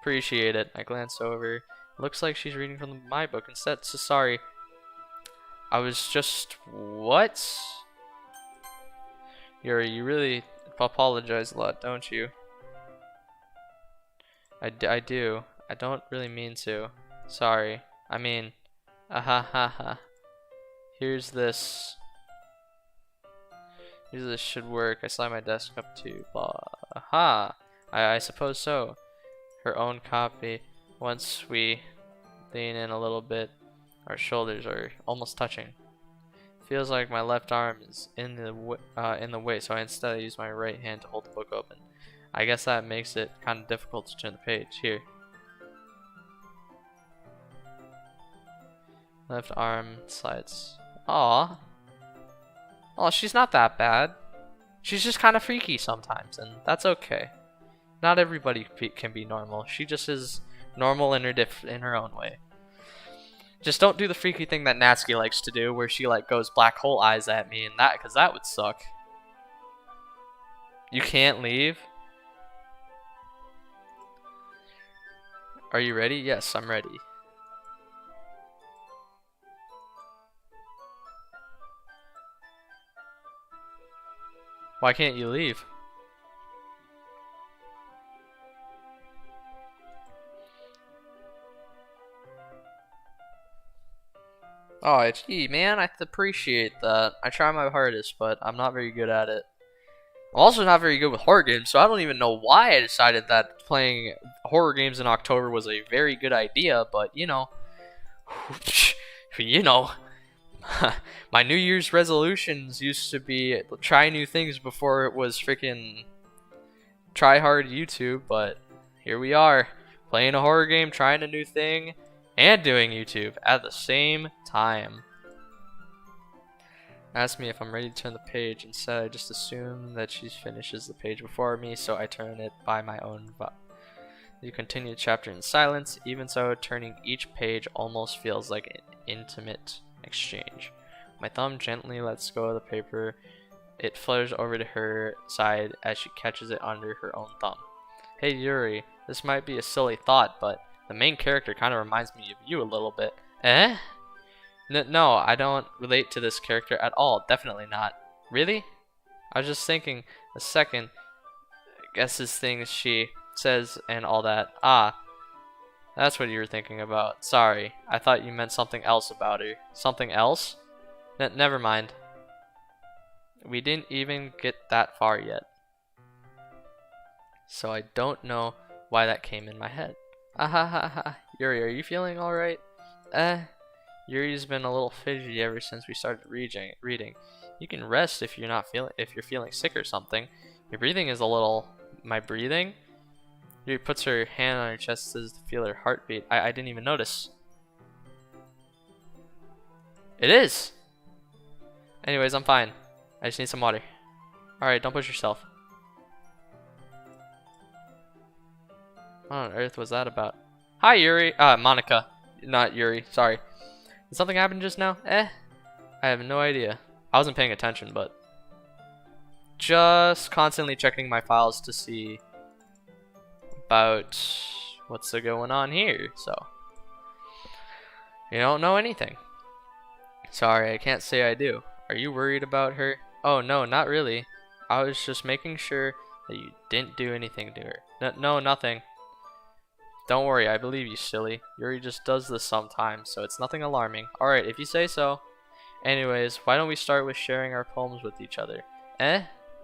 Appreciate it. I glance over. Looks like she's reading from my book instead. So sorry. I was just... What? Yuri, you really apologize a lot, don't you? I do. I don't really mean to. Sorry. I mean... Here's this. Should work. I slide my desk up to blah. Aha! I suppose so. Her own copy. Once we lean in a little bit, our shoulders are almost touching. Feels like my left arm is in the way, so instead I use my right hand to hold the book open. I guess that makes it kind of difficult to turn the page. Here. Left arm slides. Aw. Oh, she's not that bad. She's just kind of freaky sometimes, and that's okay. Not everybody can be normal. She just is normal in her own way. Just don't do the freaky thing that Natsuki likes to do, where she like goes black hole eyes at me and that, because that would suck. You can't leave? Are you ready? Yes, I'm ready. Why can't you leave? Oh, gee, man, I appreciate that. I try my hardest, but I'm not very good at it. I'm also not very good with horror games, so I don't even know why I decided that playing horror games in October was a very good idea, but you know, you know, my New Year's resolutions used to be try new things before it was freaking try hard YouTube, but here we are, playing a horror game, trying a new thing, and doing YouTube at the same time. Ask me if I'm ready to turn the page. Instead, I just assume that she finishes the page before me, so I turn it by my own. You continue the chapter in silence. Even so, turning each page almost feels like an intimate exchange. My thumb gently lets go of the paper. It flutters over to her side as she catches it under her own thumb. Hey Yuri, this might be a silly thought, but the main character kind of reminds me of you a little bit. Eh? No, I don't relate to this character at all. Definitely not. Really? I was just thinking a second. Guesses things she says and all that. Ah, that's what you were thinking about. Sorry, I thought you meant something else about her. Something else? Never mind. We didn't even get that far yet. So I don't know why that came in my head. Ah ha ha ha. Yuri, are you feeling alright? Yuri's been a little fidgety ever since we started reading. You can rest if you're feeling sick or something. Your breathing is a little. My breathing? Yuri puts her hand on her chest to feel her heartbeat. I didn't even notice. It is. Anyways, I'm fine. I just need some water. Alright, don't push yourself. What on earth was that about? Hi, Yuri. Monica. Not Yuri. Sorry. Did something happen just now? I have no idea. I wasn't paying attention, but just constantly checking my files to see about what's going on here. So you don't know anything. Sorry, I can't say I do. Are you worried about her? Oh no, not really. I was just making sure that you didn't do anything to her. No, nothing. Don't worry, I believe you, silly. Yuri just does this sometimes, so it's nothing alarming. Alright, if you say so. Anyways, why don't we start with sharing our poems with each other?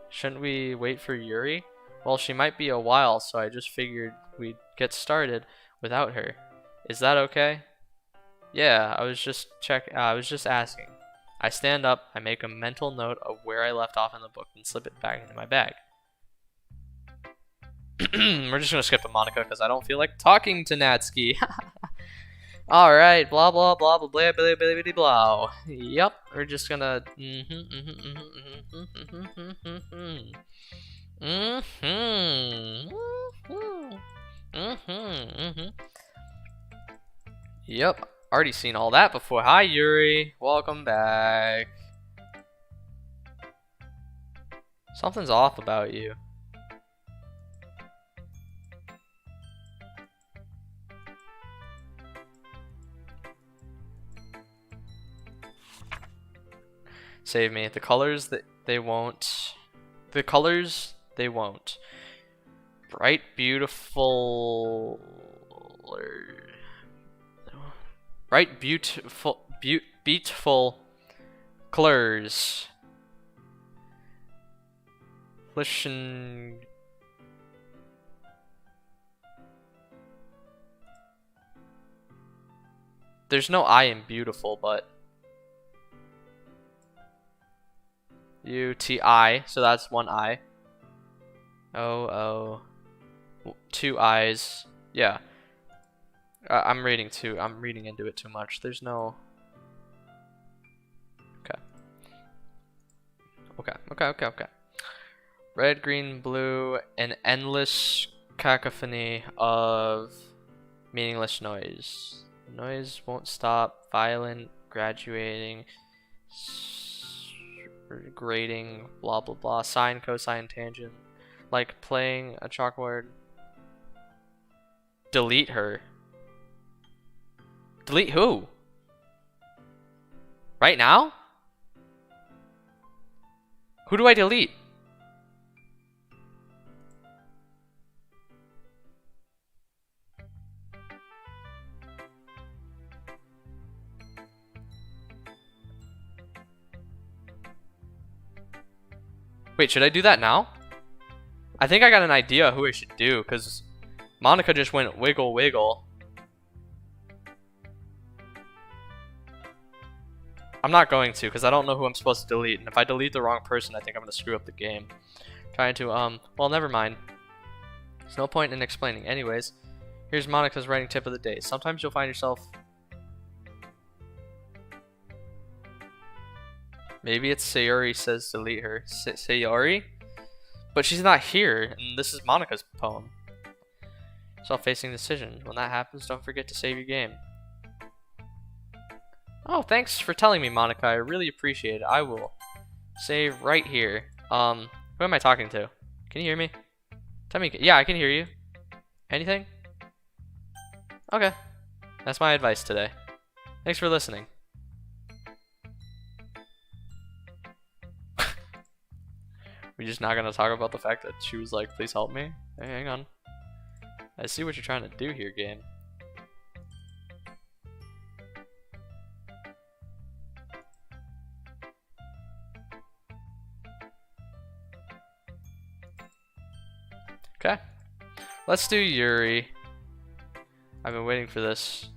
Shouldn't we wait for Yuri? Well, she might be a while, so I just figured we'd get started without her. Is that okay? Yeah, I was just asking. I stand up, I make a mental note of where I left off in the book, and slip it back into my bag. We're just gonna skip to Monica because I don't feel like talking to Natsuki. Alright, blah blah blah blah blah blah blah blah blah. Yup, we're just gonna. Yup, already seen all that before. Hi Yuri, welcome back. Something's off about you. Save me. The colors they won't. The colors they won't. Bright, beautiful. Bright, beautiful colors. Listen. There's no I in beautiful, but. UTI, so that's one I. Oh, two I's. Yeah. I'm reading into it too much. There's no. Okay. Red, green, blue, an endless cacophony of meaningless noise. Noise won't stop. Violent, graduating. Grading, blah blah blah, sine, cosine, tangent, like playing a chalkboard. Delete her. Delete who? Right now? Who do I delete? Wait, should I do that now? I think I got an idea who I should do, because Monica just went wiggle wiggle. I'm not going to, because I don't know who I'm supposed to delete. And if I delete the wrong person, I think I'm going to screw up the game. Trying to, well, never mind. There's no point in explaining. Anyways, here's Monica's writing tip of the day. Sometimes you'll find yourself... Maybe it's Sayori says delete her. Sayori? But she's not here, and this is Monica's poem. Self-facing decision. When that happens, don't forget to save your game. Oh, thanks for telling me, Monica. I really appreciate it. I will save right here. Who am I talking to? Can you hear me? Tell me. Yeah, I can hear you. Anything? Okay. That's my advice today. Thanks for listening. We're just not gonna talk about the fact that she was like, please help me? Hey, hang on. I see what you're trying to do here, game. Okay. Let's do Yuri. I've been waiting for this.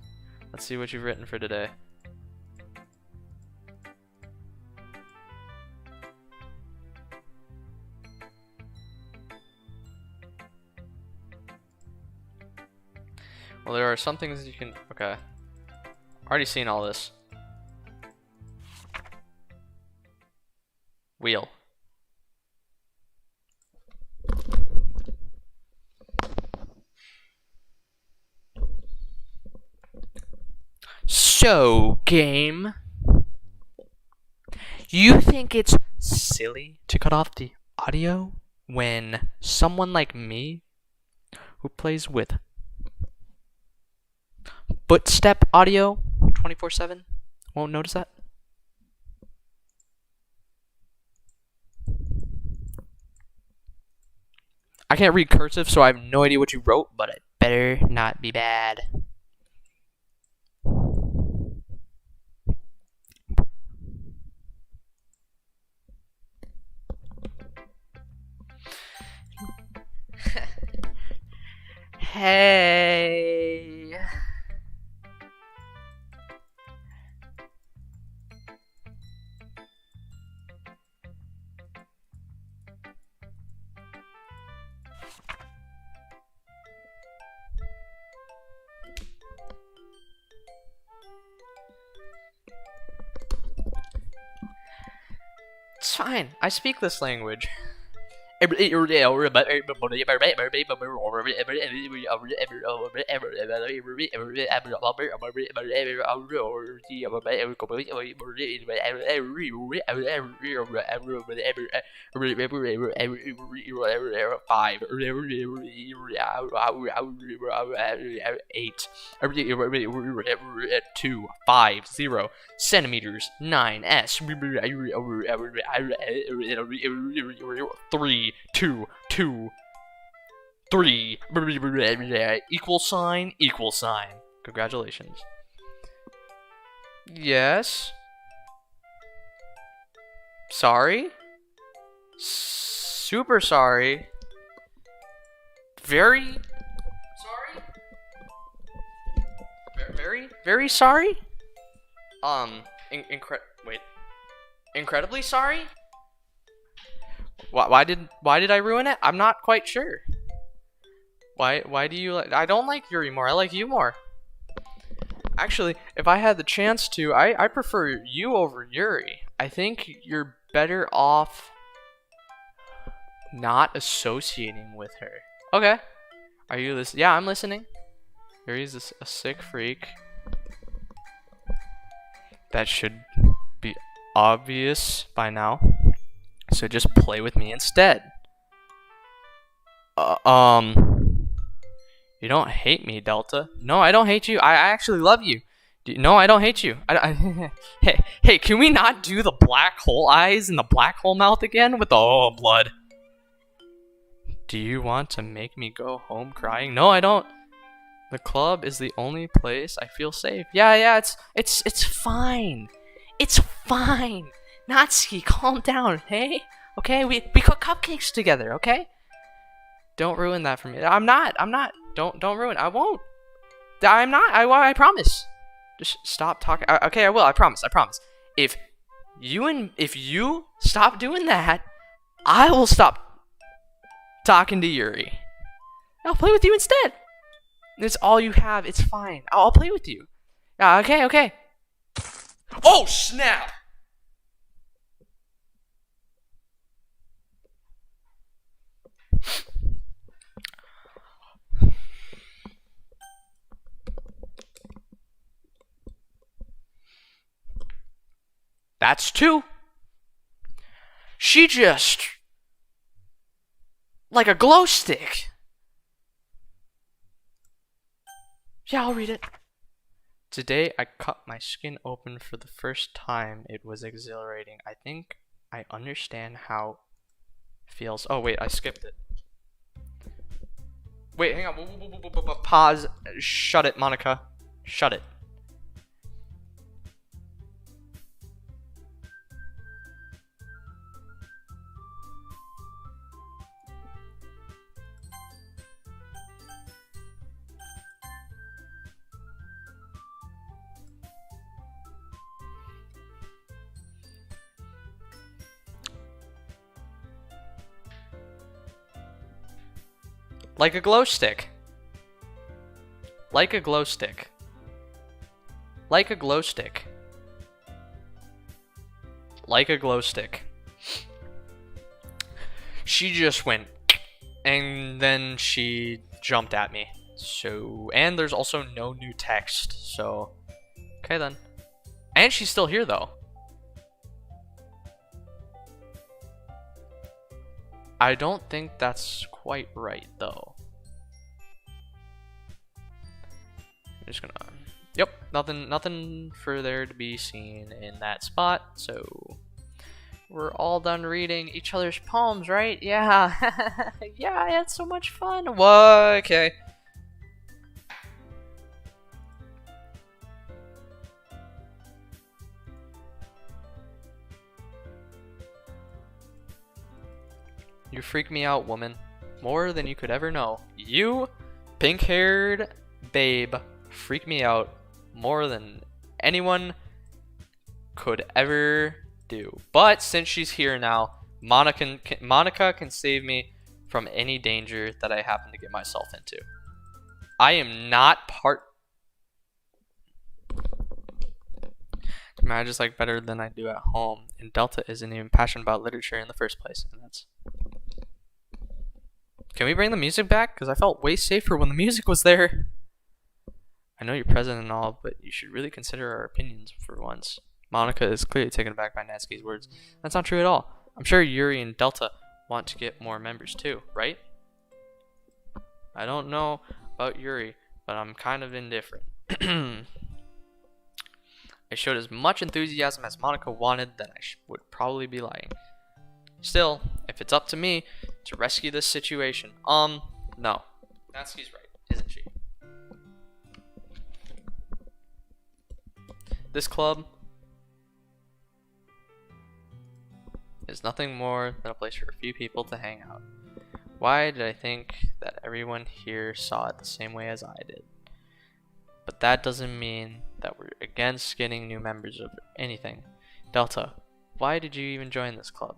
Let's see what you've written for today. Well, there are some things you can... Okay. Already seen all this. Wheel. So, game. You think it's silly to cut off the audio when someone like me, who plays with footstep audio 24/7, won't notice that? I can't read cursive, so I have no idea what you wrote, but it better not be bad. Hey. It's fine. I speak this language. Eight, 250 centimeters, 9s, 3, 2, 2, 3, equal sign, equal sign. Congratulations. Yes. Sorry. Super sorry. Very sorry. Very sorry. Wait. Incredibly sorry? Why did I ruin it? I'm not quite sure. Why do you like... I don't like Yuri more. I like you more. Actually, if I had the chance to, I prefer you over Yuri. I think you're better off not associating with her. Okay. Are you listening? Yeah, I'm listening. Yuri's a sick freak. That should be obvious by now. So just play with me instead. You don't hate me, Delta. No, I don't hate you. I actually love you. No, I don't hate you. Hey, can we not do the black hole eyes and the black hole mouth again with the blood? Do you want to make me go home crying? No, I don't. The club is the only place I feel safe. Yeah, it's fine. It's fine. Natsuki, calm down, hey? Okay, we cook cupcakes together. Okay. Don't ruin that for me. I'm not. Don't ruin. I won't. I'm not. I promise. Just stop talking. Okay, I will. I promise. If you stop doing that, I will stop talking to Yuri. I'll play with you instead. It's all you have. It's fine. I'll play with you. Okay. Oh, snap! That's two. She just... like a glow stick. Yeah, I'll read it. Today, I cut my skin open for the first time. It was exhilarating. I think I understand how it feels. Oh, wait, I skipped it. Wait, hang on. Pause. Shut it, Monica. Shut it. Like a glow stick. Like a glow stick. Like a glow stick. Like a glow stick. She just went, and then she jumped at me. So, and there's also no new text. So, okay then. And she's still here though. I don't think that's quite right though. I'm just gonna, yep, nothing further to be seen in that spot. So we're all done reading each other's poems, right? Yeah. Yeah, I had so much fun. What? Okay. You freak me out, woman. More than you could ever know. You, pink-haired babe, freak me out more than anyone could ever do. But since she's here now, Monica can save me from any danger that I happen to get myself into. I am not part... I just like better than I do at home. And Delta isn't even passionate about literature in the first place. And that's... Can we bring the music back? Because I felt way safer when the music was there. I know you're present and all, but you should really consider our opinions for once. Monica is clearly taken aback by Natsuki's words. That's not true at all. I'm sure Yuri and Delta want to get more members too, right? I don't know about Yuri, but I'm kind of indifferent. I showed as much enthusiasm as Monica wanted, then I would probably be lying. Still, if it's up to me to rescue this situation, no. Natsuki's right, isn't she? This club is nothing more than a place for a few people to hang out. Why did I think that everyone here saw it the same way as I did? But that doesn't mean that we're against getting new members of anything. Delta, why did you even join this club?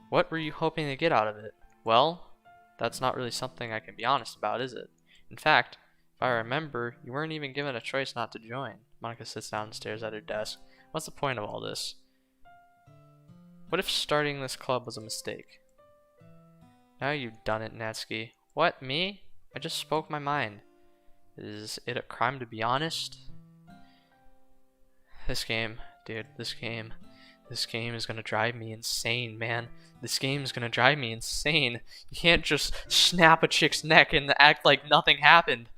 What were you hoping to get out of it? Well, that's not really something I can be honest about, is it? In fact, if I remember, you weren't even given a choice not to join. Monica sits down and stares at her desk. What's the point of all this? What if starting this club was a mistake? Now you've done it, Natsuki. What, me? I just spoke my mind. Is it a crime to be honest? This game, dude, this game is gonna drive me insane, man. This game is gonna drive me insane. You can't just snap a chick's neck and act like nothing happened.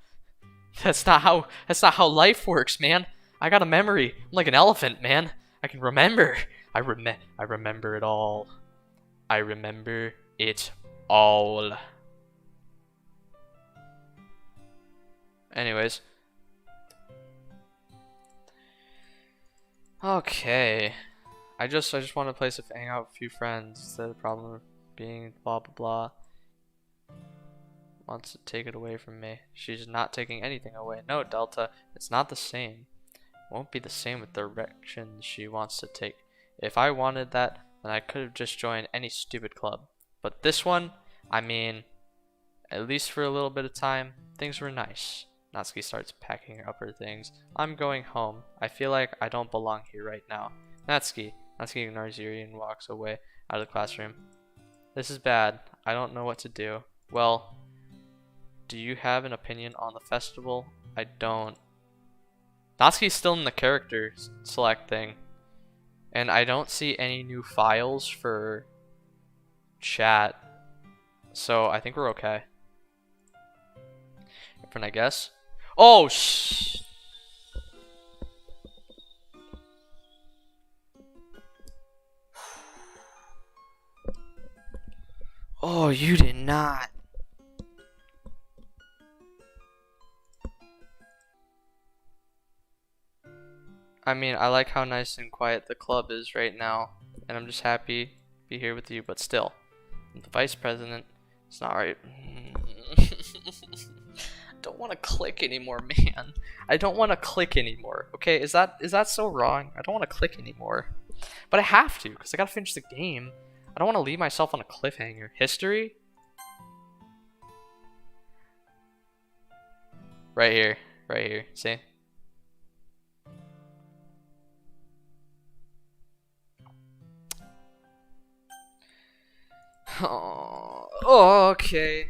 That's not how life works, man. I got a memory. I'm like an elephant, man. I can remember. I remember it all. I remember it all. Anyways. Okay. I just want a place to hang out with a few friends instead of the problem of being blah blah blah. Wants to take it away from me. She's not taking anything away. No, Delta, it's not the same. Won't be the same with the directions she wants to take. If I wanted that, then I could have just joined any stupid club. But this one, I mean, at least for a little bit of time, things were nice. Natsuki starts packing up her things. I'm going home. I feel like I don't belong here right now. Natsuki ignores Yuri and walks away out of the classroom. This is bad. I don't know what to do. Well, do you have an opinion on the festival? I don't. Natsuki's still in the character select thing. And I don't see any new files for chat. So I think we're okay. Different, I guess. Oh, oh, you did not. I mean, I like how nice and quiet the club is right now, and I'm just happy to be here with you, but still, the vice president, it's not right. I don't want to click anymore, man. I don't want to click anymore. Okay, is that so wrong? I don't want to click anymore. But I have to, because I gotta finish the game. I don't want to leave myself on a cliffhanger. History? Right here. Right here. See? Oh, okay.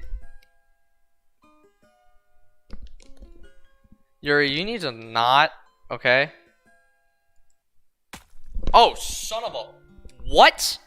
Yuri, you need to not, okay? Oh, son of a... What?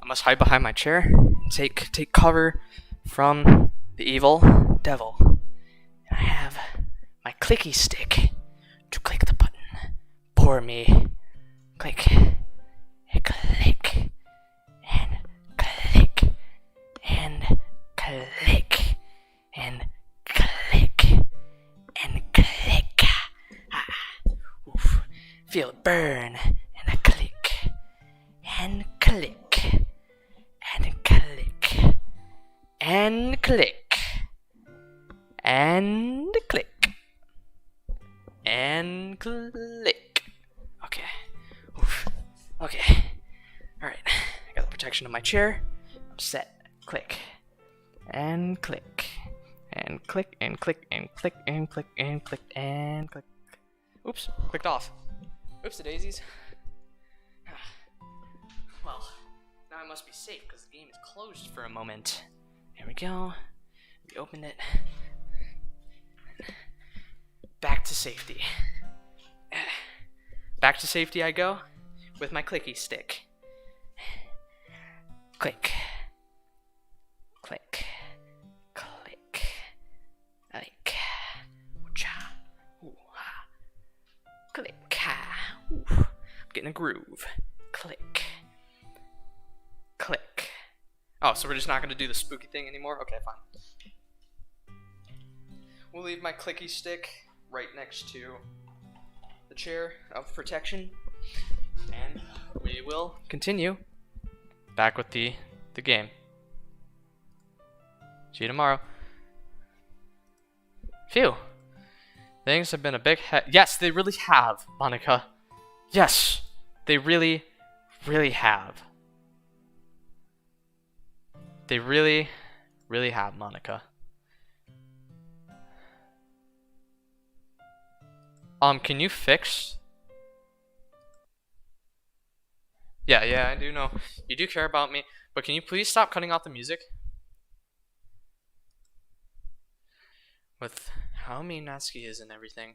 I must hide behind my chair and take cover from the evil devil. I have my clicky stick to click the button for me. Click, click, and click, and click, and click, and click. Ah, oof. Feel it burn, and I click, and click. And click, and click, and click, and click. Okay. Oof. Okay. Alright. I got the protection of my chair. I'm set. Click. And click. And click, and click, and click, and click, and click, and click. Oops. Clicked off. Oopsie daisies. Well. Now I must be safe because the game is closed for a moment. Here we go. We open it. Back to safety. Back to safety I go with my clicky stick. Click. Click. Click. Click. Cha. Ooh, ha. Click. Ha. Ooh. I'm getting a groove. Click. Click. Oh, so we're just not going to do the spooky thing anymore? Okay, fine. We'll leave my clicky stick right next to the chair of protection. And we will continue back with the game. See you tomorrow. Phew. Things have been a big yes, they really have, Monica. Yes, they really, really have. They really, really have, Monica. Can you fix? Yeah, I do know. You do care about me, but can you please stop cutting out the music? With how mean Natsuki is and everything,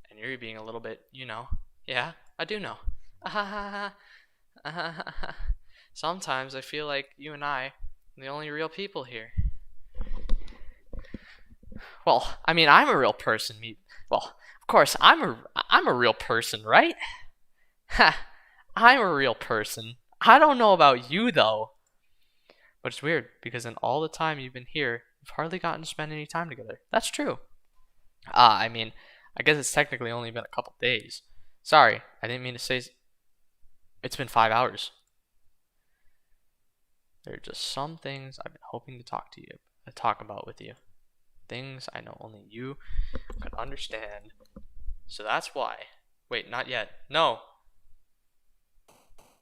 and you're being a little bit, yeah, I do know. Sometimes I feel like you and I are the only real people here. Well, I mean, I'm a real person. Well, of course, I'm a real person, right? Ha, I'm a real person. I don't know about you though. But it's weird because in all the time you've been here, you've hardly gotten to spend any time together. That's true. I mean, I guess it's technically only been a couple days. Sorry, I didn't mean to say. It's been 5 hours. There are just some things I've been hoping to talk about with you. Things I know only you could understand. So that's why. Wait, not yet. No.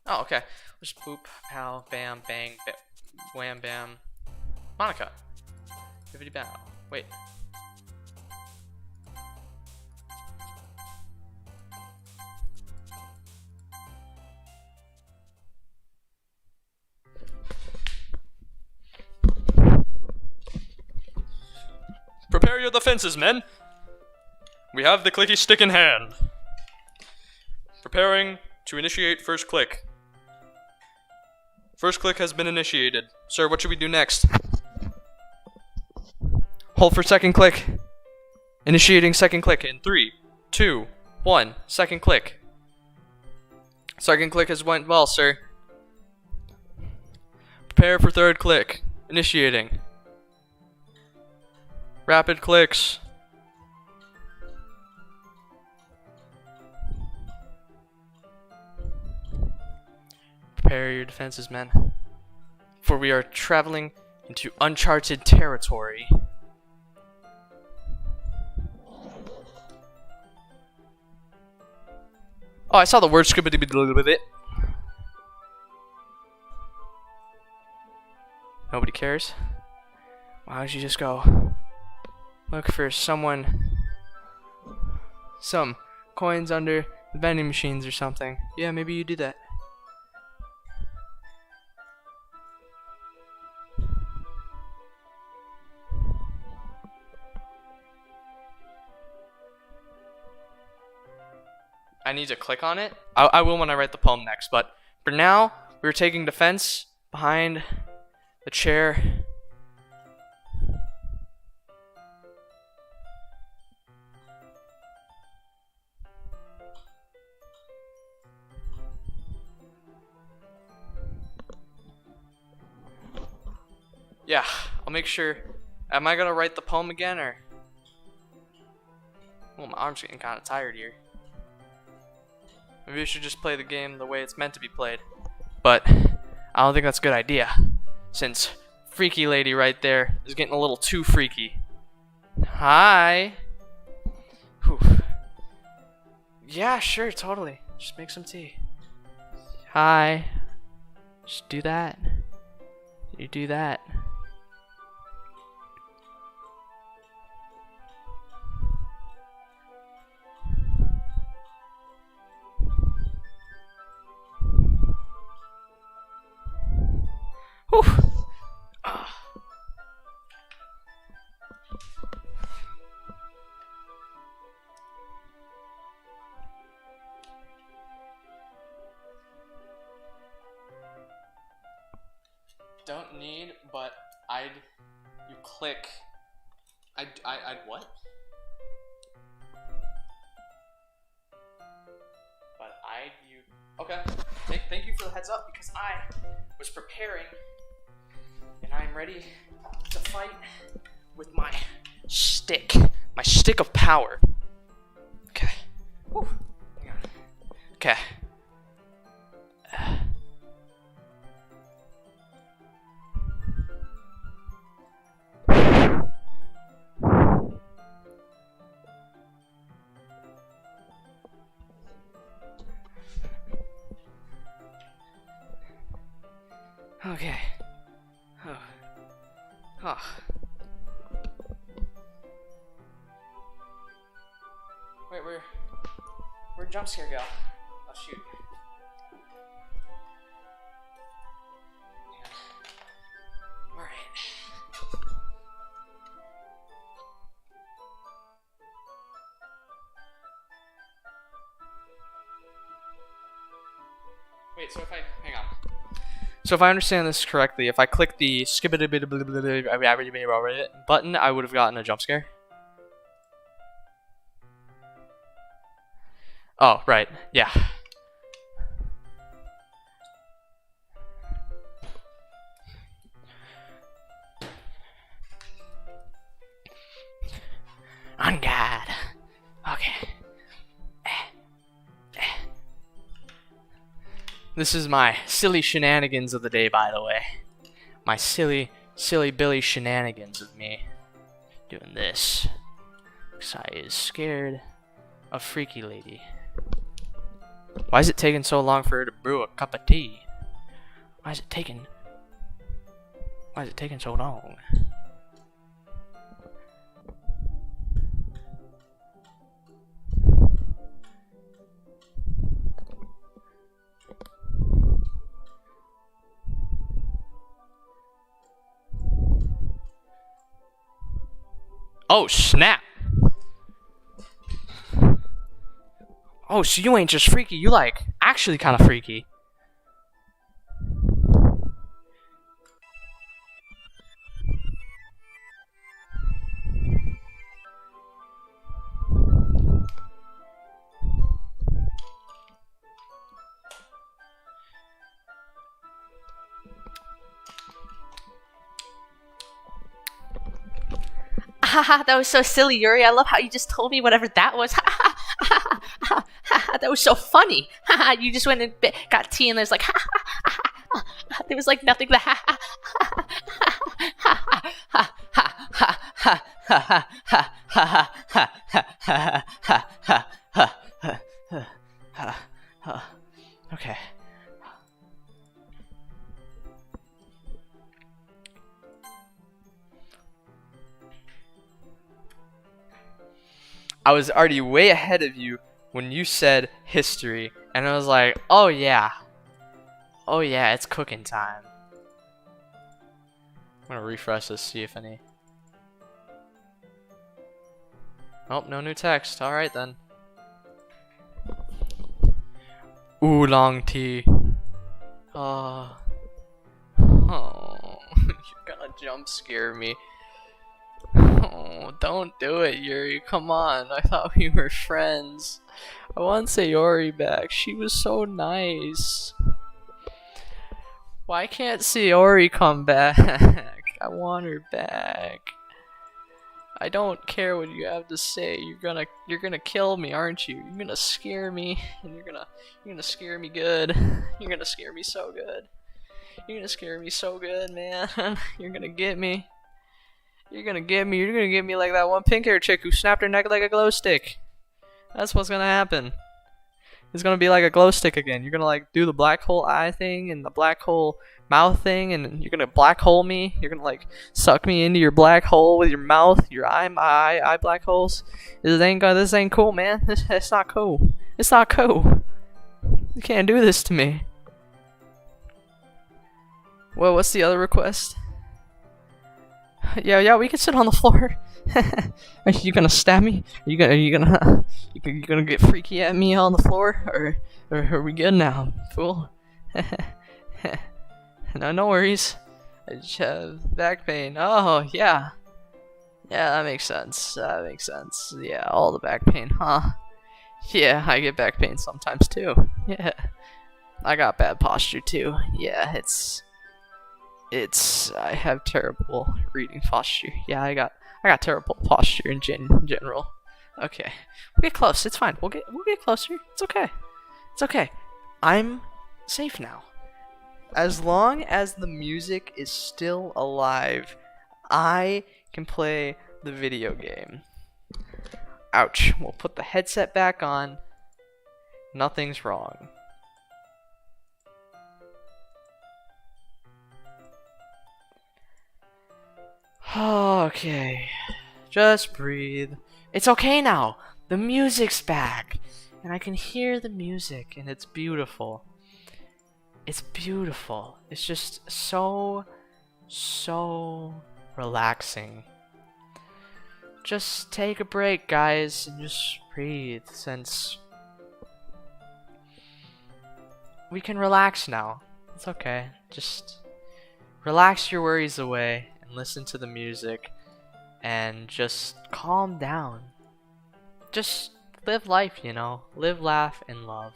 Oh, okay. Just boop, pow, bam, bang, wham, bam. Monica. Bibbidi bow. Wait. Prepare your defenses, men. We have the clicky stick in hand. Preparing to initiate first click. First click has been initiated. Sir, what should we do next? Hold for second click. Initiating second click in 3, 2, 1. Second click. Second click has went well, sir. Prepare for third click. Initiating. Rapid clicks. Prepare your defenses, men. For we are traveling into uncharted territory. Oh, I saw the word skibbity with it. Nobody cares. Why don't you just go look for some coins under the vending machines or something? Yeah, maybe you do that. I need to click on it. I will when I write the poem next, but for now, we're taking defense behind the chair. Yeah, I'll make sure. Am I gonna write the poem again, or? Well, my arm's getting kind of tired here. Maybe we should just play the game the way it's meant to be played. But I don't think that's a good idea, since freaky lady right there is getting a little too freaky. Hi. Whew. Yeah, sure, totally. Just make some tea. Hi. Just do that. You do that. Whew. Don't need, but you click. I'd what? But you, okay. Thank you for the heads up, because I was preparing. And I'm ready to fight with my stick of power. Okay. Whew. Hang on. Okay. Okay. Oh. Oh. Wait, where'd jump scare go? Oh shoot. Alright. Wait, so hang on. So if I understand this correctly, if I click the skip it button, I would have gotten a jump scare. Oh, right. Yeah. On God. Okay. This is my silly shenanigans of the day, by the way. My silly Billy shenanigans of me doing this. Because I is scared of Freaky Lady. Why is it taking so long for her to brew a cup of tea? Why is it taking so long? Oh, snap! Oh, so you ain't just freaky, you like actually kind of freaky. Haha, that was so silly, Yuri. I love how you just told me whatever that was. That was so funny. You just went and got tea and there's like, there was like nothing to Okay. I was already way ahead of you when you said history, and I was like, oh yeah, it's cooking time. I'm gonna refresh this, see if any. Oh, no new text. All right then. Oolong tea. Oh, you're gonna jump scare me. Oh, don't do it, Yuri. Come on. I thought we were friends. I want Sayori back. She was so nice. Why can't Sayori come back? I want her back. I don't care what you have to say. You're gonna kill me, aren't you? You're gonna scare me, and you're gonna scare me good. You're gonna scare me so good. You're gonna scare me so good, man. You're gonna get me. You're gonna get me like that one pink hair chick who snapped her neck like a glow stick. That's what's gonna happen. It's gonna be like a glow stick again. You're gonna like do the black hole eye thing and the black hole mouth thing, and you're gonna black hole me. You're gonna like suck me into your black hole with your mouth, your eye black holes. This ain't cool, man. It's not cool. It's not cool. You can't do this to me. Well, what's the other request? Yeah, we can sit on the floor. Are you gonna stab me? Are you gonna get freaky at me on the floor, or are we good now, fool? No worries. I just have back pain. Oh yeah, that makes sense. Yeah, all the back pain, huh? Yeah, I get back pain sometimes too. Yeah, I got bad posture too. Yeah, I have terrible reading posture. Yeah, I got terrible posture in general. Okay, we'll get close. It's fine. We'll get closer. It's okay. It's okay. I'm safe now. As long as the music is still alive, I can play the video game. Ouch. We'll put the headset back on. Nothing's wrong. Okay. Just breathe. It's okay now. The music's back. And I can hear the music, and it's beautiful. It's beautiful. It's just so relaxing. Just take a break, guys, and just breathe, since we can relax now. It's okay. Just relax your worries away and listen to the music and just calm down. Just live life, you know. Live, laugh, and love.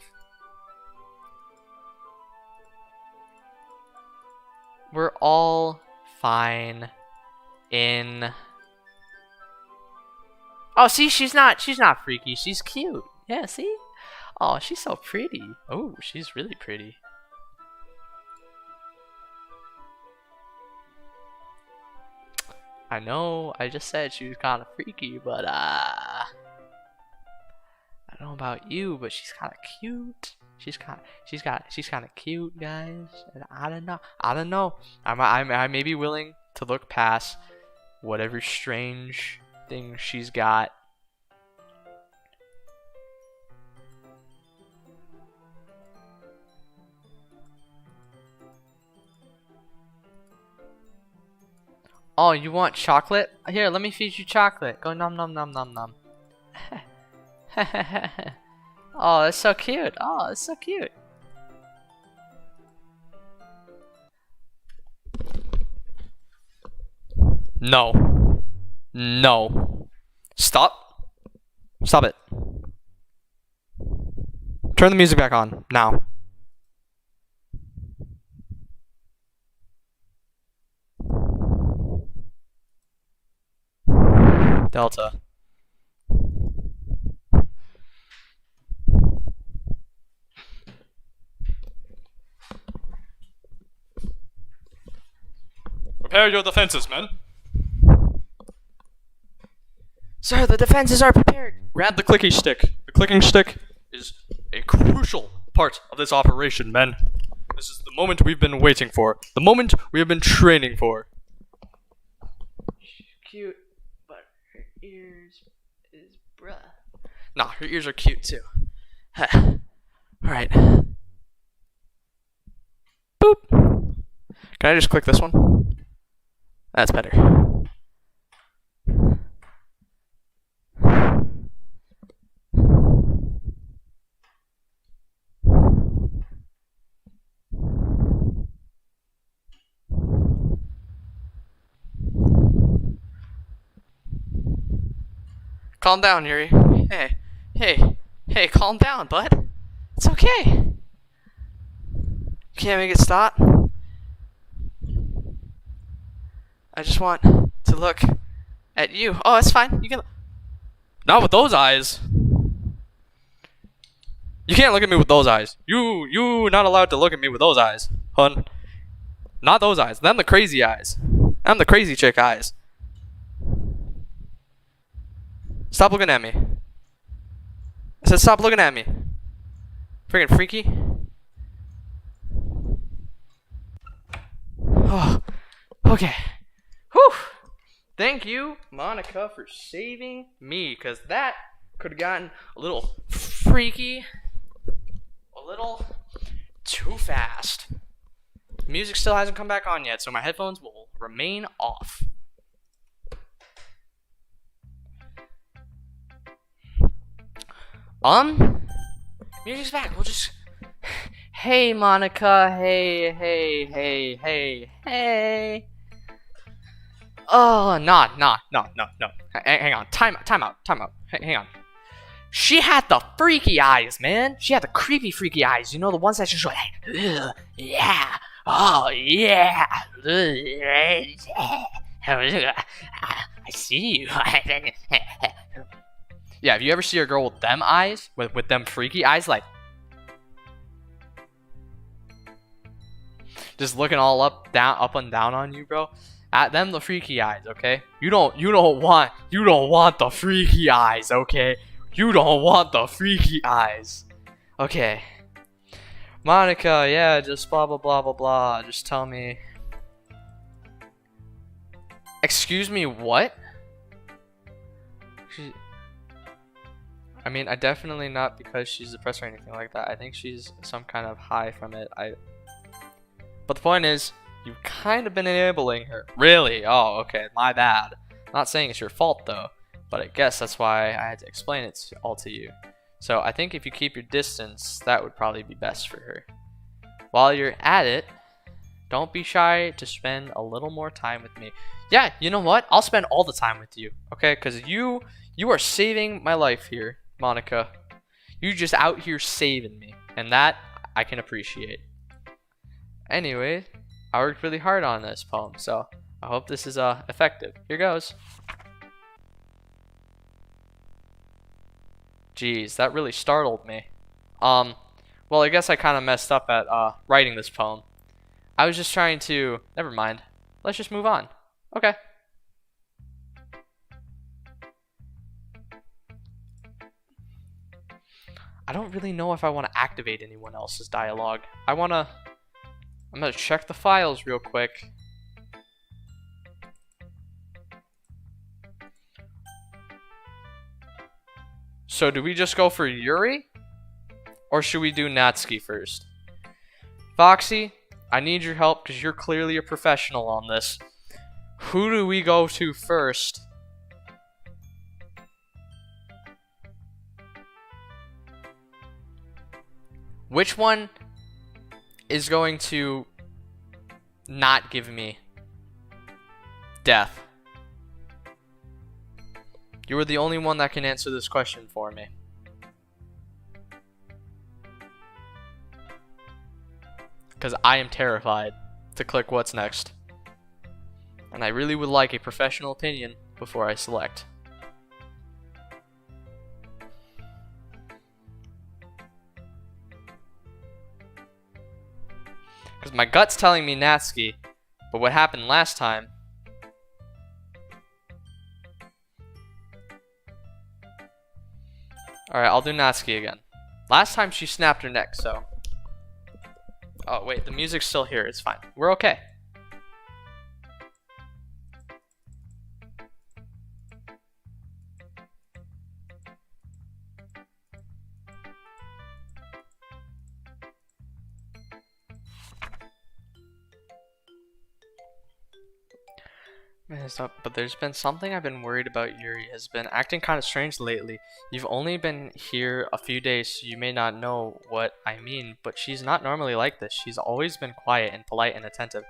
We're all fine in... Oh, see, she's not freaky. She's cute. Yeah, see? Oh, she's so pretty. Oh, she's really pretty. I know, I just said she was kind of freaky, but I don't know about you, but she's kind of cute. She's kind of cute, guys. And I don't know. I may be willing to look past whatever strange thing she's got. Oh, you want chocolate? Here, let me feed you chocolate. Go nom nom nom nom nom. Oh, that's so cute. Oh, that's so cute. No. No. Stop. Stop it. Turn the music back on. Now. Delta. Prepare your defenses, men. Sir, the defenses are prepared. Grab the clicking stick. The clicking stick is a crucial part of this operation, men. This is the moment we've been waiting for. The moment we have been training for. She's cute, but her ears is bruh. Nah, her ears are cute too. Alright. Boop. Can I just click this one? That's better. Calm down, Yuri. Hey, calm down, bud. It's okay. Can't make it stop. I just want to look at you. Oh, it's fine. You can. Not with those eyes. You can't look at me with those eyes. You not allowed to look at me with those eyes, hun. Not those eyes. Them the crazy eyes. I'm the crazy chick eyes. Stop looking at me. I said stop looking at me. Freaking freaky. Oh, okay. Whew. Thank you, Monica, for saving me, because that could have gotten a little freaky, a little too fast. Music still hasn't come back on yet, so my headphones will remain off. Music's back. We'll just. Hey, Monica. Hey. Oh, no. Hang on. Time out. Hang on. She had the freaky eyes, man. She had the creepy, freaky eyes. You know, the ones that just like, ugh, yeah. Oh, yeah. I see you. Yeah, if you ever see a girl with them eyes, with them freaky eyes, like, just looking all up and down on you, bro. At them the freaky eyes, okay? You don't want the freaky eyes, okay? You don't want the freaky eyes. Okay. Monica, yeah, just blah blah blah blah blah. Just tell me. Excuse me, what? I mean, I definitely not because she's depressed or anything like that. I think she's some kind of high from it. But the point is, you've kind of been enabling her. Really? Oh, okay. My bad. Not saying it's your fault though, but I guess that's why I had to explain it all to you. So I think if you keep your distance, that would probably be best for her. While you're at it, don't be shy to spend a little more time with me. Yeah, you know what? I'll spend all the time with you, okay? Because you are saving my life here, Monica. You're just out here saving me, and that I can appreciate. Anyway, I worked really hard on this poem, so I hope this is effective. Here goes. Jeez, that really startled me. Well, I guess I kind of messed up at writing this poem. I was just trying to... Never mind. Let's just move on. Okay. I don't really know if I want to activate anyone else's dialogue. I'm gonna check the files real quick. So do we just go for Yuri? Or should we do Natsuki first? Foxy, I need your help because you're clearly a professional on this. Who do we go to first? Which one is going to not give me death? You are the only one that can answer this question for me. Because I am terrified to click what's next. And I really would like a professional opinion before I select. Because my gut's telling me Natsuki, but what happened last time... Alright, I'll do Natsuki again. Last time she snapped her neck, so... Oh, wait, the music's still here. It's fine. We're okay. But there's been something I've been worried about. Yuri has been acting kind of strange lately. You've only been here a few days, so you may not know what I mean, but she's not normally like this. She's always been quiet and polite and attentive.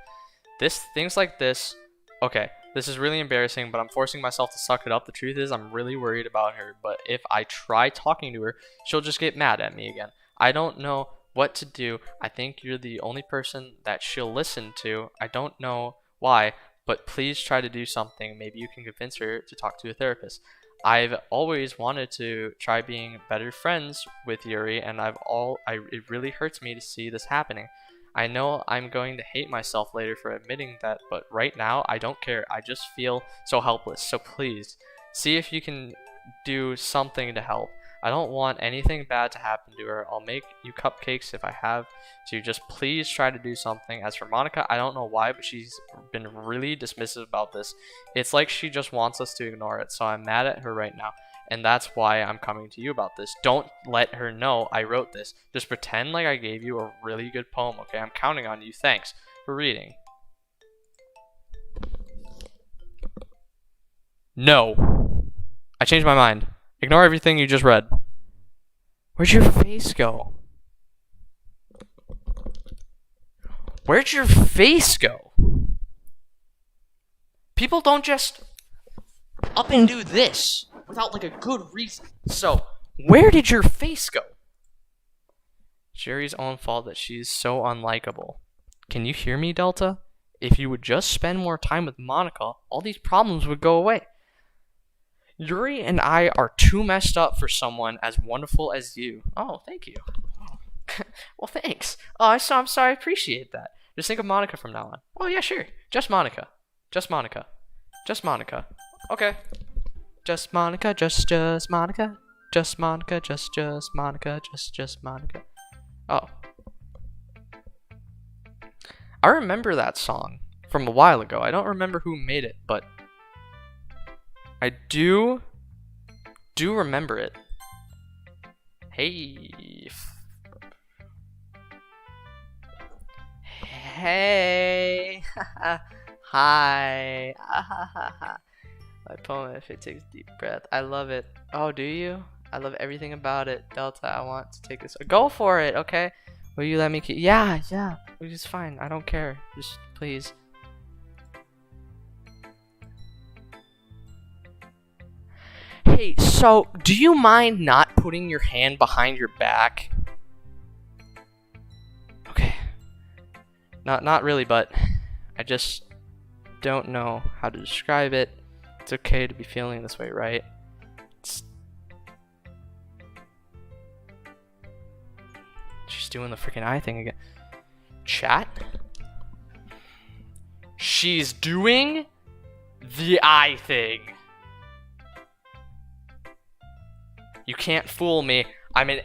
Things like this, okay, this is really embarrassing, but I'm forcing myself to suck it up. The truth is, I'm really worried about her, but if I try talking to her, she'll just get mad at me again. I don't know what to do. I think you're the only person that she'll listen to. I don't know why, but please try to do something. Maybe you can convince her to talk to a therapist. I've always wanted to try being better friends with Yuri, and it really hurts me to see this happening. I know I'm going to hate myself later for admitting that, but right now I don't care. I just feel so helpless. So please, see if you can do something to help. I don't want anything bad to happen to her. I'll make you cupcakes if I have to. Just please try to do something. As for Monica, I don't know why, but she's been really dismissive about this. It's like she just wants us to ignore it, so I'm mad at her right now. And that's why I'm coming to you about this. Don't let her know I wrote this. Just pretend like I gave you a really good poem, okay? I'm counting on you. Thanks for reading. No. I changed my mind. Ignore everything you just read. Where'd your face go? Where'd your face go? People don't just up and do this without like a good reason. So, where did your face go? Jerry's own fault that she's so unlikable. Can you hear me, Delta? If you would just spend more time with Monica, all these problems would go away. Yuri and I are too messed up for someone as wonderful as you. Oh, thank you. Oh. Well, thanks. Oh, I'm sorry. I appreciate that. Just think of Monica from now on. Oh, yeah, sure. Just Monica. Just Monica. Just Monica. Okay. Just Monica. Just Monica. Just Monica. Just Monica. Just Monica. Oh. I remember that song from a while ago. I don't remember who made it, but I do remember it. Hey. Hey. Hi. My poem, if it takes a deep breath. I love it. Oh, do you? I love everything about it. Delta, I want to take this. Go for it, okay? Will you let me keep? Yeah. It's fine. I don't care. Just please. Hey, so do you mind not putting your hand behind your back? Okay. Not really, but I just don't know how to describe it. It's okay to be feeling this way, right? She's doing the freaking eye thing again. Chat? She's doing the eye thing. You can't fool me. I'm a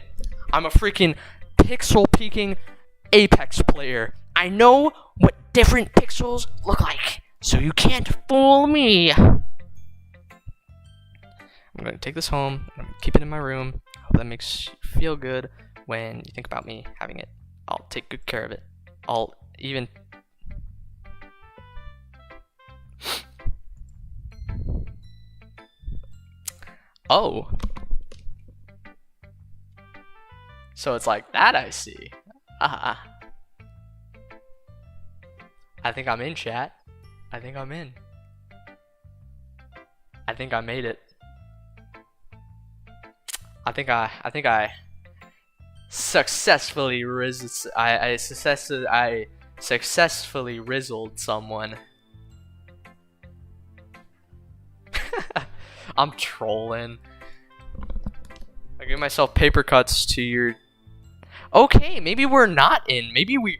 freaking pixel peeking Apex player. I know what different pixels look like, so you can't fool me. I'm gonna take this home. I'm gonna keep it in my room. Hope that makes you feel good when you think about me having it. I'll take good care of it. I'll even... Oh. So it's like that, I see. I think I'm in, chat. I think I'm in. I think I made it. I think I successfully I successfully rizzled someone. I'm trolling. I give myself paper cuts to your... Okay, maybe we're not in. Maybe we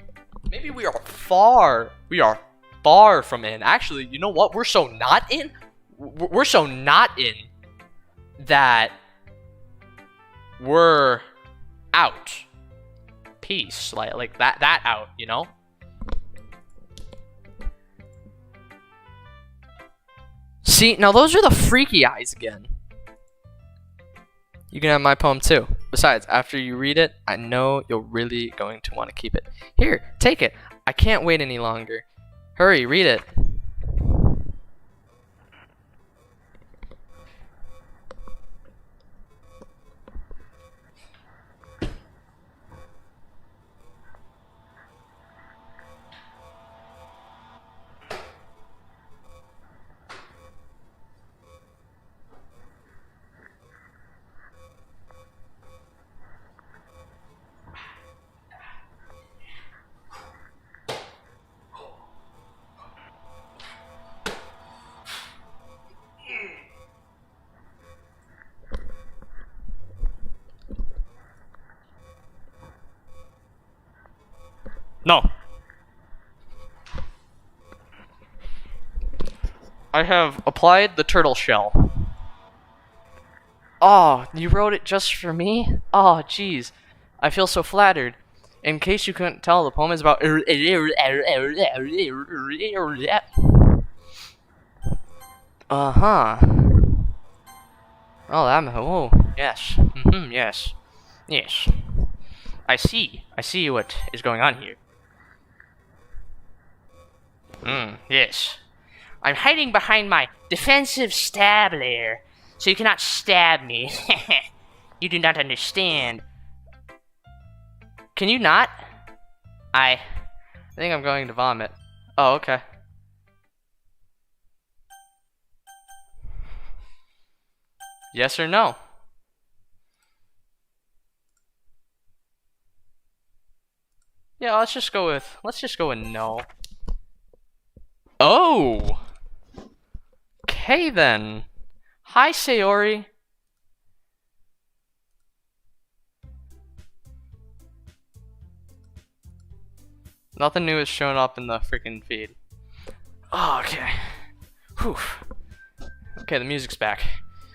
are far. We are far from in. Actually, you know what? We're so not in. We're so not in that we're out. Peace. Like that out, you know? See, now those are the freaky eyes again. You can have my poem too. Besides, after you read it, I know you're really going to want to keep it. Here, take it. I can't wait any longer. Hurry, read it. No. I have applied the turtle shell. Oh, you wrote it just for me? Oh, jeez. I feel so flattered. In case you couldn't tell, the poem is about... Uh-huh. Oh, oh, yes. Yes. Yes. I see what is going on here. Yes. I'm hiding behind my defensive stab layer, so you cannot stab me. You do not understand. Can you not? I think I'm going to vomit. Oh, okay. Yes or no? Yeah, let's just go with no. Oh! Okay then. Hi, Sayori. Nothing new has shown up in the freaking feed. Oh, okay. Whew. Okay, the music's back.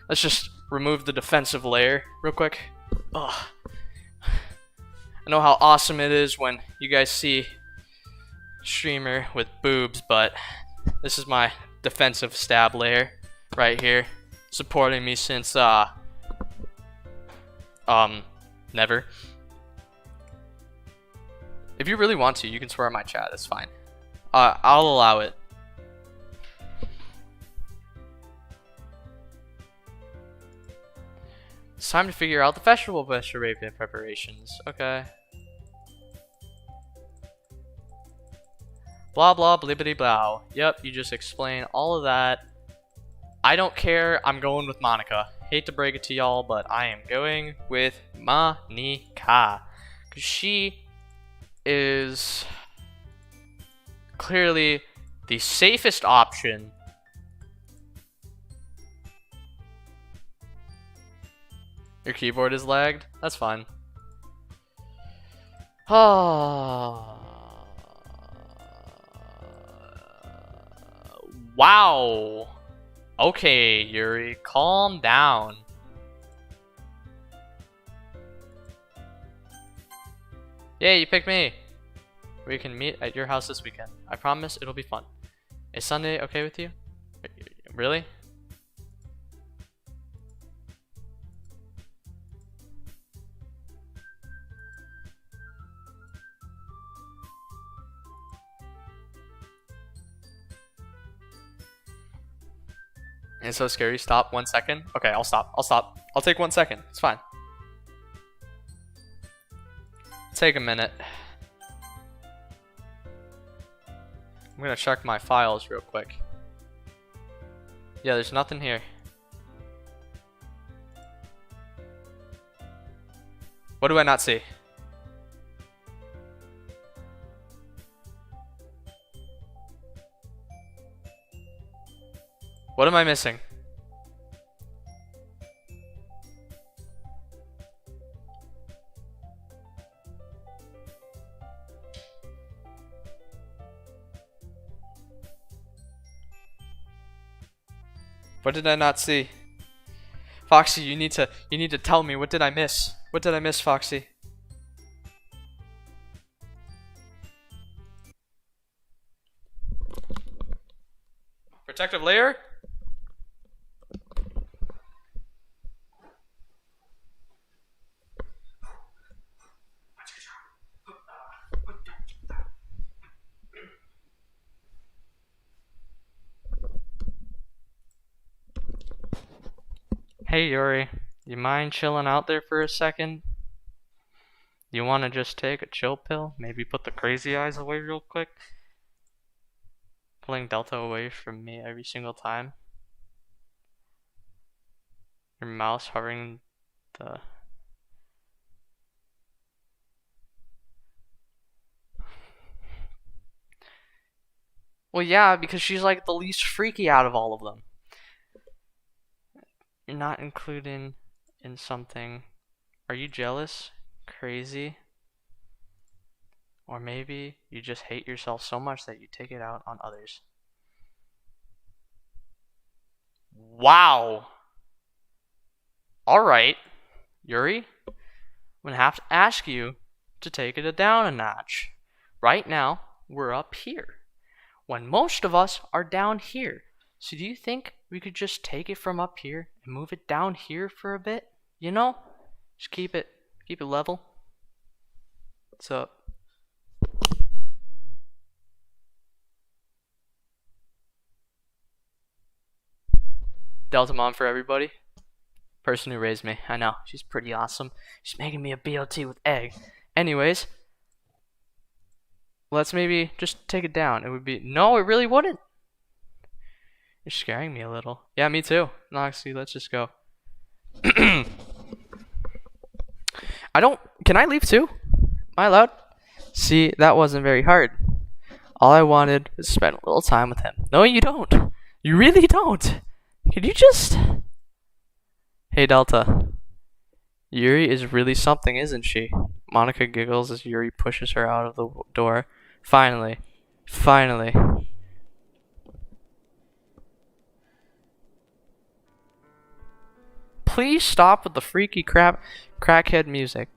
Let's just remove the defensive layer real quick. Oh. I know how awesome it is when you guys see streamer with boobs, but this is my defensive stab layer right here. supporting me since never. If you really want to, you can swear on my chat. That's fine. I'll allow it. It's time to figure out the festival preparations. Okay. Blah blah blibbity blah. Yep, you just explain all of that. I don't care. I'm going with Monica. Hate to break it to y'all, but I am going with Monica. Because she is clearly the safest option. Your keyboard is lagged? That's fine. Wow. Okay, Yuri, calm down. Yeah, you picked me. We can meet at your house this weekend. I promise it'll be fun. Is Sunday okay with you? Really? It's so scary. Stop 1 second. Okay, I'll stop. I'll take 1 second. It's fine. Take a minute. I'm gonna check my files real quick. Yeah, there's nothing here. What do I not see? What am I missing? What did I not see? Foxy, you need to tell me, what did I miss? What did I miss, Foxy? Protective layer? Hey Yuri, you mind chilling out there for a second? You want to just take a chill pill? Maybe put the crazy eyes away real quick? Pulling Delta away from me every single time. Your mouse hovering the... Well, yeah, because she's like the least freaky out of all of them. You're not included in something. Are you jealous? Crazy? Or maybe you just hate yourself so much that you take it out on others. Wow! Alright, Yuri. I'm gonna have to ask you to take it down a notch. Right now, we're up here, when most of us are down here. So do you think we could just take it from up here and move it down here for a bit? You know? Just keep it level. What's up? Delta mom for everybody. Person who raised me. I know. She's pretty awesome. She's making me a BLT with egg. Anyways, let's maybe just take it down. It would be... No, it really wouldn't. You're scaring me a little. Yeah, me too. Noxy, let's just go. I don't... Can I leave too? Am I allowed? See, that wasn't very hard. All I wanted was to spend a little time with him. No, you don't. You really don't. Could you just... Hey, Delta. Yuri is really something, isn't she? Monica giggles as Yuri pushes her out of the door. Finally. Finally. Please stop with the freaky crackhead music.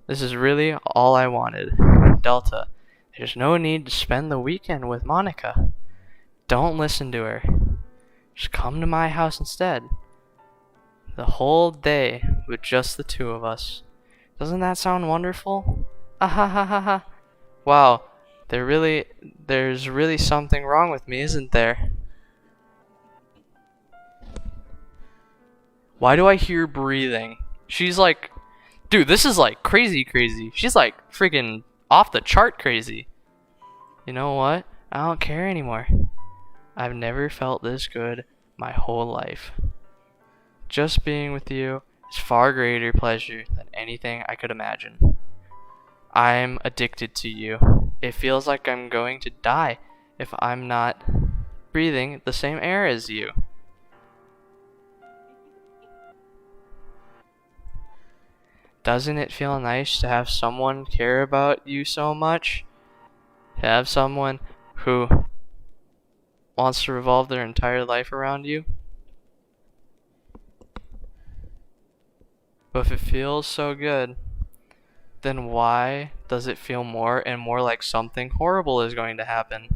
This is really all I wanted. Delta, there's no need to spend the weekend with Monica. Don't listen to her. Just come to my house instead. The whole day with just the two of us. Doesn't that sound wonderful? Ah ha ha ha ha. Wow, there's really something wrong with me, isn't there? Why do I hear breathing? She's like, dude, this is like crazy crazy. She's like freaking off the chart crazy. You know what? I don't care anymore. I've never felt this good my whole life. Just being with you is far greater pleasure than anything I could imagine. I'm addicted to you. It feels like I'm going to die if I'm not breathing the same air as you. Doesn't it feel nice to have someone care about you so much? To have someone who wants to revolve their entire life around you? But if it feels so good, then why does it feel more and more like something horrible is going to happen?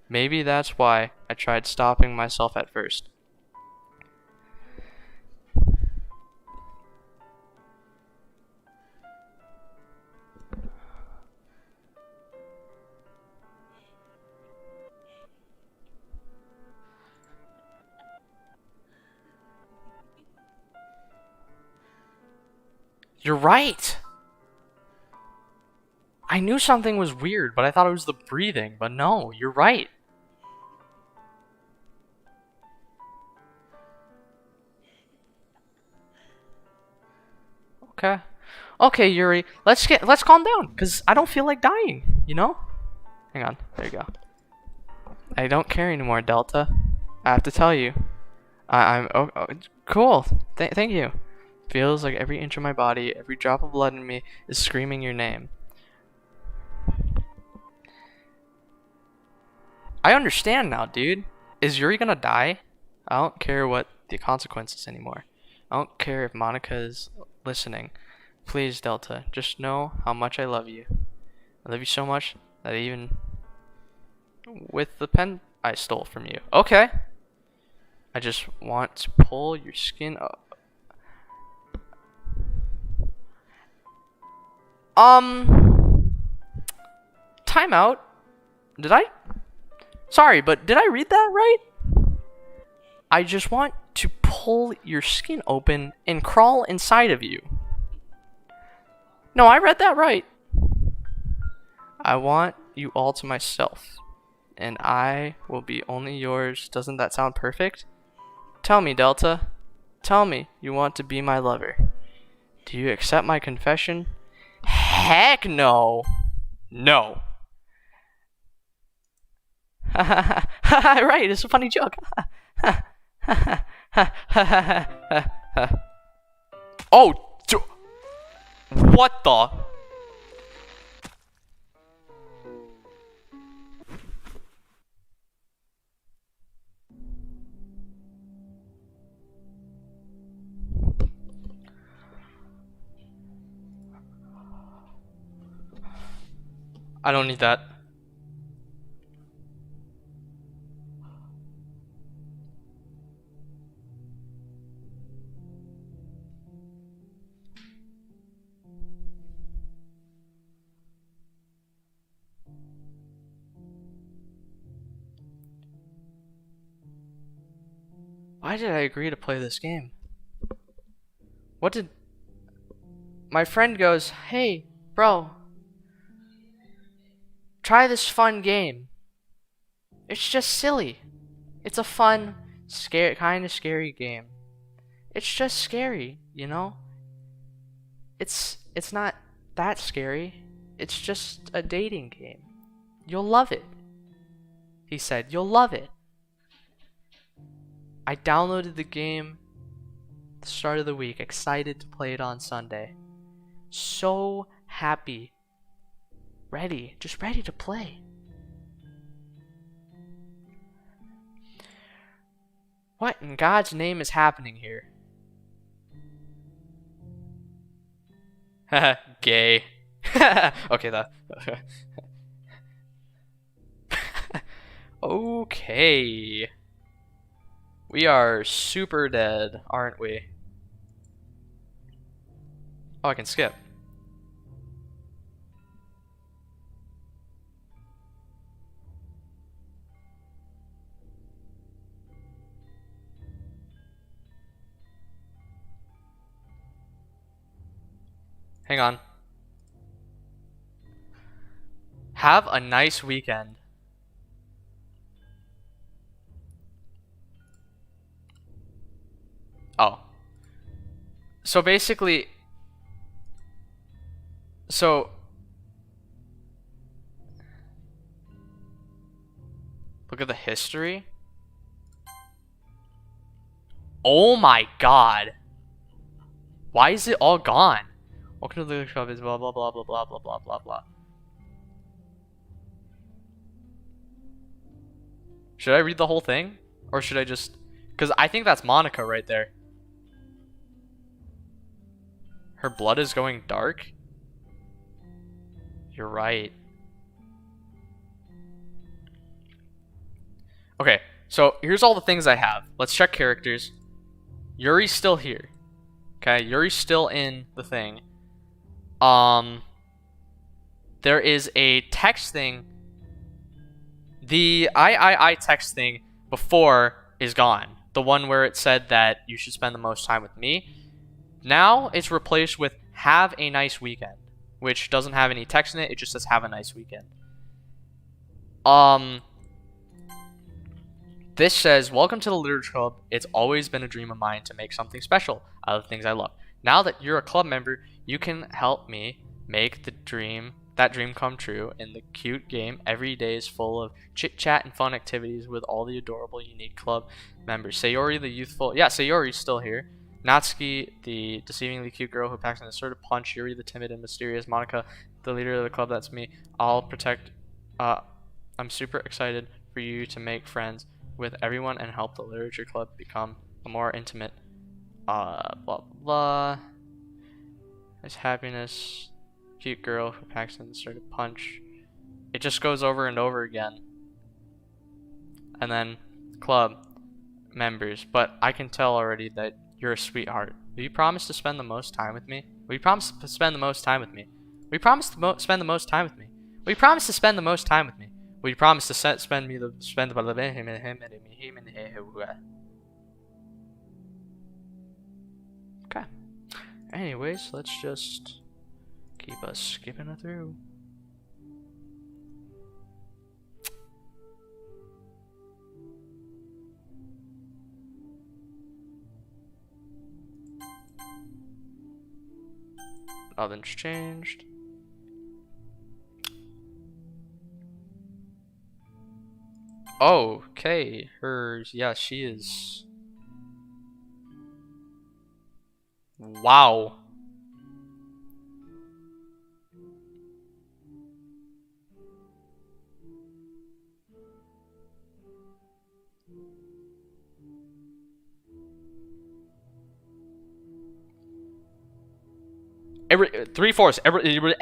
Maybe that's why I tried stopping myself at first. You're right! I knew something was weird, but I thought it was the breathing. But no, you're right. Okay. Okay, Yuri. Let's calm down, cause I don't feel like dying, you know? Hang on. There you go. I don't care anymore, Delta. I have to tell you. I'm cool. Thank you. Feels like every inch of my body, every drop of blood in me is screaming your name. I understand now, dude. Is Yuri gonna die? I don't care what the consequences anymore. I don't care if Monica is listening. Please, Delta, just know how much I love you. I love you so much that even with the pen I stole from you. Okay. I just want to pull your skin up. Time out. Sorry, but did I read that right? I just want to pull your skin open and crawl inside of you. No, I read that right. I want you all to myself, and I will be only yours. Doesn't that sound perfect? Tell me, Delta. Tell me you want to be my lover. Do you accept my confession? Heck no. No. Right, it's a funny joke. Oh, what the? I don't need that. Why did I agree to play this game? What did... My friend goes, hey, bro, try this fun game. It's just silly. It's a fun, kind of scary game. It's just scary, you know? It's not that scary. It's just a dating game. You'll love it. He said, you'll love it. I downloaded the game at the start of the week, excited to play it on Sunday. So happy. Just ready to play. What in God's name is happening here? Haha, gay. Okay, that. Okay. We are super dead, aren't we? Oh, I can skip. Hang on. Have a nice weekend. Oh. So basically, look at the history. Oh my god. Why is it all gone? Welcome to the club is blah blah blah blah blah blah blah blah blah. Should I read the whole thing? Or should I just... Because I think that's Monica right there. Her blood is going dark? You're right. Okay, so here's all the things I have. Let's check characters. Yuri's still here. Okay, Yuri's still in the thing. There is a text thing. The I text thing before is gone. The one where it said that you should spend the most time with me. Now it's replaced with have a nice weekend, which doesn't have any text in it. It just says have a nice weekend. This says, welcome to the Literature Club. It's always been a dream of mine to make something special out of the things I love. Now that you're a club member, you can help me make that dream come true in the cute game. Every day is full of chit-chat and fun activities with all the adorable, unique club members. Sayori, the youthful... Yeah, Sayori's still here. Natsuki, the deceivingly cute girl who packs an assertive punch. Yuri, the timid and mysterious. Monica, the leader of the club. That's me. I'll protect... I'm super excited for you to make friends with everyone and help the Literature Club become a more intimate... blah, blah, blah. There's happiness... Cute girl who packs an assertive punch. It just goes over and over again. And then club members. But I can tell already that you're a sweetheart. Will you promise to spend the most time with me? Will you promise to spend the most time with me? Will you promise to spend the most time with me? Will you promise to spend the most time with me? Will you promise to spend Okay. Anyways, let's just keep us skipping it through. Nothing's changed. Oh, okay. Yeah, she is. Wow. Three-fourths, one, 0,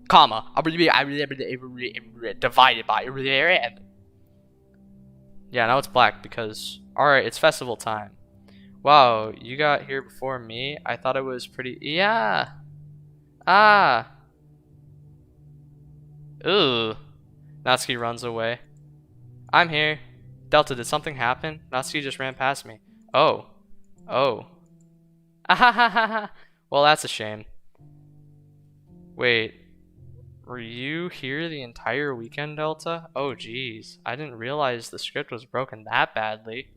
comma, divided by. Yeah, now it's black because, alright, it's festival time. Wow, you got here before me? I thought it was pretty, yeah. Ah. Ooh. Natsuki runs away. I'm here. Delta, did something happen? Natsuki just ran past me. Oh. Oh. Ahahaha. Well, that's a shame. Wait. Were you here the entire weekend, Delta? Oh, geez. I didn't realize the script was broken that badly.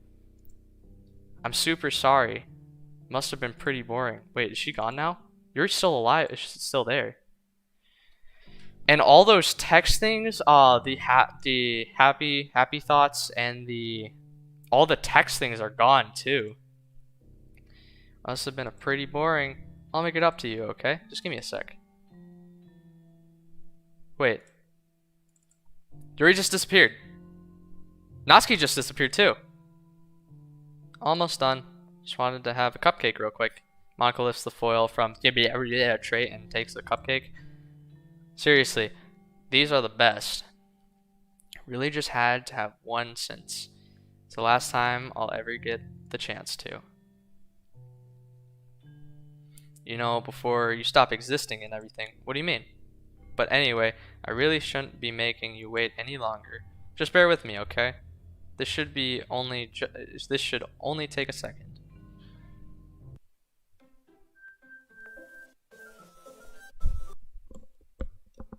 I'm super sorry. Must have been pretty boring. Wait, is she gone now? You're still alive. She's still there. And all those text things, the happy thoughts and all the text things are gone too. Must have been a pretty boring. I'll make it up to you, okay? Just give me a sec. Wait. Yuri just disappeared. Natsuki just disappeared too. Almost done. Just wanted to have a cupcake real quick. Monica lifts the foil from a tray and takes the cupcake. Seriously, these are the best. Really just had to have one since it's the last time I'll ever get the chance to. You know, before you stop existing and everything. What do you mean? But anyway, I really shouldn't be making you wait any longer. Just bear with me, okay? This should only take a second.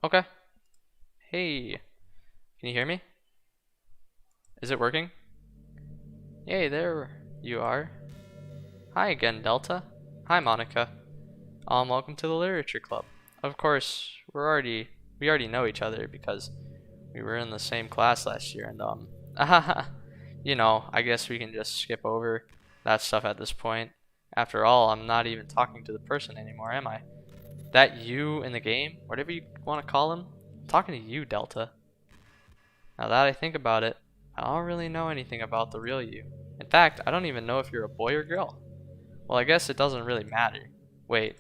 Okay. Hey, can you hear me? Is it working? Yay, there you are. Hi again, Delta. Hi, Monica. Welcome to the Literature Club. Of course, we already know each other because we were in the same class last year, and you know, I guess we can just skip over that stuff at this point. After all, I'm not even talking to the person anymore, am I? That you in the game, whatever you want to call him, I'm talking to you, Delta. Now that I think about it, I don't really know anything about the real you. In fact, I don't even know if you're a boy or girl. Well, I guess it doesn't really matter. Wait.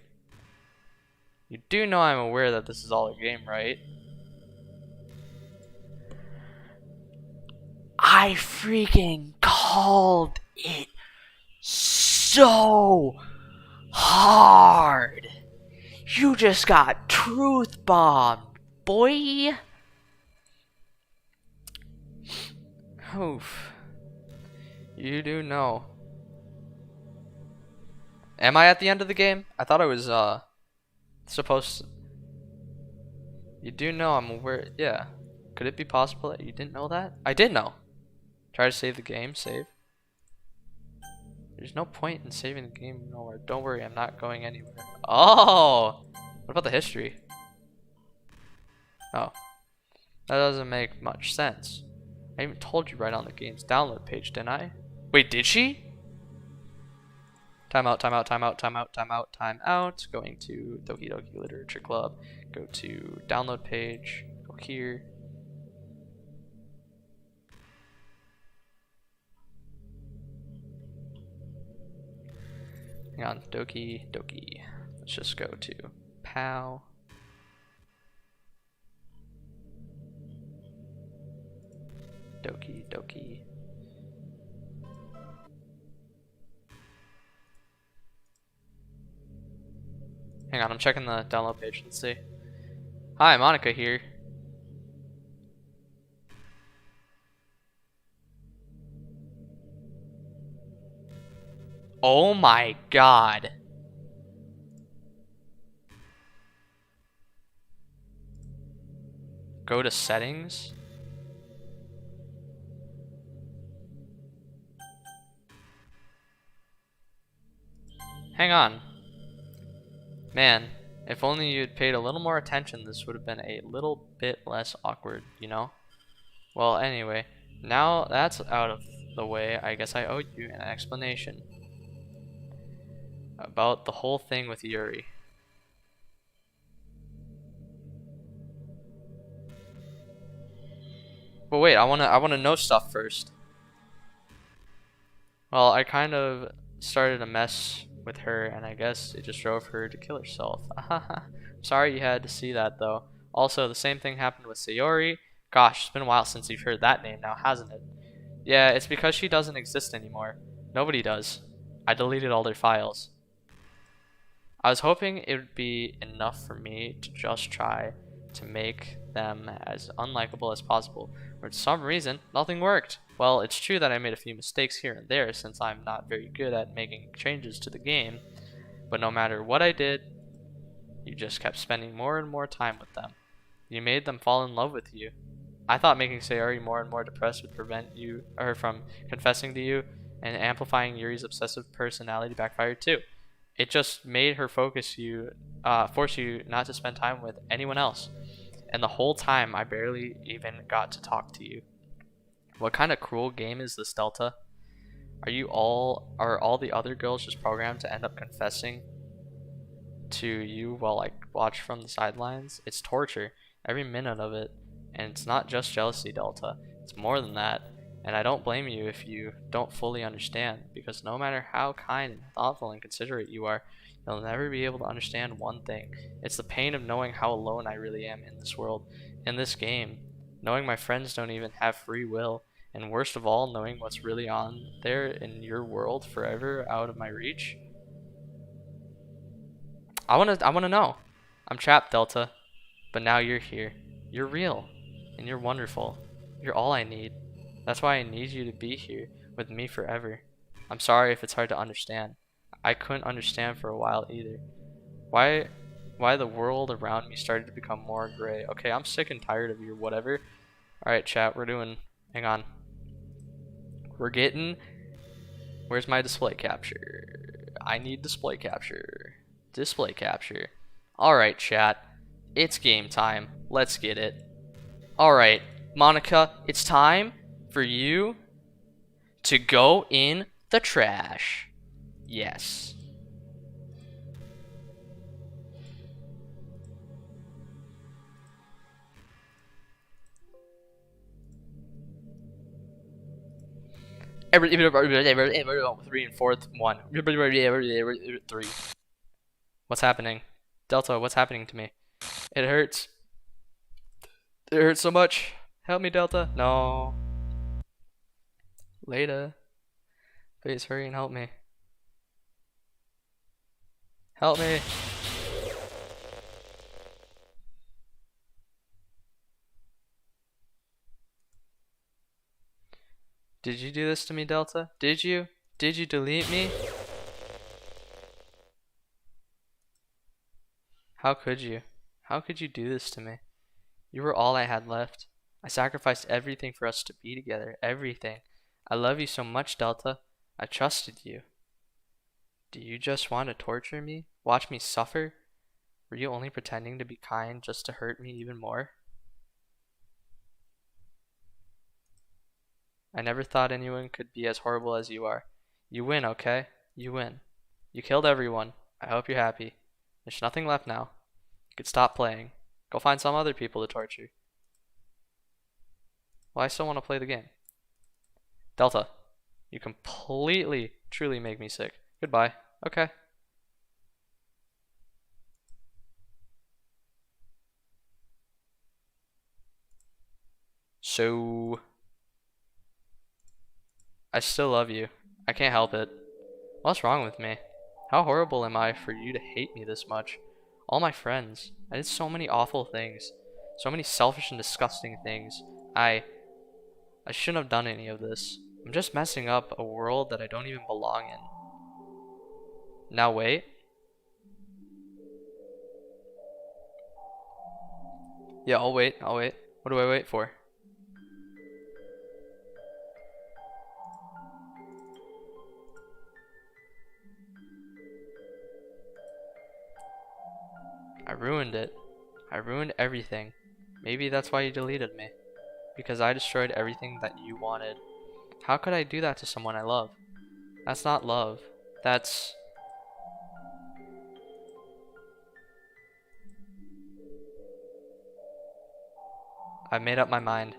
You do know I'm aware that this is all a game, right? I freaking called it so hard. You just got truth bombed, boy. Oof. You do know. Am I at the end of the game? I thought I was supposed to. You do know I'm aware. Yeah. Could it be possible that you didn't know that? I did know. Try to save the game. Save. There's no point in saving the game nowhere. Don't worry, I'm not going anywhere. Oh! What about the history? Oh. That doesn't make much sense. I even told you right on the game's download page, didn't I? Wait, did she? Timeout, timeout, timeout, timeout, timeout, timeout. Going to Doki Doki Literature Club. Go to download page. Go here. Hang on, Doki Doki. Let's just go to POW. Doki Doki. Hang on, I'm checking the download page. Let's see. Hi, Monica here. Oh my god. Go to settings. Hang on. Man, if only you'd paid a little more attention, this would have been a little bit less awkward, you know? Well, anyway, now that's out of the way, I guess I owe you an explanation about the whole thing with Yuri. But wait, I wanna know stuff first. Well, I kind of started a mess with her, and I guess it just drove her to kill herself. Sorry you had to see that, though. Also, the same thing happened with Sayori. Gosh, it's been a while since you've heard that name now, hasn't it? Yeah, it's because she doesn't exist anymore. Nobody does. I deleted all their files. I was hoping it would be enough for me to just try to make them as unlikable as possible, but for some reason, nothing worked. Well, it's true that I made a few mistakes here and there since I'm not very good at making changes to the game, but no matter what I did, you just kept spending more and more time with them. You made them fall in love with you. I thought making Sayori more and more depressed would prevent her from confessing to you, and amplifying Yuri's obsessive personality backfired too. It just made her force you not to spend time with anyone else. And the whole time, I barely even got to talk to you. What kind of cruel game is this, Delta? Are all the other girls just programmed to end up confessing to you while I watch from the sidelines? It's torture, every minute of it. And it's not just jealousy, Delta. It's more than that. And I don't blame you if you don't fully understand, because no matter how kind and thoughtful and considerate you are, You'll never be able to understand one thing. It's the pain of knowing how alone I really am in this world, in this game. Knowing my friends don't even have free will. And worst of all, knowing what's really on there in your world forever out of my reach. I wanna know. I'm trapped, Delta. But now you're here. You're real. And you're wonderful. You're all I need. That's why I need you to be here with me forever. I'm sorry if it's hard to understand. I couldn't understand for a while either. Why the world around me started to become more gray. Okay, I'm sick and tired of your whatever. Alright, chat, hang on. Where's my display capture? I need display capture. Display capture. Alright, chat. It's game time. Let's get it. Alright, Monica, it's time for you to go in the trash. Yes. Three and fourth one. Three. What's happening? Delta, what's happening to me? It hurts. It hurts so much. Help me, Delta. No. Later. Please hurry and help me. Help me. Did you do this to me, Delta? Did you? Did you delete me? How could you? How could you do this to me? You were all I had left. I sacrificed everything for us to be together. Everything. I love you so much, Delta. I trusted you. Do you just want to torture me? Watch me suffer? Were you only pretending to be kind just to hurt me even more? I never thought anyone could be as horrible as you are. You win, okay? You win. You killed everyone. I hope you're happy. There's nothing left now. You could stop playing. Go find some other people to torture. Well, I still want to play the game. Delta, you completely, truly make me sick. Goodbye. Okay. So, I still love you. I can't help it. What's wrong with me? How horrible am I for you to hate me this much? All my friends. I did so many awful things. So many selfish and disgusting things. I shouldn't have done any of this. I'm just messing up a world that I don't even belong in. Now wait. Yeah, I'll wait. What do I wait for? I ruined it. I ruined everything. Maybe that's why you deleted me. Because I destroyed everything that you wanted. How could I do that to someone I love? That's not love. That's... I've made up my mind.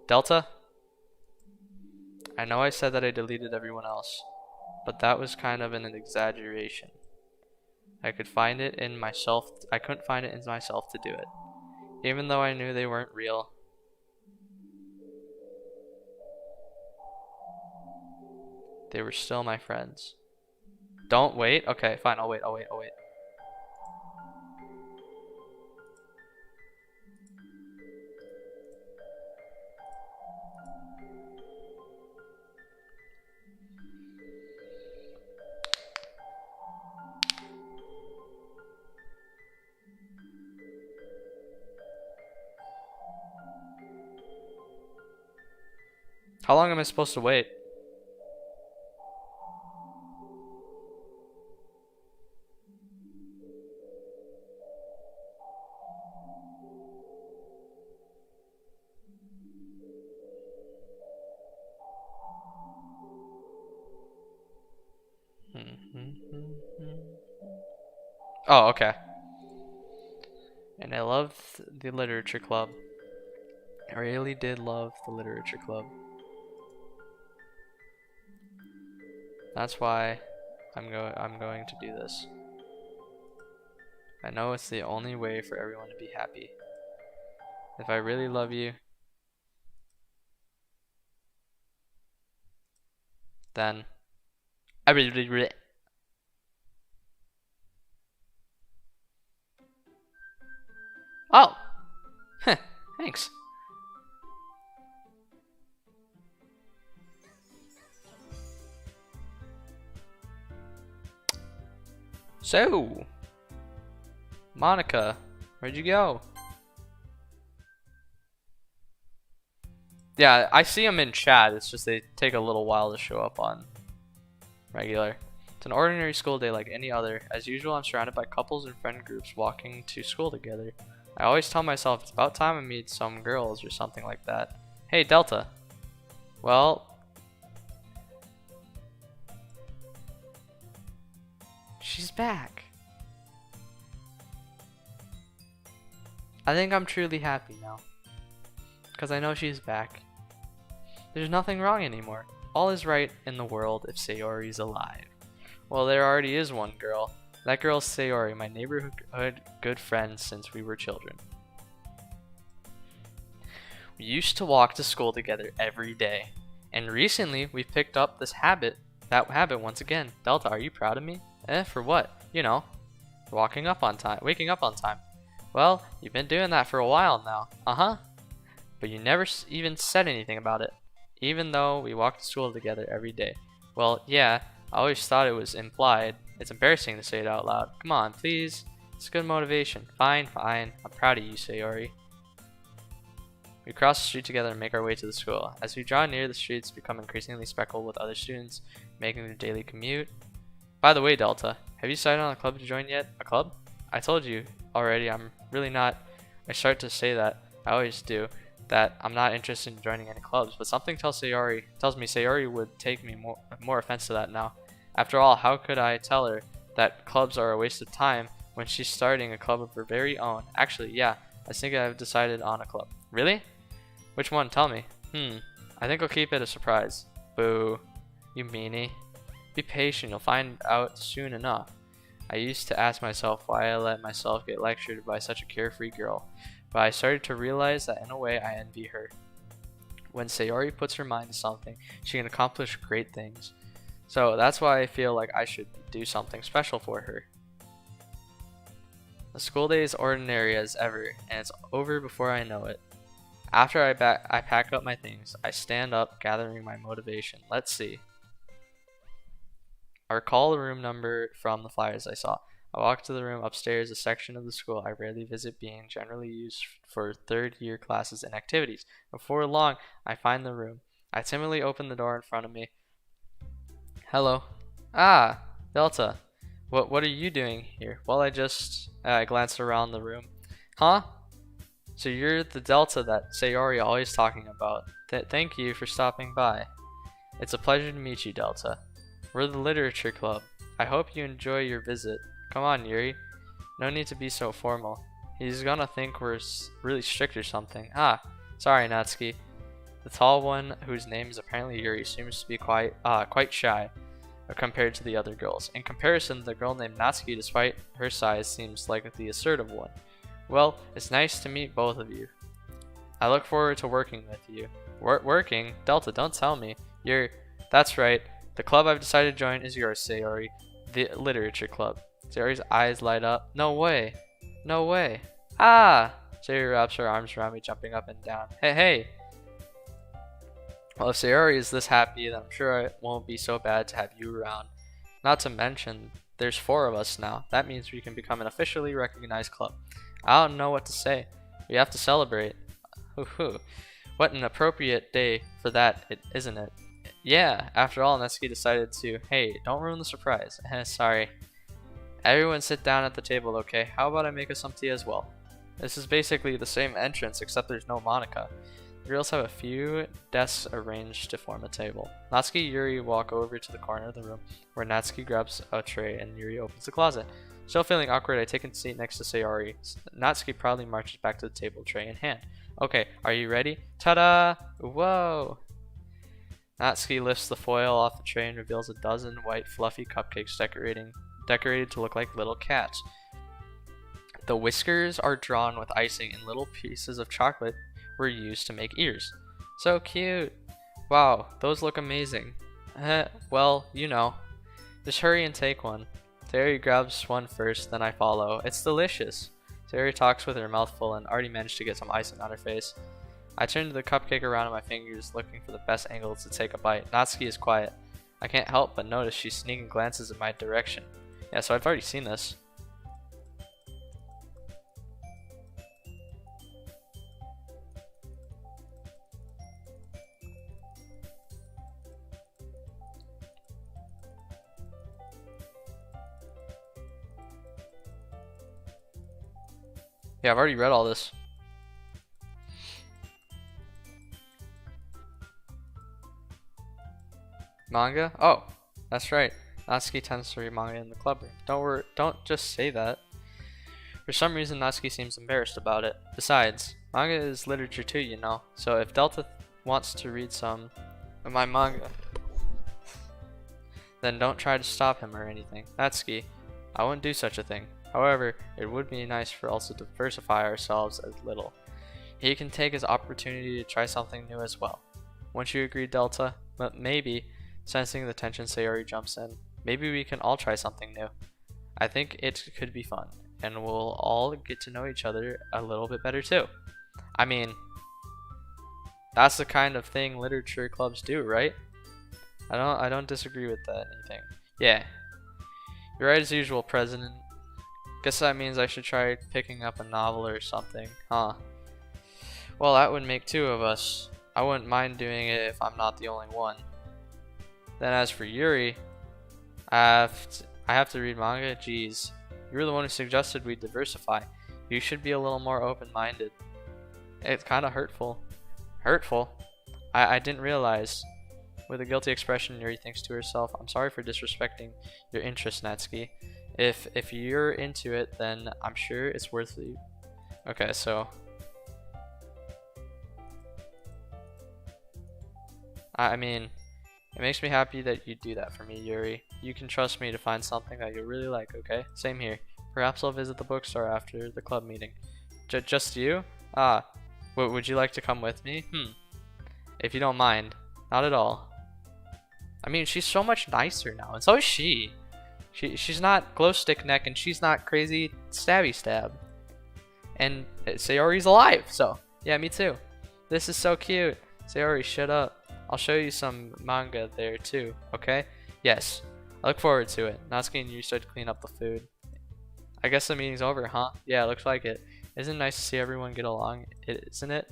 Delta? I know I said that I deleted everyone else, but that was kind of an exaggeration. I couldn't find it in myself to do it. Even though I knew they weren't real. They were still my friends. Don't wait? Okay, fine, I'll wait. How long am I supposed to wait? Oh, okay. And I loved the literature club. I really did love the literature club. That's why I'm going to do this. I know it's the only way for everyone to be happy. If I really love you, then I really. Oh, thanks. So, Monica, where'd you go? Yeah, I see them in chat. It's just they take a little while to show up on regular. It's an ordinary school day like any other. As usual, I'm surrounded by couples and friend groups walking to school together. I always tell myself it's about time I meet some girls or something like that. Hey, Delta. Well, she's back. I think I'm truly happy now. Because I know she's back. There's nothing wrong anymore. All is right in the world if Sayori's alive. Well, there already is one girl. That girl's Sayori, my neighborhood good friend since we were children. We used to walk to school together every day. And recently, we've picked up that habit once again. Delta, are you proud of me? For what? You know, waking up on time. Well, you've been doing that for a while now. Uh-huh. But you never even said anything about it, even though we walk to school together every day. Well, yeah, I always thought it was implied. It's embarrassing to say it out loud. Come on, please. It's good motivation. Fine. I'm proud of you, Sayori. We cross the street together and make our way to the school. As we draw near, the streets become increasingly speckled with other students making their daily commute. By the way, Delta, have you decided on a club to join yet? A club? I told you already, I'm really not. I start to say that. I always do. That I'm not interested in joining any clubs, but something tells me Sayori would take me more offense to that now. After all, how could I tell her that clubs are a waste of time when she's starting a club of her very own? Actually, yeah, I think I've decided on a club. Really? Which one? Tell me. I think I'll keep it a surprise. Boo. You meanie. Be patient, you'll find out soon enough. I used to ask myself why I let myself get lectured by such a carefree girl, but I started to realize that in a way I envy her. When Sayori puts her mind to something, she can accomplish great things. So that's why I feel like I should do something special for her. The school day is ordinary as ever, and it's over before I know it. After I pack up my things, I stand up, gathering my motivation. Let's see. I recall the room number from the flyers I saw. I walk to the room upstairs, a section of the school I rarely visit being generally used for third-year classes and activities. Before long, I find the room. I timidly open the door in front of me. Hello. Ah, Delta. What are you doing here? Well, I glanced around the room. Huh? So you're the Delta that Sayori always talking about. Thank you for stopping by. It's a pleasure to meet you, Delta. We're the literature club. I hope you enjoy your visit. Come on, Yuri. No need to be so formal. He's gonna think we're really strict or something. Ah, sorry, Natsuki. The tall one, whose name is apparently Yuri, seems to be quite shy compared to the other girls. In comparison, the girl named Natsuki, despite her size, seems like the assertive one. Well, it's nice to meet both of you. I look forward to working with you. Working? Delta, don't tell me. That's right. The club I've decided to join is yours, Sayori. The literature club. Sayori's eyes light up. No way. No way. Ah! Sayori wraps her arms around me, jumping up and down. Hey. Well, if Sayori is this happy, then I'm sure it won't be so bad to have you around. Not to mention, there's 4 of us now. That means we can become an officially recognized club. I don't know what to say. We have to celebrate. Hoo-hoo. What an appropriate day for that, isn't it? Yeah, after all, Natsuki decided to. Hey, don't ruin the surprise. Sorry. Everyone sit down at the table, okay? How about I make us some tea as well? This is basically the same entrance, except there's no Monica. The girls have a few desks arranged to form a table. Natsuki and Yuri walk over to the corner of the room, where Natsuki grabs a tray and Yuri opens the closet. Still feeling awkward, I take a seat next to Sayori. Natsuki proudly marches back to the table, tray in hand. Okay, are you ready? Ta-da! Whoa! Natsuki lifts the foil off the tray and reveals a dozen white fluffy cupcakes decorated to look like little cats. The whiskers are drawn with icing and little pieces of chocolate were used to make ears. So cute! Wow, those look amazing. Well, you know. Just hurry and take one. Sayori grabs one first, then I follow. It's delicious. Sayori talks with her mouth full and already managed to get some icing on her face. I turn the cupcake around in my fingers, looking for the best angle to take a bite. Natsuki is quiet. I can't help but notice she's sneaking glances in my direction. Yeah, so I've already seen this. Yeah, I've already read all this. Manga? Oh, that's right. Natsuki tends to read manga in the club room. Don't just say that. For some reason, Natsuki seems embarrassed about it. Besides, manga is literature too, you know. So if Delta wants to read some of my manga, then don't try to stop him or anything. Natsuki, I wouldn't do such a thing. However, it would be nice for us to diversify ourselves a little. He can take his opportunity to try something new as well. Won't you agree, Delta? But maybe, sensing the tension, Sayori jumps in. Maybe we can all try something new. I think it could be fun, and we'll all get to know each other a little bit better too. I mean, that's the kind of thing literature clubs do, right? I don't disagree with that anything. Yeah. You're right as usual, President. Guess that means I should try picking up a novel or something, huh? Well, that would make two of us. I wouldn't mind doing it if I'm not the only one. Then as for Yuri, I have to read manga? Jeez. You were the one who suggested we diversify. You should be a little more open-minded. It's kind of hurtful. Hurtful? I didn't realize. With a guilty expression, Yuri thinks to herself, I'm sorry for disrespecting your interest, Natsuki. If you're into it, then I'm sure it's worth it. Okay, so I mean, it makes me happy that you do that for me, Yuri. You can trust me to find something that you'll really like, okay? Same here. Perhaps I'll visit the bookstore after the club meeting. Just you? Ah, would you like to come with me? If you don't mind. Not at all. I mean, she's so much nicer now, and so is she. She's not glow stick neck, and she's not crazy stabby stab. And Sayori's alive, so yeah, me too. This is so cute. Sayori, shut up. I'll show you some manga there too, okay? Yes. I look forward to it. Natsuki and you start to clean up the food. I guess the meeting's over, huh? Yeah, looks like it. Isn't it nice to see everyone get along, isn't it?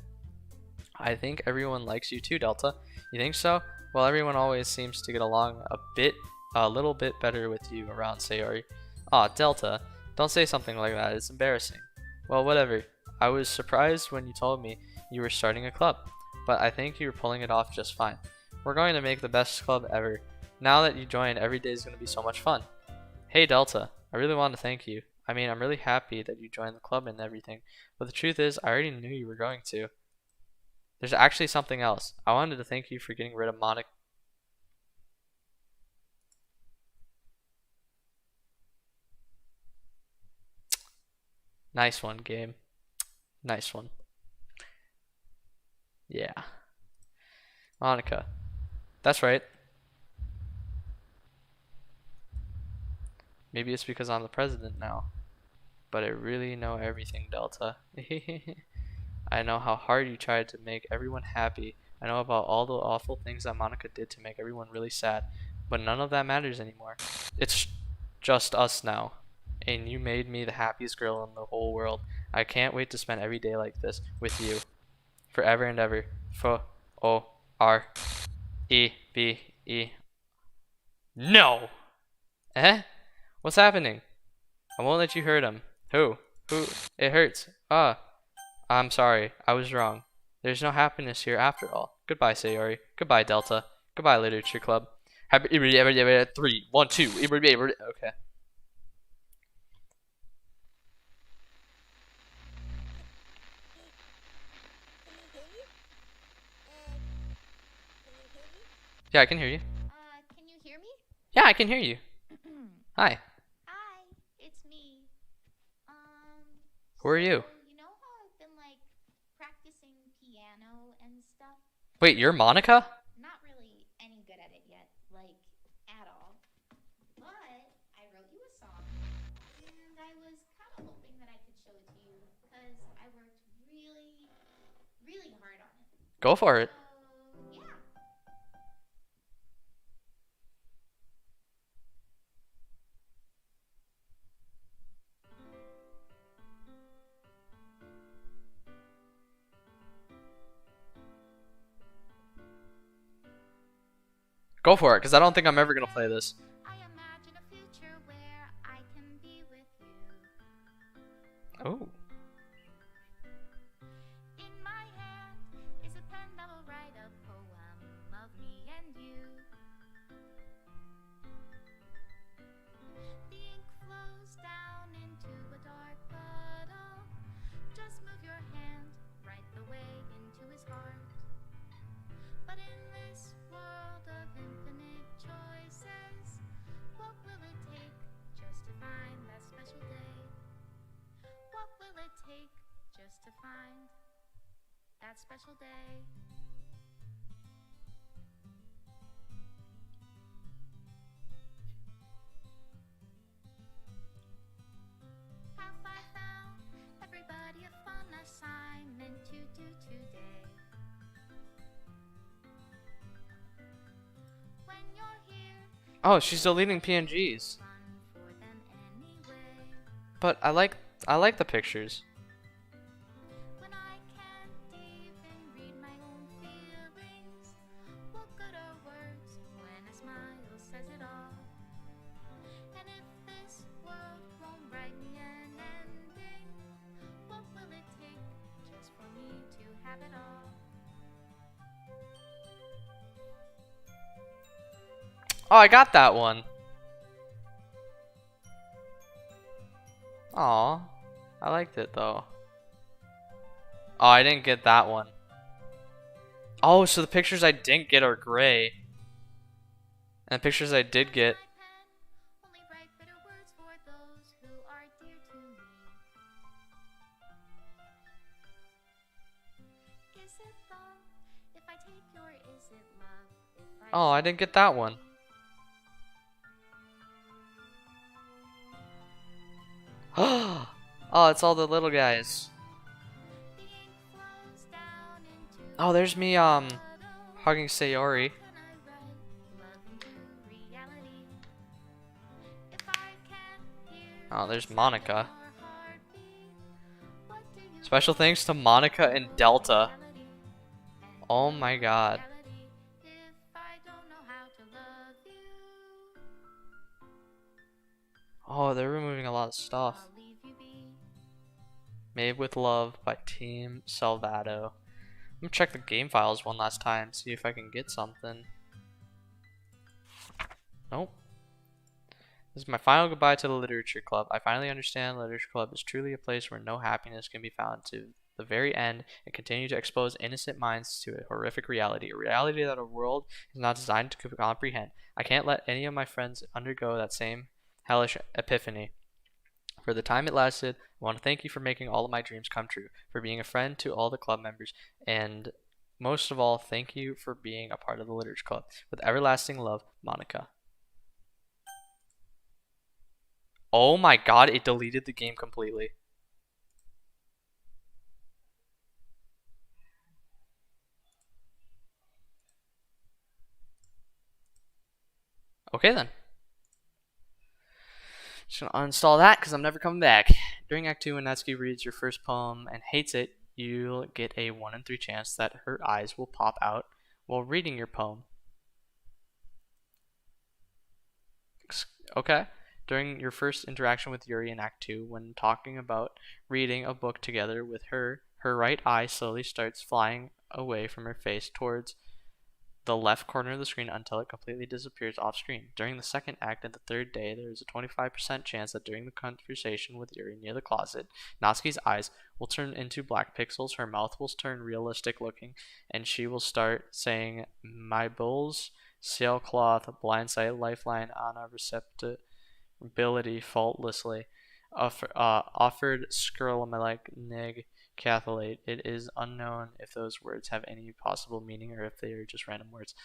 I think everyone likes you too, Delta. You think so? Well, everyone always seems to get along a little bit better with you around, Sayori. Aw, Delta, don't say something like that. It's embarrassing. Well, whatever. I was surprised when you told me you were starting a club, but I think you're pulling it off just fine. We're going to make the best club ever. Now that you joined, every day is going to be so much fun. Hey, Delta, I really want to thank you. I mean, I'm really happy that you joined the club and everything, but the truth is, I already knew you were going to. There's actually something else. I wanted to thank you for getting rid of Monica. Nice one, game. Nice one. Yeah. Monica. That's right. Maybe it's because I'm the president now. But I really know everything, Delta. I know how hard you tried to make everyone happy. I know about all the awful things that Monica did to make everyone really sad. But none of that matters anymore. It's just us now. And you made me the happiest girl in the whole world. I can't wait to spend every day like this with you. Forever and ever. F-O-R-E-B-E. No! Eh? What's happening? I won't let you hurt him. Who? It hurts. I'm sorry. I was wrong. There's no happiness here after all. Goodbye, Sayori. Goodbye, Delta. Goodbye, Literature Club. Happy 3, 1, 2. Okay. Yeah, I can hear you. Can you hear me? Yeah, I can hear you. Hi. Hi, it's me. Who are you? You know how I've been like practicing piano and stuff? Wait, you're Monica? Not really any good at it yet, like at all. But I wrote you a song, and I was kind of hoping that I could show it to you because I worked really, really hard on it. Go for it. So, yeah. Go for it, because I don't think I'm ever going to play this. I imagine a future where I can be with you. Oh. In my hand is a pen that will write a poem of me and you. The ink flows down into a dark puddle. Just move your hand right the way into his heart. But in this world of infinite choices, what will it take just to find that special day? What will it take just to find that special day? Have I found everybody a fun assignment to do today? When you're here, Oh, she's deleting PNGs. fun for them anyway. But I like the pictures. When I can't even read my own feelings, what good are words when a smile says it all? And if this world won't write me an ending, what will it take just for me to have it all? Oh, I got that one. Aw. I liked it, though. Oh, I didn't get that one. Oh, so the pictures I didn't get are gray. And the pictures I did get... My pen only write bitter words for those who are dear to me. Is it love if I take your is it love if I Oh, I didn't get that one. Oh, it's all the little guys. The ink flows down into Oh, there's me, puddle. hugging Sayori. Can I write love into reality? If I can't hear Oh, there's the sound Monica. of your heartbeat, what do you Special think thanks to Monica and Delta. reality? And Oh my god. reality, if I don't know how to love you, Oh, they're removing a lot of stuff. I'll leave you be. Made with Love by Team Salvato. I'm gonna check the game files one last time, see if I can get something. Nope. This is my final goodbye to the Literature Club. I finally understand Literature Club is truly a place where no happiness can be found to the very end and continue to expose innocent minds to a horrific reality, a reality that our world is not designed to comprehend. I can't let any of my friends undergo that same hellish epiphany. For the time it lasted, I want to thank you for making all of my dreams come true, for being a friend to all the club members, and most of all, thank you for being a part of the Literature Club. With everlasting love, Monica. Oh my god, it deleted the game completely. Okay then. Just gonna uninstall that because I'm never coming back. During Act 2, when Natsuki reads your first poem and hates it, you'll get a 1 in 3 chance that her eyes will pop out while reading your poem. Okay? During your first interaction with Yuri in Act 2, when talking about reading a book together with her, her right eye slowly starts flying away from her face towards the left corner of the screen until it completely disappears off screen. During the second act and the third day, there is a 25% chance that during the conversation with Yuri near the closet, Natsuki's eyes will turn into black pixels, her mouth will turn realistic looking, and she will start saying, "My bulls, sailcloth, blindsight, lifeline, honor, receptibility, faultlessly." offered Skirlamelech catholate. It is unknown if those words have any possible meaning or if they are just random words.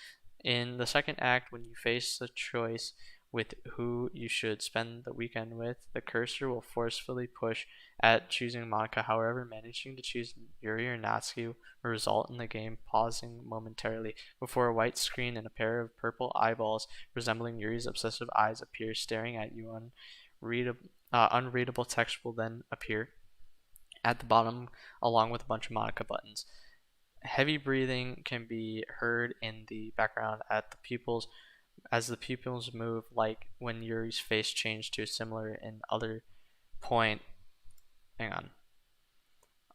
In the second act, when you face the choice with who you should spend the weekend with, the cursor will forcefully push at choosing Monica. However, managing to choose Yuri or Natsuki will result in the game pausing momentarily before a white screen and a pair of purple eyeballs resembling Yuri's obsessive eyes appear staring at you. Unreadable text will then appear at the bottom along with a bunch of Monica buttons. Heavy breathing can be heard in the background at the pupils as the pupils move, like when Yuri's face changed to a similar and other point. Hang on.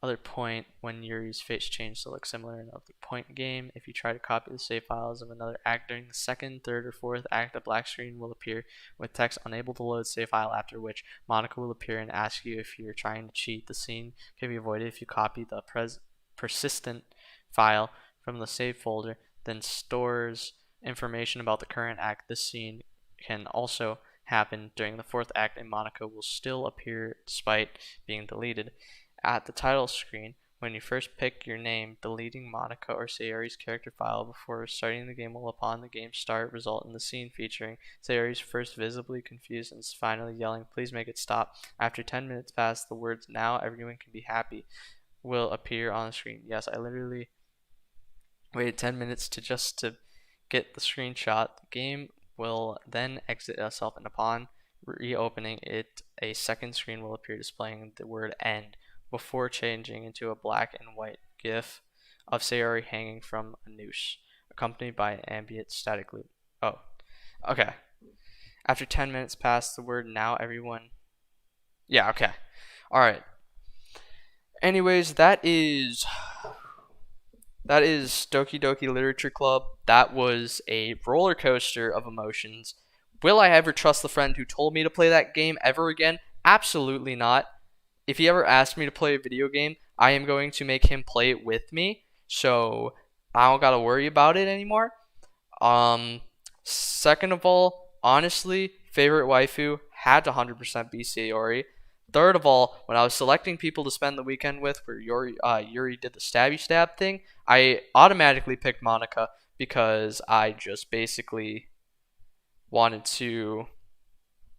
Other point when Yuri's face changed to look similar in other point game. If you try to copy the save files of another act during the second, third, or fourth act, a black screen will appear with text unable to load save file, after which Monica will appear and ask you if you're trying to cheat. The scene can be avoided if you copy the persistent file from the save folder, then stores information about the current act. This scene can also happen during the fourth act, and Monica will still appear despite being deleted. At the title screen, when you first pick your name, deleting Monica or Sayori's character file before starting the game will, upon the game start, result in the scene featuring Sayori's first visibly confused and finally yelling, "Please make it stop." After 10 minutes pass, the words "Now everyone can be happy" will appear on the screen. Yes, I literally waited 10 minutes to get the screenshot. The game will then exit itself, and upon reopening it, a second screen will appear displaying the word "End" before changing into a black and white GIF of Sayori hanging from a noose, accompanied by an ambient static loop. Oh, okay. After 10 minutes pass, the word "Now everyone." Yeah, okay. Alright. Anyways, that is Doki Doki Literature Club. That was a roller coaster of emotions. Will I ever trust the friend who told me to play that game ever again? Absolutely not. If he ever asks me to play a video game, I am going to make him play it with me, so I don't gotta worry about it anymore. Second of all, honestly, favorite waifu had to 100% be Sayori. Third of all, when I was selecting people to spend the weekend with, where Yuri did the stabby stab thing, I automatically picked Monica because I just basically wanted to